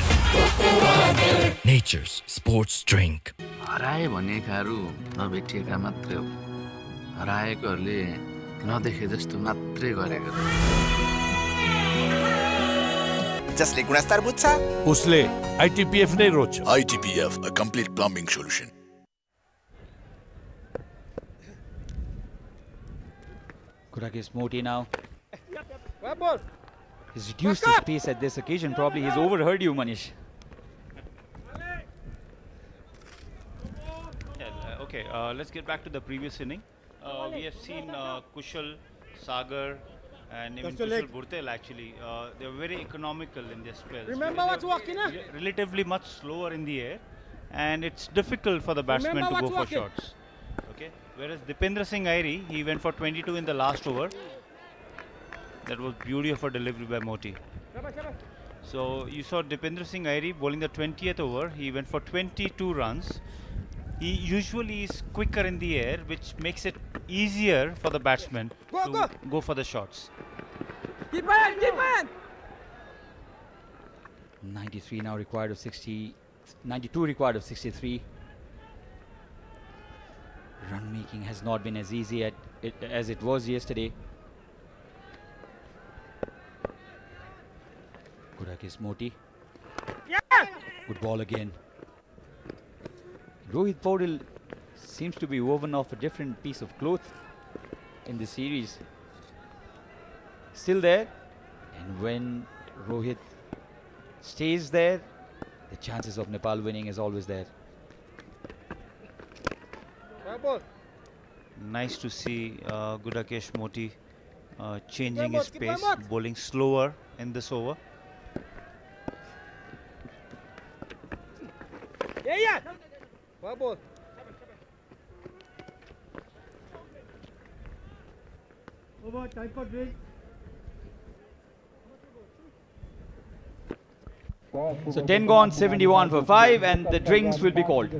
Nature's sports drink. हराए भनेकाहरू नभेटिएका मात्रै हो हराएकोहरूले नदेखे जस्तो मात्रै गरेको जसले गुणस्तर बुझ्छ उसले आइटिपिएफ नै रोज्छ आइटिपिएफ a complete plumbing solution. Gurakesh Moti now. Where ball? He's reduced his pace at this occasion. Probably he's overheard you, Manish. Okay, let's get back to the previous inning. We have seen Kushal, Sagar, and even Kushal Burtel actually. They're very economical in their spells. Remember what's walking, huh? Relatively much slower in the air, and it's difficult for the batsman to go for shots. Okay, whereas Dipendra Singh Airi, he went for 22 in the last over. That was beauty of a delivery by Moti. So you saw Dipendra Singh Airi bowling the 20th over. He went for 22 runs. He usually is quicker in the air, which makes it easier for the batsman to go for the shots. Keep on, keep on! 93 now required of 60, 92 required of 63. Run making has not been as easy as it was yesterday. Good against Moti. Yeah! Good ball again. Rohit Paudel seems to be woven off a different piece of cloth in the series. Still there, and when Rohit stays there, the chances of Nepal winning is always there. Nice to see Gudakesh Moti changing his pace, bowling slower in this over. Yeah! Well, ball. Over, time for drink. So 10 gone, 71 for 5, and the drinks will be called.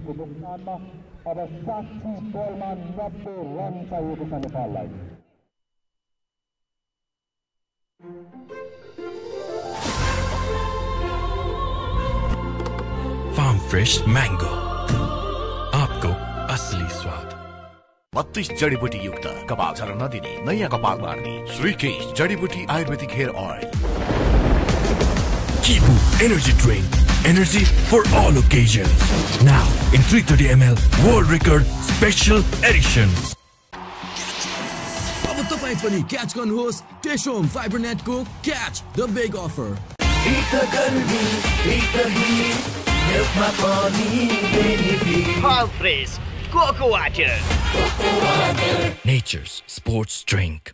Farm fresh mango. आपको असली स्वाद. 32 जडीबुटी युक्त कपाल झर्न नदिने नयाँ कपाल बार्ने श्रीकेश जडीबुटी आयुर्वेदिक hair oil. Kibu Energy Drink. Energy for all occasions. Now in 330 ml World Record Special Edition. अब तपाईं पनि क्याच गर्नुहोस् टेशोम फाइबरनेटको catch the big offer. All fresh cocoa water. Nature's sports drink.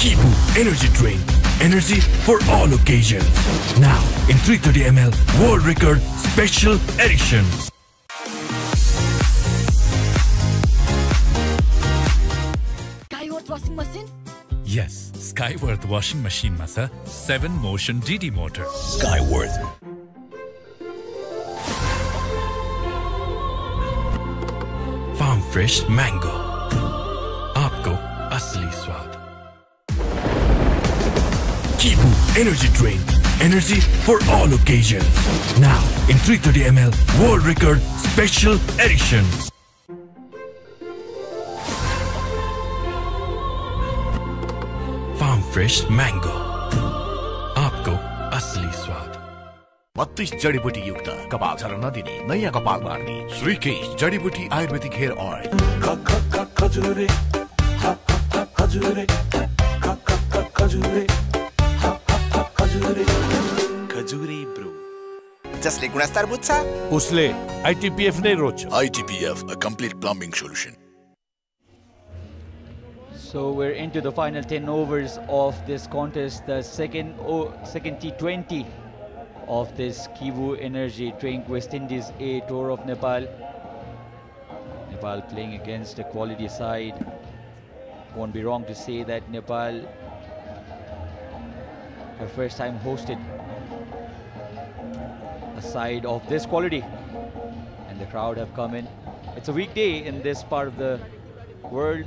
Kibu Energy Drink. Energy for all occasions. Now in 330 ml World Record Special Edition. Skyworth washing machine? Yes, Skyworth washing machine ma cha 7-motion DD motor. Skyworth. Farm fresh mango. आपको असली स्वाद. Kibu Energy Drink. Energy for all occasions. Now in 330 ml World Record Special Edition. Farm fresh mango. आपको असली स्वाद. 32 जडीबुटी युक्त कपाल झर्न नदिने नयाँ कपाल बार्ने श्रीकेश जडीबुटी आयुर्वेदिक hair oil. Khajure Khajure Khajure Khajure bro. जसले गुणस्तर बुझ्छ उसले ITPF नै रोज्छ. ITPF, a complete plumbing solution. So we're into the final 10 overs of this contest, the second T20 of this Kibu Energy Drink West Indies A Tour of Nepal. Nepal playing against a quality side. Won't be wrong to say that Nepal have first time hosted a side of this quality, and the crowd have come in. It's a weekday in this part of the world.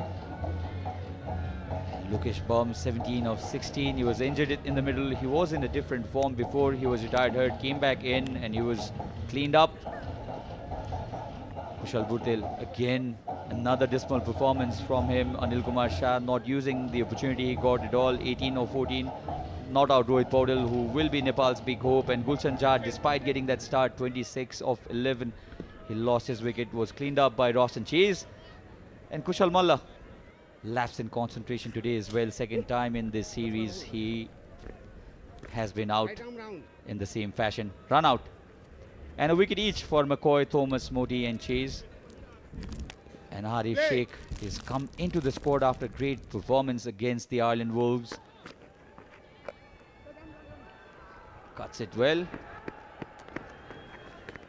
Lukesh Bum, 17 of 16. He was injured in the middle. He was in a different form before he was retired hurt. Came back in and he was cleaned up. Kushal Burtel, again, another dismal performance from him. Anil Kumar Shah not using the opportunity he got at all. 18 of 14. Not out Rohit Paudel, who will be Nepal's big hope. And Gulshan Jad, despite getting that start, 26 of 11. He lost his wicket, was cleaned up by Roshan Chase. And Kushal Malla, lapse in concentration today as well. Second time in this series he has been out in the same fashion. Run out. And a wicket each for McCoy, Thomas, Moti and Chase. And Arif Sheikh has come into the squad after great performance against the Ireland Wolves. Cuts it well.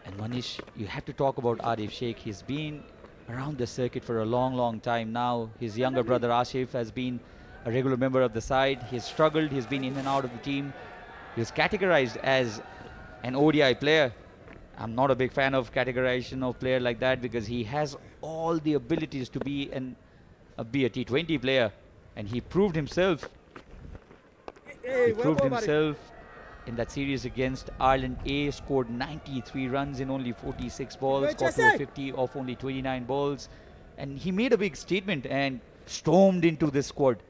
And Manish, you have to talk about Arif Sheikh. He's been around the circuit for a long time now. His younger brother Ashif has been a regular member of the side. He's struggled, he's been in and out of the team. He was categorized as an ODI player. I'm not a big fan of categorization of player like that because he has all the abilities to be a T20 player, and he proved himself. He proved himself in that series against Ireland A, scored 93 runs in only 46 balls, got to a 50 off only 29 balls, and he made a big statement and stormed into this squad.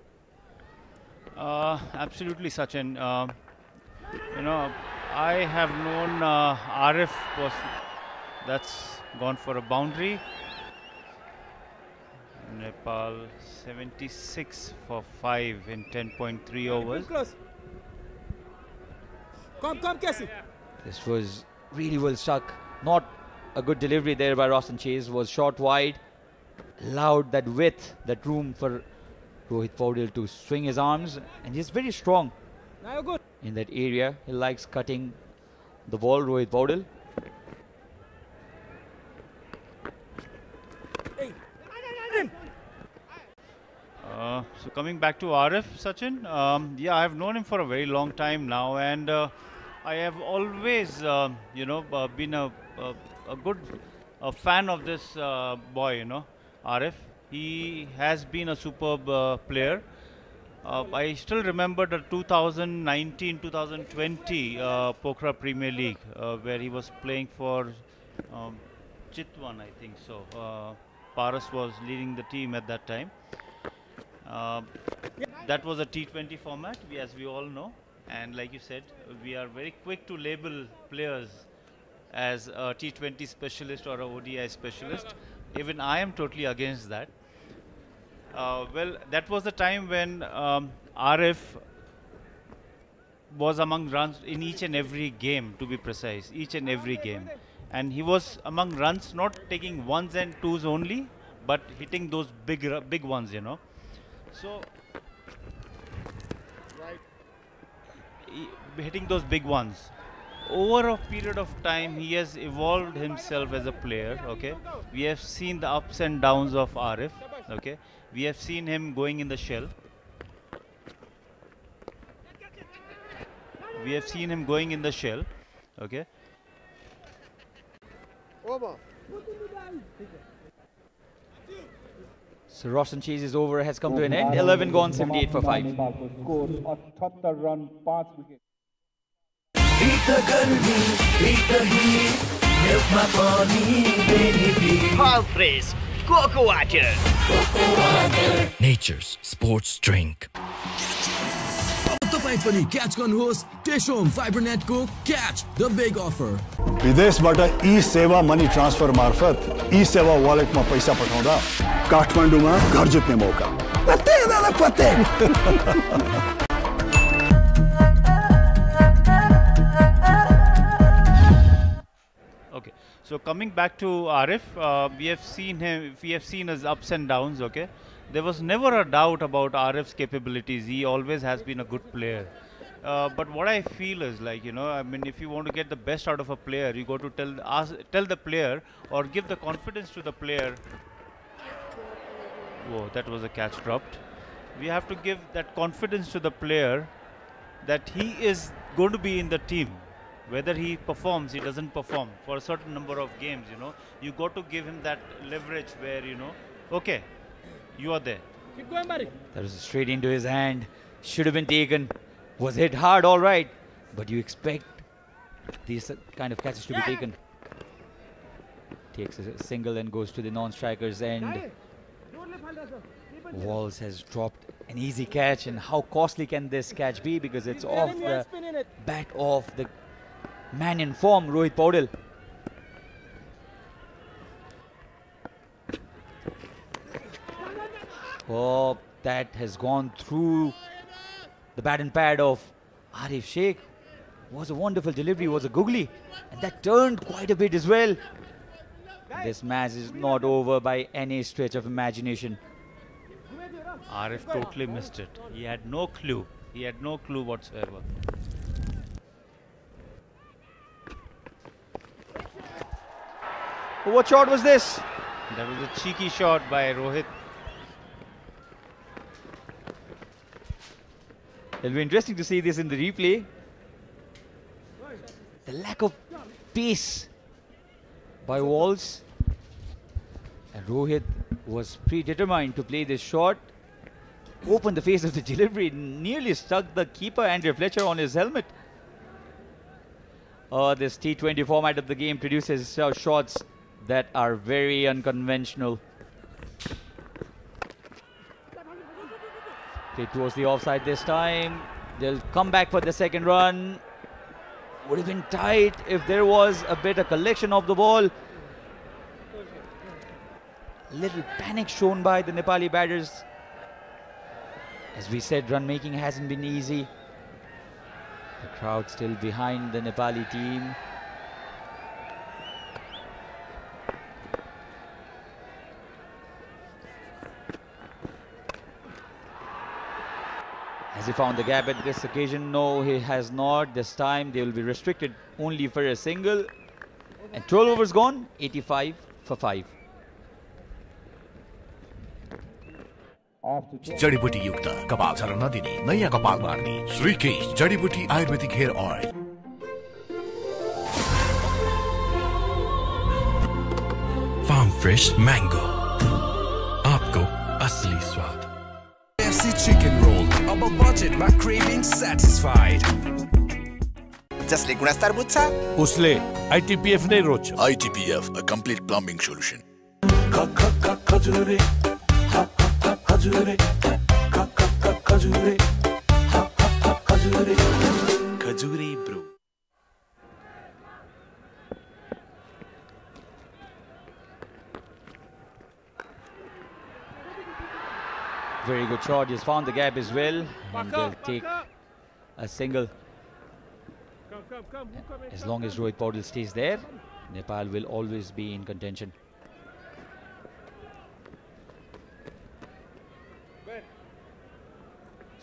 Absolutely, Sachin. You know, I have known Arif that's gone for a boundary. Nepal 76 for 5 in 10.3 overs. Come, Casey. This was really well struck. Not a good delivery there by Roshan Chase. Was shot wide. Allowed that width, that room for Rohit Paudel to swing his arms. And he's very strong Now you're good. in that area. He likes cutting the ball, Rohit Paudel. So coming back to Arif, Sachin, yeah, I've known him for a very long time now, and I have always, been a good fan of this boy, Arif. He has been a superb player. I still remember the 2019-2020 Pokhara Premier League, where he was playing for Chitwan, I think so. Paras was leading the team at that time. That was a T20 format, as we all know, and like you said, we are very quick to label players as a T20 specialist or a ODI specialist. Even I am totally against that. Well, that was the time when Arif was among runs in each and every game, to be precise, each and every game. And he was among runs, not taking ones and twos only, but hitting those big ones, So, hitting those big ones. Over a period of time, he has evolved himself as a player, okay. We have seen the ups and downs of Arif, okay. We have seen him going in the shell. We have seen him going in the shell, okay. So Roshan Chase's over has come to an end. 11 gone, 78 for 5. All fresh Coco Water. Nature's sports drink. तपाईं पनि catch गर्नुहोस् टेशोम फाइबरनेटको catch the big offer विदेशबाट ई सेवा money transfer मार्फत ई सेवा वालेटमा पैसा पठाउँदा काठमाडौँमा घर जित्ने मौका Okay, so coming back to Arif, we have seen his ups and downs, okay. There was never a doubt about Arif's capabilities. He always has been a good player. But what I feel is like, I mean, if you want to get the best out of a player, you got to tell the player or give the confidence to the player. Whoa, that was a catch dropped. We have to give that confidence to the player that he is going to be in the team. Whether he performs, he doesn't perform for a certain number of games, you got to give him that leverage where, okay, you are there. Keep going, buddy. That was straight into his hand. Should have been taken. Was hit hard, all right. But you expect these kind of catches to be taken. Takes a single and goes to the non-striker's end. Walls has dropped an easy catch. And how costly can this catch be? Because it's off the bat of the man in form, Rohit Paudel. Oh, that has gone through the bat and pad of Arif Sheikh. Was a wonderful delivery, was a googly. And that turned quite a bit as well. This match is not over by any stretch of imagination. Arif totally missed it. He had no clue. He had no clue whatsoever. What shot was this? That was a cheeky shot by Rohit. It'll be interesting to see this in the replay. The lack of pace by Walls. And Rohit was predetermined to play this shot. Opened the face of the delivery, nearly stuck the keeper Andrea Fletcher on his helmet. This T20 format of the game produces shots that are very unconventional. Played towards the offside this time. They'll come back for the second run. Would have been tight if there was a better collection of the ball. Little panic shown by the Nepali batters. As we said, run making hasn't been easy. The crowd still behind the Nepali team. Has he found the gap at this occasion? No, he has not. This time they will be restricted only for a single. And 12 overs gone, 85 for 5. जडीबुटी युक्त कपाल झर्न नदिने नयाँ कपाल बार्ने श्रीकेश जडीबुटी आयुर्वेदिक hair oil. Farm fresh mango, आपको असली स्वाद। KFC chicken roll, अब budget मा craving satisfied. जसले गुणस्तर बुझ्छ उसले ITPF नै रोज्छ। ITPF, a complete plumbing solution. Khajure Khajure Khajure Khajure Khajure bro. Very good shot. He's found the gap as well, and they'll take a single. As long as Rohit Paudel stays there, Nepal will always be in contention.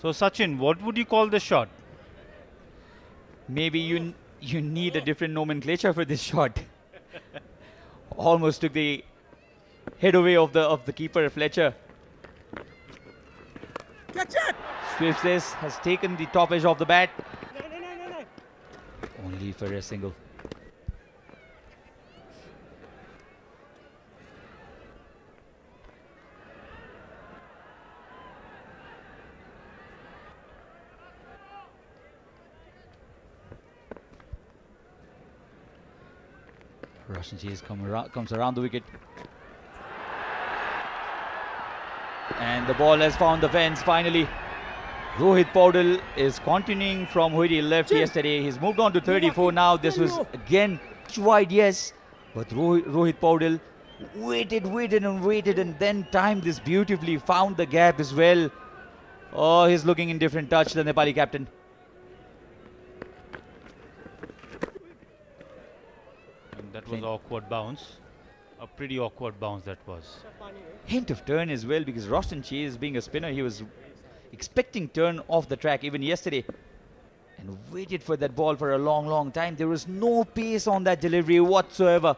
So Sachin, what would you call the shot? Maybe you need a different nomenclature for this shot. Almost took the head away of the keeper Fletcher. Catch it! Swifts this, has taken the top edge of the bat. Only for a single. Russian chase comes around the wicket. And the ball has found the fence finally. Rohit Paudel is continuing from where he left yesterday. He's moved on to 34 now. This was again wide, yes. But Rohit Paudel waited and then timed this beautifully. Found the gap as well. Oh, he's looking in different touch, the Nepali captain. And that was awkward bounce. A pretty awkward bounce that was. Hint of turn as well, because Roshan Chase, being a spinner, he was expecting turn off the track even yesterday and waited for that ball for a long time. There was no pace on that delivery whatsoever.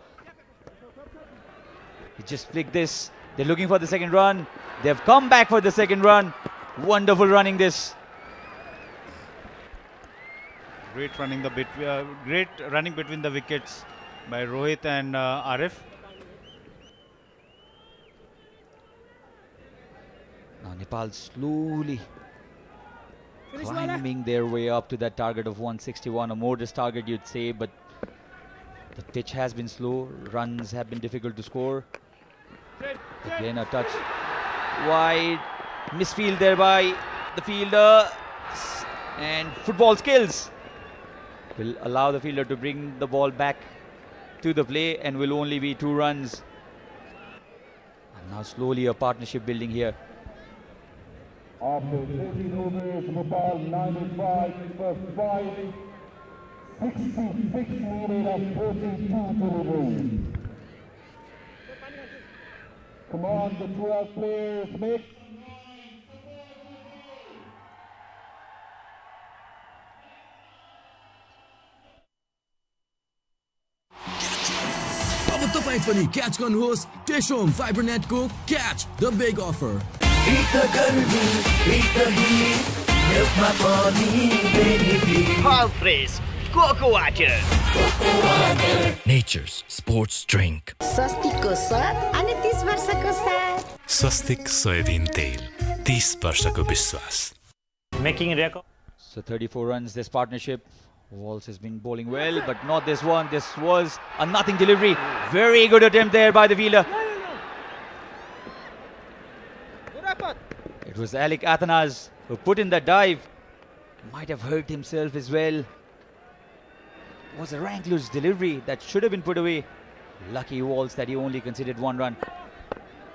He just flicked this. They're looking for the second run. They've come back for the second run. Wonderful running this. Great running between the wickets by Rohit and Arif. Now Nepal slowly climbing their way up to that target of 161, a modest target you'd say, but the pitch has been slow, runs have been difficult to score. Again a touch wide, misfield there by the fielder, and football skills will allow the fielder to bring the ball back to the play and will only be 2 runs. And now slowly a partnership building here. After 13 overs, Nepal 95 for 5, 66 needed of 42 to remove. Come on, the 12 players make. अब तपाईं पनि catch गर्नुहोस् टेशोम fiber नेटको catch the big offer All fresh cocoa water. Nature's sports drink. स्वस्तिकको स्वाद अनि 30 वर्षको साथ स्वस्तिक सोयाबिन तेल 30 वर्षको विश्वास. Making a record. So 34 runs this partnership. Walls has been bowling well, but not this one. This was a nothing delivery. Very good attempt there by the fielder. It was Alec Athanas who put in that dive. Might have hurt himself as well. It was a rank loose delivery that should have been put away. Lucky Walls that he only considered one run.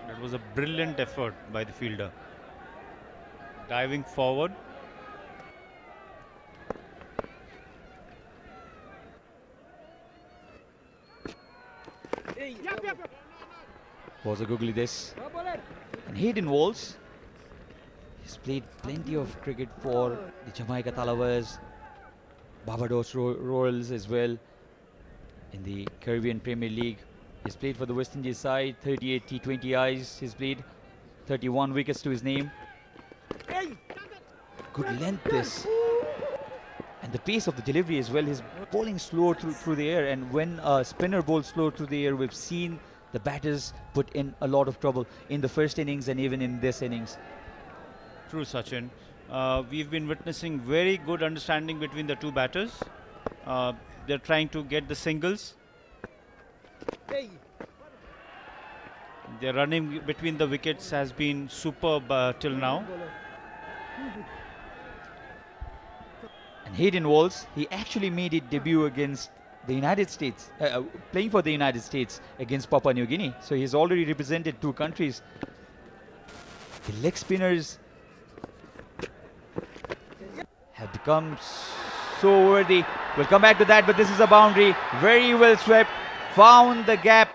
That was a brilliant effort by the fielder. Diving forward. Was a googly this. And Hayden Walls. He's played plenty of cricket for the Jamaica Talawars, Barbados Royals as well in the Caribbean Premier League. He's played for the West Indies side, 38 T20Is he's played, 31 wickets to his name. Good length this. And the pace of the delivery as well. He's bowling slow through the air, and when a spinner bowls slow through the air, we've seen the batters put in a lot of trouble in the first innings and even in this innings. True, Sachin. We've been witnessing very good understanding between the two batters. They're trying to get the singles. Their running between the wickets has been superb till now. And Hayden Walls, he actually made his debut against the United States, playing for the United States against Papua New Guinea. So he's already represented two countries. The leg spinners have become so worthy. We'll come back to that, but this is a boundary. Very well swept. Found the gap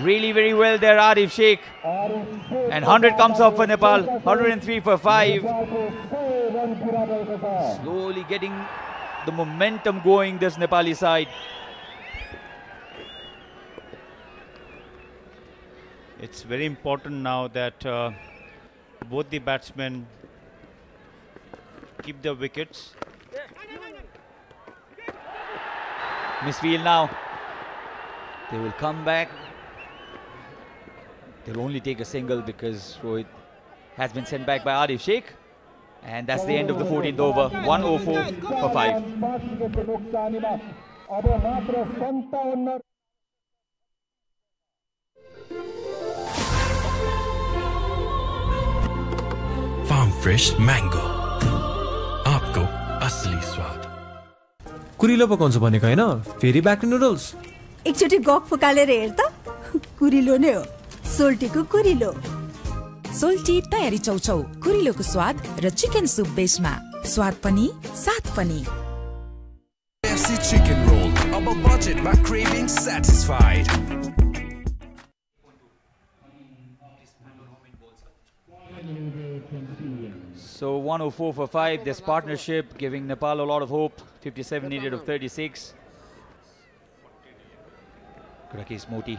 really very well there, Arif Sheikh. And 100 comes up for Nepal. 103 for 5. Slowly getting the momentum going, this Nepali side. It's very important now that both the batsmen keep their wickets. Misfield now. They will come back. They'll only take a single because Rohit has been sent back by Arif Sheikh. And that's the end of the 14th over. 104 for 5. Farm fresh mango. आपको असली स्वाद. कुरिलो पकाउँछ भनेको हैन, फेरि back to noodles. एकचोटि गफ फुकालेर हेर त. कुरिलो नै हो. सोल्टीको कुरिलो. सोल्टी तयारी चौचौ, कुरिलोको स्वाद र चिकन सुप बेसमा. स्वाद पनि साथ पनि. KFC chicken roll. Up a budget by craving satisfied. So 104 for 5. This partnership giving Nepal a lot of hope. 57 needed of 36. Rakesh Moti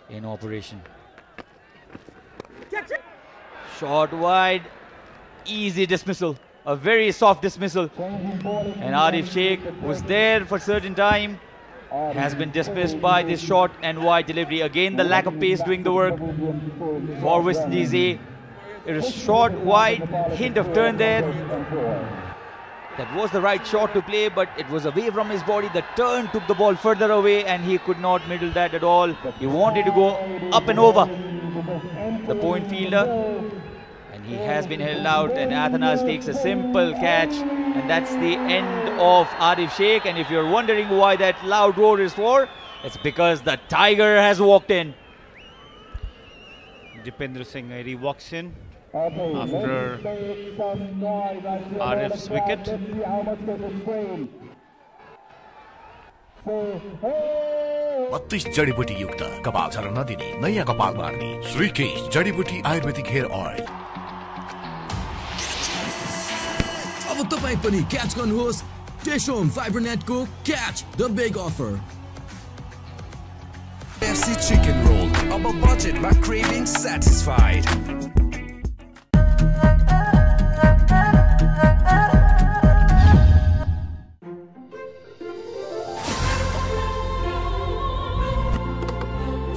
in operation. Short wide. Easy dismissal. A very soft dismissal. And Arif Sheikh was there for certain time. Has been dismissed by this short and wide delivery. Again, the lack of pace doing the work for West Indies A. It was short, wide, hint of turn there. That was the right shot to play, but it was away from his body. The turn took the ball further away and he could not middle that at all. He wanted to go up and over the point fielder. And he has been held out, and Athanas takes a simple catch. And that's the end of Arif Sheikh. And if you're wondering why that loud roar is for, it's because the Tiger has walked in. Dipendra Singh Airi walks in after Arif's wicket. 32 जडीबुटी युक्त कपाल झर्न नदिने नयाँ कपाल बार्ने श्रीकेश जडीबुटी आयुर्वेदिक hair oil. अब तपाई पनि क्याच गर्नुहोस् टेशोम फाइबरनेटको catch the big offer. KFC chicken roll. Up a budget by craving satisfied.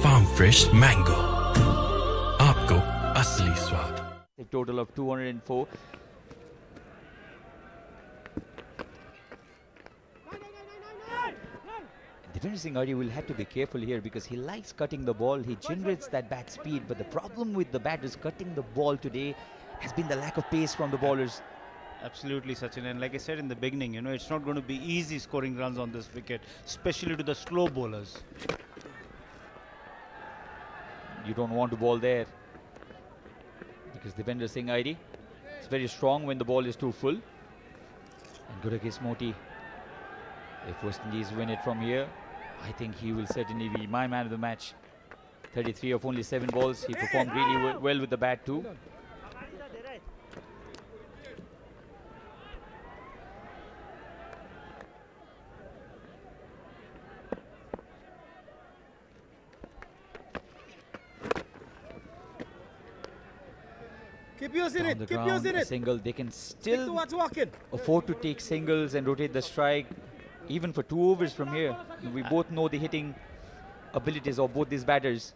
Farm fresh mango. आपको असली स्वाद। A total of 204. Defender Singh Arya will have to be careful here because he likes cutting the ball. He generates that bat speed, but the problem with the batters cutting the ball today has been the lack of pace from the bowlers. Absolutely, Sachin. And like I said in the beginning, it's not going to be easy scoring runs on this wicket, especially to the slow bowlers. You don't want to bowl there because Defender Singh Arya is very strong when the ball is too full. And good against Moti. If West Indies win it from here, I think he will certainly be my man of the match. 33 of only 7 balls. He performed really well with the bat too. Keep using it. Keep using it. Single. They can still walking. afford to take singles and rotate the strike. Even for 2 overs from here, we both know the hitting abilities of both these batters.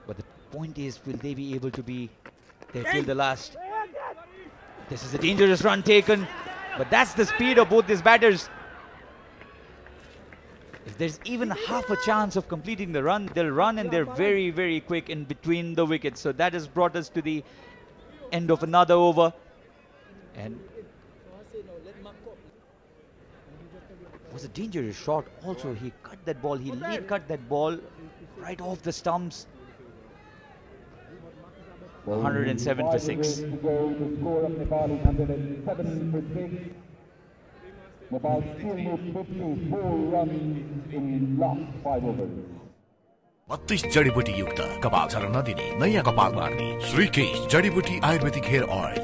But the point is, will they be able to be there till the last? This is a dangerous run taken, but that's the speed of both these batters. If there's even half a chance of completing the run, they'll run and they're very, very quick in between the wickets. So that has brought us to the end of another over. And it was a dangerous shot. Also, he cut that ball. He lead cut that ball right off the stumps. 107 for 6. The score of Nepal is 107 for 6. Nepal still needs 54 runs in last 5 overs. 32 जडीबुटी युक्त कपाल झर्न नदिने नयाँ कपाल बार्ने श्रीकेश जडीबुटी आयुर्वेदिक hair oil.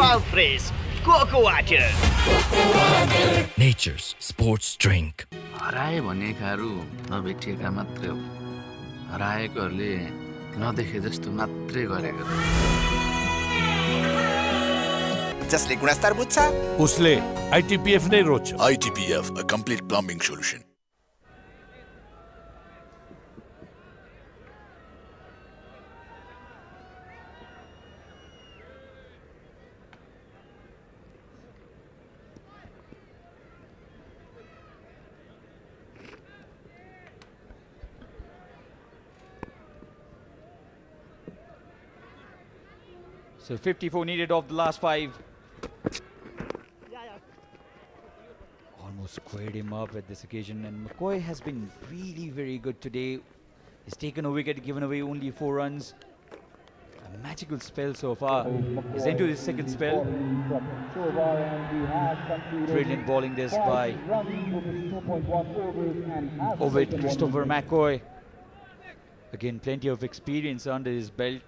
All fresh cocoa water. Nature's sports drink. हराए भनेकाहरू नभेटिएका मात्रै हो, हराएकोहरूले नदेखे जस्तो मात्रै गरेको। जसले गुणस्तर बुझ्छ उसले ITPF नै रोज्छ। ITPF, a complete plumbing solution. So 54 needed of the last 5. Almost squared him up at this occasion, and McCoy has been really very good today. He's taken a wicket, given away only 4 runs. A magical spell so far. He's into his second spell. Brilliant bowling this by Christopher McCoy. Again, plenty of experience under his belt.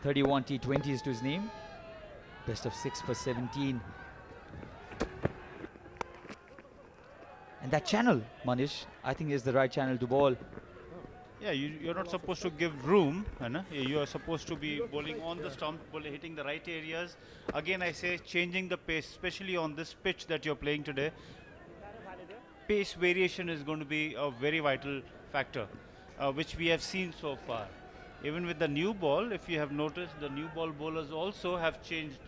31 T20s to his name. Best of 6 for 17. And that channel, Manish, I think is the right channel to bowl. Yeah, you're not supposed to give room. You are supposed to be bowling on the stump, hitting the right areas. Again, I say changing the pace, especially on this pitch that you're playing today. Pace variation is going to be a very vital factor, which we have seen so far. Even with the new ball, if you have noticed, the new ball bowlers also have changed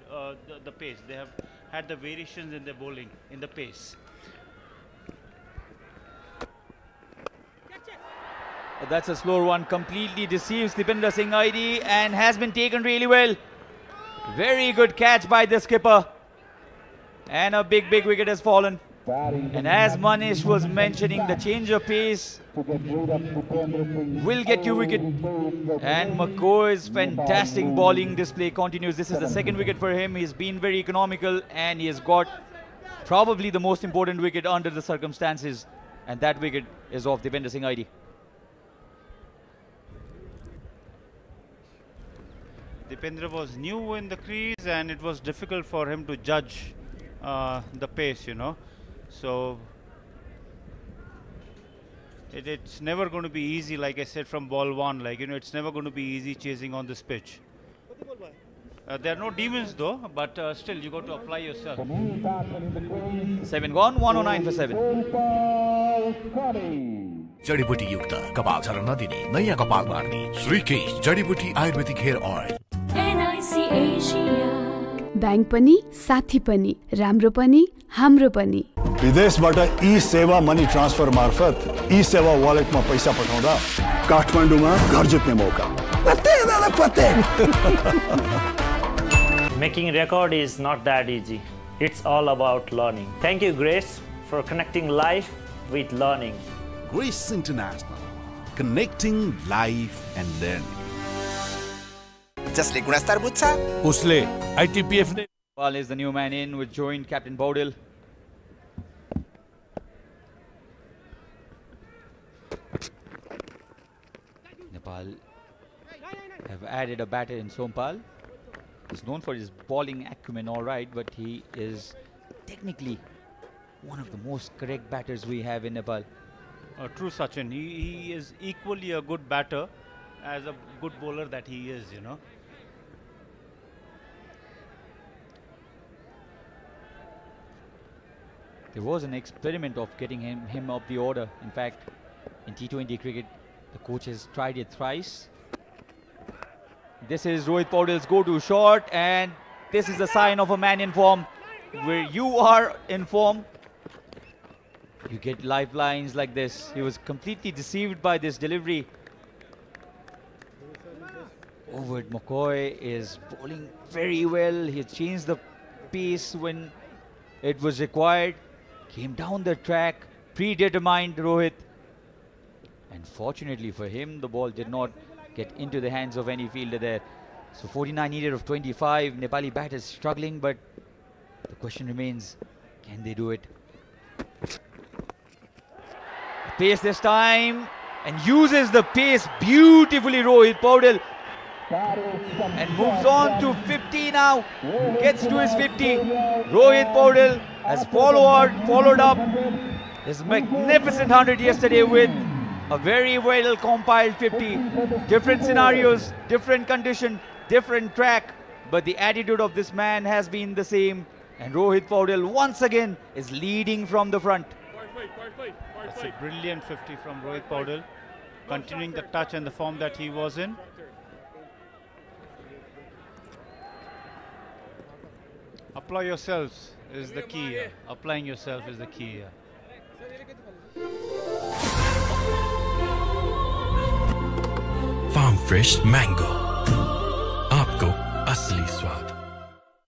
the pace. They have had the variations in their bowling, in the pace. That's a slower one. Completely deceives Dipender Singh Arya and has been taken really well. Very good catch by the skipper. And a big wicket has fallen. And as Manish was mentioning, the change of pace will get you wicket. And McCoy's fantastic bowling display continues. This is the second wicket for him. He's been very economical and he has got probably the most important wicket under the circumstances. And that wicket is of Devendra Singh ID. Dipendra was new in the crease and it was difficult for him to judge the pace, you know. So it's never going to be easy, like I said from ball one, like, you know, it's never going to be easy chasing on this pitch. There are no demons though, but still you got to apply yourself. 7 gone, 109 for 7. जडीबुटी युक्त कपाल झर्न नदिने नयाँ कपाल बार्ने श्रीकेश जडीबुटी आयुर्वेदिक hair oil. Bank पनि साथी पनि राम्रो पनि हाम्रो पनि। विदेशबाट ई-सेवा मनी ट्रान्सफर मार्फत ई-सेवा वालेटमा पैसा पठाउँदा काठमाडौँमा घर जित्ने मौका। पत्ते दादा पत्ते। Making record is not that easy. It's all about learning. Thank you, Grace, for connecting life with learning. Grace International, connecting life and learning. जसले गुणस्तर बुझ्छ उसले ITPF ने Nepal is the new man in with joint Captain Baudil. Nepal have added a batter in Sompal. He's known for his bowling acumen, all right, but he is technically one of the most correct batters we have in Nepal. True, Sachin. He is equally a good batter as a good bowler that he is, you know. There was an experiment of getting him up the order. In fact, in T20 cricket, the coaches tried it thrice. This is Rohit Paudil's go-to shot, and this is a sign of a man in form. Where you are in form, you get lifelines like this. He was completely deceived by this delivery. Overt McCoy is bowling very well. He changed the pace when it was required. Came down the track, predetermined Rohit. And fortunately for him, the ball did not get into the hands of any fielder there. So 49 needed of 25. Nepali batters struggling, but the question remains, can they do it? Pace this time, and uses the pace beautifully, Rohit Paudil. And moves on to 50 now. Gets to his 50. Rohit Paudil has followed up his magnificent 100 yesterday with a very well compiled 50. Different scenarios, different condition, different track, but the attitude of this man has been the same. And Rohit Paudil once again is leading from the front. That's a brilliant 50 from Rohit Paudil, continuing the touch and the form that he was in. Apply yourselves is the key here. Applying yourself is the key here. Farm Fresh Mango, आपको असली स्वाद।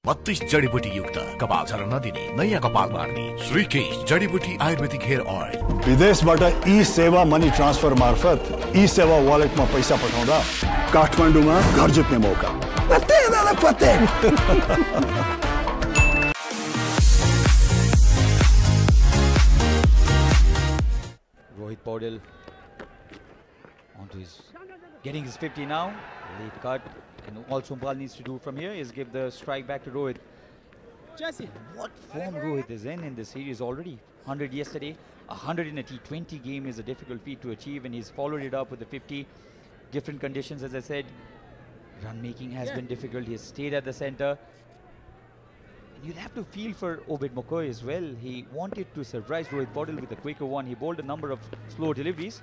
32 जडीबुटी युक्त कपाल झर्न नदिने नयाँ कपाल बार्ने श्रीकेश जडीबुटी आयुर्वेदिक हेयर ऑयल। विदेशबाट ई-सेवा मनी ट्रान्सफर मार्फत ई-सेवा वालेटमा पैसा पठाउँदा काठमाडौँमा घर जित्ने मौका। पत्ते दादा पत्ते। Rohit Paudil onto getting his 50 now. Late cut. And all Sompal needs to do from here is give the strike back to Rohit. Jesse. What form Rohit is in the series already. 100 yesterday. 100 in a T20 game is a difficult feat to achieve, and he's followed it up with the 50. Different conditions, as I said. Run making has been difficult. He has stayed at the center. And you'll have to feel for Overt McCoy as well. He wanted to surprise Rohit Paudil with a quicker one. He bowled a number of slow deliveries.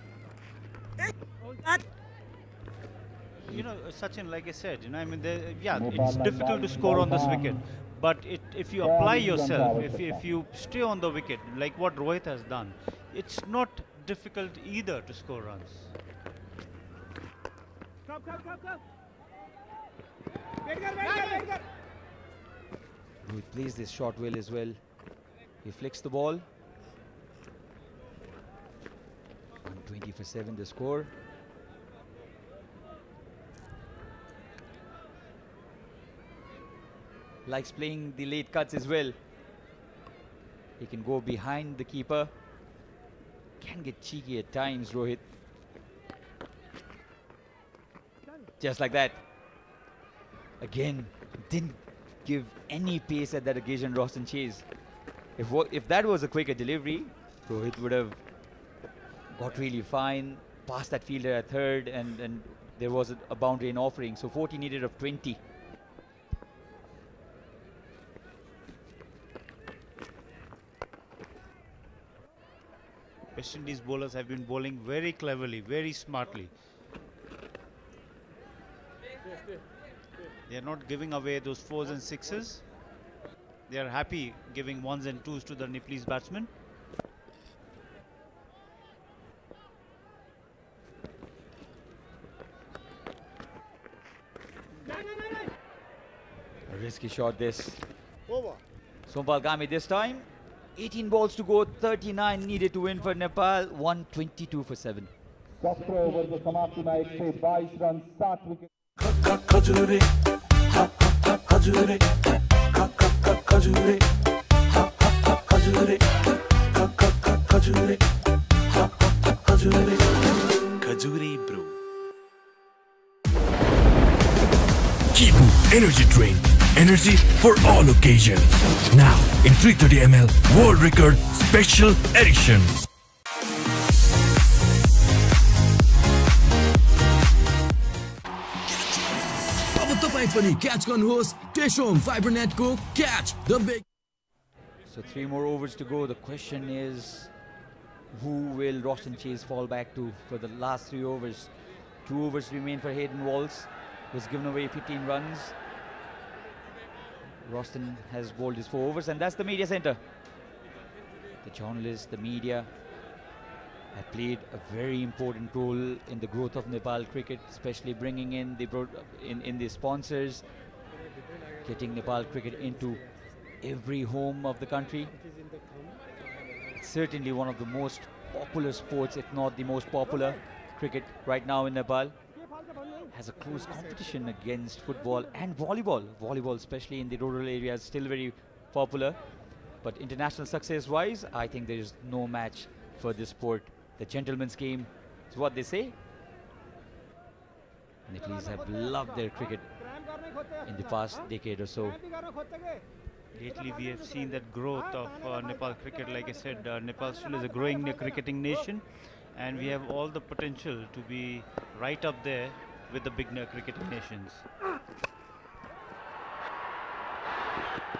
You know, Sachin, like I said, you know, I mean, it's difficult to score on this wicket. But if you apply yourself, if you stay on the wicket, like what Rohit has done, it's not difficult either to score runs. Come. Rohit plays this shot well as well. He flicks the ball. 20 for 7 the score. Likes playing the late cuts as well. He can go behind the keeper. Can get cheeky at times, Rohit. Just like that. Again, didn't give any pace at that occasion, Roshan Chase. If that was a quicker delivery, Rohit would have got really fine, past that fielder at third, and there was a boundary in offering. So 40 needed of 20. West Indies bowlers have been bowling very cleverly, very smartly. They are not giving away those 4s and 6s. They are happy giving 1s and 2s to the Nepalese batsmen. A risky shot this. Sompal Kami this time. 18 balls to go, 39 needed to win for Nepal, 122 for 7. 17 ओभरको समाप्तिमा 122 run 7 wicket Khajure Khajure Khajure Khajure Khajure Khajure Khajure bro Kibu Energy Drink. Energy for all occasions. Now in 330 ml World Record Special Edition. अब तपाई पनि catch गर्नुहोस् टेशोम Fibernet को catch the big. So 3 more overs to go. The question is, who will Roshan Chase fall back to for the last 3 overs? 2 overs remain for Hayden Walls, who's given away 15 runs. Roshan has bowled his 4 overs, and that's the media center. The journalists, the media have played a very important role in the growth of Nepal cricket, especially bringing in the sponsors, getting Nepal cricket into every home of the country. It's certainly one of the most popular sports, if not the most popular cricket right now in Nepal. Has a close competition against football and volleyball. Volleyball, especially in the rural areas, still very popular. But international success-wise, I think there is no match for this sport. The gentleman's game is what they say. Nepalese have loved their cricket in the past decade or so. Lately, we have seen that growth of Nepal cricket. Like I said, Nepal still is a growing cricketing nation, and we have all the potential to be right up there with the big cricketing nations.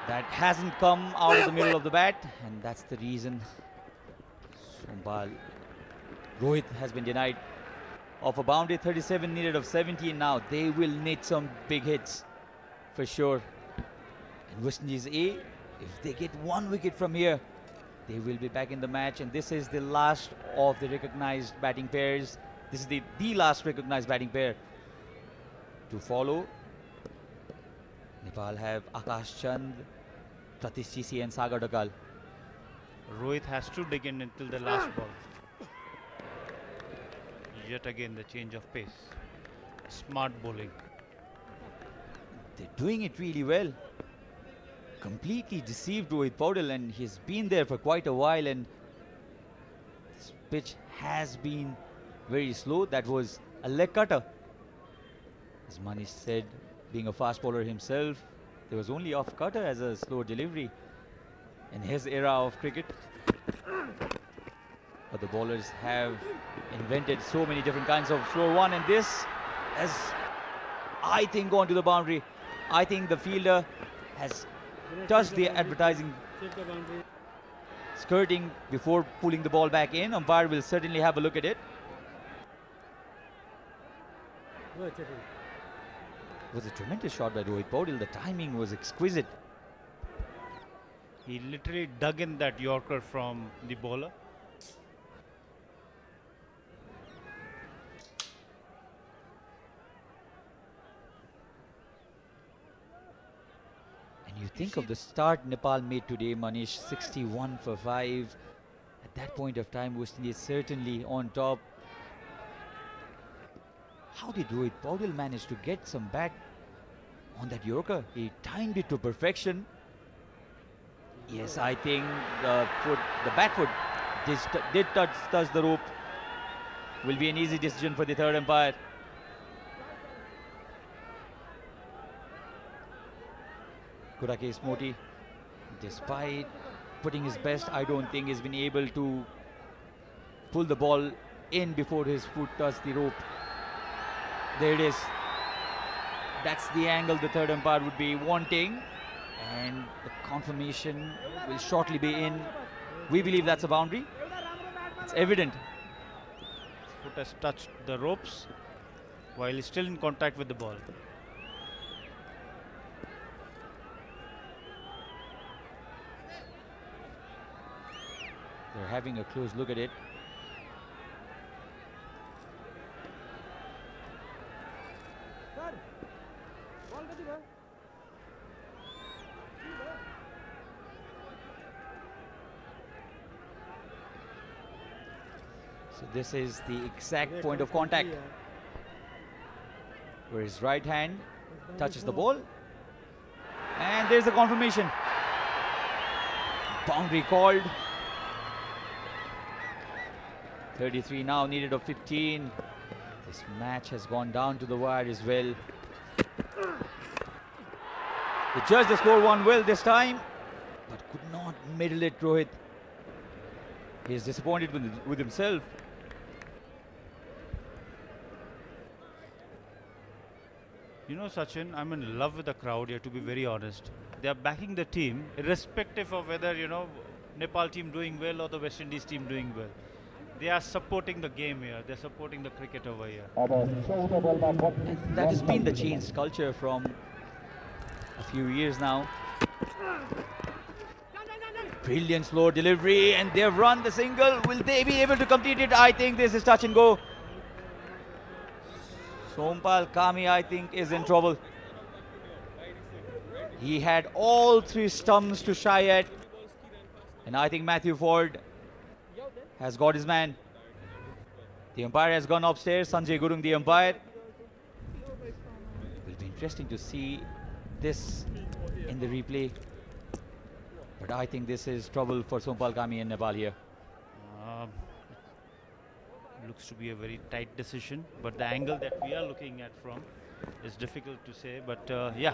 That hasn't come out of the middle of the bat, and that's the reason Sompal Rohit has been denied of a boundary. 37 needed of 17 now. They will need some big hits for sure. And West Indies A, if they get 1 wicket from here, they will be back in the match. And this is the last of the recognized batting pairs. This is the last recognized batting pair to follow. Nepal have Akash Chand, Pratish Chisi and Sagar Dakal. Rohit has to dig in until the last ball. Yet again the change of pace. Smart bowling. They're doing it really well. Completely deceived Rohit Paudel, and he's been there for quite a while, and this pitch has been very slow. That was a leg cutter. As Manish said, being a fast bowler himself, there was only off cutter as a slow delivery in his era of cricket. But the bowlers have invented so many different kinds of slow one, and this has, I think, gone to the boundary. I think the fielder has touched the advertising skirting before pulling the ball back in. Umpire will certainly have a look at it. It was a tremendous shot by Rohit Paudel. The timing was exquisite. He literally dug in that Yorker from the bowler. And you think of the start Nepal made today, Manish, 61 for 5. At that point of time, West Indies certainly on top. How did Rohit Paudel manage to get some bat on that Yorker? He timed it to perfection. Yes, I think the bat foot did touch the rope. Will be an easy decision for the third umpire. Kurakesh Moti, despite putting his best, I don't think he's been able to pull the ball in before his foot touched the rope. There it is. That's the angle the third umpire would be wanting, and the confirmation will shortly be in. We believe that's a boundary. It's evident. His foot has touched the ropes while he's still in contact with the ball. They're having a close look at it. So this is the exact point of contact where his right hand touches the ball, and there's the confirmation. Boundary called. 33 now, needed of 15. This match has gone down to the wire as well. The judge the score won well this time, but could not middle it, Rohit. He is disappointed with himself. You know, Sachin, I'm in love with the crowd here, to be very honest. They are backing the team, irrespective of whether, you know, Nepal team doing well or the West Indies team doing well. They are supporting the game here. They're supporting the cricket over here. And that has been the changed culture from a few years now. Brilliant slow delivery, and they've run the single. Will they be able to complete it? I think this is touch and go. Sompal Kami, I think, is in trouble. He had all three stumps to shy at, and I think Matthew Ford has got his man. The umpire has gone upstairs. Sanjay Gurung, the umpire. Will be interesting to see this in the replay. But I think this is trouble for Sompal Kami in Nepal here. Looks to be a very tight decision, but the angle that we are looking at from is difficult to say. But yeah.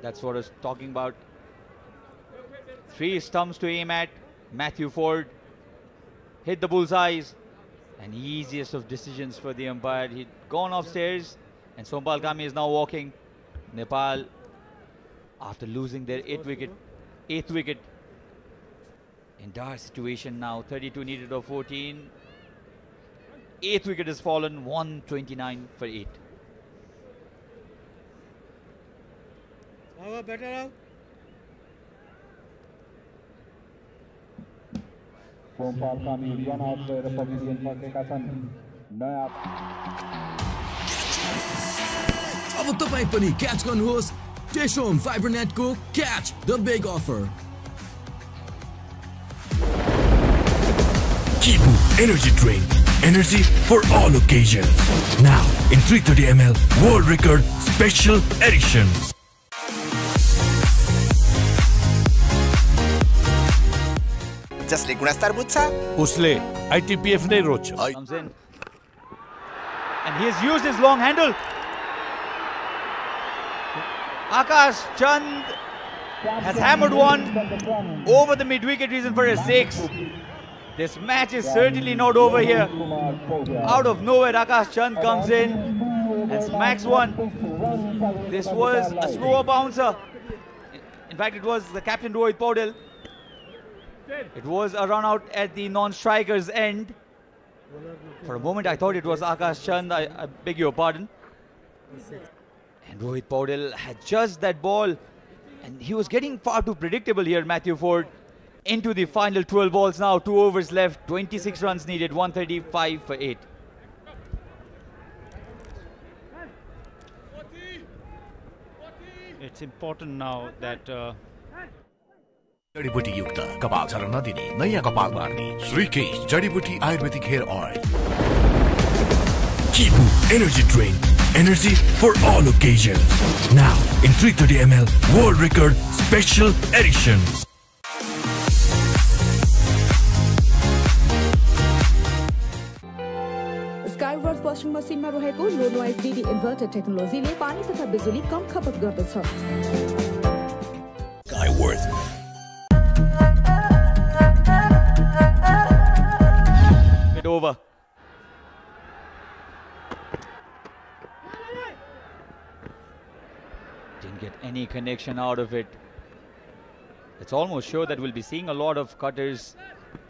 That's what I was talking about. Three stumps to aim at. Matthew Ford hit the bullseyes, and easiest of decisions for the umpire. He'd gone upstairs, and Sompal Kami is now walking. Nepal, after losing their eighth wicket, in dire situation now. 32 needed of 14. Eighth wicket has fallen. 129 for 8. Better Sompal Kami run out the pavilion फर्केका छन् नयाँ अब तपाई पनि catch गर्नुहोस् टेसोम फाइबरनेटको catch the big offer Kibu Energy Drink. Energy for all occasions. Now in 330 ml World Record Special Edition. जसले गुणस्तर बुझ्छ उसले ITPF नै रोज्छ. Comes in, and he has used his long handle. Akash Chand has hammered one over the mid-wicket, reason for a 6. This match is certainly not over here. Out of nowhere, Akash Chand comes in and smacks one. This was a slower bouncer. In fact, it was the captain Rohit Paudel. It was a run out at the non-striker's end. For a moment, I thought it was Akash Chand. I beg your pardon. And Rohit Paudel had judged that ball, and he was getting far too predictable here, Matthew Ford. Into the final 12 balls now, 2 overs left, 26 runs needed, 135 for 8. it's important now that जडीबुटी युक्त कपाल झर्न नदिने नयाँ कपाल बार्ने श्रीकेश जडीबुटी आयुर्वेदिक hair oil Kibu Energy Drink. Energy for all occasions. Now in 330 ml World Record Special Edition. Skyworth washing मसिनमा रहेको लो नोइज डीडी इन्भर्टर टेक्नोलोजीले पानी तथा बिजुली कम खपत गर्दछ। Skyworth. It over. Didn't get any connection out of it. It's almost sure that we'll be seeing a lot of cutters,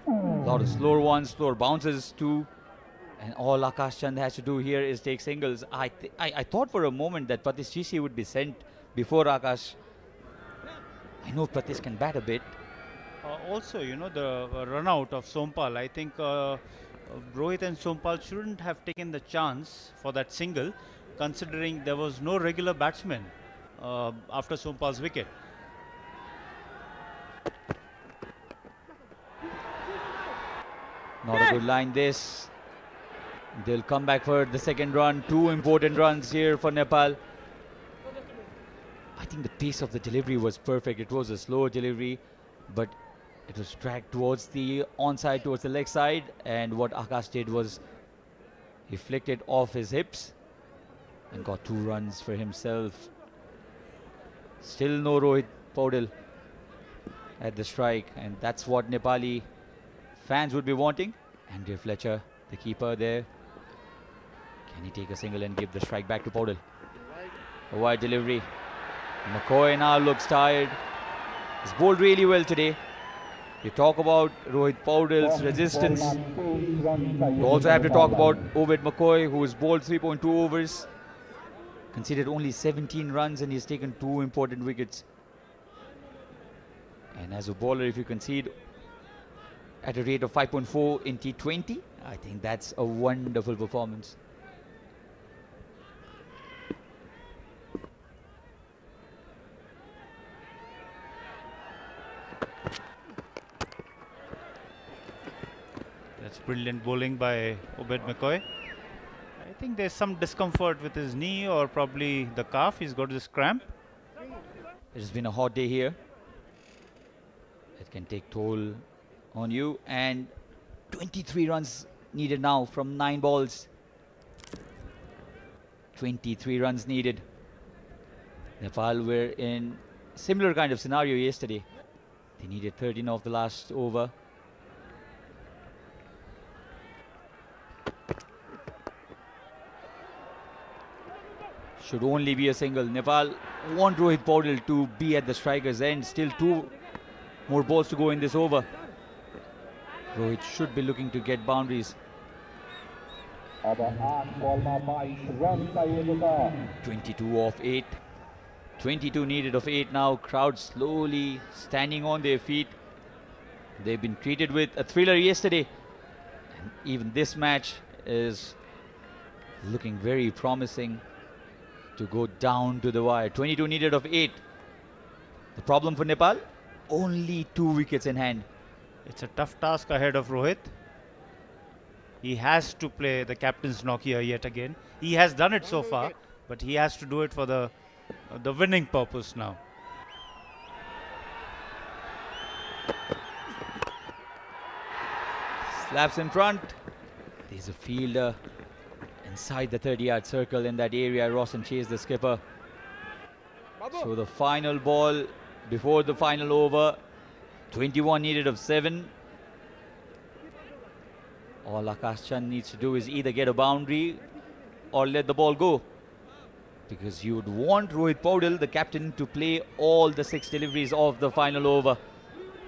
a lot of slower ones, slower bounces too. And all Akash Chand has to do here is take singles. I thought for a moment that Patish Chishi would be sent before Akash. I know Patish can bat a bit. Also, you know, the run out of Sompal, I think Rohit and Sompal shouldn't have taken the chance for that single, considering there was no regular batsman after Sompal's wicket. Not a good line this. They'll come back for the second run. Two important runs here for Nepal. I think the pace of the delivery was perfect. It was a slow delivery, but it was dragged towards the onside, towards the leg side. And what Akash did was he flicked it off his hips and got 2 runs for himself. Still no Rohit Paudel at the strike, and that's what Nepali fans would be wanting. Andrew Fletcher, the keeper there. Can he take a single and give the strike back to Paudel? A wide delivery. McCoy now looks tired. He's bowled really well today. You talk about Rohit Paudel's resistance. You also have to talk about Ovid McCoy, who has bowled 3.2 overs. Conceded only 17 runs and he's taken 2 important wickets. And as a bowler, if you concede at a rate of 5.4 in T20, I think that's a wonderful performance. That's brilliant bowling by Obed McCoy. I think there's some discomfort with his knee or probably the calf. He's got this cramp. It has been a hot day here. It can take toll on you. And 23 runs needed now from 9 balls. 23 runs needed. Nepal were in similar kind of scenario yesterday. They needed 13 of the last over. Should only be a single. Nepal want Rohit Paudel to be at the striker's end. Still 2 more balls to go in this over. Rohit should be looking to get boundaries. 22 of 8. 22 needed of 8 now. Crowd slowly standing on their feet. They've been treated with a thriller yesterday. And even this match is looking very promising to go down to the wire. 22 needed of 8. The problem for Nepal? Only 2 wickets in hand. It's a tough task ahead of Rohit. He has to play the captain's knock here yet again. He has done it so far, but he has to do it for the winning purpose now. Slaps in front. There's a fielder inside the 30-yard circle in that area. Rawson Chase, the skipper. So the final ball before the final over. 21 needed of 7. All Akash Chand needs to do is either get a boundary or let the ball go. Because you would want Rohit Paudel, the captain, to play all the 6 deliveries of the final over.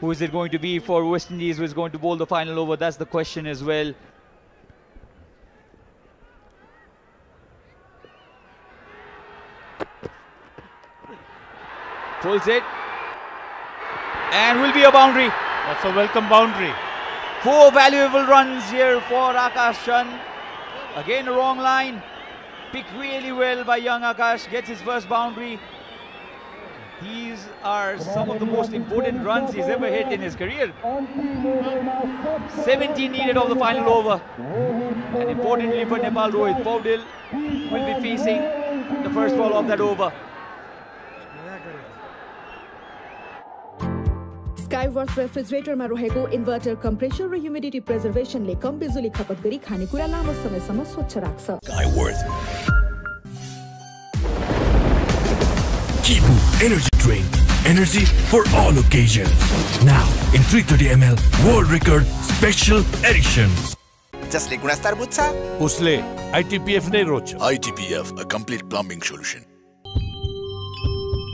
Who is it going to be for West Indies who is going to bowl the final over? That's the question as well. Pulls it. And will be a boundary. That's a welcome boundary. 4 valuable runs here for Akash Chand. Again a wrong line. Picked really well by young Akash. Gets his first boundary. These are some of the most important runs he's ever hit in his career. 17 needed of the final over. And importantly for Nepal, Rohit Paudel will be facing the first ball of that over. स्काईवर्थ रेफ्रिजरेटरमा रहेको inverter compressor र humidity प्रिजर्भेसनले कम बिजुली खपत गरी खानेकुरा लामो समयसम्म स्वच्छ राख्छ। Skyworth Kibu Energy Drink. Energy for all occasions. Now in 330 ml World Record Special Edition. जसले गुणस्तर बुझ्छ उसले ITPF नै रोज्छ। ITPF, a complete plumbing solution.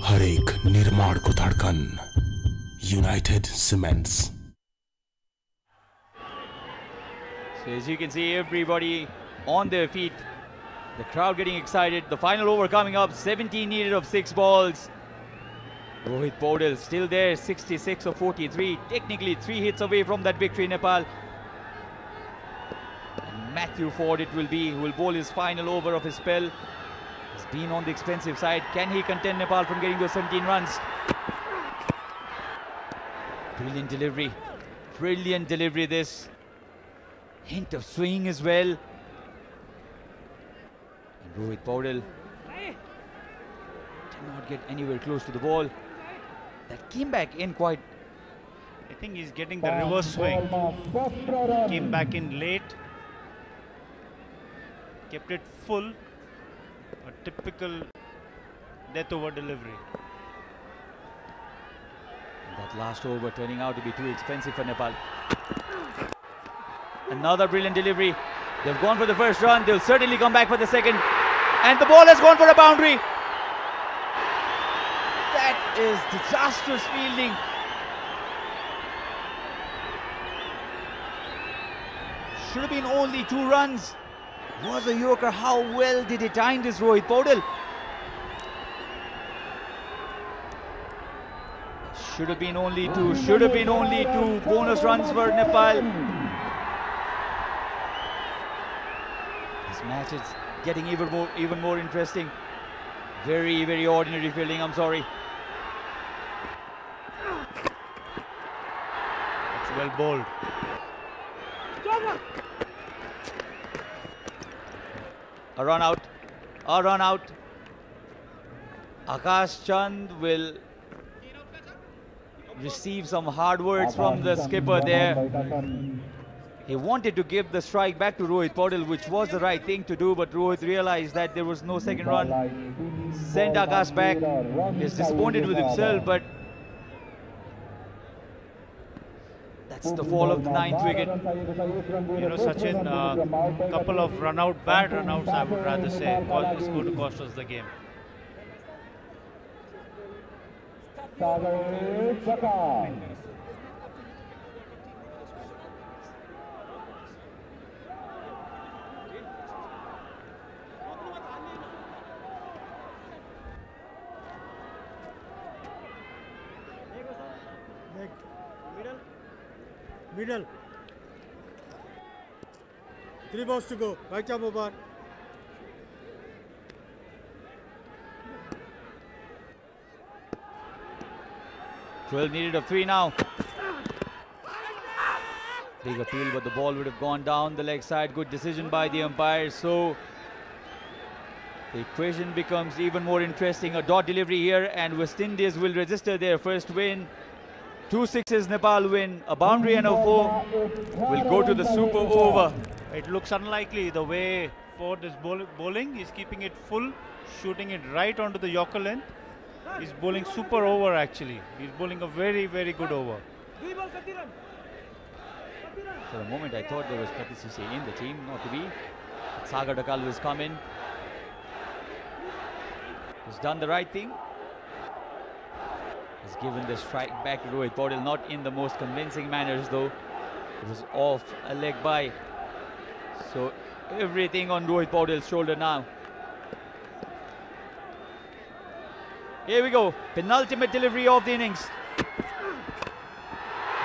हरेक निर्माणको धड्कन United Cements. So as you can see, everybody on their feet. The crowd getting excited. The final over coming up. 17 needed of 6 balls. Rohit Paudel still there. 66 of 43. Technically 3 hits away from that victory, Nepal. And Matthew Ford it will be who will bowl his final over of his spell. He's been on the expensive side. Can he contend Nepal from getting those 17 runs? Brilliant delivery. Brilliant delivery this. Hint of swing as well. And Rohit Paudel did not get anywhere close to the ball. That came back in quite. I think he's getting the reverse swing. Came back in late. Kept it full. A typical death over delivery. That last over turning out to be too expensive for Nepal. Another brilliant delivery. They've gone for the first run. They'll certainly come back for the second. And the ball has gone for a boundary. That is disastrous fielding. Should have been only 2 runs. Was a Yorker. How well did he time this, Rohit Paudel? Should have been only 2. Should have been only 2 bonus runs for Nepal. This match is getting even more interesting. Very, very ordinary fielding. I'm sorry. It's well bowled. A run out. A run out. Akash Chand will receive some hard words from the skipper there. He wanted to give the strike back to Rohit Paudel, which was the right thing to do, but Rohit realized that there was no second run. Sent Akash back. He's disappointed with himself, but that's the fall of the 9th wicket. You know, Sachin, a couple of bad run-outs, I would rather say, it's going to cost us the game. Middle. 3 balls to go. Right jump over. Twelve needed of 3 now. Big appeal, but the ball would have gone down the leg side. Good decision by the umpire. So the equation becomes even more interesting. A dot delivery here, and West Indies will register their first win. 2 sixes Nepal win, a boundary and a 4 will go to the super over. It looks unlikely the way Ford is bowling. He's keeping it full, shooting it right onto the Yorker length. He's bowling super over actually. He's bowling a very, very good over. For a moment I thought there was Pratisisi in the team, not to be. Sagar Dakal has come in. He's done the right thing. He's given the strike back to Rohit Paudel, not in the most convincing manners though. It was off a leg by. So everything on Rohit Paudel's shoulder now. Here we go, penultimate delivery of the innings.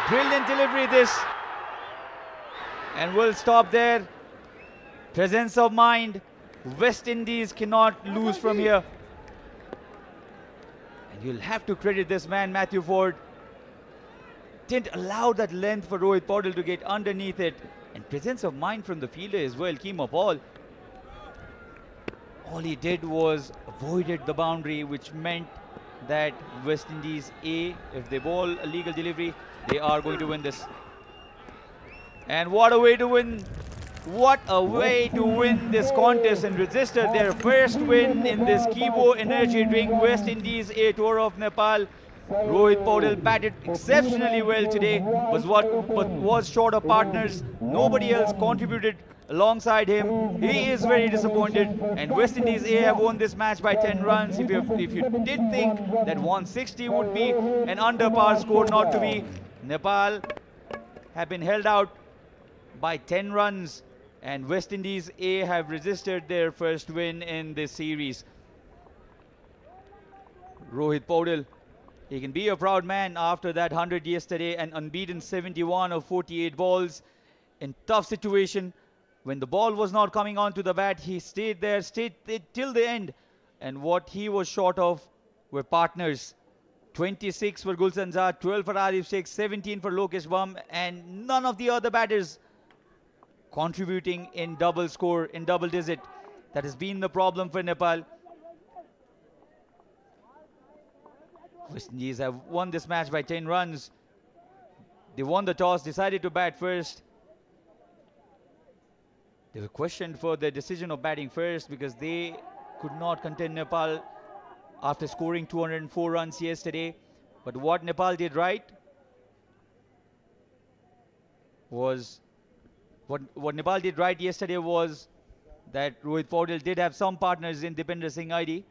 Brilliant delivery this. And we'll stop there. Presence of mind. West Indies cannot lose from here. You'll have to credit this man, Matthew Ford. Didn't allow that length for Rohit Paudel to get underneath it. And presence of mind from the fielder as well, Keema Paul. All he did was avoided the boundary, which meant that West Indies A, if they bowl a legal delivery, they are going to win this. And what a way to win! What a way to win this contest and register their first win in this Kibo Energy Drink West Indies A Tour of Nepal. Rohit Paudel batted exceptionally well today, but was short of partners. Nobody else contributed alongside him. He is very disappointed, and West Indies A have won this match by 10 runs. If you did think that 160 would be an under par score, not to be, Nepal have been held out by 10 runs, and West Indies A have registered their first win in this series. Rohit Paudel, he can be a proud man after that 100 yesterday, and unbeaten 71 of 48 balls in tough situation. When the ball was not coming onto the bat, he stayed there till the end. And what he was short of were partners. 26 for Gulshan Jha, 12 for Arif Sheikh, 17 for Lokesh Bum, and none of the other batters contributing in double score, in double digit. That has been the problem for Nepal. West Indies have won this match by 10 runs. They won the toss, decided to bat first. They were questioned for their decision of batting first because they could not contain Nepal after scoring 204 runs yesterday. But what Nepal did right was, what Nepal did right yesterday was that Rohit Paudel did have some partners in Dipender Singh ID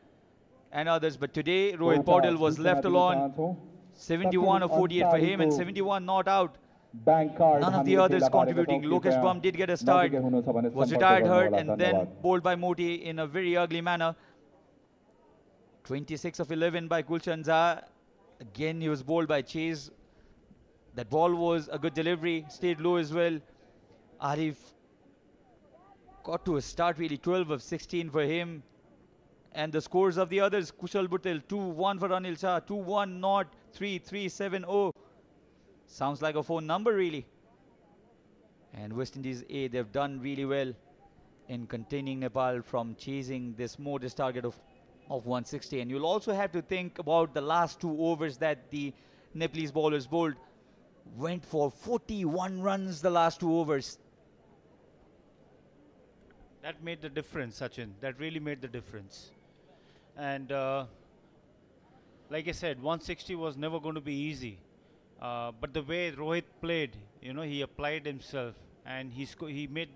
and others, but today Rohit Paudel was left alone. 71 of 48 for him and 71 not out. None of the others contributing. Lokesh Bum did get a start, was retired hurt, and then bowled by Moti in a very ugly manner. 26 of 11 by Gulshan Jha. Again, he was bowled by Chase. That ball was a good delivery, stayed low as well. Arif got to a start really, 12 of 16 for him. And the scores of the others, Kushal Buttel, 2-1 for Anil Shah, 2-1 not, 3-3-7-0. Sounds like a phone number really. And West Indies A, they've done really well in containing Nepal from chasing this modest target of 160. And you'll also have to think about the last 2 overs that the Nepalese bowlers bowled. Went for 41 runs the last 2 overs. That made the difference, Sachin. That really made the difference. And like I said, 160 was never going to be easy. But the way Rohit played, you know, he applied himself and he made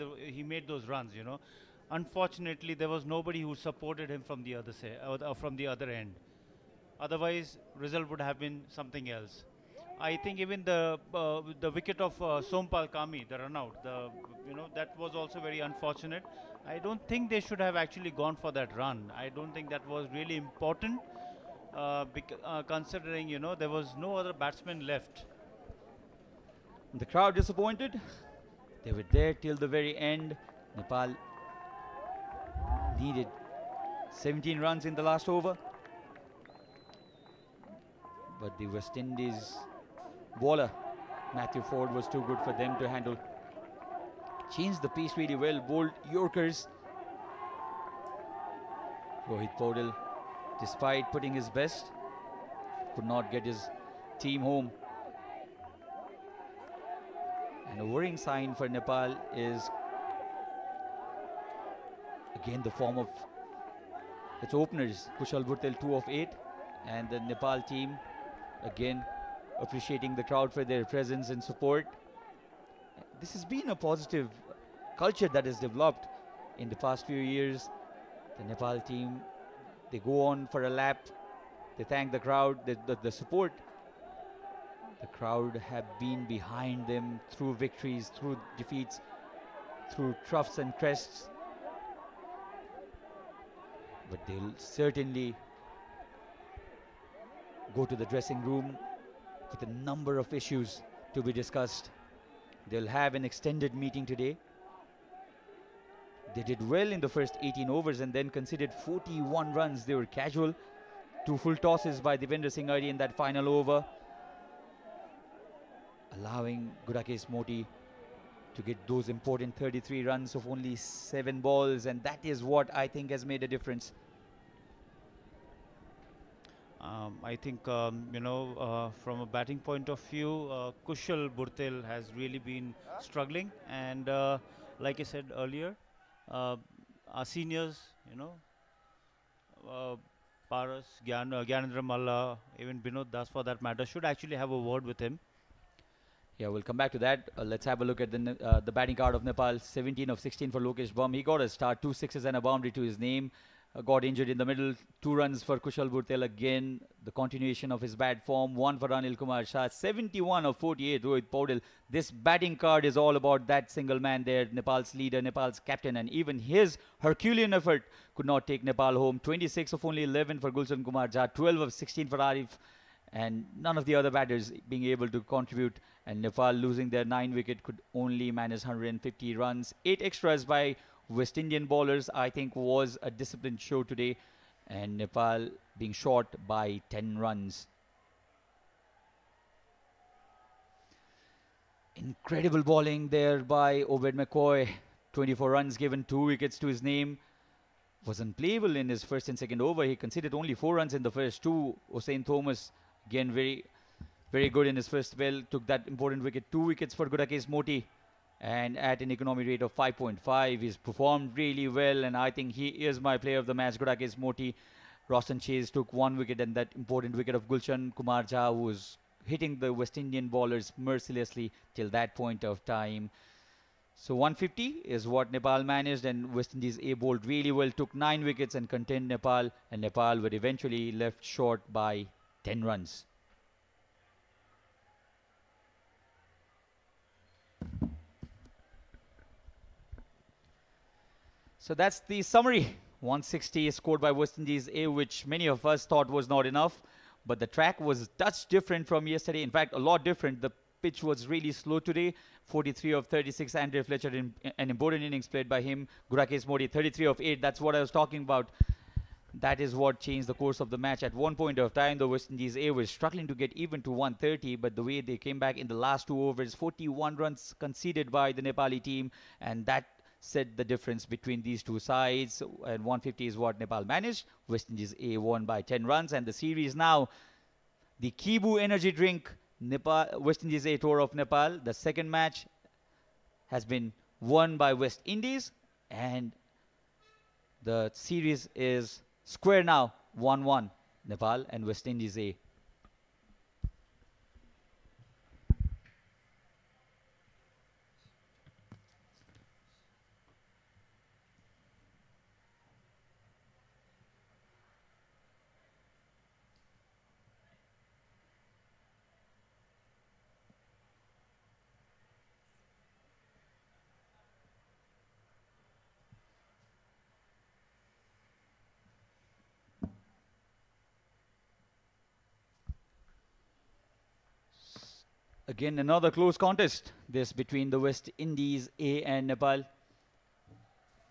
those runs, you know. Unfortunately, there was nobody who supported him from the other end. Otherwise, result would have been something else. I think even the wicket of Sompal Kami, the run out, that was also very unfortunate. I don't think they should have actually gone for that run. I don't think that was really important, considering, you know, there was no other batsman left. The crowd disappointed. They were there till the very end. Nepal needed 17 runs in the last over. But the West Indies bowler, Matthew Ford, was too good for them to handle. Changed the pace really well, bowled Yorkers. Rohit Paudel, despite putting his best, could not get his team home. And a worrying sign for Nepal is again the form of its openers. Kushal Buttel, 2 of 8, and the Nepal team again appreciating the crowd for their presence and support. This has been a positive culture that has developed in the past few years. The Nepal team, they go on for a lap, they thank the crowd, the support. The crowd have been behind them through victories, through defeats, through troughs and crests. But they'll certainly go to the dressing room with a number of issues to be discussed. They'll have an extended meeting today. They did well in the first 18 overs and then conceded 41 runs. They were casual. 2 full tosses by Devendra Singh Ari in that final over, allowing Gurrakesh Moti to get those important 33 runs of only 7 balls, and that is what I think has made a difference. I think, from a batting point of view, Kushal Burtel has really been struggling. And like I said earlier, our seniors, Paras, Gyanendra Malla, even Binod Das for that matter, should actually have a word with him. Yeah, we'll come back to that. Let's have a look at the batting card of Nepal. 17 of 16 for Lokesh Bum. He got a start, 2 sixes and a boundary to his name. Got injured in the middle. 2 runs for Kushal Burtel again. The continuation of his bad form. 1 for Anil Kumar Shah. 71 of 48, Rohit Paudel. This batting card is all about that single man there. Nepal's leader, Nepal's captain. And even his Herculean effort could not take Nepal home. 26 of only 11 for Gulshan Kumar Jha. 12 of 16 for Arif. And none of the other batters being able to contribute. And Nepal losing their 9 wicket could only manage 150 runs. 8 extras by West Indian bowlers, I think, was a disciplined show today, and Nepal being short by 10 runs. Incredible bowling there by Obed McCoy. 24 runs given, 2 wickets to his name. Was unplayable in his first and second over. He conceded only 4 runs in the first 2. Hussain Thomas, again, very, very good in his first spell. Took that important wicket. 2 wickets for Gurrakesh Moti. And at an economy rate of 5.5, he's performed really well, and I think he is my player of the match. Gurrakesh Moti. Roshan Chase took 1 wicket, and that important wicket of Gulshan Kumar Jha, who was hitting the West Indian bowlers mercilessly till that point of time. So 150 is what Nepal managed, and West Indies A bowled really well, took 9 wickets and contained Nepal, and Nepal were eventually left short by 10 runs. So that's the summary. 160 is scored by West Indies A, which many of us thought was not enough. But the track was touch different from yesterday. In fact, a lot different. The pitch was really slow today. 43 of 36, Andre Fletcher, an important innings played by him. Gurrakesh Moti, 33 of 8. That's what I was talking about. That is what changed the course of the match. At one point of time, the West Indies A was struggling to get even to 130. But the way they came back in the last 2 overs, 41 runs conceded by the Nepali team. And that set the difference between these two sides, and 150 is what Nepal managed. West Indies A won by 10 runs, and the series now, the Kibu energy drink, West Indies A Tour of Nepal. The second match has been won by West Indies, and the series is square now, 1-1, Nepal and West Indies A. Again, another close contest, this between the West Indies A and Nepal.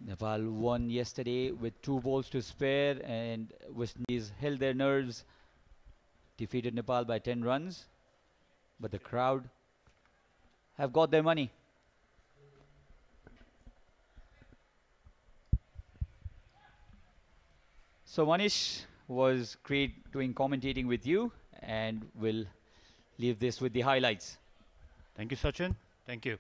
Nepal won yesterday with 2 balls to spare, and West Indies held their nerves, defeated Nepal by 10 runs. But the crowd have got their money. So Manish was great doing commentating with you, and will leave this with the highlights. Thank you, Sachin. Thank you.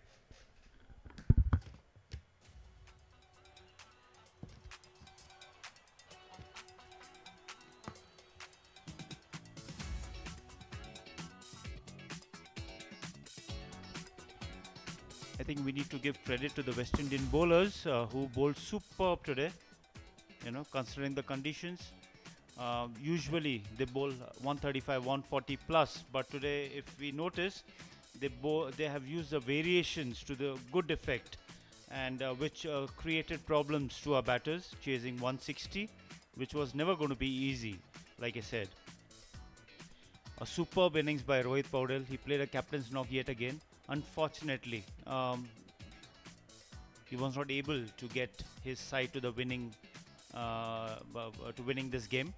I think we need to give credit to the West Indian bowlers who bowled superb today, considering the conditions. Usually they bowl 135, 140 plus, but today, if we notice, they have used the variations to the good effect, and which created problems to our batters, chasing 160, which was never going to be easy, like I said. A superb innings by Rohit Paudel. He played a captain's knock yet again. Unfortunately, he was not able to get his side to the winning this game.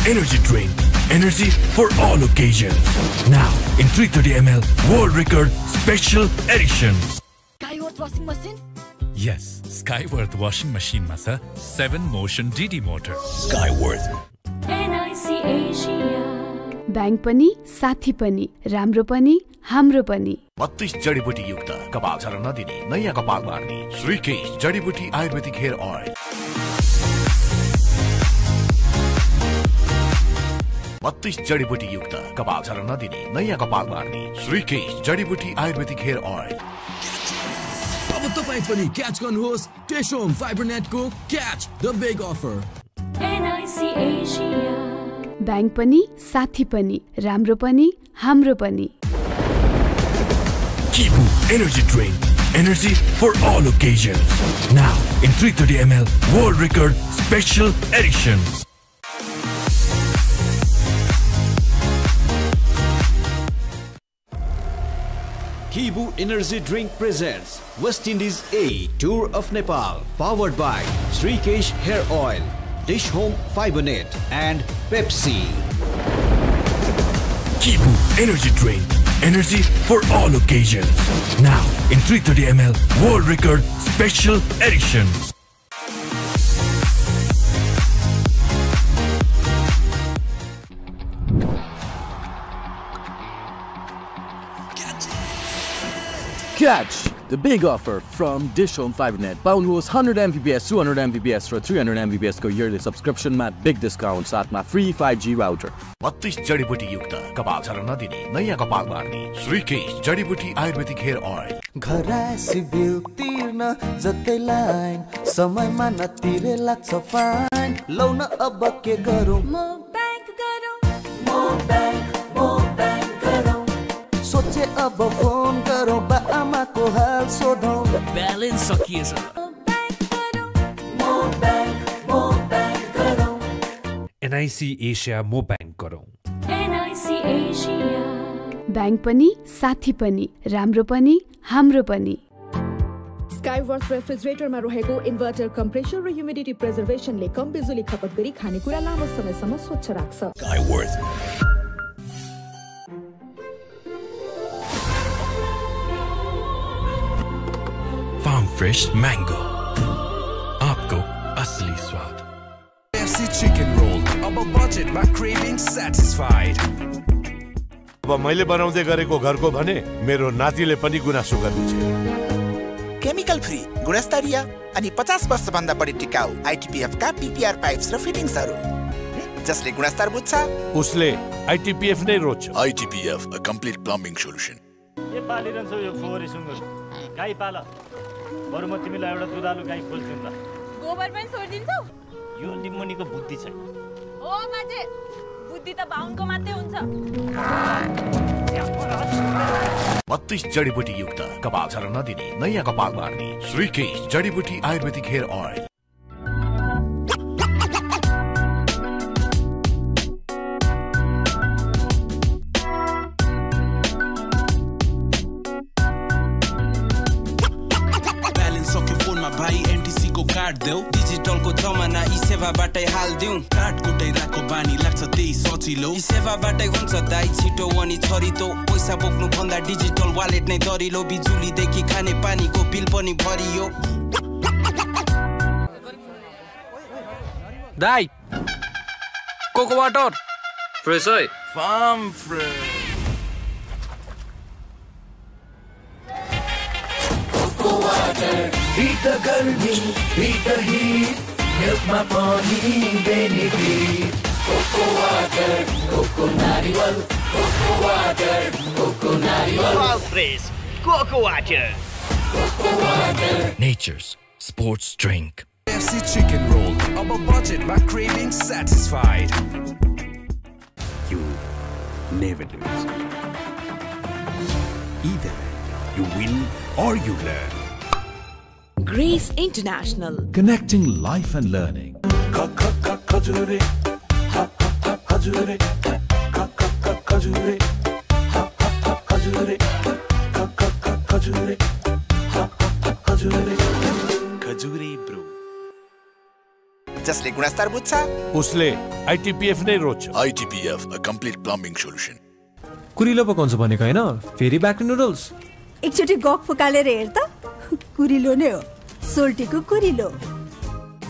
Energy Drink. Energy for all occasions. Now in 330 ml World Record Special Edition. Skyworth washing machine? Yes, Skyworth washing machine ma cha 7 motion DD motor. Skyworth. NIC Asia. Bank पनि साथी पनि राम्रो पनि हाम्रो पनि 32 जडीबुटी युक्त कपाल झर्न नदिने नयाँ कपाल बार्ने श्रीकेश जडीबुटी आयुर्वेदिक हेयर ऑयल 32 जडीबुटी युक्त कपाल झर्न नदिने नयाँ कपाल बार्ने श्रीकेश जडीबुटी आयुर्वेदिक हेयर ऑयल अब तपाई पनि क्याच गर्नुहोस् टेशोम फाइबरनेटको catch the big offer NIC Asia. Bank पनि साथी पनि राम्रो पनि हाम्रो पनि Kibu Energy Drink. Energy for all occasions. Now in 330 ml World Record Special Edition. Kibu Energy Drink presents West Indies A Tour of Nepal, powered by Srikesh Hair Oil, Dish Home Fibernet and Pepsi. Kibu Energy Drink. Energy for all occasions. Now in 330 ml World Record Special Edition. Catch the big offer from Dish Home Fibernet. Paunनुहोस् 100 Mbps, 200 Mbps र 300 Mbps को yearly subscription मा big discount साथमा free 5G router. 32 जडीबुटी युक्त कपाल झर्न नदिने नयाँ कपाल बार्ने श्रीकेश जडीबुटी आयुर्वेदिक हेयर ऑयल घरासी बिल तिर्न जतै लाइन समयमा नतिरे लाग्छ फाइन लौन अब के गरौँ म बैंक गरौँ सोचे अब फोन गरौँ बा आमाको हाल सोधौँ ब्यालेन्स सकिएछ NIC Asia मो ब्याङ्क गरौँ NIC Asia. ब्याङ्क पनि साथी पनि राम्रो पनि हाम्रो पनि स्काईवर्थ रेफ्रिजरेटरमा रहेको इन्भर्टर कम्प्रेसर र ह्युमिडिटी प्रिजर्भेसनले कम बिजुली खपत गरी खानेकुरा लामो समयसम्म स्वच्छ राख्छ Skyworth. Farm Fresh Mango. आपको असली स्वाद. KFC chicken roll. अब budget मा craving satisfied. अब मैले बनाउँदै गरेको घरको भने मेरो नातिले पनि गुनासो गर्नेछ केमिकल फ्री गुणस्तरीय अनि 50 वर्ष भन्दा बढी टिकाउ ITPF का PPR पाइप्स र फिटिङ्सहरु जसले गुणस्तर बुझ्छ उसले ITPF नै रोज्छ ITPF a complete plumbing solution. के पालिरहन्छौ यो फोहोरी सुँगुर गाई पाल बरु म तिमीलाई एउटा दुधालु गाई खोल्छु नि त गोबर पनि छोडिदिन्छौ यो लिम्मुनीको बुद्धि छैन ओ माजे बुद्धि त बाहुनको मात्रै हुन्छ 32 जडीबुटी युक्त कपाल झर्न नदिने नयाँ कपाल बार्ने श्रीकेश जडीबुटी आयुर्वेदिक हेयर ऑयल कार्ड देऊ डिजिटलको जमाना ई सेवाबाटै हाल्दिउँ कार्ड कुटाइराको बानी लाग्छ त्यही सजिलो ई सेवाबाटै हुन्छ दाइ छिटो अनि छरितो पैसा बोक्नु भन्दा डिजिटल वालेट नै दरिलो बिजुलीदेखि खाने पानीको बिल पनि भरियो दाइ कोको वाटर फ्रेश है farm fresh cocoa water Beat the गर्मी, beat the heat, milk ma pani benefit. Coco water, coco nariwal, coco water, coco nariwal. All fresh, coco water. Coco water. Nature's sports drink. KFC chicken roll, अब budget मा craving satisfied. You never lose. Either you win or you learn. Grace International. Connecting life and learning. Khajure, khajure, khajure, Khajure brew. जसले गुणस्तर बुझ्छ उसले आइटिपिएफ नै रोज्छ। आइटिपिएफ, a complete plumbing solution. कुरिलो पकाउँछु भनेको हैन, फेरि ब्याक टु नुडल्स। एकचोटि गफ फुकालेर हेर त, कुरिलो नै हो, सोल्टीको कुरिलो।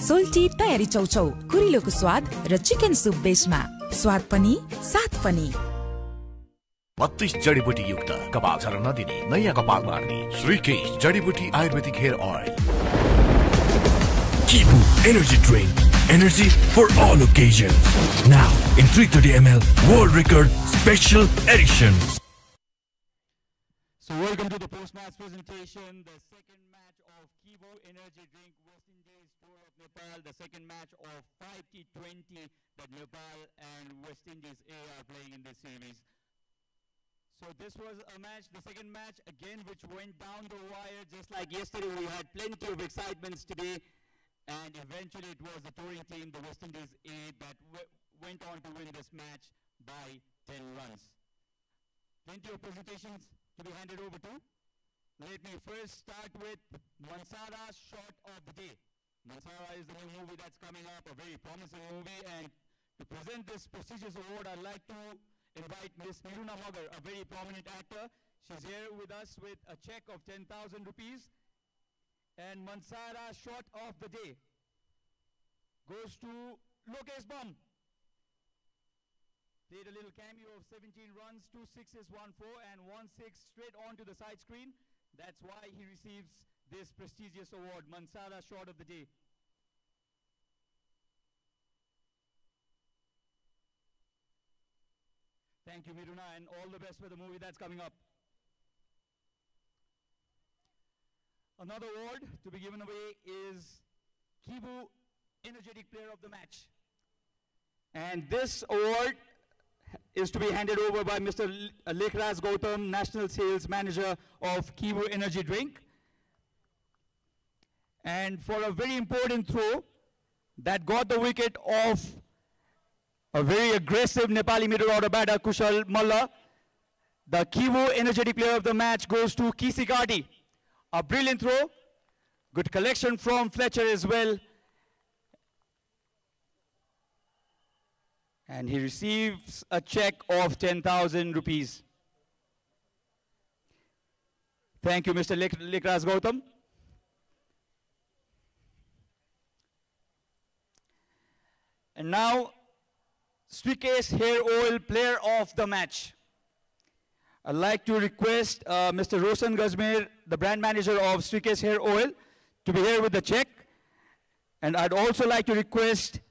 सोल्टी तयारी चौचौ, कुरिलोको स्वाद र चिकन सुप बेसमा स्वाद पनि साथ पनि। 32 जडीबुटी युक्त कपाल झर्न नदिने नयाँ कपाल बार्ने श्रीकेश जडीबुटी आयुर्वेदिक hair oil. Kibu Energy Drink. Energy for all occasions. Now in 330 ml World Record Special Edition. So welcome to the post-match presentation. The second match of Kibu Energy Drink West Indies Tour of Nepal. The second match of 5T20 that Nepal and West Indies A are playing in this series. So this was a match, the second match again, which went down the wire just like yesterday. We had plenty of excitements today. And eventually it was the touring team, the West Indies A, that went on to win this match by 10 runs. Plenty of presentations to be handed over to. Let me first start with Mansara's shot of the day. Mansara is the new movie that's coming up, a very promising movie. And to present this prestigious award, I'd like to invite Miss Miruna Magar, a very prominent actor. She's here with us with a check of 10,000 rupees. And Mansara's shot of the day goes to Lokesh Bum. Played a little cameo of 17 runs, 2 sixes, 1 4, and 1 6 straight onto the side screen. That's why he receives this prestigious award, Mansara's shot of the day. Thank you, Miruna, and all the best for the movie that's coming up. Another award to be given away is Kibu Energetic Player of the Match. And this award is to be handed over by Mr. Lekhraj Gautam, National Sales Manager of Kibu Energy Drink. And for a very important throw that got the wicket of a very aggressive Nepali middle order batter, Kushal Malla, the Kibu Energetic Player of the Match goes to Kisi Kardi. A brilliant throw, good collection from Fletcher as well. And he receives a check of 10,000 rupees. Thank you, Mr. Lekhraj Gautam. And now, Srikesh Hair Oil Player of the Match. I'd like to request Mr. Roshan Gajmer, the brand manager of Srikesh Hair Oil, to be here with the check. And I'd also like to request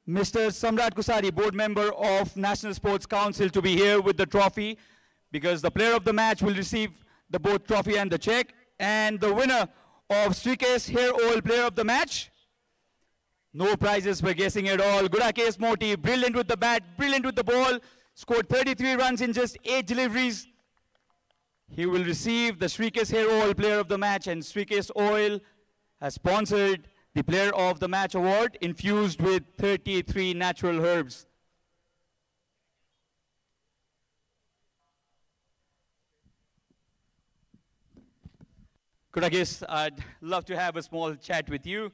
Mr. Samrat Kusari, board member of National Sports Council, to be here with the trophy, because the player of the match will receive the both trophy and the check. And the winner of Srikesh Hair Oil Player of the Match, no prizes for guessing at all, Gudakesh Moti, brilliant with the bat, brilliant with the ball, scored 33 runs in just 8 deliveries. He will receive the Srikesh Hair Oil Player of the Match, and Srikesh Oil has sponsored the Player of the Match award, infused with 33 natural herbs. Kudakesh, I'd love to have a small chat with you.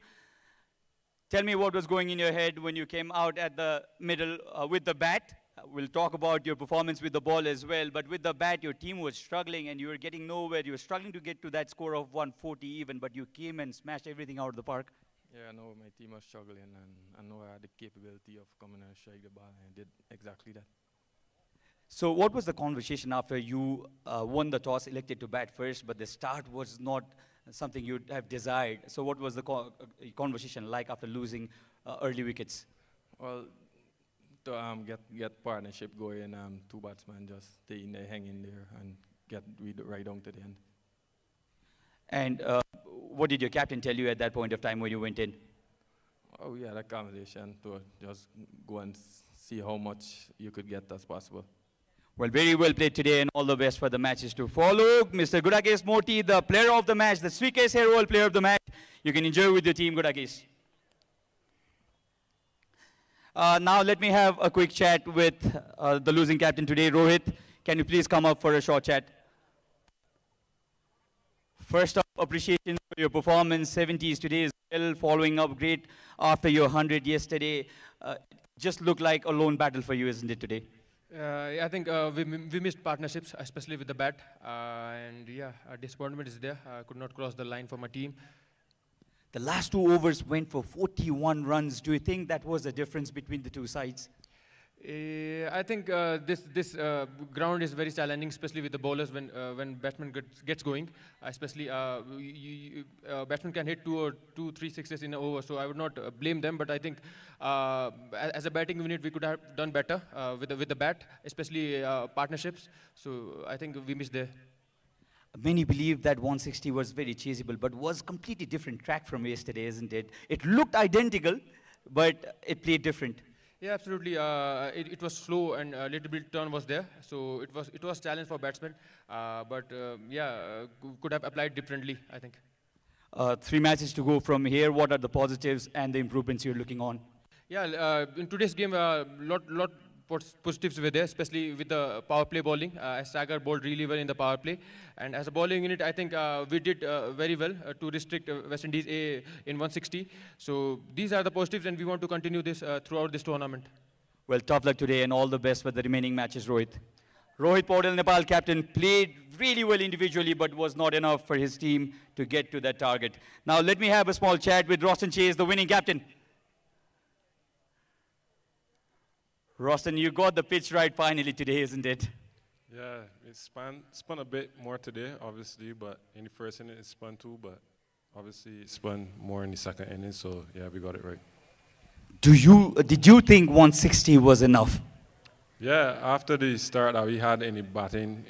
Tell me what was going in your head when you came out at the middle with the bat. We'll talk about your performance with the ball as well, but with the bat, your team was struggling and you were getting nowhere. You were struggling to get to that score of 140 even, but you came and smashed everything out of the park. Yeah, I know my team was struggling, and I know I had the capability of coming and strike the ball, and I did exactly that. So what was the conversation after you won the toss, elected to bat first, but the start was not something you'd have desired? So what was the conversation like after losing early wickets? Well, to get partnership going, two batsmen just stay in there, hang in there, and get right down to the end. And what did your captain tell you at that point of time when you went in? Oh, we had a conversation to just go and see how much you could get as possible. Well, very well played today, and all the best for the matches to follow. Mr. Gudakesh Moti, the player of the match, the Srikesh Hair Oil player of the match. You can enjoy with your team, Gudakesh. Now let me have a quick chat with the losing captain today, Rohit. Can you please come up for a short chat? First off, appreciation for your performance. 70s today is Following up great after your 100 yesterday. Just looked like a lone battle for you, isn't it, today? I think we missed partnerships, especially with the bat. And yeah, disappointment is there. I could not cross the line for my team. The last 2 overs went for 41 runs. Do you think that was the difference between the two sides? I think this ground is very challenging, especially with the bowlers when batsman gets going. Especially batsman can hit 2 or 3 sixes in an over, so I would not blame them. But I think as a batting unit, we could have done better with the bat, especially partnerships. So I think we missed there. Many believe that 160 was very chaseable, but was completely different track from yesterday, isn't it? It looked identical, but it played different. Yeah, absolutely. It was slow and a little bit turn was there, so it was challenge for batsmen. Could have applied differently, I think. 3 matches to go from here. What are the positives and the improvements you're looking on? Yeah, in today's game, lot positives were there, especially with the power play bowling. Sagar bowled really well in the power play, and as a bowling unit, I think we did very well to restrict West Indies A in 160. So these are the positives, and we want to continue this throughout this tournament. Well, tough luck today, and all the best for the remaining matches, Rohit. Rohit Paudel, Nepal captain, played really well individually, but was not enough for his team to get to that target. Now let me have a small chat with Roshan Chase, the winning captain. Roshan, you got the pitch right finally today, isn't it? Yeah, it spun a bit more today, obviously, but in the first inning it spun too, but obviously it spun more in the second inning, so yeah, we got it right. Did you think 160 was enough? Yeah, after the start that we had in the batting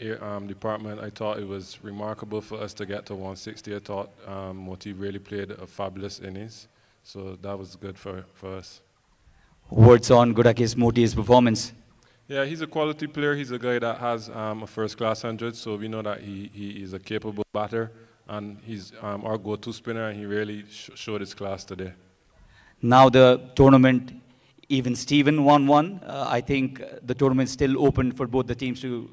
department, I thought it was remarkable for us to get to 160. I thought Moti really played a fabulous innings, so that was good for us. Words on Gudakis Moti's performance. Yeah, he's a quality player. He's a guy that has a first-class 100, so we know that he is a capable batter, and he's our go-to spinner, and he really showed his class today. Now the tournament, even Steven 1-1. I think the tournament still open for both the teams to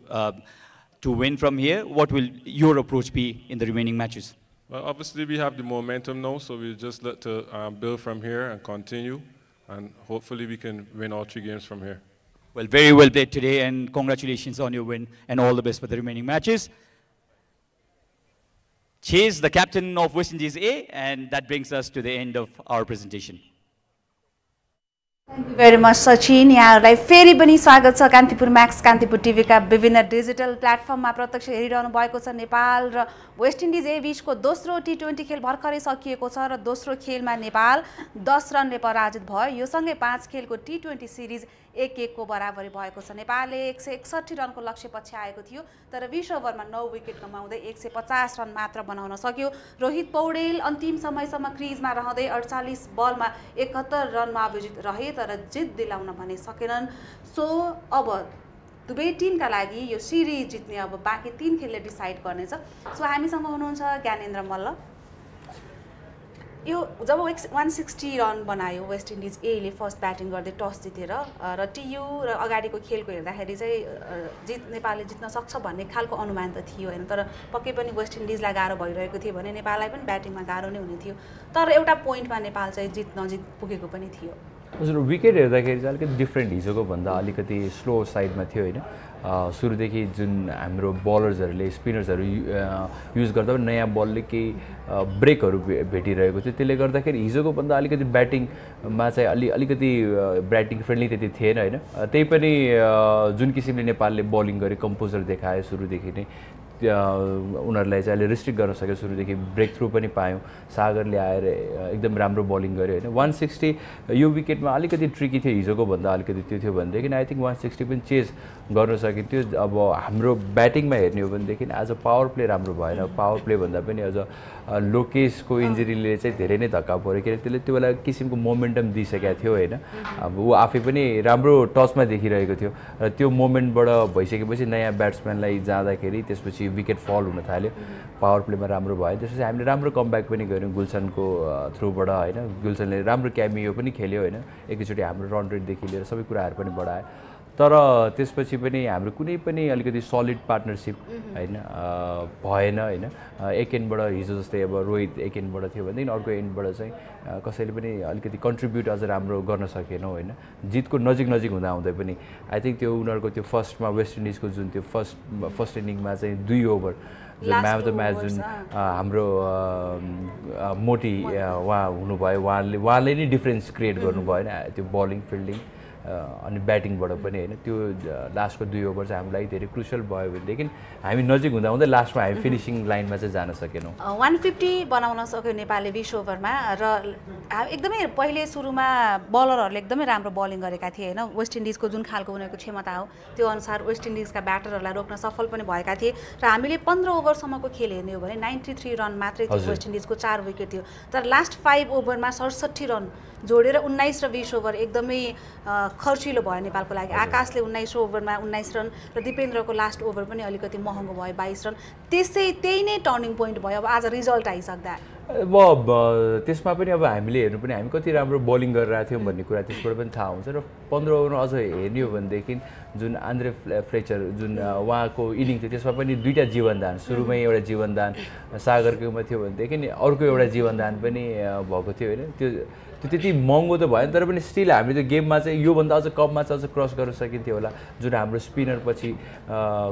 win from here. What will your approach be in the remaining matches? Well, obviously we have the momentum now, so we'll just let to build from here and continue. And hopefully we can win all 3 games from here. Well, very well played today, and congratulations on your win, and all the best for the remaining matches. Chase, the captain of West Indies A, and that brings us to the end of our presentation. Thank you very much, Sachin. यहाँहरुलाई फेरि पनि स्वागत छ Kantipur Max Kantipur टिभीका विभिन्न digital प्लेटफर्ममा प्रत्यक्ष हेरिरहनु भएको छ। नेपाल र वेस्ट इन्डिज ए बीचको दोस्रो टी20 खेल भर्खरै सकिएको छ र दोस्रो खेलमा नेपाल 10 रनले पराजित भयो। यो सँगै 5 खेलको टी20 सिरिज 1-1 को बराबरी भएको छ। नेपालले 161 रनको लक्ष्य पछ्याएको थियो, तर 20 ओभरमा 9 विकेट गमाउँदै 150 रन मात्र बनाउन सक्यो। रोहित पौडेल अन्तिम समयसम्म क्रिजमा रहँदै 48 बलमा 71 रनमा अभिजित रहे, तर जित दिलाउन भने सकेनन्। सो अब दुवै टिमका लागि यो सिरिज जित्ने अब बाँकी 3 खेलले डिसाइड गर्नेछ। सो हामीसँग हुनुहुन्छ ज्ञानेन्द्र मल्ल। यो जब 160 रन बनायो वेस्ट इन्डिज ए ले फर्स्ट ब्याटिङ गर्दै टस जितेर र टियु र अगाडिको खेलको हेर्दाखेरि चाहिँ नेपालले जित्न सक्छ भन्ने खालको अनुमान त थियो हैन, तर पक्कै पनि वेस्ट इन्डिजलाई गाह्रो भइरहेको थियो भने नेपाललाई पनि ब्याटिङमा गाह्रो नै हुने थियो, तर एउटा पोइन्टमा नेपाल चाहिँ जित नजिक पुगेको पनि थियो। हजुर, विकेट हेर्दाखेरि चाहिँ अलिकति डिफ्रेन्ट हिजोको भन्दा अलिकति स्लो साइडमा थियो हैन। सुरुदेखि जुन हाम्रो बलर्सहरूले स्पिनर्सहरू युज गर्दा पनि नयाँ बलले केही ब्रेकहरू भेटिरहेको थियो, त्यसले गर्दाखेरि हिजोको भन्दा अलिकति ब्याटिङमा चाहिँ अलिकति ब्याटिङ फ्रेन्डली त्यति थिएन हैन। त्यही पनि जुन किसिमले नेपालले बलिङ गरे, कम्पोजर देखायो सुरुदेखि नै, उनीहरूलाई चाहिँ अहिले रिस्ट्रिक्ट गर्न सक्यो। सुरुदेखि ब्रेक थ्रु पनि पायौँ, सागरले आएर एकदम राम्रो बलिङ गर्यो होइन। 160 यो विकेटमा अलिकति ट्रिकी थियो हिजोको भन्दा, अलिकति त्यो थियो भनेदेखि आई थिङ्क 160 पनि चेज गर्न सकिन्थ्यो। अब हाम्रो ब्याटिङमा हेर्ने हो भनेदेखि एज अ पावर प्ले राम्रो भएन। पावर प्ले भन्दा पनि एज अ लोकेशको इन्जुरीले चाहिँ धेरै नै धक्का पऱ्यो, किनकि त्यसले त्यो बेला किसिमको मोमेन्टम दिइसकेको थियो होइन। अब ऊ आफै पनि राम्रो टचमा देखिरहेको थियो र त्यो मोमेन्टबाट भइसकेपछि नयाँ ब्याट्सम्यानलाई जाँदाखेरि त्यसपछि विकेट फल हुन थाल्यो। पावर प्लेमा राम्रो भयो, त्यसपछि हामीले राम्रो कमब्याक पनि गऱ्यौँ गुलसनको थ्रुबाट होइन। गुलसनले राम्रो क्यामियो पनि खेल्यो होइन, एकैचोटि हाम्रो रन रेटदेखि लिएर सबै कुराहरू पनि बढायो। तर त्यसपछि पनि हाम्रो कुनै पनि अलिकति सलिड पार्टनरसिप होइन भएन होइन एक एन्डबाट हिजो जस्तै अब रोहित एक एन्डबाट थियो भनेदेखि अर्को एन्डबाट चाहिँ कसैले पनि अलिकति कन्ट्रिब्युट अझ राम्रो गर्न सकेनौँ होइन जितको नजिक हुँदै पनि आई थिङ्क त्यो उनीहरूको त्यो फर्स्टमा वेस्ट इन्डिजको जुन त्यो फर्स्ट इनिङमा चाहिँ 2 over Jun man of the match जुन हाम्रो मोटी उहाँ हुनुभयो उहाँले नै डिफ्रेन्स क्रिएट गर्नुभयो होइन त्यो बलिङ फिल्डिङ अनि ब्याटिङबाट पनि होइन त्यो लास्टको 2 ओभर चाहिँ हामीलाई धेरै क्रुसियल भयो भनेदेखि हामी नजिक हुँदै लास्टमा हामी फिनिसिङ लाइनमा चाहिँ जान सकेनौँ 150 बनाउन सक्यो नेपालले 20 ओभरमा र एकदमै पहिले सुरुमा बलरहरूले एकदमै राम्रो बलिङ गरेका थिए होइन वेस्ट इन्डिजको जुन खालको उनीहरूको क्षमता हो त्यो अनुसार वेस्ट इन्डिजका ब्याटरहरूलाई रोक्न सफल पनि भएका थिए र हामीले 15 ओभरसम्मको खेल हेर्ने हो भने 93 रन मात्रै थियो वेस्ट इन्डिजको 4 विकेट थियो तर लास्ट 5 ओभरमा 67 रन जोडेर 19 र 20 ओभर एकदमै खर्चिलो भयो नेपालको लागि आकाशले 19 ओभरमा 19 रन र दिपेन्द्रको लास्ट ओभर पनि अलिकति महँगो भयो 22 रन त्यही नै टर्निङ पोइन्ट भयो अब आज रिजल्ट आइसक्दा अब त्यसमा पनि अब हामीले हेर्नु पनि हामी कति राम्रो बलिङ गरिरहेको थियौँ भन्ने कुरा त्यसबाट पनि थाहा हुन्छ र 15 ओभरमा अझ हेर्ने हो भनेदेखि जुन आन्द्रे फ्लेचर जुन उहाँको इनिङ थियो त्यसमा पनि 2टा जीवनदान सुरुमै एउटा जीवनदान सागरकोमा थियो भनेदेखि अर्को एउटा जीवनदान पनि भएको थियो होइन त्यो त्यति महँगो त भएन तर पनि स्टिल हामीले त्यो गेममा चाहिँ योभन्दा अझ कममा चाहिँ अझ क्रस गर्न सकिन्थ्यो होला जुन हाम्रो स्पिनर पछि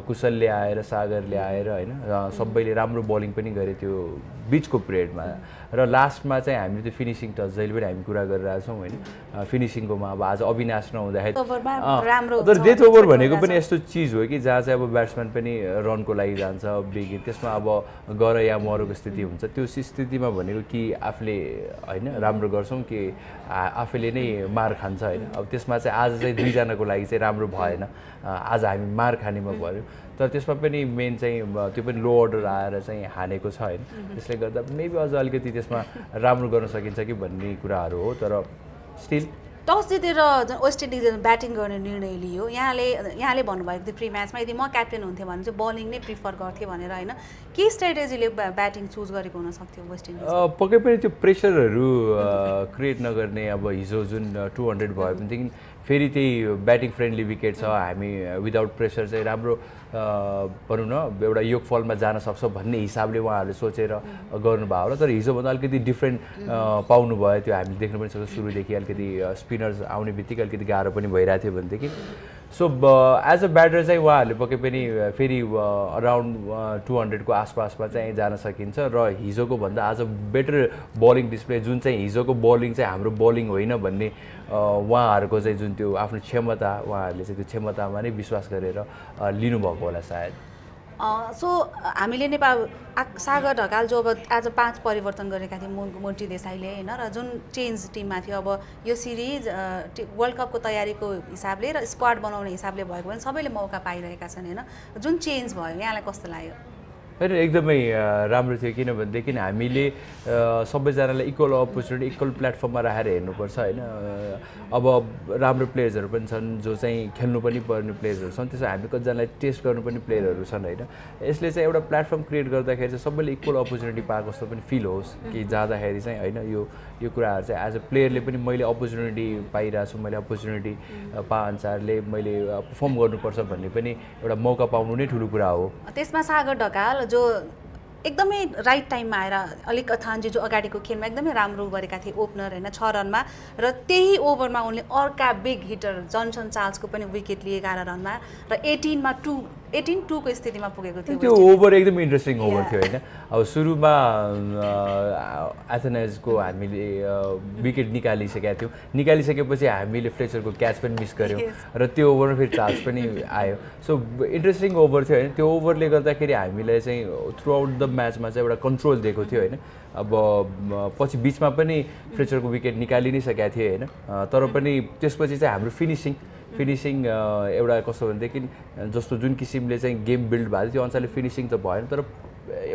कुशलले आएर सागरले आएर होइन सबैले राम्रो बलिङ पनि गरे त्यो बिचको पिरियडमा र लास्टमा चाहिँ हामीले त्यो फिनिसिङ टच जहिले पनि हामी कुरा गरिरहेछौँ होइन फिनिसिङकोमा अब आज अविनाश नहुँदाखेरि तर डेथ ओभर भनेको पनि यस्तो चिज हो कि जहाँ चाहिँ अब ब्याट्सम्यान पनि रनको लागि जान्छ बिगिन त्यसमा अब गर या मरको स्थिति हुन्छ त्यो स्थितिमा भनेको कि आफूले होइन राम्रो गर्छौँ कि आफैले नै मार खान्छ होइन अब त्यसमा चाहिँ आज चाहिँ 2 जनाको लागि चाहिँ राम्रो भएन आज हामी मार खानेमा भयो तर त्यसमा पनि मेन चाहिँ त्यो पनि लो अर्डर आएर चाहिँ हानेको छ होइन त्यसले गर्दा मेबी अझ अलिकति त्यसमा राम्रो गर्न सकिन्छ कि भन्ने कुराहरू हो तर स्टिल टस जितेर वेस्ट इन्डिज ब्याटिङ गर्ने निर्णय लियो यहाँले भन्नुभएको थियो प्री म्याचमा यदि म क्याप्टेन हुन्थेँ भने चाहिँ बलिङ नै प्रिफर गर्थेँ भनेर होइन के स्ट्राटेजीले ब्याटिङ चुज गरेको हुन सक्थ्यो वेस्ट इन्डिज पक्कै पनि त्यो प्रेसरहरू क्रिएट नगर्ने अब हिजो जुन 200 भयो भनेदेखि फेरि त्यही ब्याटिङ फ्रेन्डली विकेट छ हामी विदाउट प्रेसर चाहिँ राम्रो भनौँ न एउटा योगफलमा जान सक्छ भन्ने हिसाबले उहाँहरूले सोचेर गर्नुभयो होला तर हिजोभन्दा अलिकति डिफ्रेन्ट पाउनु भयो त्यो हामीले देख्न पनि सक्छौँ सुरुदेखि अलिकति स्पिनर्स आउने बित्तिकै अलिकति गाह्रो पनि भइरहेको थियो भनेदेखि सो एज अ ब्याटर चाहिँ उहाँहरूले पक्कै पनि फेरि अराउन्ड 200 को आसपासमा चाहिँ जान सकिन्छ र हिजोको भन्दा आज बेटर बलिङ डिस्प्ले जुन चाहिँ हिजोको बलिङ चाहिँ हाम्रो बलिङ होइन भन्ने उहाँहरूको चाहिँ जुन त्यो आफ्नो क्षमता उहाँहरूले चाहिँ त्यो क्षमतामा नै विश्वास गरेर लिनुभएको होला सायद सो हामीले नेपाल सागर ढकाल जो अब आज 5 परिवर्तन गरेका थिए मोन्टी देसाईले होइन र जुन चेन्ज टिममा थियो अब यो सिरिज वर्ल्ड कपको तयारीको हिसाबले र स्क्वाड बनाउने हिसाबले भएको भने सबैले मौका पाइरहेका छन् होइन जुन चेन्ज भयो यहाँलाई कस्तो लाग्यो होइन एकदमै राम्रो थियो किनभनेदेखि हामीले सबैजनालाई इक्वल अपर्च्युनिटी इक्वल प्लेटफर्ममा राखेर हेर्नुपर्छ होइन अब राम्रो प्लेयर्सहरू पनि छन् जो चाहिँ खेल्नु पनि पर्ने प्लेयर्सहरू छन् त्यसो हामी कतिजनालाई टेस्ट गर्नु पनि प्लेयरहरू छन् होइन यसले चाहिँ एउटा प्लेटफर्म क्रिएट गर्दाखेरि चाहिँ सबैले इक्वल अपर्च्युनिटी पाएको जस्तो पनि फिल होस् कि जाँदाखेरि चाहिँ होइन यो कुराहरू चाहिँ एज अ प्लेयरले पनि मैले अपर्च्युनिटी पाइरहेको छु मैले अपर्च्युनिटी पाअनुसारले मैले पर्फर्म गर्नुपर्छ भन्ने पनि एउटा मौका पाउनु नै ठुलो कुरा हो त्यसमा सागर ढकाल जो एकदमै राइट टाइममा आएर अलिक अथान्जी जो अगाडिको खेलमा एकदमै राम्रो गरेका थिए ओपनर होइन 6 रनमा र त्यही ओभरमा उनले अर्का बिग हिटर जनसन चार्ल्सको पनि विकेट लिए 11 रनमा र 18-2 को स्थितिमा पुगेको थियो त्यो ओभर एकदम इन्ट्रेस्टिङ ओभर थियो होइन अब सुरुमा एथेनाजको हामीले विकेट निकालिसकेपछि हामीले फ्लेचरको क्याच पनि मिस गर्यौँ र त्यो ओभरमा फेरि चार्ज पनि आयो सो इन्ट्रेस्टिङ ओभर थियो होइन त्यो ओभरले गर्दाखेरि हामीलाई चाहिँ थ्रु आउट द म्याचमा चाहिँ एउटा कन्ट्रोल दिएको थियो होइन अब पछि बिचमा पनि फ्लेचरको विकेट निकालि नै सकेका थिए होइन तर पनि त्यसपछि चाहिँ हाम्रो फिनिसिङ एउटा कस्तो भनेदेखि जस्तो जुन किसिमले चाहिँ गेम बिल्ड भएको थियो त्यो अनुसारले फिनिसिङ त भएन तर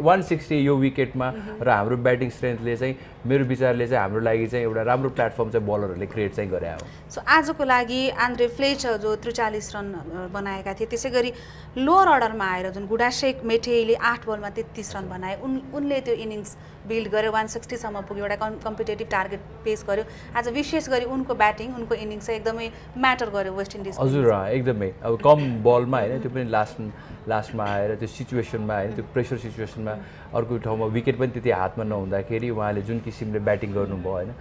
160 यो विकेटमा र हाम्रो ब्याटिङ स्ट्रेन्थले चाहिँ मेरो विचारले चाहिँ हाम्रो लागि चाहिँ एउटा राम्रो प्लेटफर्म चाहिँ बलरहरूले क्रिएट चाहिँ गरे हो। सो आजको लागि आन्द्रे फ्लेचर जो 43 रन बनाएका थिए, त्यसै गरी लोअर अर्डरमा आएर जुन गुडाशेख मेटेले 8 बलमा 33 रन बनाए, उनले त्यो इनिङ्स बिल्ड गर्यो, 160 सम्म पुग्यो, एउटा कम्पिटेटिभ टार्गेट पेस गर्यो। आज विशेष गरी उनको ब्याटिङ, उनको इनिङ्स चाहिँ एकदमै म्याटर गर्यो वेस्ट इन्डिज। हजुर एकदमै, अब कम बलमा होइन, त्यो पनि लास्टमा आएर त्यो सिचुएसनमा होइन, त्यो प्रेसर सिचुएसनमा अर्को ठाउँमा विकेट पनि त्यति हातमा नहुँदाखेरि उहाँले जुन किसिमले ब्याटिङ गर्नुभयो होइन,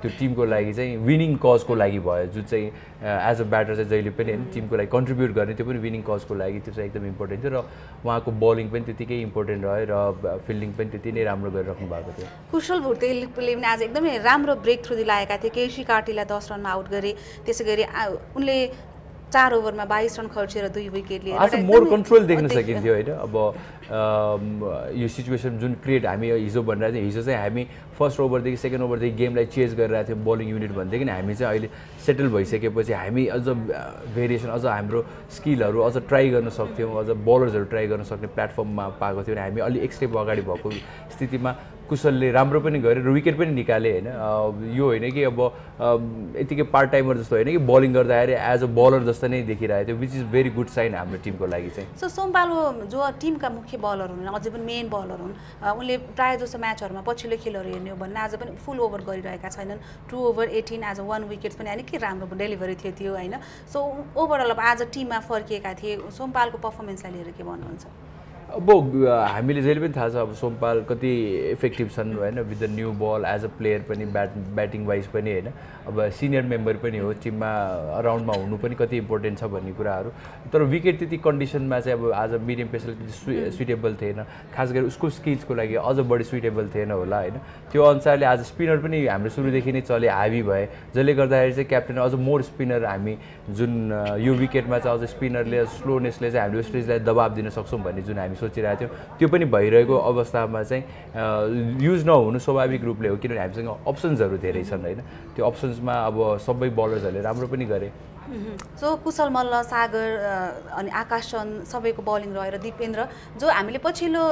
त्यो टिमको लागि चाहिँ विनिङ कजको लागि भयो, जुन चाहिँ एज अ ब्याटर चाहिँ जहिले पनि होइन टिमको लागि कन्ट्रिब्युट गर्ने, त्यो पनि विनिङ कजको लागि त्यो चाहिँ एकदम इम्पोर्टेन्ट थियो। र उहाँको बलिङ पनि त्यतिकै इम्पोर्टेन्ट रह्यो र फिल्डिङ पनि त्यति नै राम्रो गरिराख्नु भएको थियो। कुशल भुटेलले पनि आज एकदमै राम्रो ब्रेक थ्रु दिलाएका थिए। केसी कार्टीलाई 10 रनमा आउट गरे, त्यसै गरी उनले 4 ओभरमा 22 रन खर्चेर 2 विकेट लिए। आज मोर कन्ट्रोल देख्न सकिन्थ्यो होइन। अब यो सिचुएसन जुन क्रिएट हामी हिजो भनिरहेको थियौँ, हिजो चाहिँ हामी फर्स्ट ओभरदेखि सेकेन्ड ओभरदेखि गेमलाई चेज गरिरहेको थियौँ बलिङ युनिट भनेदेखि हामी चाहिँ अहिले सेटल भइसकेपछि हामी अझ भेरिएसन, अझ हाम्रो स्किलहरू अझ ट्राई गर्न सक्थ्यौँ, अझ बलर्सहरू ट्राई गर्न सक्ने प्लेटफर्ममा पाएको थियौँ। हामी अलि एक स्टेप अगाडि भएको स्थितिमा कुशलले राम्रो पनि गरे र विकेट पनि निकाले होइन। यो होइन कि अब यतिकै पार्ट टाइमर जस्तो होइन कि बलिङ गर्दाखेरि एज अ बलर जस्तो नै देखिरहेको थियो, which is very good sign हाम्रो टिमको लागि चाहिँ। सो सोमपाल जो टिमका मुख्य बलर हुन्, अझै पनि मेन बलर हुन्, उनले प्रायः जस्तो म्याचहरूमा पछिल्लो खेलहरू हेर्ने हो भने आज पनि फुल ओभर गरिरहेका छैनन्। 2 ओभर 18 आज 1 विकेट्स पनि अलिकति राम्रो डेलिभरी थियो त्यो होइन। सो ओभरअल अब आज टिममा फर्किएका थिए, सोमपालको पर्फर्मेन्सलाई लिएर के भन्नुहुन्छ? अब हामीले जहिले पनि थाहा छ अब सोमपाल कति इफेक्टिभ छन् होइन, विथ द न्यू बल एज अ प्लेयर पनि ब्याटिङ वाइज पनि होइन। अब सिनियर मेम्बर पनि हो, टिममा अराउन्डमा हुनु पनि कति इम्पोर्टेन्ट छ भन्ने कुराहरू। तर विकेट त्यति कन्डिसनमा चाहिँ अब आज मिडियम पेसर त्यति सुइटेबल थिएन, खास गरी उसको स्किल्सको लागि अझ बढी सुइटेबल थिएन होला होइन। त्यो अनुसारले आज स्पिनर पनि हाम्रो सुरुदेखि नै चले हाबी भए, जसले गर्दाखेरि चाहिँ क्याप्टेन अझ मोर स्पिनर हामी जुन यो विकेटमा चाहिँ अझ स्पिनरले स्लोनेसले चाहिँ हामीले वेस्ट इन्डिजलाई दबाब दिन सक्छौँ भन्ने जुन हामी सोचिरहेको थियौँ, त्यो पनि भइरहेको अवस्थामा चाहिँ युज नहुनु स्वाभाविक रूपले हो, किनभने हामीसँग अप्सन्सहरू धेरै छन् होइन। त्यो अप्सन्समा अब सबै बलर्सहरूले राम्रो पनि गरे। सो कुशल मल्ल, सागर अनि आकाश चन्द सबैको बलिङ रहेर दिपेन्द्र जो हामीले पछिल्लो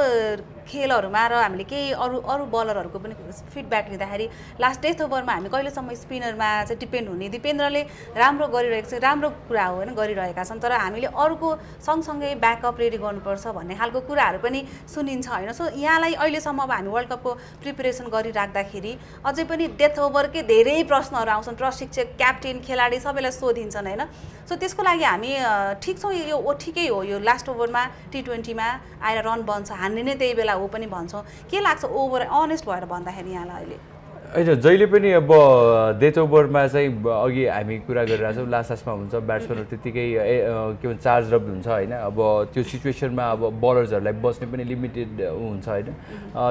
खेलहरूमा र हामीले केही अरू बलरहरूको पनि फिडब्याक लिँदाखेरि लास्ट डेथ ओभरमा हामी कहिलेसम्म स्पिनरमा चाहिँ डिपेन्ड हुने, दिपेन्द्रले राम्रो गरिरहेको छ, राम्रो कुरा हो होइन, गरिरहेका छन्, तर हामीले अरूको सँगसँगै ब्याकअप रेडी गर्नुपर्छ भन्ने खालको कुराहरू पनि सुनिन्छ होइन। सो यहाँलाई अहिलेसम्म अब हामी वर्ल्ड कपको प्रिपेरेसन गरिराख्दाखेरि अझै पनि डेथ ओभरकै धेरै प्रश्नहरू आउँछन्, प्रशिक्षक, क्याप्टेन, खेलाडी सबैलाई सोधिन्छन् होइन। सो त्यसको लागि हामी ठिक छौँ, यो ठिकै हो, यो लास्ट ओभरमा T20मा आएर रन बन्छ, हान्ने नै त्यही बेला हो पनि भन्छौँ। के लाग्छ ओभर अनेस्ट भएर भन्दाखेरि यहाँलाई अहिले? होइन, जहिले पनि अब डेथ ओभरमा चाहिँ अघि हामी कुरा गरिरहेको छौँ, लास्टमा हुन्छ ब्याट्सम्यानहरू त्यत्तिकै के भन्छ चार्ज अप हुन्छ होइन। अब त्यो सिचुएसनमा अब बलर्सहरूलाई बस्ने पनि लिमिटेड हुन्छ होइन।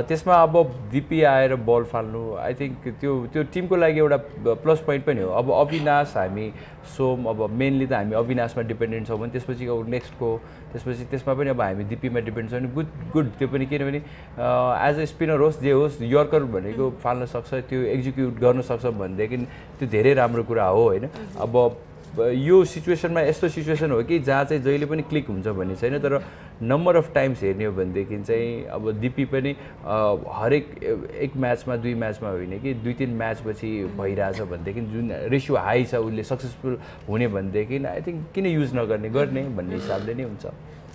त्यसमा अब डिपी आएर बल फाल्नु आई थिङ्क त्यो टिमको लागि एउटा प्लस पोइन्ट पनि हो। अब अविनाश, हामी सोम, अब मेनली त हामी अविनाशमा डिपेन्डेन्ट छौँ भने त्यसपछि नेक्स्टको त्यसमा पनि अब हामी डिपीमा डिपेन्ड छौँ भने गुड त्यो पनि, किनभने एज अ स्पिनर होस् जे होस् यर्कर भनेको फाल्न सक्छ, त्यो एक्जिक्युट गर्न सक्छ भनेदेखि त्यो धेरै राम्रो कुरा हो होइन। अब यो सिचुएसनमा यस्तो सिचुएसन हो कि जहाँ चाहिँ जहिले पनि क्लिक हुन्छ भन्ने छैन, तर नम्बर अफ टाइम्स हेर्ने हो भनेदेखि चाहिँ अब डिपी पनि हरेक एक म्याचमा 2 म्याचमा होइन कि 2-3 म्याचपछि भइरहेछ भनेदेखि जुन रेसियो हाई छ उसले सक्सेसफुल हुने भनेदेखि आई थिङ्क किन युज नगर्ने, गर्ने भन्ने हिसाबले नै हुन्छ।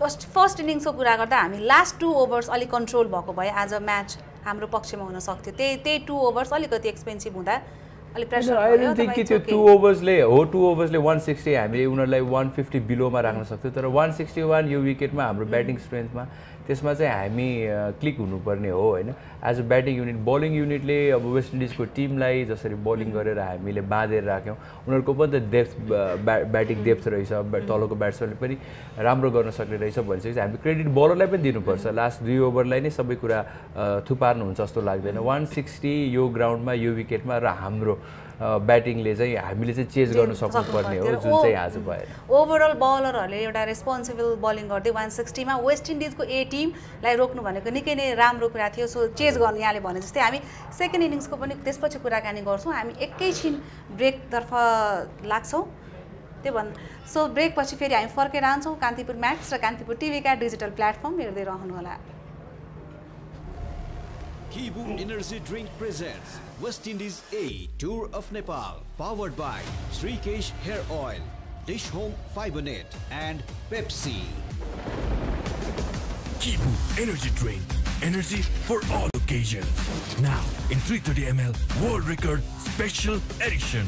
फर्स्ट इनिङ्सको कुरा गर्दा हामी लास्ट 2 ओभर्स अलिक कन्ट्रोल भएको भए आज म्याच हाम्रो पक्षमा हुन सक्थ्यो। त्यही 2 ओभर्स अलिकति एक्सपेन्सिभ हुँदा अलिक प्रेसर आई डोन्ट थिङ्क कि त्यो 2 ओभर्सले 160 हामीले उनीहरूलाई 150 बिलोमा राख्न सक्थ्यो, तर 161 यो विकेटमा हाम्रो ब्याटिङ स्ट्रेन्थमा त्यसमा चाहिँ हामी क्लिक हुनुपर्ने हो होइन। As a batting unit, bowling युनिटले अब वेस्ट इन्डिजको टिमलाई जसरी बलिङ गरेर हामीले बाँधेर राख्यौँ, उनीहरूको पनि त डेप्थ ब्याटिङ डेप्थ रहेछ, तलको ब्याट्सम्यानले पनि राम्रो गर्न सक्ने रहेछ भनिसकेपछि हामी क्रेडिट बलरलाई पनि दिनुपर्छ। लास्ट 2 ओभरलाई नै सबै कुरा थुपार्नुहुन्छ जस्तो लाग्दैन। 160 यो ग्राउन्डमा यो विकेटमा र हाम्रो ब्याटिङले चाहिँ हामीले चाहिँ चेज गर्न सक्नुपर्ने हो, जुन चाहिँ आज भएन। ओभरअल बलरहरूले एउटा रेस्पोन्सिबल बलिङ गर्दै 160मा वेस्ट इन्डिजको ए टिमलाई रोक्नु भनेको निकै नै राम्रो कुरा थियो। सो चेज गर्ने यहाँले भने जस्तै हामी सेकेन्ड इनिङ्सको पनि त्यसपछि कुराकानी गर्छौँ। हामी एकैछिन ब्रेकतर्फ लाग्छौँ त्यो सो ब्रेकपछि फेरि हामी फर्केर आउँछौँ। कान्तिपुर म्याक्स र कान्तिपुर टिभीका डिजिटल प्लेटफर्म हेर्दै रहनुहोला। Kibu Energy Drink presents West Indies A Tour of Nepal, powered by Srikesh Hair Oil, Dish Home Fiber Net, and Pepsi. Kibu Energy Drink. Energy for all occasions. Now in 330 ml World Record Special Edition.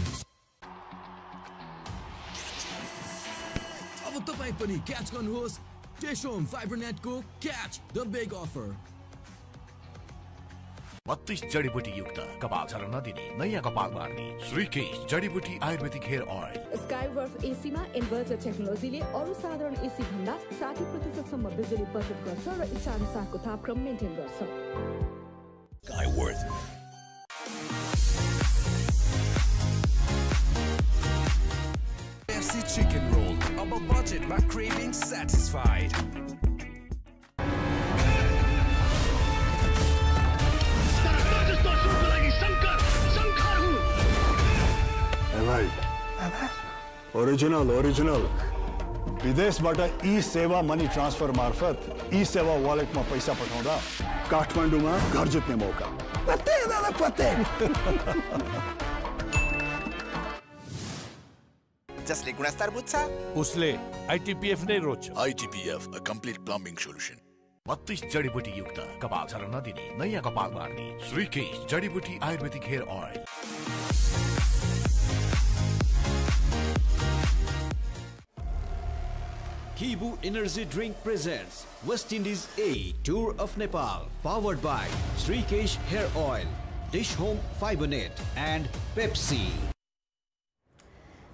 अब तपाईं पनि catch गर्नुहोस् dish Home fibre नेटको catch the big offer 32 जडीबुटी युक्त कपाल झर्न नदिने नयाँ कपाल मार्ने श्रीकेश जडीबुटी आयुर्वेदिक हेयर ऑयल। स्काईवर्थ एसीमा इन्भर्टर टेक्नोलोजीले अरु साधारण एसी भन्दा 60% सम्म बिजुली बचत गर्छ र इच्छाअनुसारको तापक्रम मेन्टेन गर्छ। Skyworth. KFC chicken roll, अब budget मा craving satisfied. भाइ ओरिजिनल विदेशबाट ई सेवा मनी ट्रान्सफर मार्फत ई सेवा वालेटमा पैसा पठाउँदा काठमाडौँमा घर जित्ने मौका। पत्ते दादा पत्ते। जसले गुणस्तर बुझ्छ उसले आइटिपीएफ नै रोज्छ। आइटिपीएफ a complete plumbing solution. 32 जडीबुटी युक्त कपाल झर्न नदिने नयाँ कपाल मार्ने श्रीकेश जडीबुटी आयुर्वेदिक hair oil. Kibu Energy Drink presents West Indies A Tour of Nepal, powered by Srikesh Hair Oil, Dish Home Fiber Net, and Pepsi.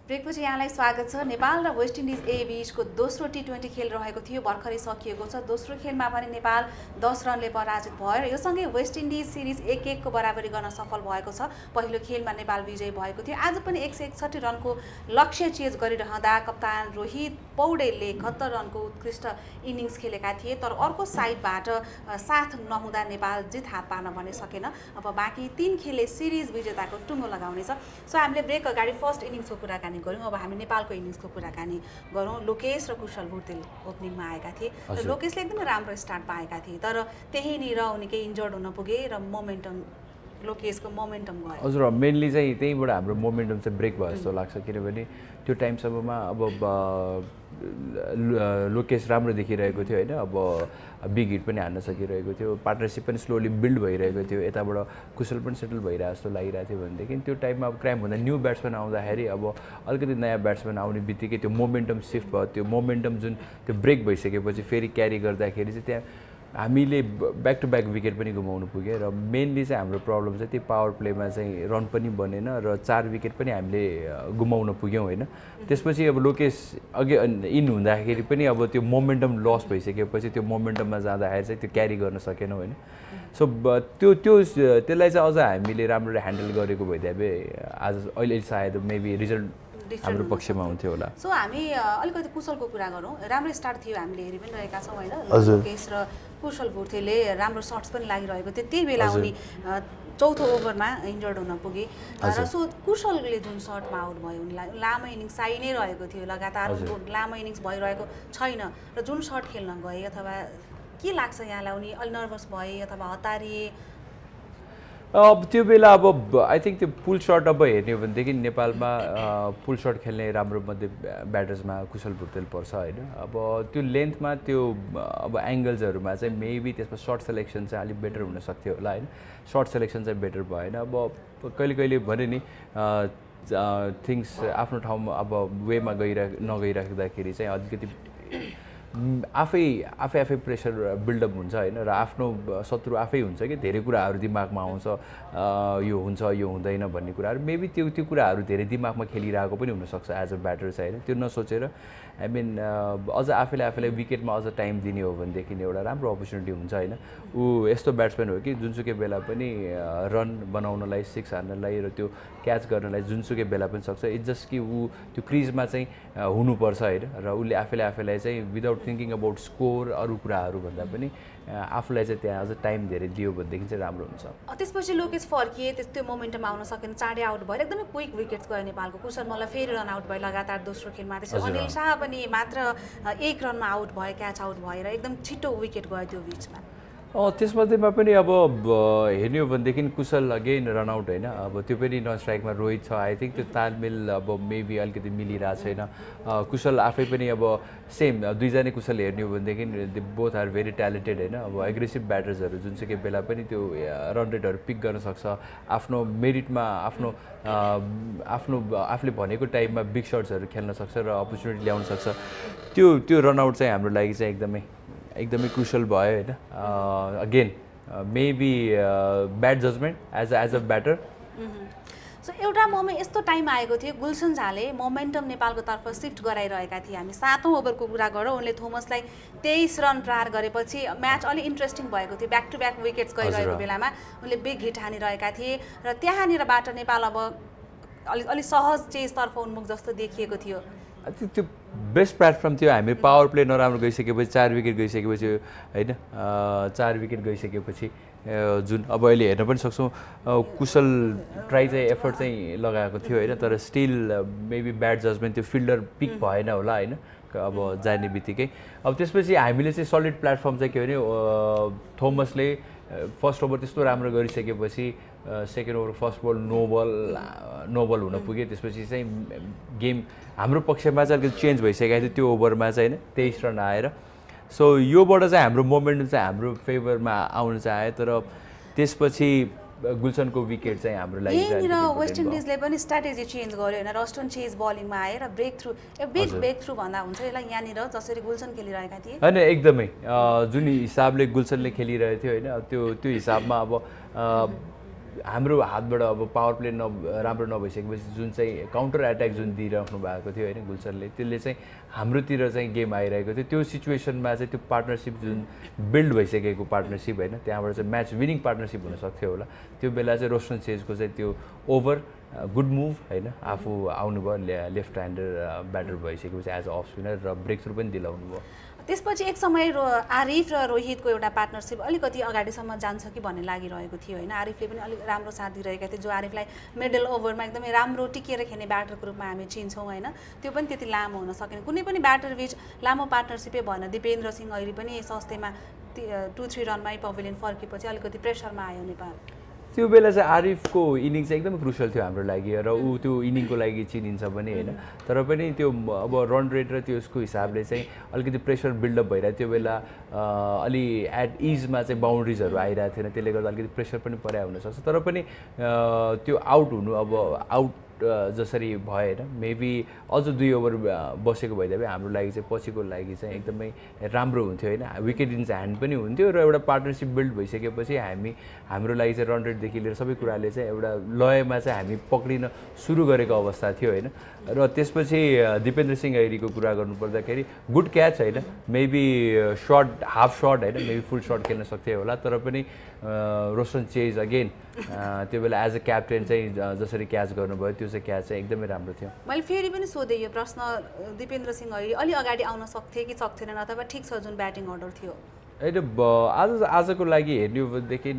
ब्रेकपछि यहाँलाई स्वागत छ। नेपाल र वेस्ट इन्डिज ए बीचको दोस्रो टी20 खेल रहेको थियो, भर्खरै सकिएको छ। दोस्रो खेलमा पनि नेपाल 10 रनले पराजित भयो र यो सँगै वेस्ट इन्डिज सिरिज 1-1 को बराबरी गर्न सफल भएको छ। पहिलो खेलमा नेपाल विजयी भएको थियो। आज पनि 161 रनको लक्ष्य चेज गरिरहँदा कप्तान रोहित पौडेलले 71 रनको उत्कृष्ट इनिङ्स खेलेका थिए, तर अर्को साइडबाट साथ नहुँदा नेपाल जित हात पार्न भने सकेन। अब बाँकी 3 खेलले सिरिज विजेताको टुङ्गो लगाउनेछ। सो हामीले ब्रेक अगाडि फर्स्ट इनिङ्सको कुराकानी गरौँ। अब हामी नेपालको इनिङ्सको कुराकानी गरौँ। लोकेश र कुशल भुटेल ओपनिङमा आएका थिए र लोकेशले एकदमै राम्रो स्टार्ट पाएका थिए, तर त्यहीँनिर उनी केही इन्जर्ड हुन पुगे र मोमेन्टम लोकेशको मोमेन्टम गयो। हजुर, मेनली चाहिँ त्यहीँबाट हाम्रो मोमेन्टम चाहिँ ब्रेक भयो जस्तो लाग्छ, किनभने त्यो टाइमसम्ममा अब लोकेश राम्रो देखिरहेको थियो होइन। अब बिग हिट पनि हान्न सकिरहेको थियो, पार्टनरसिप पनि स्लोली बिल्ड भइरहेको थियो, यताबाट कुशल पनि सेटल भइरहेको जस्तो लागिरहेको थियो। भनेदेखि त्यो टाइममा अब क्राइम हुँदा न्यू ब्याट्सम्यान आउँदाखेरि अब अलिकति नयाँ ब्याट्सम्यान आउने बित्तिकै त्यो मोमेन्टम सिफ्ट भयो। त्यो मोमेन्टम जुन त्यो ब्रेक भइसकेपछि फेरि क्यारी गर्दाखेरि चाहिँ त्यहाँ हामीले ब्याक टु ब्याक विकेट पनि गुमाउनु पुग्यो र मेनली चाहिँ हाम्रो प्रब्लम चाहिँ त्यो पावर प्लेमा चाहिँ रन पनि बनेन र 4 विकेट पनि हामीले गुमाउन पुग्यौँ होइन। त्यसपछि अब लोकेश अघि इन हुँदाखेरि पनि अब त्यो मोमेन्टम लस भइसकेपछि त्यो मोमेन्टममा जाँदाखेरि चाहिँ त्यो क्यारी गर्न सकेनौँ होइन। सो त्यसलाई चाहिँ अझ हामीले राम्ररी ह्यान्डल गरेको भइदिए भए आज अहिले सायद मेबी रिजल्ट हाम्रो पक्षमा हुन्थ्यो होला। सो हामी अलिकति कुशलको कुरा गरौँ। राम्रो स्टार्ट थियो, हामीले हेरि पनि रहेका छौँ होइन। लोकेश र कुशल भुटेलले राम्रो सर्ट्स पनि लागिरहेको थियो। त्यही बेला उनी चौथो ओभरमा इन्जर्ड हुन पुगे र सो कुशलले जुन सर्टमा आउट भयो उनलाई लामो इनिङ्स चाहिए नै रहेको थियो, लगातार लामो इनिङ्स भइरहेको छैन र जुन सर्ट खेल्न गए अथवा के लाग्छ यहाँलाई, उनी अलि नर्भस भए अथवा हतारिए? अब त्यो बेला अब आई थिङ्क त्यो पुल सर्ट अब हेर्ने हो भनेदेखि नेपालमा पुल सर्ट खेल्ने राम्रो मध्ये ब्याटर्समा कुशल भुटेल पर्छ होइन। अब त्यो लेन्थमा त्यो अब एङ्गल्सहरूमा चाहिँ मेबी त्यसमा सर्ट सेलेक्सन चाहिँ अलिक बेटर हुनसक्थ्यो होला होइन। सर्ट सेलेक्सन चाहिँ बेटर भएन। अब कहिले कहिले भने नि थिङ्स आफ्नो ठाउँमा अब वेमा नगइराख्दाखेरि चाहिँ अलिकति आफै प्रेसर बिल्डअप हुन्छ होइन र आफ्नो शत्रु आफै हुन्छ कि धेरै कुराहरू दिमागमा आउँछ, यो हुन्छ यो हुँदैन भन्ने कुराहरू मेबी त्यो कुराहरू धेरै दिमागमा खेलिरहेको पनि हुनसक्छ एज अ ब्याटर चाहिँ होइन। त्यो नसोचेर आई मिन अझ आफैलाई विकेटमा अझ टाइम दिने हो भनेदेखि एउटा राम्रो अपर्च्युनिटी हुन्छ होइन। ऊ यस्तो ब्याट्सम्यान हो कि जुनसुकै बेला पनि रन बनाउनलाई, 6 हान्नलाई र त्यो क्याच गर्नलाई जुनसुकै बेला पनि सक्छ। इट्स जस्ट कि ऊ त्यो क्रिजमा चाहिँ हुनुपर्छ होइन र उसले आफैलाई चाहिँ विदाउट थिङ्किङ अबाउट स्कोर अरू कुराहरू भन्दा पनि आफूलाई चाहिँ त्यहाँ अझ टाइम धेरै दियो भनेदेखि चाहिँ राम्रो हुन्छ। त्यसपछि लोकेश फर्किए, त्यो मोमेन्टम आउन सकेन, चाँडै आउट भयो, एकदमै क्विक विकेट्स गयो नेपालको। कुशल मलाई फेरि रन आउट भयो लगातार दोस्रो खेलमा। त्यसपछि अनिल शाह पनि मात्र 1 रनमा आउट भयो, क्याच आउट भएर एकदम छिटो विकेट गयो त्यो बिचमा। त्यसमध्येमा पनि अब हेर्ने हो भनेदेखि कुशल अगेन रनआउट होइन अब त्यो पनि नन स्ट्राइकमा रोहित छ आई थिङ्क त्यो तालमेल अब मेबी अलिकति मिलिरहेको छैन कुशल आफै पनि अब सेम दुईजना कुशल हेर्ने हो भनेदेखि they both are very talented होइन अब एग्रेसिभ ब्याटर्सहरू जुन चाहिँ बेला पनि त्यो रन रेटहरू पिक गर्न सक्छ आफ्नो मेरिटमा आफ्नो आफूले भनेको टाइममा बिग सट्सहरू खेल्न सक्छ र अपर्च्युनिटी ल्याउन सक्छ त्यो रनआउट चाहिँ हाम्रो लागि चाहिँ एकदमै क्रुसियल भयो होइन again maybe bad judgement as a batter so एउटा मोमेन्ट यस्तो टाइम आएको थियो गुलसन झाले मोमेन्टम नेपालको तर्फ सिफ्ट गराइरहेका थिए हामी 7औं ओभरको कुरा गरौँ उनले थोमसलाई 23 रन प्रहार गरेपछि म्याच अलि इन्ट्रेस्टिङ भएको थियो ब्याक टु ब्याक विकेट्स गइरहेको बेलामा उनले बिग हिट हानिरहेका थिए र त्यहाँनिरबाट नेपाल अब अलि सहज चेजतर्फ उन्मुख जस्तो देखिएको थियो त्यो बेस्ट प्लेटफर्म थियो हामी पावर प्ले नराम्रो गइसकेपछि 4 विकेट गइसकेपछि होइन 4 विकेट गइसकेपछि जुन अब अहिले हेर्न पनि सक्छौँ कुशल ट्राई चाहिँ एफर्ट चाहिँ लगाएको थियो होइन तर स्टिल मेबी ब्याड जजमेन्ट त्यो फिल्डर पिक भएन होला होइन अब जाने बित्तिकै अब त्यसपछि हामीले चाहिँ सलिड प्लेटफर्म चाहिँ के भने थोमसले फर्स्ट ओभर त्यस्तो राम्रो गरिसकेपछि सेकेन्ड ओभर फर्स्ट बल नो बल हुन पुग्यो त्यसपछि चाहिँ गेम हाम्रो पक्षमा चाहिँ अलिकति चेन्ज भइसकेको थियो त्यो ओभरमा चाहिँ होइन 23 रन आएर सो योबाट चाहिँ हाम्रो मोमेन्टम चाहिँ हाम्रो फेभरमा आउन चाहिँ आयो तर त्यसपछि गुलसनको विकेट चाहिँ हाम्रो लागि यहीँनिर वेस्ट इन्डिजले पनि स्ट्राटेजी चेन्ज गर्यो होइन रस्टन चेज बलिङमा आएर ब्रेक थ्रु ब्रेक थ्रु भन्दा हुन्छ यसलाई यहाँनिर जसरी गुलसन खेलिरहेका थिए होइन एकदमै जुन हिसाबले गुलसनले खेलिरहेको थियो होइन त्यो हिसाबमा अब हाम्रो हातबाट अब पावर प्ले राम्रो नभइसकेपछि जुन चाहिँ काउन्टर एट्याक जुन दिइराख्नु भएको थियो होइन गुलसनले त्यसले चाहिँ हाम्रोतिर चाहिँ गेम आइरहेको थियो त्यो सिचुएसनमा चाहिँ त्यो पार्टनरसिप जुन बिल्ड भइसकेको पार्टनरसिप होइन त्यहाँबाट चाहिँ म्याच विनिङ पार्टनरसिप हुन सक्थ्यो होला त्यो बेला चाहिँ रोस्टन चेजको चाहिँ त्यो ओभर गुड मुभ होइन आफू आउनुभयो लेफ्ट ह्यान्डर ब्याटर भइसकेपछि एज अ अफ स्पिनर र ब्रेक थ्रु पनि दिलाउनु भयो त्यसपछि एक समय आरिफ र रोहितको एउटा पार्टनरसिप अलिकति अगाडिसम्म जान्छ कि भन्ने लागिरहेको थियो होइन आरिफले पनि अलिक राम्रो साथ दिइरहेका थिए जो आरिफलाई मिडल ओभरमा एकदमै राम्रो टिकेर खेल्ने ब्याटरको रूपमा हामी चिन्छौँ होइन त्यो पनि त्यति लामो हुन सकेन कुनै पनि ब्याटर बिच लामो पार्टनरसिपै भएन दिपेन्द्र सिंह अहिले पनि सस्तेमा 2-3 रनमै पवेलियन फर्केपछि अलिकति प्रेसरमा आयो नेपाल त्यो बेला चाहिँ आरिफको इनिङ चाहिँ एकदमै क्रुसियल थियो हाम्रो लागि र ऊ त्यो इनिङको लागि चिनिन्छ पनि होइन तर पनि त्यो अब रन रेट र त्यसको हिसाबले चाहिँ अलिकति प्रेसर बिल्डअप भइरहेको त्यो बेला अलि एट इजमा चाहिँ बााउन्ड्रिजहरू आइरहेको थिएन त्यसले गर्दा अलिकति प्रेसर पनि पर्या हुनसक्छ तर पनि त्यो आउट हुनु अब आउट जसरी भयो होइन मेबी अझ 2 ओभर बसेको भइदिए हाम्रो लागि चाहिँ पछिको लागि चाहिँ एकदमै राम्रो हुन्थ्यो होइन विकेट इन ह्यान्ड पनि हुन्थ्यो र एउटा पार्टनरसिप बिल्ड भइसकेपछि हाम्रो लागि चाहिँ रन रेटदेखि लिएर सबै कुराले चाहिँ एउटा लयमा चाहिँ हामी पक्रिन सुरु गरेको अवस्था थियो होइन र त्यसपछि दिपेन्द्र सिंह ऐरीको कुरा गर्नुपर्दाखेरि गुड क्याच होइन मेबी सर्ट हाफ सर्ट होइन मेबी फुल सर्ट खेल्न सक्थ्यो होला तर पनि रोस्टन चेज अगेन त्यो बेला एज अ क्याप्टेन चाहिँ जसरी क्याच गर्नुभयो त्यो चाहिँ क्याच चाहिँ एकदमै राम्रो थियो मैले फेरि पनि सोधेँ यो प्रश्न दिपेन्द्र सिंह ऐरी अलि अगाडि आउन सक्थे कि सक्थेनन् अथवा ठिक छ जुन ब्याटिङ अर्डर थियो होइन आजको लागि हेर्ने हो भनेदेखि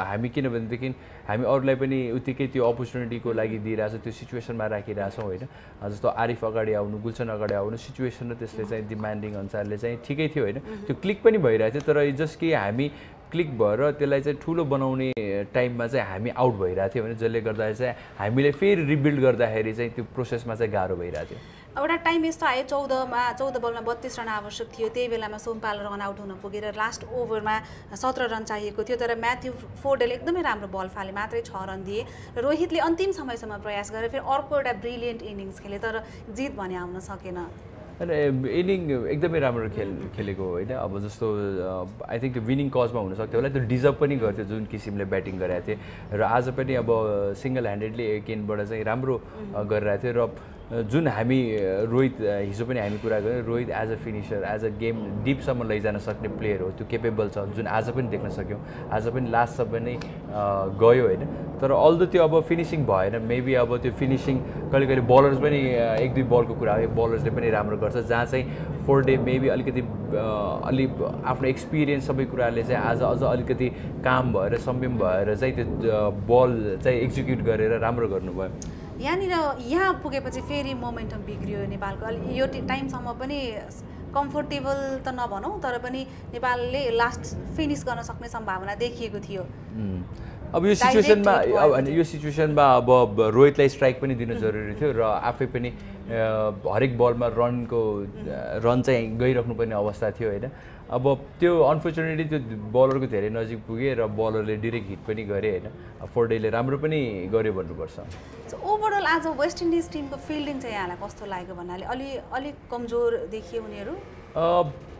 हामी किनभनेदेखि हामी अरूलाई पनि उत्तिकै त्यो अपर्च्युनिटीको लागि दिइरहेछौँ त्यो सिचुएसनमा राखिरहेछौँ होइन जस्तो आरिफ अगाडि आउनु गुलसन अगाडि आउनु सिचुएसन र त्यसले चाहिँ डिमान्डिङ अनुसारले चाहिँ ठिकै थियो होइन त्यो क्लिक पनि भइरहेको थियो तर जस्ट कि हामी क्लिक भएर त्यसलाई चाहिँ ठुलो बनाउने टाइममा चाहिँ हामी आउट भइरहेको थियो भने जसले गर्दा चाहिँ हामीले फेरि रिबिल्ड गर्दाखेरि चाहिँ त्यो प्रोसेसमा चाहिँ गाह्रो भइरहेको थियो एउटा टाइम यस्तो आयो 14 बलमा 32 रन आवश्यक थियो त्यही बेलामा सोमपाल रन आउट हुन पुगेर लास्ट ओभरमा 17 रन चाहिएको थियो तर म्याथ्यू फोर्डेल एकदमै राम्रो बल फाले मात्रै 6 रन दिए रोहितले अन्तिम समयसम्म प्रयास गरे फेरि अर्को एउटा ब्रिलियन्ट इनिङ्स खेले तर जित भने आउन सकेन होइन इनिङ एकदमै राम्रो खेलेको होइन अब जस्तो आई थिङ्क त्यो विनिङ कजमा हुनसक्थ्यो होला त्यो डिजर्भ पनि गर्थ्यो जुन किसिमले ब्याटिङ गरेको थिए र आज पनि अब सिङ्गल ह्यान्डेडली एकेनबाट चाहिँ राम्रो गरिरहेको थियो र जुन हामी रोहित हिजो पनि हामी कुरा गऱ्यौँ Rohit as a finisher as a game डिपसम्म लैजान सक्ने प्लेयर हो त्यो केपेबल छ जुन आज पनि देख्न सक्यौँ आज पनि लास्टसम्म नै गयो होइन तर अल्दो त्यो अब फिनिसिङ भएन मेबी अब त्यो फिनिसिङ कहिले कहिले बलर्स पनि 1-2 बलको कुरा हो बलर्सले पनि राम्रो गर्छ जहाँ चाहिँ 4 डे मेबी अलिकति आफ्नो एक्सपिरियन्स सबै कुराले चाहिँ आज अझ अलिकति काम भएर संयम भएर चाहिँ त्यो बल चाहिँ एक्जिक्युट गरेर राम्रो गर्नुभयो यहाँ पुगेपछि फेरि मोमेन्टम बिग्रियो नेपालको यो टाइमसम्म पनि कम्फर्टेबल त नभनौँ तर पनि नेपालले लास्ट फिनिस गर्न सक्ने सम्भावना देखिएको थियो। अब यो सिचुएसनमा अब रोहितलाई स्ट्राइक पनि दिन जरुरी थियो र आफै पनि हरेक बलमा रन चाहिँ गइराख्नुपर्ने अवस्था थियो होइन। अब त्यो अनफर्चुनेटली त्यो बलरको धेरै नजिक पुगे र बलरले डिरेक्ट हिट पनि गरे होइन। फोर्डेले राम्रो पनि गर्यो भन्नुपर्छ। सो ओभरअल आज वेस्ट इन्डिज टिमको फिल्डिङ चाहिँ यहाँलाई कस्तो लाग्यो भन्नाले अलिक कमजोर देखियो उनीहरू?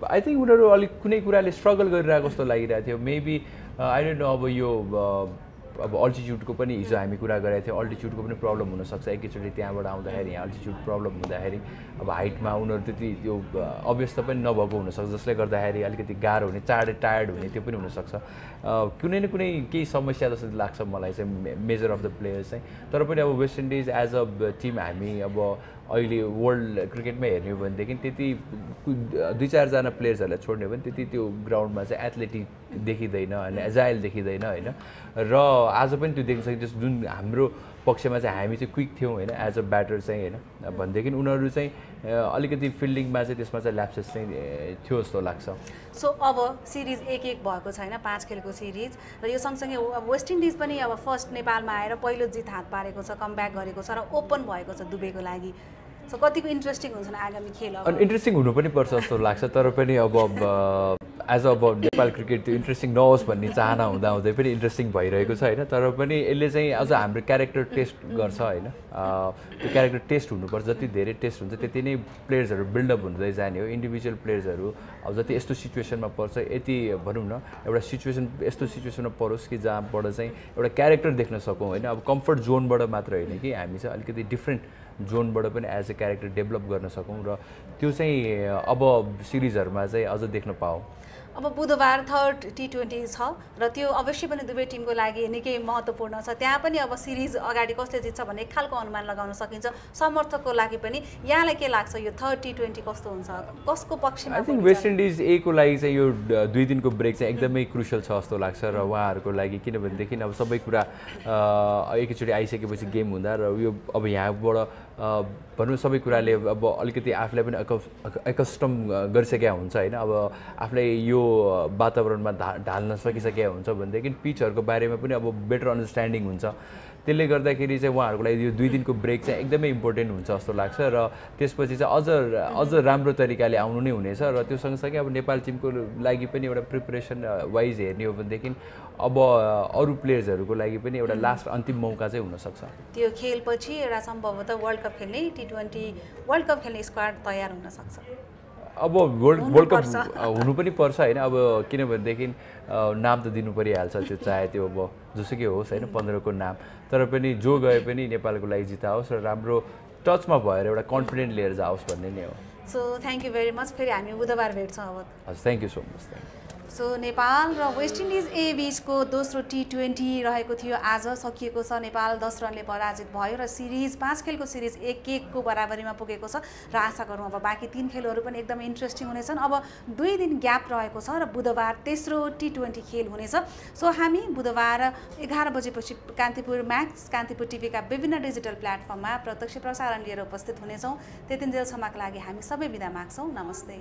आई थिङ्क उनीहरू अलिक कुनै कुराले स्ट्रगल गरिरहेको जस्तो लागिरहेको थियो। मेबी आई डोन्ट नो अब यो अब अल्टिट्युडको पनि हिजो हामी कुरा गरेको थियौँ, अल्टिट्युडको पनि प्रब्लम हुनसक्छ। एकैचोटि त्यहाँबाट आउँदाखेरि यहाँ अल्टिट्युड प्रब्लम हुँदाखेरि अब हाइटमा उनीहरू त्यति त्यो अभ्यस्त पनि नभएको हुनसक्छ जसले गर्दाखेरि अलिकति गाह्रो हुने, चाँडै टायर्ड हुने त्यो पनि हुनसक्छ। कुनै न कुनै केही समस्या जस्तो लाग्छ मलाई चाहिँ मेजर अफ द प्लेयर्स चाहिँ। तर पनि अब West Indies as a team हामी अब अहिले वर्ल्ड क्रिकेटमा हेर्ने हो भनेदेखि त्यति 2-4जना प्लेयर्सहरूलाई छोड्ने हो भने त्यति त्यो ग्राउन्डमा चाहिँ एथलेटिक देखिँदैन होइन, एजाइल देखिँदैन होइन। र आज पनि त्यो देख्न सकिन्छ जुन हाम्रो पक्षमा चाहिँ हामी चाहिँ क्विक थियौँ होइन एज अ ब्याटर चाहिँ होइन भनेदेखि उनीहरू चाहिँ अलिकति फिल्डिङमा चाहिँ त्यसमा चाहिँ ल्याप्सेस चाहिँ थियो जस्तो लाग्छ। सो अब सिरिज 1-1 भएको छैन, 5 खेलको सिरिज र यो सँगसँगै वेस्ट इन्डिज पनि अब फर्स्ट नेपालमा आएर पहिलो जित हात पारेको छ, कमब्याक गरेको छ र ओपन भएको छ दुबईको लागि। सो कतिको इन्ट्रेस्टिङ हुन्छन् आगामी खेल? इन्ट्रेस्टिङ हुनु पनि पर्छ जस्तो लाग्छ तर पनि अब एज अब नेपाल क्रिकेट त्यो इन्ट्रेस्टिङ नहोस् भन्ने चाहना हुँदाहुँदै पनि इन्ट्रेस्टिङ भइरहेको छ होइन। तर पनि यसले चाहिँ अझ हाम्रो क्यारेक्टर टेस्ट गर्छ होइन। त्यो क्यारेक्टर टेस्ट हुनुपर्छ, जति धेरै टेस्ट हुन्छ त्यति नै प्लेयर्सहरू बिल्डअप हुँदै जाने हो। इन्डिभिजुअल प्लेयर्सहरू अब जति यस्तो सिचुएसनमा पर्छ यति भनौँ न एउटा यस्तो सिचुएसनमा परोस् कि जहाँबाट चाहिँ एउटा क्यारेक्टर देख्न सकौँ होइन। अब कम्फर्ट जोनबाट मात्र होइन कि हामी चाहिँ अलिकति डिफ्रेन्ट जोनबाट पनि एज अ क्यारेक्टर डेभलप गर्न सकौँ र त्यो चाहिँ अब सिरिजहरूमा चाहिँ अझ देख्न पाऊँ। अब बुधबार 3rd T20 छ र त्यो अवश्य पनि दुवै टिमको लागि निकै महत्त्वपूर्ण छ। त्यहाँ पनि अब सिरिज अगाडि कसले जित्छ भन्ने एक खालको अनुमान लगाउन सकिन्छ समर्थकको लागि पनि। यहाँलाई के लाग्छ यो 3rd T20 कस्तो हुन्छ, कसको पक्षमा? I think waste Indies A को लागि चाहिँ यो 2 दिनको ब्रेक चाहिँ एकदमै क्रुसियल छ जस्तो लाग्छ र उहाँहरूको लागि किनभनेदेखि अब सबै कुरा एकैचोटि आइसकेपछि गेम हुँदा र यो अब यहाँबाट भनौँ सबै कुराले अब अलिकति आफूलाई पनि एकस्टम गरिसकेका हुन्छ होइन। अब आफूलाई यो वातावरणमा ढाल्न सकिसकेका हुन्छ भनेदेखि पिचहरूको बारेमा पनि अब बेटर अन्डरस्ट्यान्डिङ हुन्छ। त्यसले गर्दाखेरि चाहिँ उहाँहरूको लागि यो 2 दिनको ब्रेक चाहिँ एकदमै इम्पोर्टेन्ट हुन्छ जस्तो लाग्छ र त्यसपछि चाहिँ अझ राम्रो तरिकाले आउनु नै हुनेछ। र त्यो सँगसँगै अब नेपाल टिमको लागि पनि एउटा प्रिपरेसन वाइज हेर्ने हो भनेदेखि अब अरू प्लेयर्सहरूको लागि पनि एउटा लास्ट अन्तिम मौका चाहिँ हुनसक्छ। त्यो खेलपछि एउटा सम्भवतः वर्ल्ड कप खेल्ने T20 वर्ल्ड कप खेल्ने स्क्वाड तयार हुनसक्छ। अब वर्ल्ड कप हुनु पनि पर्छ होइन। अब किनभनेदेखि नाम त दिनु परिहाल्छ, त्यो चाहे त्यो अब जोसुकै होस् होइन 15 को नाम, तर पनि जो गए पनि नेपालको लागि जिताओस् र राम्रो टचमा भएर एउटा कन्फिडेन्ट लिएर जाओस् भन्ने नै हो। So thank you very much. फेरि हामी बुधबार भेट्छौँ अब। हजुर thank you so much. So Nepal र वेस्ट इन्डिज ए बीचको दोस्रो T20 रहेको थियो, आज सकिएको छ। नेपाल 10 रनले पराजित भयो र सिरिज 5 खेलको सिरिज 1-1 को बराबरीमा पुगेको छ र आशा गरौँ अब बाँकी 3 खेलहरू पनि एकदमै इन्ट्रेस्टिङ हुनेछन्। अब 2 दिन ग्याप रहेको छ र बुधबार तेस्रो T20 खेल हुनेछ। सो हामी बुधबार 11 बजेपछि कान्तिपुर म्याक्स कान्तिपुर टिभीका विभिन्न डिजिटल प्लेटफर्ममा प्रत्यक्ष प्रसारण लिएर उपस्थित हुनेछौँ। त्यतिन्जेलसम्मका लागि हामी सबै बिदा माग्छौँ। नमस्ते।